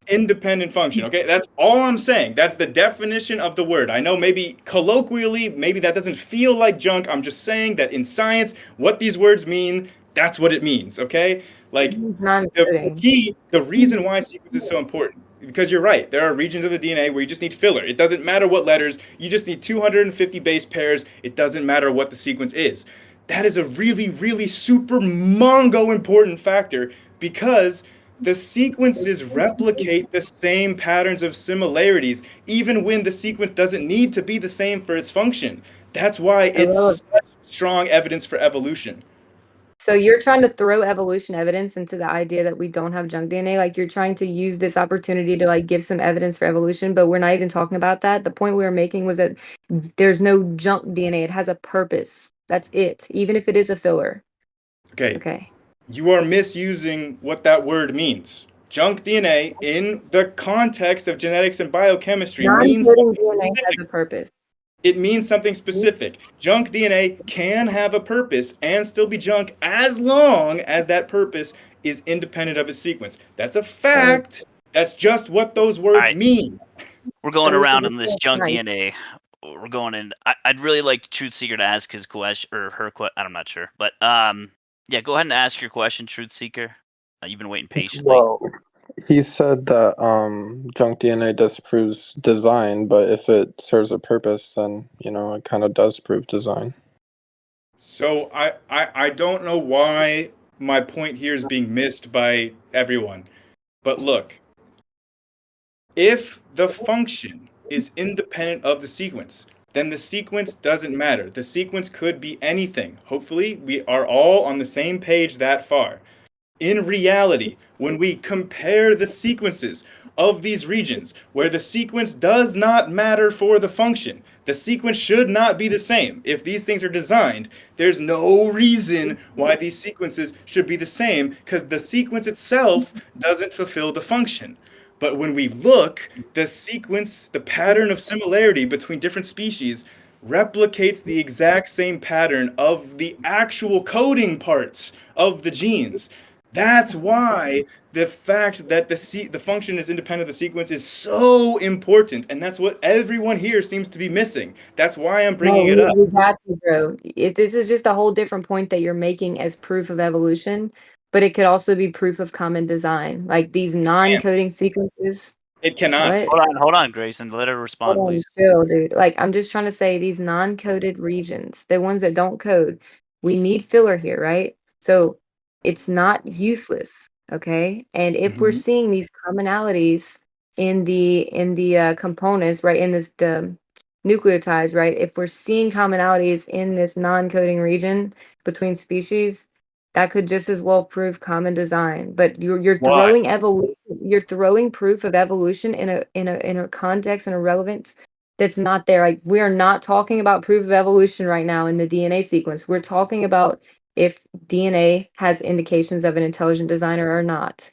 Speaker 2: independent function. Okay, that's all I'm saying. That's the definition of the word. I know maybe colloquially, maybe that doesn't feel like junk. I'm just saying that in science, what these words mean, that's what it means. Okay, like the reason why sequence is so important, because you're right, there are regions of the DNA where you just need filler. It doesn't matter what letters, you just need 250 base pairs. It doesn't matter what the sequence is. That is a really, really super mongo important factor, because the sequences replicate the same patterns of similarities, even when the sequence doesn't need to be the same for its function. That's why it's such strong evidence for evolution.
Speaker 1: So you're trying to throw evolution evidence into the idea that we don't have junk DNA. Like you're trying to use this opportunity to like give some evidence for evolution, but we're not even talking about that. The point we were making was that there's no junk DNA. It has a purpose. That's it. Even if it is a filler.
Speaker 2: Okay. You are misusing what that word means. Junk DNA in the context of genetics and biochemistry means something
Speaker 1: DNA
Speaker 2: specific.
Speaker 1: has a purpose.
Speaker 2: It means something specific. Junk DNA can have a purpose and still be junk as long as that purpose is independent of its sequence. That's a fact. That's just what those words
Speaker 4: Alright.
Speaker 2: mean.
Speaker 4: We're going
Speaker 1: So we should
Speaker 4: around
Speaker 1: just
Speaker 4: on this
Speaker 1: say
Speaker 4: junk
Speaker 1: nice.
Speaker 4: DNA. We're going in. I'd really like Truth Seeker to ask his question or her question. I'm not sure, but yeah, go ahead and ask your question, Truth Seeker. You've been waiting patiently.
Speaker 9: Well, he said that junk DNA disproves design, but if it serves a purpose, then it kind of does prove design.
Speaker 2: So I don't know why my point here is being missed by everyone. But look, if the function is independent of the sequence, then the sequence doesn't matter. The sequence could be anything. Hopefully, we are all on the same page that far. In reality, when we compare the sequences of these regions where the sequence does not matter for the function, the sequence should not be the same. If these things are designed, there's no reason why these sequences should be the same because the sequence itself doesn't fulfill the function. But when we look, the sequence, the pattern of similarity between different species replicates the exact same pattern of the actual coding parts of the genes. That's why the fact that the function is independent of the sequence is so important, and that's what everyone here seems to be missing. That's why I'm bringing it up.
Speaker 1: We got you, bro. This is just a whole different point that you're making as proof of evolution, but it could also be proof of common design, like these non-coding sequences.
Speaker 2: It cannot.
Speaker 1: What?
Speaker 4: Hold on, Grayson. Let her
Speaker 1: Hold
Speaker 4: respond,
Speaker 1: on,
Speaker 4: please.
Speaker 1: chill, dude. Like, I'm just trying to say these non-coded regions, the ones that don't code, we need filler here, right? So it's not useless, okay? And if we're
Speaker 2: Mhm.
Speaker 1: seeing these commonalities in the components, right, in this the nucleotides, right? If we're seeing commonalities in this non-coding region between species, that could just as well prove common design. But you're
Speaker 2: Why?
Speaker 1: throwing evolution, you're throwing proof of evolution in a context and a relevance that's not there. Like, we are not talking about proof of evolution right now in the DNA sequence. We're talking about if DNA has indications of an intelligent designer or not.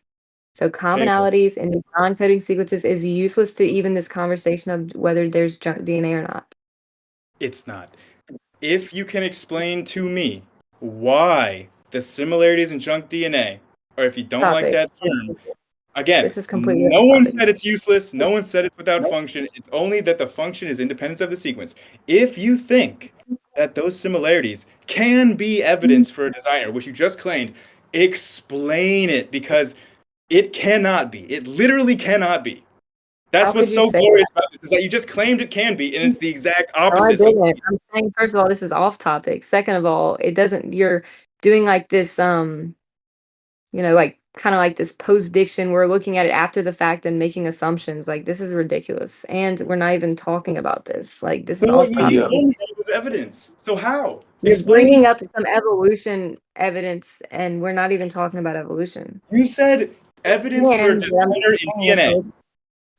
Speaker 1: So
Speaker 2: Taylor,
Speaker 1: commonalities in the non-coding sequences is useless to even this conversation of whether there's junk DNA or not.
Speaker 2: it's not. If you can explain to me why the similarities in junk DNA, or if you don't like
Speaker 1: Topic.
Speaker 2: that term, again,
Speaker 1: This is completely
Speaker 2: no
Speaker 1: off
Speaker 2: one
Speaker 1: topic.
Speaker 2: said it's useless. No one said it's without function. It's only that the function is independent of the sequence. If you think that those similarities can be evidence for a designer, which you just claimed, explain it because it cannot be. It literally cannot be. That's
Speaker 1: How
Speaker 2: what's
Speaker 1: could you
Speaker 2: so
Speaker 1: say
Speaker 2: glorious about this is that you just claimed it can be, and it's the exact
Speaker 1: No, I
Speaker 2: opposite. So
Speaker 1: didn't. I'm saying, first of all, this is off topic. Second of all, it doesn't, you're doing like this, like kind of like this post diction. We're looking at it after the fact and making assumptions. Like, this is ridiculous. And we're not even talking about this. Like, this is
Speaker 2: Well,
Speaker 1: off
Speaker 2: you
Speaker 1: topic.
Speaker 2: told me that it was evidence. So how?
Speaker 1: You're
Speaker 2: Explain.
Speaker 1: bringing up some evolution evidence, and we're not even talking about evolution.
Speaker 2: You said evidence for a
Speaker 1: And I'm
Speaker 2: designer in
Speaker 1: saying
Speaker 2: DNA.
Speaker 1: it's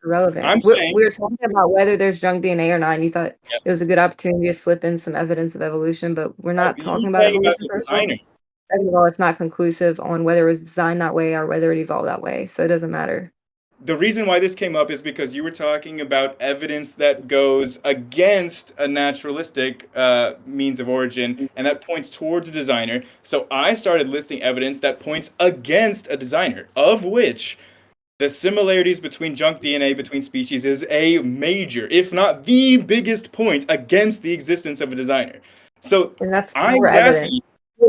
Speaker 1: irrelevant.
Speaker 2: I'm
Speaker 1: We're,
Speaker 2: saying
Speaker 1: we're talking about whether there's junk DNA or not, and you thought it
Speaker 2: yes.
Speaker 1: was a good opportunity to slip in some evidence of evolution, but we're not
Speaker 2: You're
Speaker 1: talking about
Speaker 2: saying about
Speaker 1: evolution,
Speaker 2: the
Speaker 1: first of all.
Speaker 2: designer.
Speaker 1: Second of all, it's not conclusive on whether it was designed that way or whether it evolved that way, so it doesn't matter.
Speaker 2: The reason why this came up is because you were talking about evidence that goes against a naturalistic means of origin and that points towards a designer. So I started listing evidence that points against a designer, of which the similarities between junk DNA between species is a major, if not the biggest point against the existence of a designer. So
Speaker 1: And that's
Speaker 2: I
Speaker 1: more
Speaker 2: was asking
Speaker 1: evident.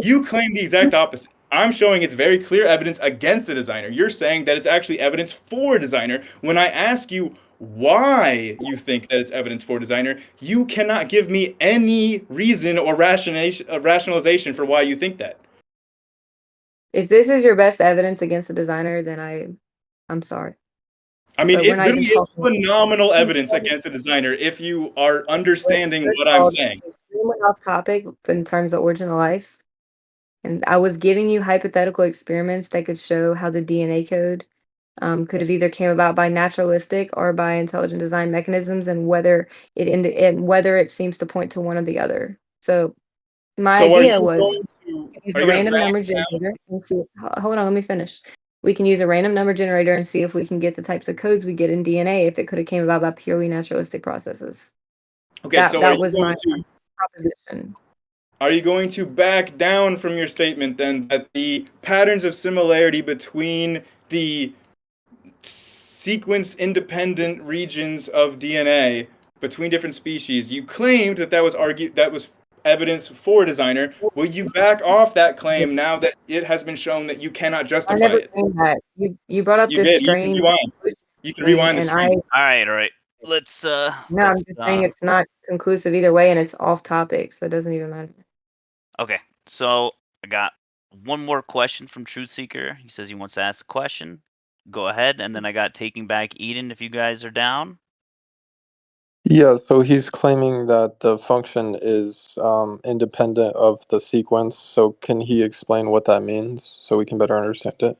Speaker 2: you claim the exact opposite. I'm showing it's very clear evidence against the designer. You're saying that it's actually evidence for a designer. When I ask you why you think that it's evidence for a designer, you cannot give me any reason or rationalization for why you think that.
Speaker 1: If this is your best evidence against a designer, then I'm sorry.
Speaker 2: I mean,
Speaker 1: But we're
Speaker 2: it
Speaker 1: not even
Speaker 2: literally is
Speaker 1: talking.
Speaker 2: phenomenal evidence against a designer if you are understanding what I'm saying.
Speaker 1: Extremely off topic in terms of origin of life. And I was giving you hypothetical experiments that could show how the DNA code could have either came about by naturalistic or by intelligent design mechanisms, and whether it seems to point to one or the other. So my
Speaker 2: So are
Speaker 1: idea
Speaker 2: you
Speaker 1: was
Speaker 2: going to
Speaker 1: use
Speaker 2: are
Speaker 1: a
Speaker 2: you going to
Speaker 1: random
Speaker 2: back
Speaker 1: number
Speaker 2: down?
Speaker 1: generator and see. Hold on, let me finish. We can use a random number generator and see if we can get the types of codes we get in DNA if it could have came about by purely naturalistic processes.
Speaker 2: Okay, so are
Speaker 1: That
Speaker 2: you
Speaker 1: was my
Speaker 2: going to
Speaker 1: proposition.
Speaker 2: Are you going to back down from your statement then that the patterns of similarity between the sequence independent regions of DNA between different species. You claimed that was evidence for a designer. Will you back off that claim now that it has been shown that you cannot
Speaker 1: I
Speaker 2: justify
Speaker 1: never
Speaker 2: it?
Speaker 1: claimed that. You brought up
Speaker 2: You
Speaker 1: this
Speaker 2: did. You can
Speaker 1: strange
Speaker 2: rewind. You can
Speaker 1: thing,
Speaker 2: rewind the
Speaker 1: and
Speaker 2: stream.
Speaker 4: All right. Let's
Speaker 1: no, I'm just saying it's not conclusive either way, and it's off topic, so it doesn't even matter.
Speaker 4: Okay, so I got one more question from Truth Seeker. He says he wants to ask a question. Go ahead, and then I got Taking Back Eden if you guys are down.
Speaker 9: Yeah, so he's claiming that the function is independent of the sequence. So can he explain what that means so we can better understand it?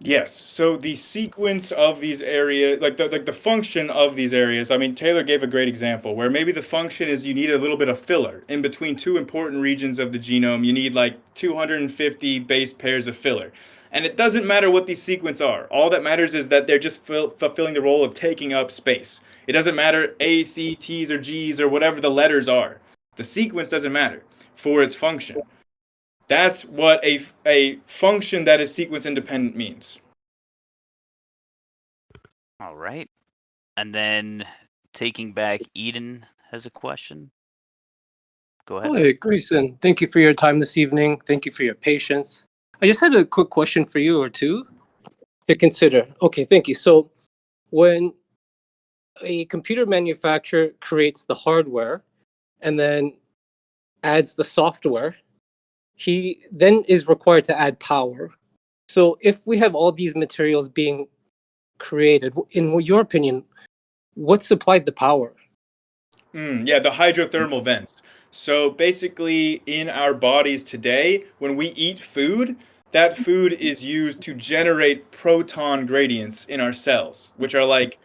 Speaker 2: Yes. So the sequence of these areas, like the function of these areas. I mean, Taylor gave a great example where maybe the function is you need a little bit of filler in between two important regions of the genome. You need like 250 base pairs of filler. And it doesn't matter what these sequences are. All that matters is that they're just fulfilling the role of taking up space. It doesn't matter A, C, T's, or G's, or whatever the letters are. The sequence doesn't matter for its function. That's what a function that is sequence independent means.
Speaker 4: All right. And then Taking Back Eden has a question. Go ahead.
Speaker 10: Hi, Grayson. Thank you for your time this evening. Thank you for your patience. I just had a quick question for you or two to consider. Okay, thank you. So, when a computer manufacturer creates the hardware and then adds the software, he then is required to add power. So, if we have all these materials being created, in your opinion, what supplied the power?
Speaker 2: Yeah, the hydrothermal vents. So basically, in our bodies today, when we eat food, that food is used to generate proton gradients in our cells, which are like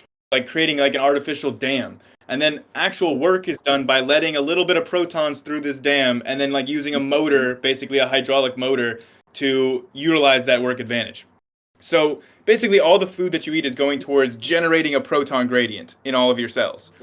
Speaker 2: creating like an artificial dam. And then actual work is done by letting a little bit of protons through this dam, and then like using a motor, basically a hydraulic motor, to utilize that work advantage. So basically, all the food that you eat is going towards generating a proton gradient in all of your cells.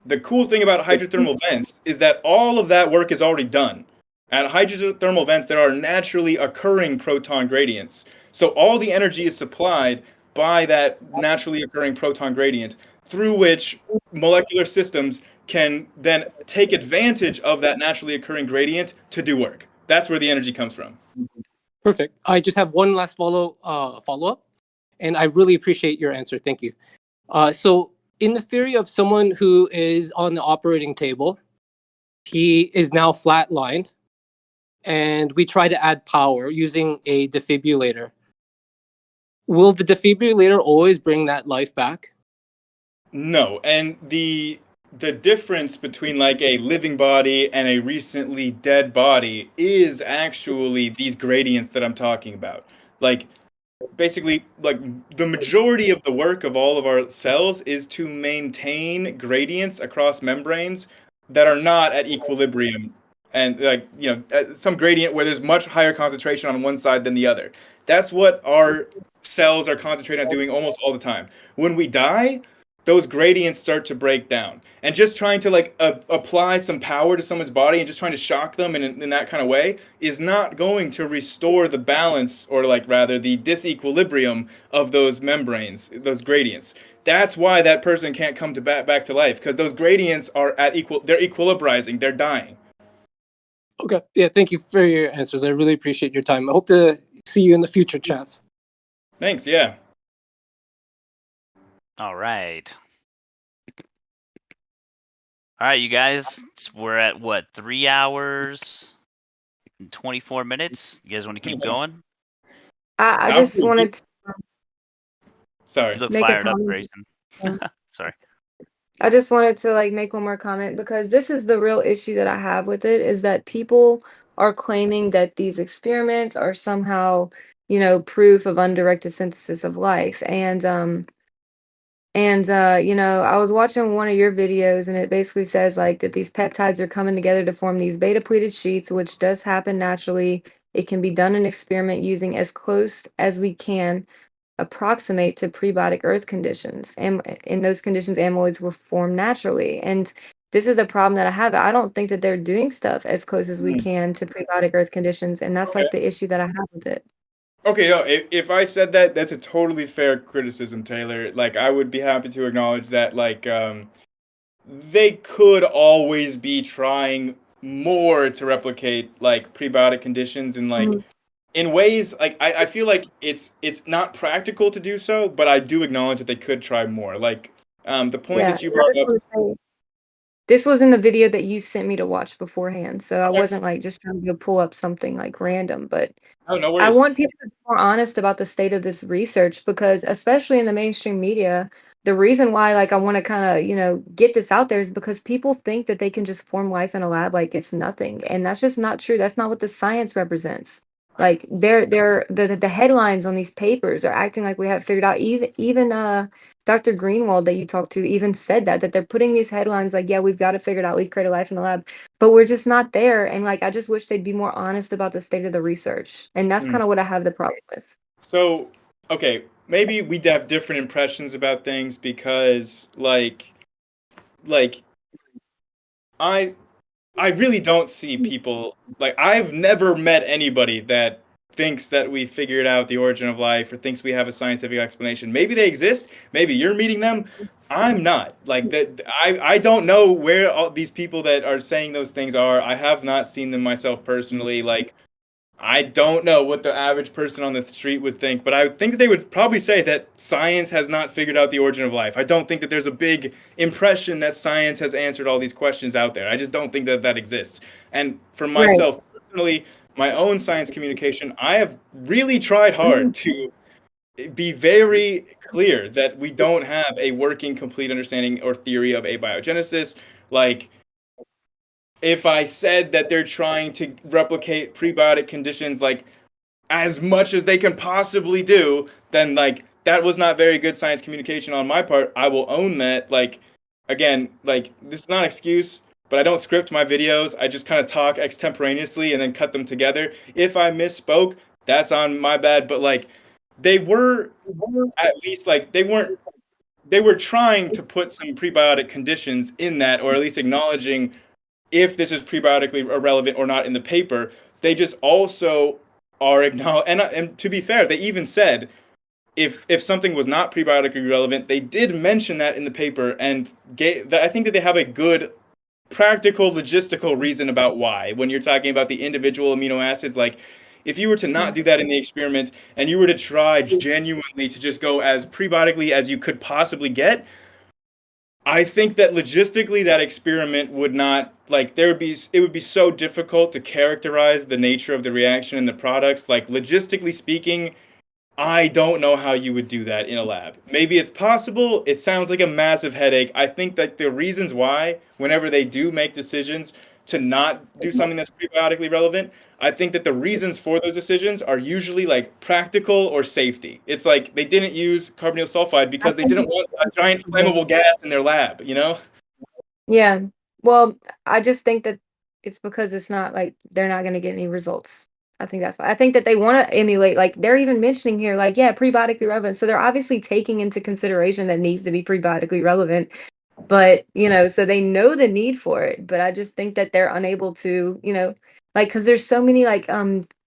Speaker 2: The cool thing about hydrothermal vents is that all of that work is already done. At hydrothermal vents, there are naturally occurring proton gradients. So all the energy is supplied by that naturally occurring proton gradient, through which molecular systems can then take advantage of that naturally occurring gradient to do work. That's where the energy comes from.
Speaker 10: Perfect. I just have one last follow up, and I really appreciate your answer. Thank you. So, in the theory of someone who is on the operating table, he is now flatlined, and we try to add power using a defibrillator. Will the defibrillator always bring that life back?
Speaker 2: No, and the difference between like a living body and a recently dead body is actually these gradients that I'm talking about. Like basically like the majority of the work of all of our cells is to maintain gradients across membranes that are not at equilibrium, and like some gradient where there's much higher concentration on one side than the other. That's what our cells are concentrating on doing almost all the time. When we die, those gradients start to break down, and just trying to like apply some power to someone's body and just trying to shock them in that kind of way is not going to restore the balance, or like rather the disequilibrium of those membranes, those gradients. That's why that person can't come to back to life, because those gradients are they're equilibrizing, they're dying.
Speaker 10: Okay. Yeah, thank you for your answers. I really appreciate your time. I hope to see you in the future chats.
Speaker 2: Thanks. Yeah.
Speaker 4: All right. All right, you guys, we're at what, 3 hours and 24 minutes? You guys want to keep going?
Speaker 1: I just wanted to
Speaker 2: Sorry.
Speaker 4: You look
Speaker 1: make a
Speaker 4: fired up,
Speaker 1: comment.
Speaker 4: Grayson. Sorry.
Speaker 1: I just wanted to like make one more comment, because this is the real issue that I have with it, is that people are claiming that these experiments are somehow, proof of undirected synthesis of life. And I was watching one of your videos, and it basically says like that these peptides are coming together to form these beta pleated sheets, which does happen naturally. It can be done in experiment using as close as we can approximate to prebiotic earth conditions. And in those conditions, amyloids were formed naturally. And this is the problem that I have. I don't think that they're doing stuff as close as we can to prebiotic earth conditions. And that's like the issue that I have with it.
Speaker 2: Okay, no, if I said that, that's a totally fair criticism, Taylor. Like, I would be happy to acknowledge that, like, they could always be trying more to replicate, like, prebiotic conditions and, like,
Speaker 1: Mhm.
Speaker 2: in ways, like, I feel like it's not practical to do so, but I do acknowledge that they could try more. Like, the point
Speaker 1: Yeah,
Speaker 2: that you
Speaker 1: I
Speaker 2: brought
Speaker 1: just
Speaker 2: up.
Speaker 1: want to say this was in the video that you sent me to watch beforehand, so I
Speaker 2: Okay.
Speaker 1: wasn't like just trying to go pull up something like random, but
Speaker 2: Oh, no
Speaker 1: I
Speaker 2: worries.
Speaker 1: want people to be more honest about the state of this research because especially in the mainstream media, the reason why like I want to kind of, get this out there is because people think that they can just form life in a lab like it's nothing. And that's just not true. That's not what the science represents. Like they're the headlines on these papers are acting like we have it figured out. Even Dr. Greenwald that you talked to even said that they're putting these headlines like, yeah, we've got it figured out. We've created life in the lab, but we're just not there. And like, I just wish they'd be more honest about the state of the research. And that's
Speaker 2: Mm.
Speaker 1: kind of what I have the problem with.
Speaker 2: So, okay, maybe we'd have different impressions about things because, like I I really don't see people like I've never met anybody that thinks that we figured out the origin of life or thinks we have a scientific explanation. Maybe they exist. Maybe you're meeting them. I'm not. Like that I don't know where all these people that are saying those things are. I have not seen them myself personally. Like I don't know what the average person on the street would think, but I think that they would probably say that science has not figured out the origin of life. I don't think that there's a big impression that science has answered all these questions out there. I just don't think that that exists. And for
Speaker 1: Right.
Speaker 2: myself personally, my own science communication, I have really tried hard to be very clear that we don't have a working complete understanding or theory of abiogenesis. Like if I said that they're trying to replicate prebiotic conditions like as much as they can possibly do, then like that was not very good science communication on my part. I will own that. Like again, like this is not an excuse, but I don't script my videos. I just kind of talk extemporaneously and then cut them together. If I misspoke, that's on my bad, but like they were at least like they were trying to put some prebiotic conditions in that or at least acknowledging if this is prebiotically irrelevant or not in the paper. They just also are acknowledged, and to be fair, they even said if something was not prebiotically relevant, they did mention that in the paper and I think that they have a good practical logistical reason about why. When you're talking about the individual amino acids, like if you were to not do that in the experiment and you were to try genuinely to just go as prebiotically as you could possibly get, I think that logistically that experiment would not like it would be so difficult to characterize the nature of the reaction and the products. Like logistically speaking, I don't know how you would do that in a lab. Maybe it's possible. It sounds like a massive headache. I think that the reasons why, whenever they do make decisions to not do something that's prebiotically relevant, I think that the reasons for those decisions are usually like practical or safety. It's like they didn't use carbonyl sulfide
Speaker 1: I
Speaker 2: because they
Speaker 1: think
Speaker 2: didn't want a giant flammable gas in their lab, you know?
Speaker 1: yeah. Well, I just think that it's because it's not like they're not going to get any results. I think that's why. I think that they want to emulate, like they're even mentioning here, like, yeah, prebiotically relevant. So they're obviously taking into consideration that needs to be prebiotically relevant. But, so they know the need for it. But I just think that they're unable to, like, because there's so many like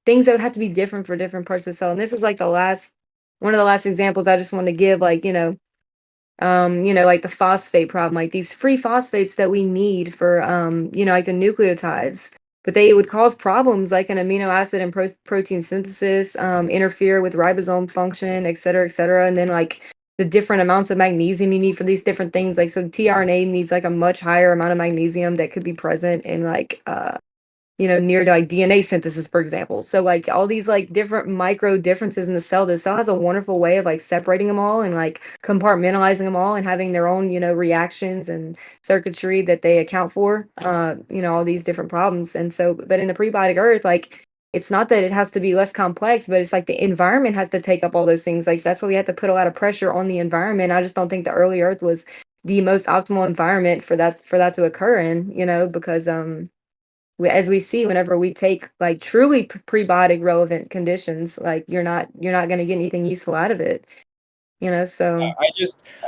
Speaker 1: things that would have to be different for different parts of the cell. And this is like one of the last examples I just want to give, like, like the phosphate problem, like these free phosphates that we need for, like the nucleotides, but they would cause problems like an amino acid and protein synthesis, interfere with ribosome function, et cetera, et cetera. And then like the different amounts of magnesium you need for these different things. Like, so tRNA needs like a much higher amount of magnesium that could be present in like, near to like DNA synthesis, for example. So like all these like different micro differences in the cell, has a wonderful way of like separating them all and like compartmentalizing them all and having their own, reactions and circuitry that they account for, all these different problems. And so, but in the prebiotic earth, like it's not that it has to be less complex, but it's like the environment has to take up all those things. Like that's why we have to put a lot of pressure on the environment. I just don't think the early earth was the most optimal environment for that to occur in, because as we see whenever we take like truly prebiotic relevant conditions, like you're not going to get anything useful out of it, so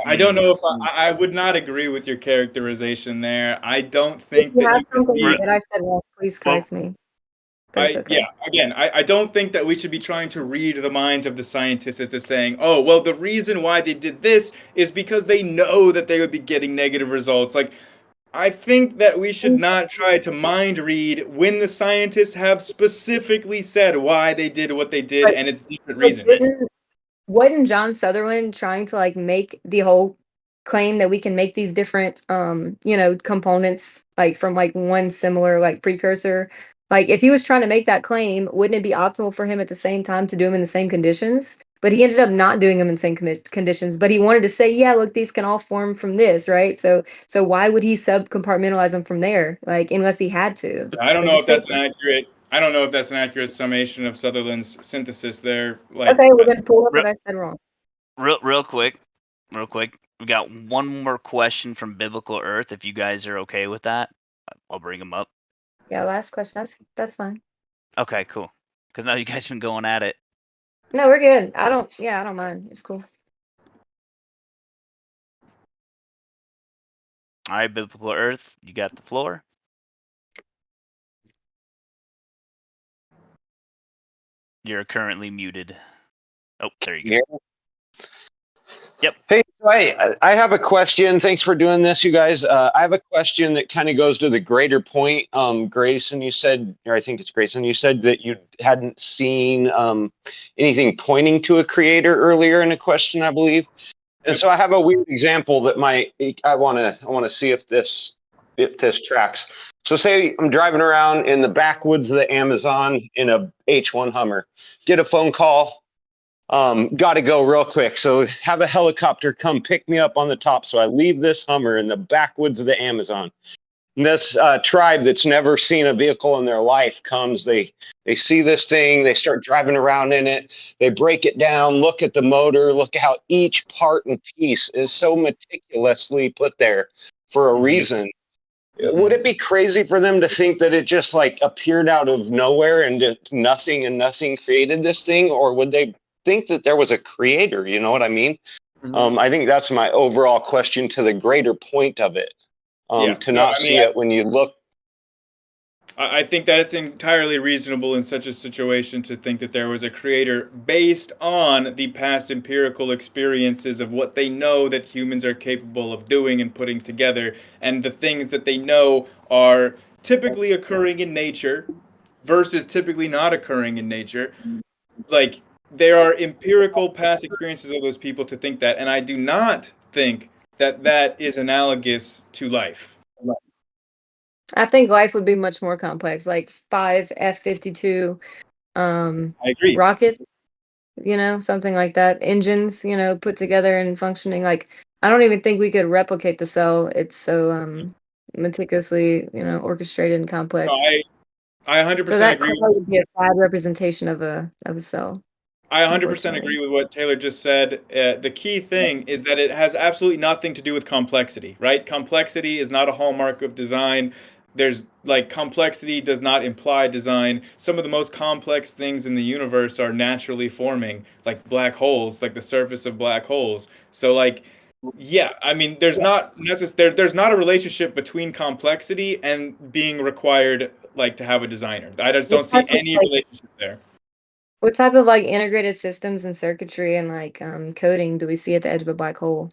Speaker 2: I don't know if I would not agree with your characterization there. I don't
Speaker 1: if
Speaker 2: think
Speaker 1: you
Speaker 2: that
Speaker 1: have
Speaker 2: you could
Speaker 1: something
Speaker 2: be
Speaker 1: that I said wrong, please
Speaker 4: Well,
Speaker 1: correct me. but it's okay.
Speaker 2: Yeah, again, I don't think that we should be trying to read the minds of the scientists as to saying, oh, well, the reason why they did this is because they know that they would be getting negative results. Like, I think that we should not try to mind read when the scientists have specifically said why they did what they did,
Speaker 1: But-
Speaker 2: and it's different
Speaker 1: But
Speaker 2: reasons.
Speaker 1: wasn't John Sutherland trying to like make the whole claim that we can make these different components like from like one similar like precursor? Like if he was trying to make that claim, wouldn't it be optimal for him at the same time to do them in the same conditions? But he ended up not doing them in the same conditions. But he wanted to say, yeah, look, these can all form from this, right? So why would he sub-compartmentalize them from there? Like unless he had to.
Speaker 2: I don't
Speaker 1: So
Speaker 2: know
Speaker 1: just
Speaker 2: if that's
Speaker 1: think-
Speaker 2: an accurate. I don't know if that's an accurate summation of Sutherland's synthesis there. Like,
Speaker 1: Okay, we're gonna pull up
Speaker 4: Re-
Speaker 1: what I said wrong.
Speaker 4: Real quick. We got one more question from Biblical Earth. If you guys are okay with that, I'll bring them up.
Speaker 1: Yeah, last question. That's fine.
Speaker 4: Okay, cool. Because now you guys been going at it.
Speaker 1: No, we're good. I don't mind. It's cool.
Speaker 4: All right, Biblical Earth, you got the floor. You're currently muted. Oh, there you go.
Speaker 11: Yeah.
Speaker 4: Yep.
Speaker 11: Hey, so I have a question. Thanks for doing this, you guys. I have a question that kind of goes to the greater point. Grayson, you said, or I think it's Grayson, you said that you hadn't seen anything pointing to a creator earlier in a question, I believe. And so I have a weird example that I want to see if this tracks. So say I'm driving around in the backwoods of the Amazon in a H1 Hummer, get a phone call. Got to go real quick. So have a helicopter come pick me up on the top. So I leave this Hummer in the backwoods of the Amazon. And this tribe that's never seen a vehicle in their life comes. They see this thing. They start driving around in it. They break it down. Look at the motor. Look at how each part and piece is so meticulously put there for a reason. Would it be crazy for them to think that it just like appeared out of nowhere and that nothing created this thing, or would they think that there was a creator? You know what I mean? I think that's my overall question to the greater point of it. To not see it when you look.
Speaker 2: I think that it's entirely reasonable in such a situation to think that there was a creator based on the past empirical experiences of what they know that humans are capable of doing and putting together, and the things that they know are typically occurring in nature versus typically not occurring in nature. Like, there are empirical past experiences of those people to think that, and I do not think that that is analogous to life.
Speaker 1: I think life would be much more complex, like 5 F-52
Speaker 2: I agree.
Speaker 1: rockets, something like that. Engines, put together and functioning. Like, I don't even think we could replicate the cell. It's so meticulously, orchestrated and complex.
Speaker 2: No, I 100%
Speaker 1: so that
Speaker 2: agree.
Speaker 1: would be a sad representation of a cell.
Speaker 2: I 100% agree with what Taylor just said. The key thing is that it has absolutely nothing to do with complexity, right? Complexity is not a hallmark of design. Complexity does not imply design. Some of the most complex things in the universe are naturally forming, like black holes, like the surface of black holes. So yeah, I mean, there's not a relationship between complexity and being required to have a designer. I just don't see any relationship there.
Speaker 1: What type of integrated systems and circuitry and coding do we see at the edge of a black hole?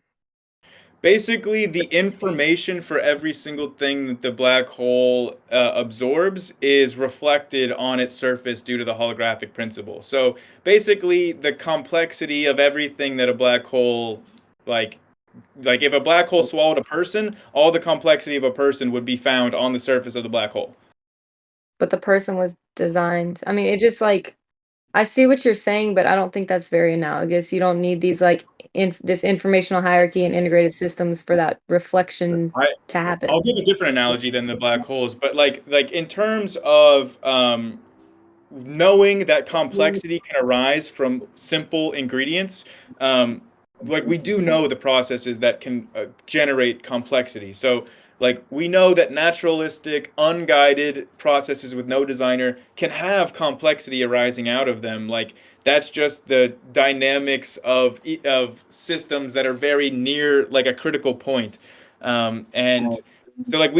Speaker 2: Basically, the information for every single thing that the black hole absorbs is reflected on its surface due to the holographic principle. So basically, the complexity of everything that a black hole, like if a black hole swallowed a person, all the complexity of a person would be found on the surface of the black hole.
Speaker 1: But the person was designed. I mean, it just I see what you're saying, but I don't think that's very analogous. You don't need these this informational hierarchy and integrated systems for that reflection to happen.
Speaker 2: I'll give a different analogy than the black holes, but like in terms of knowing that complexity can arise from simple ingredients, we do know the processes that can generate complexity. So we know that naturalistic, unguided processes with no designer can have complexity arising out of them. That's just the dynamics of systems that are very near a critical point. And So like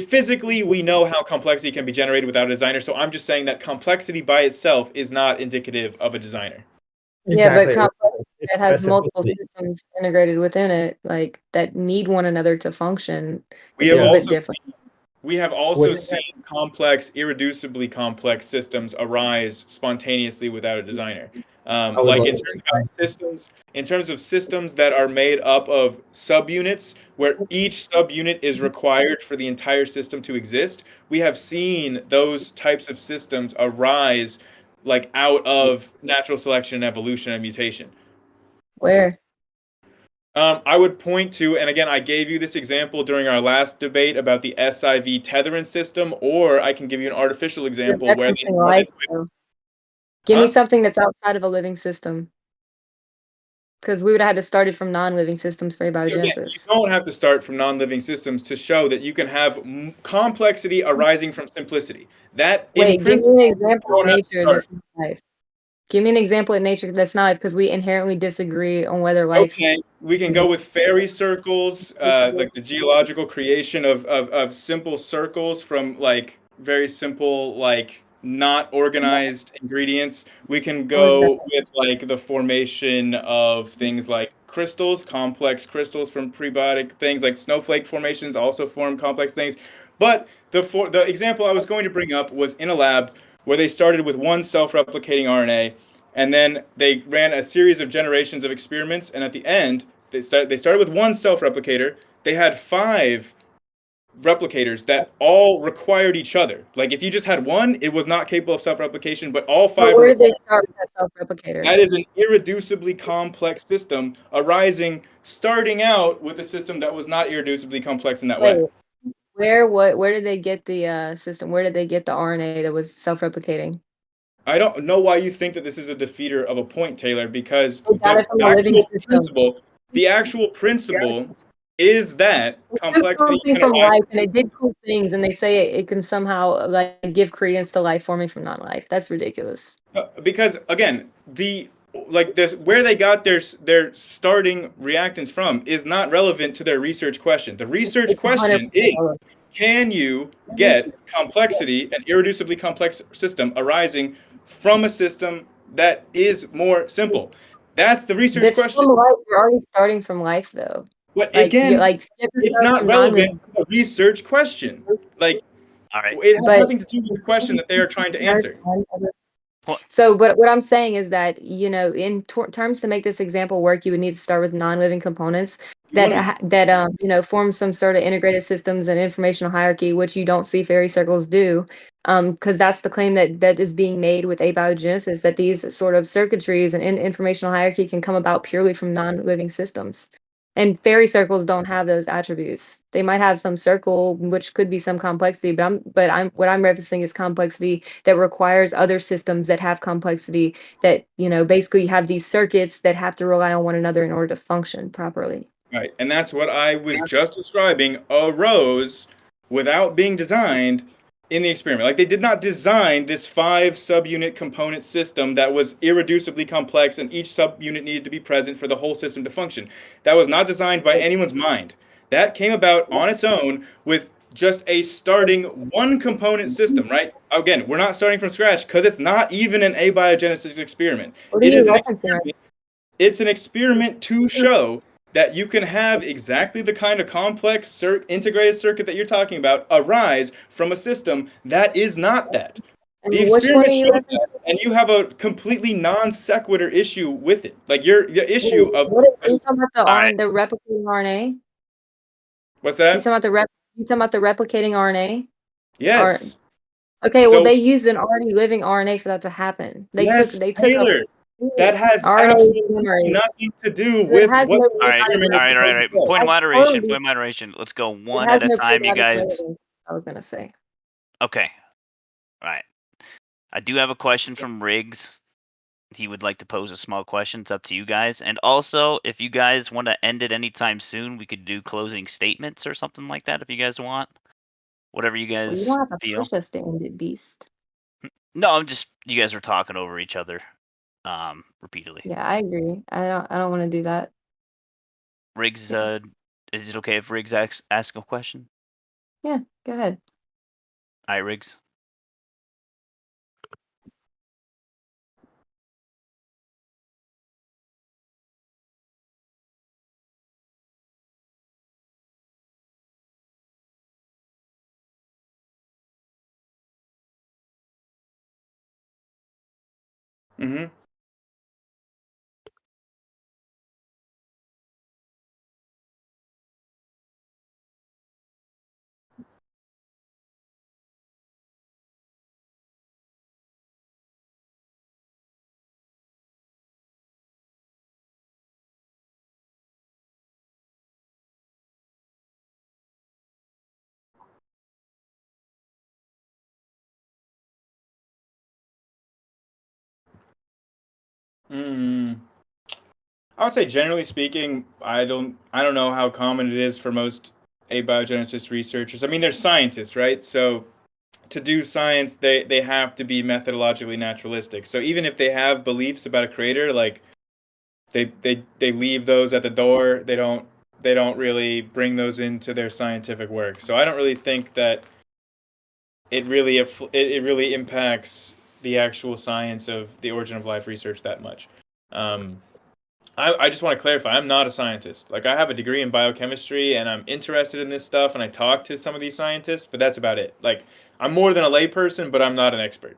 Speaker 2: physically we know how complexity can be generated without a designer. So I'm just saying that complexity by itself is not indicative of a designer.
Speaker 1: Yeah, but
Speaker 5: Exactly.
Speaker 1: complex
Speaker 5: It's
Speaker 1: that has multiple
Speaker 5: specificity.
Speaker 1: systems integrated within it, like that need one another to function,
Speaker 2: We
Speaker 1: is a
Speaker 2: have
Speaker 1: little bit
Speaker 2: also
Speaker 1: different.
Speaker 2: seen complex, irreducibly complex systems arise spontaneously without a designer.
Speaker 5: I would
Speaker 2: Like
Speaker 5: love
Speaker 2: in
Speaker 5: to
Speaker 2: terms of systems that are made up of subunits, where each subunit is required for the entire system to exist, we have seen those types of systems arise like out of natural selection and evolution and mutation.
Speaker 1: Where?
Speaker 2: I would point to, and again, I gave you this example during our last debate about the SIV tethering system, or I can give you an artificial
Speaker 1: You're
Speaker 2: example where they
Speaker 1: referencing
Speaker 2: started
Speaker 1: life, though. Give me
Speaker 2: Huh?
Speaker 1: something that's outside of a living system, because we would have had to start it from non-living systems for
Speaker 2: Again, you
Speaker 1: abiogenesis.
Speaker 2: don't have to start from non-living systems to show that you can have complexity arising from simplicity. That, in
Speaker 1: Wait, give
Speaker 2: principle,
Speaker 1: me an
Speaker 2: you
Speaker 1: example
Speaker 2: don't
Speaker 1: in
Speaker 2: have to
Speaker 1: nature
Speaker 2: start.
Speaker 1: that's not life. Give me an example in nature that's not life, because we inherently disagree on whether life.
Speaker 2: Okay, we can go with fairy circles, like the geological creation of simple circles from like very simple, like not organized ingredients. We can
Speaker 1: What was that?
Speaker 2: go with like the formation of things like crystals, complex crystals from prebiotic things like snowflake formations also form complex things. But the example I was going to bring up was in a lab where they started with one self-replicating RNA, and then they ran a series of generations of experiments, and at the end, they started with one self-replicator. They had 5 replicators that all required each other. Like if you just had one, it was not capable of self-replication, but all 5
Speaker 1: But
Speaker 2: were
Speaker 1: where did they
Speaker 2: required.
Speaker 1: start with that self-replicator?
Speaker 2: That is an irreducibly complex system arising, starting out with a system that was not irreducibly complex in that
Speaker 1: Wait,
Speaker 2: way.
Speaker 1: where did they get the system? Where did they get the RNA that was self-replicating?
Speaker 2: I don't know why you think that this is a defeater of a point, Taylor, because
Speaker 1: They got it from a living system.
Speaker 2: the actual principle is that
Speaker 1: It took
Speaker 2: complexity
Speaker 1: something
Speaker 2: can
Speaker 1: from
Speaker 2: arise.
Speaker 1: life and it did cool things, and they say it can somehow like give credence to life forming from non-life. That's ridiculous.
Speaker 2: Because again, where they got their starting reactants from is not relevant to their research question. The research
Speaker 1: It's 100%
Speaker 2: question is,
Speaker 1: relevant.
Speaker 2: can you get complexity, an irreducibly complex system arising from a system that is more simple? That's the research
Speaker 1: That's
Speaker 2: question.
Speaker 1: from life. You're already starting from life, though.
Speaker 2: But
Speaker 1: Like
Speaker 2: again,
Speaker 1: you're like
Speaker 2: it's not relevant to the research question. Like
Speaker 4: All right.
Speaker 2: it has
Speaker 1: But-
Speaker 2: nothing to do with the question that they are trying to answer.
Speaker 1: So, but what I'm saying is that, in terms to make this example work, you would need to start with non-living components that form some sort of integrated systems and informational hierarchy, which you don't see fairy circles do, because that's the claim that is being made with abiogenesis, that these sort of circuitries and informational hierarchy can come about purely from non-living systems. And fairy circles don't have those attributes. They might have some circle, which could be some complexity, but what I'm referencing is complexity that requires other systems that have complexity that, basically have these circuits that have to rely on one another in order to function properly.
Speaker 2: Right, and that's what I was just describing arose without being designed in the experiment. Like they did not design this 5 subunit component system that was irreducibly complex and each subunit needed to be present for the whole system to function. That was not designed by anyone's mind. That came about on its own with just a starting one component system, right? Again, we're not starting from scratch because it's not even an abiogenesis experiment.
Speaker 1: What are
Speaker 2: It
Speaker 1: you
Speaker 2: is an
Speaker 1: referencing?
Speaker 2: experiment. It's an experiment to show that you can have exactly the kind of complex integrated circuit that you're talking about arise from a system that is not that.
Speaker 1: And
Speaker 2: The
Speaker 1: which one
Speaker 2: experiment
Speaker 1: are you
Speaker 2: shows that, and you have a completely non sequitur issue with it. Like the issue of
Speaker 1: What are you talking about
Speaker 4: Alright.
Speaker 1: the replicating RNA?
Speaker 2: what's
Speaker 1: You
Speaker 2: that?
Speaker 1: talking about the replicating RNA?
Speaker 2: Yes.
Speaker 1: Okay, well
Speaker 2: So-
Speaker 1: they used an already living RNA for that to happen. They
Speaker 2: yes,
Speaker 1: took
Speaker 2: Taylor. That has
Speaker 1: RNA
Speaker 2: absolutely
Speaker 1: polymerase.
Speaker 2: nothing to do
Speaker 1: It
Speaker 2: with
Speaker 1: has
Speaker 2: what
Speaker 1: no
Speaker 2: the
Speaker 4: All right,
Speaker 2: experiment is
Speaker 4: all right, all right, all right.
Speaker 2: supposed to show.
Speaker 4: Point of
Speaker 1: I
Speaker 4: moderation.
Speaker 1: totally-
Speaker 4: Point of moderation. Let's go
Speaker 1: It
Speaker 4: one
Speaker 1: has
Speaker 4: at a
Speaker 1: no
Speaker 4: time, you
Speaker 1: prebiotic
Speaker 4: guys.
Speaker 1: relevance, I was gonna say.
Speaker 4: Okay. All right. I do have a question from Riggs. He would like to pose a small question. It's up to you guys. And also, if you guys want to end it anytime soon, we could do closing statements or something like that if you guys want. Whatever you
Speaker 1: Well,
Speaker 4: guys
Speaker 1: you don't have to
Speaker 4: feel.
Speaker 1: push us to end it, beast.
Speaker 4: No, you guys are talking over each other repeatedly.
Speaker 1: Yeah, I agree. I don't want to do that.
Speaker 4: Riggs,
Speaker 1: Yeah.
Speaker 4: is it okay if Riggs asks a question?
Speaker 1: Yeah, go ahead.
Speaker 4: Riggs.
Speaker 2: Mm-hmm. I would say, generally speaking, I don't know how common it is for most abiogenesis researchers. I mean, they're scientists, right? So to do science, they have to be methodologically naturalistic. So even if they have beliefs about a creator, like they leave those at the door. They don't really bring those into their scientific work. So I don't really think that it really impacts the actual science of the origin of life research that much. I just want to clarify, I'm not a scientist. Like, I have a degree in biochemistry and I'm interested in this stuff and I talk to some of these scientists, but that's about it. Like, I'm more than a layperson, but I'm not an expert.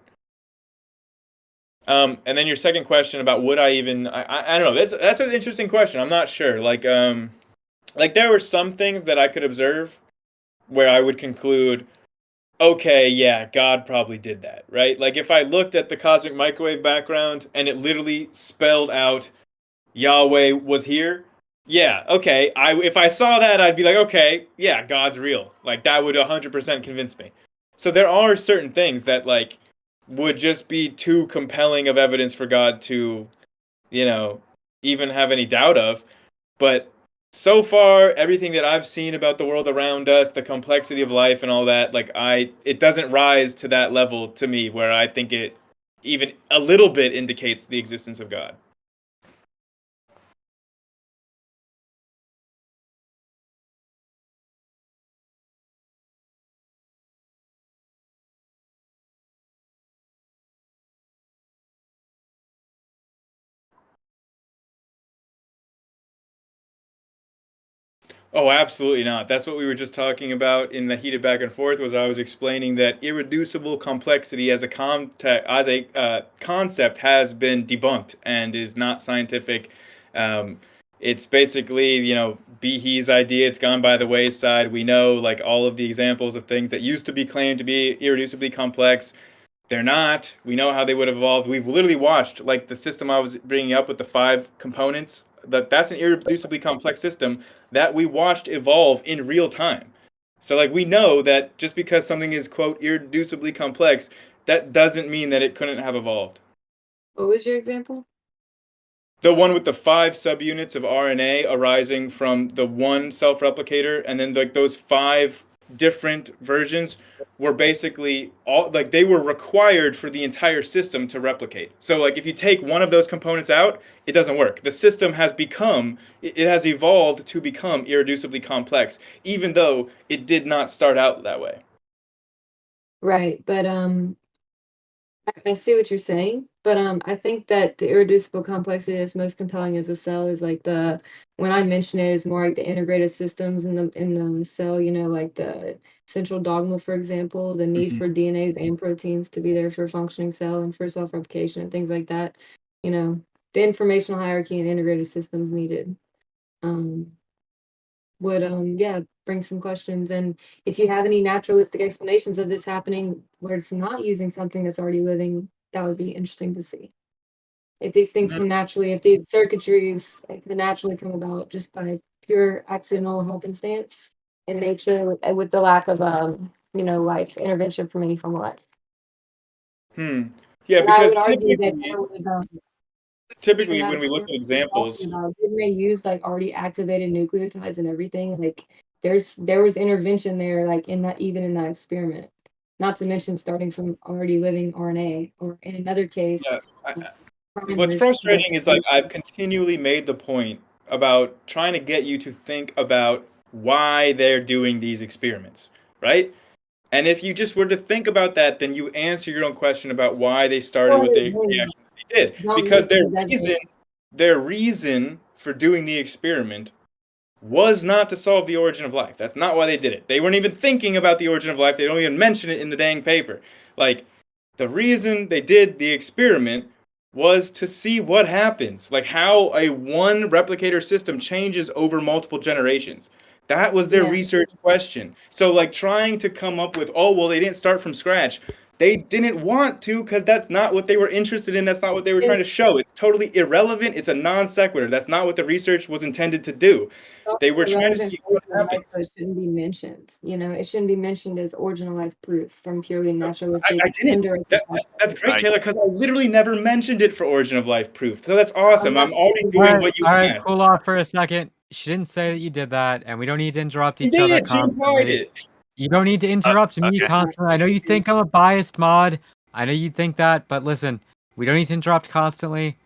Speaker 2: And then your second question about would I even I don't know. That's an interesting question. I'm not sure. Like there were some things that I could observe where I would conclude, okay, yeah, God probably did that, right? Like if I looked at the cosmic microwave background and it literally spelled out Yahweh was here, yeah, okay. If I saw that, I'd be like, okay, yeah, God's real. Like that would 100% convince me. So there are certain things that like would just be too compelling of evidence for God to, you know, even have any doubt of. But so far, everything that I've seen about the world around us, the complexity of life and all that, like it doesn't rise to that level to me where I think it even a little bit indicates the existence of God. Oh, absolutely not. That's what we were just talking about in the heated back and forth. Was I was explaining that irreducible complexity as a concept has been debunked and is not scientific. Um, it's basically, Behe's idea. It's gone by the wayside. We know, like, all of the examples of things that used to be claimed to be irreducibly complex. They're not. We know how they would have evolved. We've literally watched, like, the system I was bringing up with the 5 components. That's an irreducibly complex system that we watched evolve in real time. So, like, we know that just because something is, quote, irreducibly complex, that doesn't mean that it couldn't have evolved.
Speaker 1: What was your example?
Speaker 2: The one with the 5 subunits of RNA arising from the one self-replicator, and then like those 5 different versions were basically all like they were required for the entire system to replicate. So like if you take one of those components out, it doesn't work. The system has it has evolved to become irreducibly complex, even though it did not start out that way.
Speaker 1: Right, but I see what you're saying, but I think that the irreducible complexity that's most compelling as a cell is like when I mention it is more like the integrated systems in the cell, like the central dogma, for example, the need for DNAs and proteins to be there for a functioning cell and for self-replication and things like that. The informational hierarchy and integrated systems needed. Would bring some questions. And if you have any naturalistic explanations of this happening where it's not using something that's already living, that would be interesting to see. If these things can naturally, if these circuitries can naturally come about just by pure accidental happenstance in nature with the lack of like intervention from any form of life.
Speaker 2: Yeah,
Speaker 1: And I
Speaker 2: because
Speaker 1: would argue that there was
Speaker 2: typically when we look at examples,
Speaker 1: didn't they use like already activated nucleotides and everything? Like there was intervention there, like even in that experiment. Not to mention starting from already living RNA, or in another case,
Speaker 2: yeah, what's
Speaker 1: primers
Speaker 2: frustrating is like I've continually made the point about trying to get you to think about why they're doing these experiments. right? And if you just were to think about that, then you answer your own question about why they started what they actually did. Because their reason for doing the experiment was not to solve the origin of life. That's not why they did it. They weren't even thinking about the origin of life. They don't even mention it in the dang paper. Like, the reason they did the experiment was to see what happens, like how a one replicator system changes over multiple generations. That was their research question. So, like, trying to come up with, oh, well, they didn't start from scratch. They didn't want to, because that's not what they were interested in. That's not what they were trying to show. It's totally irrelevant. It's a non sequitur. That's not what the research was intended to do. They were trying to see what happened.
Speaker 1: So it shouldn't be mentioned. You know, it shouldn't be mentioned as original life proof from purely naturalistic.
Speaker 2: I didn't. That's great, Taylor, because I literally never mentioned it for origin of life proof. So that's awesome. I'm already doing what you
Speaker 3: All right,
Speaker 2: asked.
Speaker 3: cool off for a second. She didn't say that you did that, and we don't need to interrupt
Speaker 2: She
Speaker 3: each other
Speaker 2: did. She implied
Speaker 3: constantly.
Speaker 2: it.
Speaker 3: You don't need to interrupt me
Speaker 4: okay.
Speaker 3: constantly. I know you think I'm a biased mod. I know you think that, but listen, we don't need to interrupt constantly.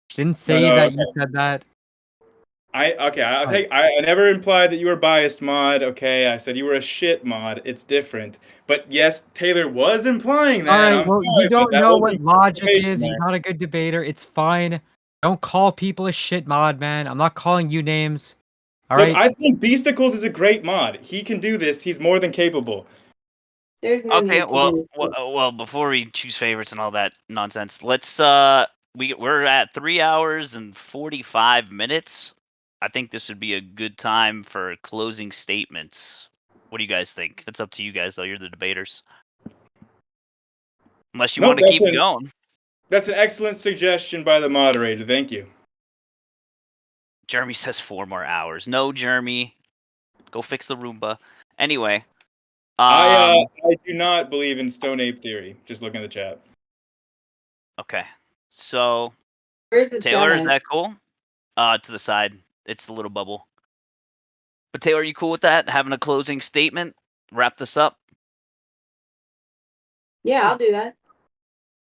Speaker 3: She didn't say
Speaker 2: No,
Speaker 3: that
Speaker 2: okay.
Speaker 3: you said that.
Speaker 2: I never implied that you were biased mod. Okay, I said you were a shit mod. It's different. But yes, Taylor was implying that.
Speaker 3: All right,
Speaker 2: I'm
Speaker 3: well,
Speaker 2: sorry,
Speaker 3: you don't
Speaker 2: but that
Speaker 3: know
Speaker 2: wasn't
Speaker 3: what logic
Speaker 2: participation
Speaker 3: is.
Speaker 2: there.
Speaker 3: You're not a good debater. It's fine. Don't call people a shit mod, man. I'm not calling you names. All
Speaker 2: Look,
Speaker 3: right.
Speaker 2: I think Beasticles is a great mod. He can do this. He's more than capable.
Speaker 1: There's no
Speaker 4: Okay,
Speaker 1: need to
Speaker 4: well,
Speaker 1: do this.
Speaker 4: well, before we choose favorites and all that nonsense, let's we're at 3 hours and 45 minutes. I think this would be a good time for closing statements. What do you guys think? That's up to you guys, though. You're the debaters. Unless you
Speaker 2: Nope,
Speaker 4: want to keep it going.
Speaker 2: That's an excellent suggestion by the moderator. Thank you.
Speaker 4: Jeremy says 4 more hours. No, Jeremy, go fix the Roomba. Anyway,
Speaker 2: I do not believe in Stone Ape theory. Just look in the chat.
Speaker 4: okay. So
Speaker 1: Where's the
Speaker 4: Taylor,
Speaker 1: chat
Speaker 4: is
Speaker 1: at?
Speaker 4: that cool? To the side. It's the little bubble. But Taylor, are you cool with that? Having a closing statement? Wrap this up?
Speaker 1: Yeah, I'll do that.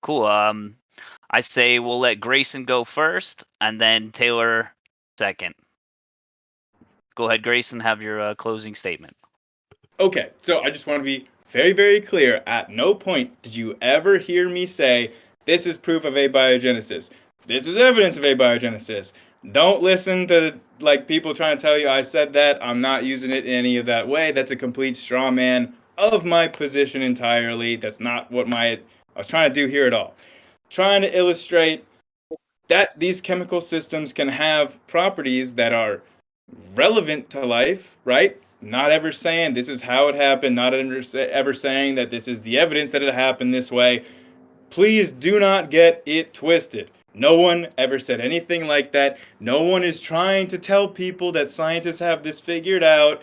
Speaker 4: Cool. I say we'll let Grayson go first, and then Taylor second. Go ahead, Grayson. Have your closing statement.
Speaker 2: Okay, so I just want to be very, very clear. At no point did you ever hear me say, this is proof of abiogenesis. This is evidence of abiogenesis. Don't listen to like people trying to tell you I said that. I'm not using it in any of that way. That's a complete straw man of my position entirely. That's not what I was trying to do here at all. Trying to illustrate that these chemical systems can have properties that are relevant to life, right? Not ever saying this is how it happened, not ever saying that this is the evidence that it happened this way. Please do not get it twisted. No one ever said anything like that. No one is trying to tell people that scientists have this figured out.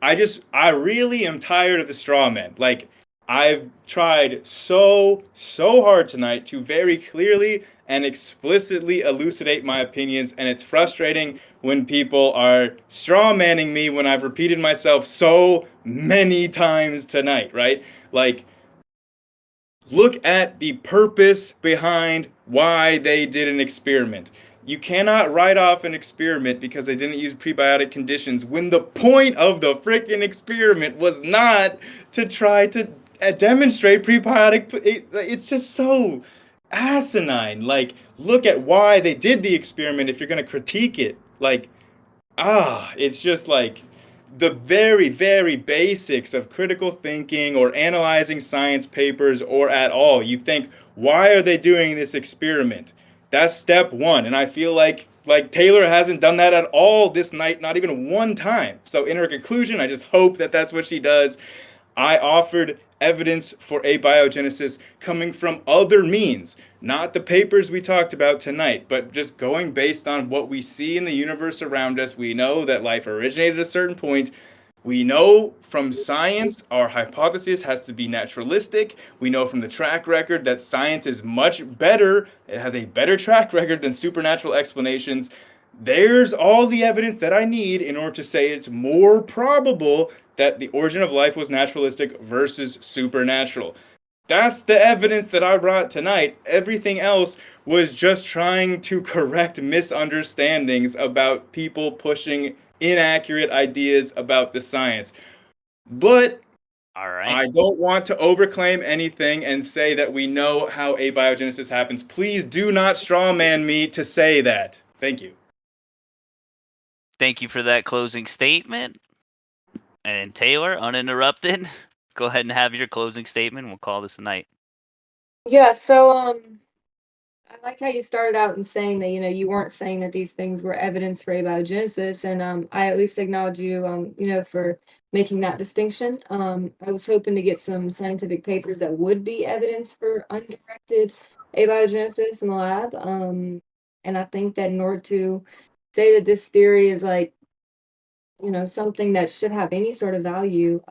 Speaker 2: I really am tired of the straw man. Like, I've tried so hard tonight to very clearly and explicitly elucidate my opinions, and it's frustrating when people are straw manning me when I've repeated myself so many times tonight, right? Like, look at the purpose behind why they did an experiment. You cannot write off an experiment because they didn't use prebiotic conditions when the point of the freaking experiment was not to try to demonstrate prebiotic. It's just so asinine. Like, look at why they did the experiment if you're going to critique it. Like, it's just like the very, very basics of critical thinking or analyzing science papers or at all. You think, why are they doing this experiment? That's step one. And I feel like Taylor hasn't done that at all this night, not even one time. So in her conclusion, I just hope that that's what she does. I offered evidence for abiogenesis coming from other means, not the papers we talked about tonight, but just going based on what we see in the universe around us. We know that life originated at a certain point. We know from science our hypothesis has to be naturalistic. We know from the track record that science is much better. It has a better track record than supernatural explanations. There's all the evidence that I need in order to say it's more probable that the origin of life was naturalistic versus supernatural. That's the evidence that I brought tonight. Everything else was just trying to correct misunderstandings about people pushing inaccurate ideas about the science. But
Speaker 4: All right.
Speaker 2: I don't want to overclaim anything and say that we know how abiogenesis happens. Please do not strawman me to say that. Thank you.
Speaker 4: Thank you for that closing statement. And Taylor, uninterrupted, go ahead and have your closing statement. We'll call this a night.
Speaker 1: Yeah, so I like how you started out in saying that, you weren't saying that these things were evidence for abiogenesis, and I at least acknowledge you, for making that distinction. I was hoping to get some scientific papers that would be evidence for undirected abiogenesis in the lab. And I think that in order to say that this theory is like, something that should have any sort of value,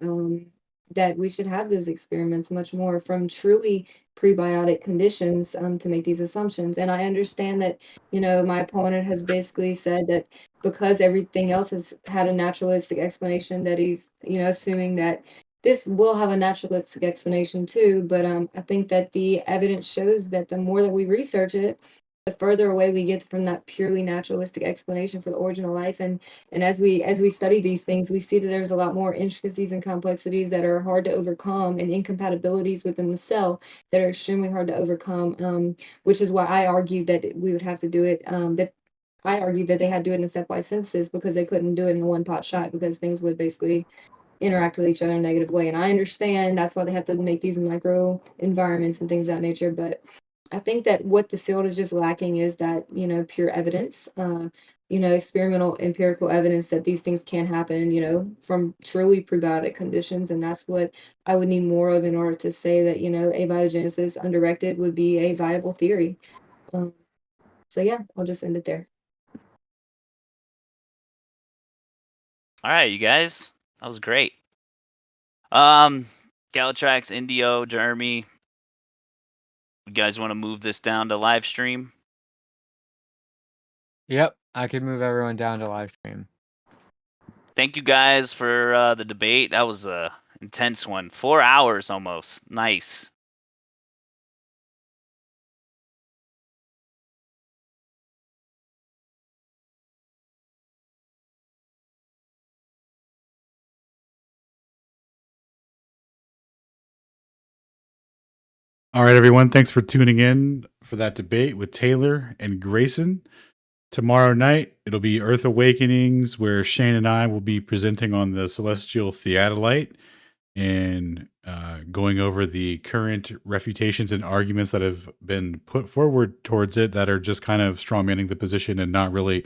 Speaker 1: that we should have those experiments much more from truly prebiotic conditions, to make these assumptions. And I understand that, my opponent has basically said that because everything else has had a naturalistic explanation, that he's, assuming that this will have a naturalistic explanation too. But I think that the evidence shows that the more that we research it, the further away we get from that purely naturalistic explanation for the origin of life. And as we study these things, we see that there's a lot more intricacies and complexities that are hard to overcome, and incompatibilities within the cell that are extremely hard to overcome. Which is why I argued that we would have to do it. That I argued that they had to do it in a stepwise synthesis, because they couldn't do it in a one pot shot, because things would basically interact with each other in a negative way. And I understand that's why they have to make these micro environments and things of that nature. But I think that what the field is just lacking is that, pure evidence, experimental empirical evidence that these things can happen, from truly prebiotic conditions. And that's what I would need more of in order to say that, abiogenesis undirected would be a viable theory. So yeah, I'll just end it there.
Speaker 4: All right, you guys. That was great. Galatrax, Indio, Jeremy, you guys want to move this down to live stream?
Speaker 3: Yep, I could move everyone down to live stream.
Speaker 4: Thank you guys for the debate. That was a intense one. 4 hours almost. Nice.
Speaker 12: All right, everyone. Thanks for tuning in for that debate with Taylor and Grayson. Tomorrow night, it'll be Earth Awakenings, where Shane and I will be presenting on the celestial theodolite and going over the current refutations and arguments that have been put forward towards it that are just kind of strawmanning the position and not really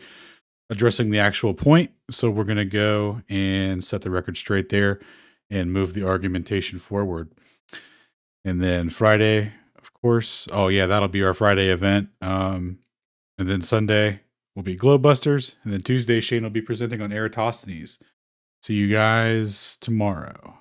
Speaker 12: addressing the actual point. So we're going to go and set the record straight there and move the argumentation forward. And then Friday, of course. Oh yeah, that'll be our Friday event. And then Sunday will be Globebusters. And then Tuesday, Shane will be presenting on Eratosthenes. See you guys tomorrow.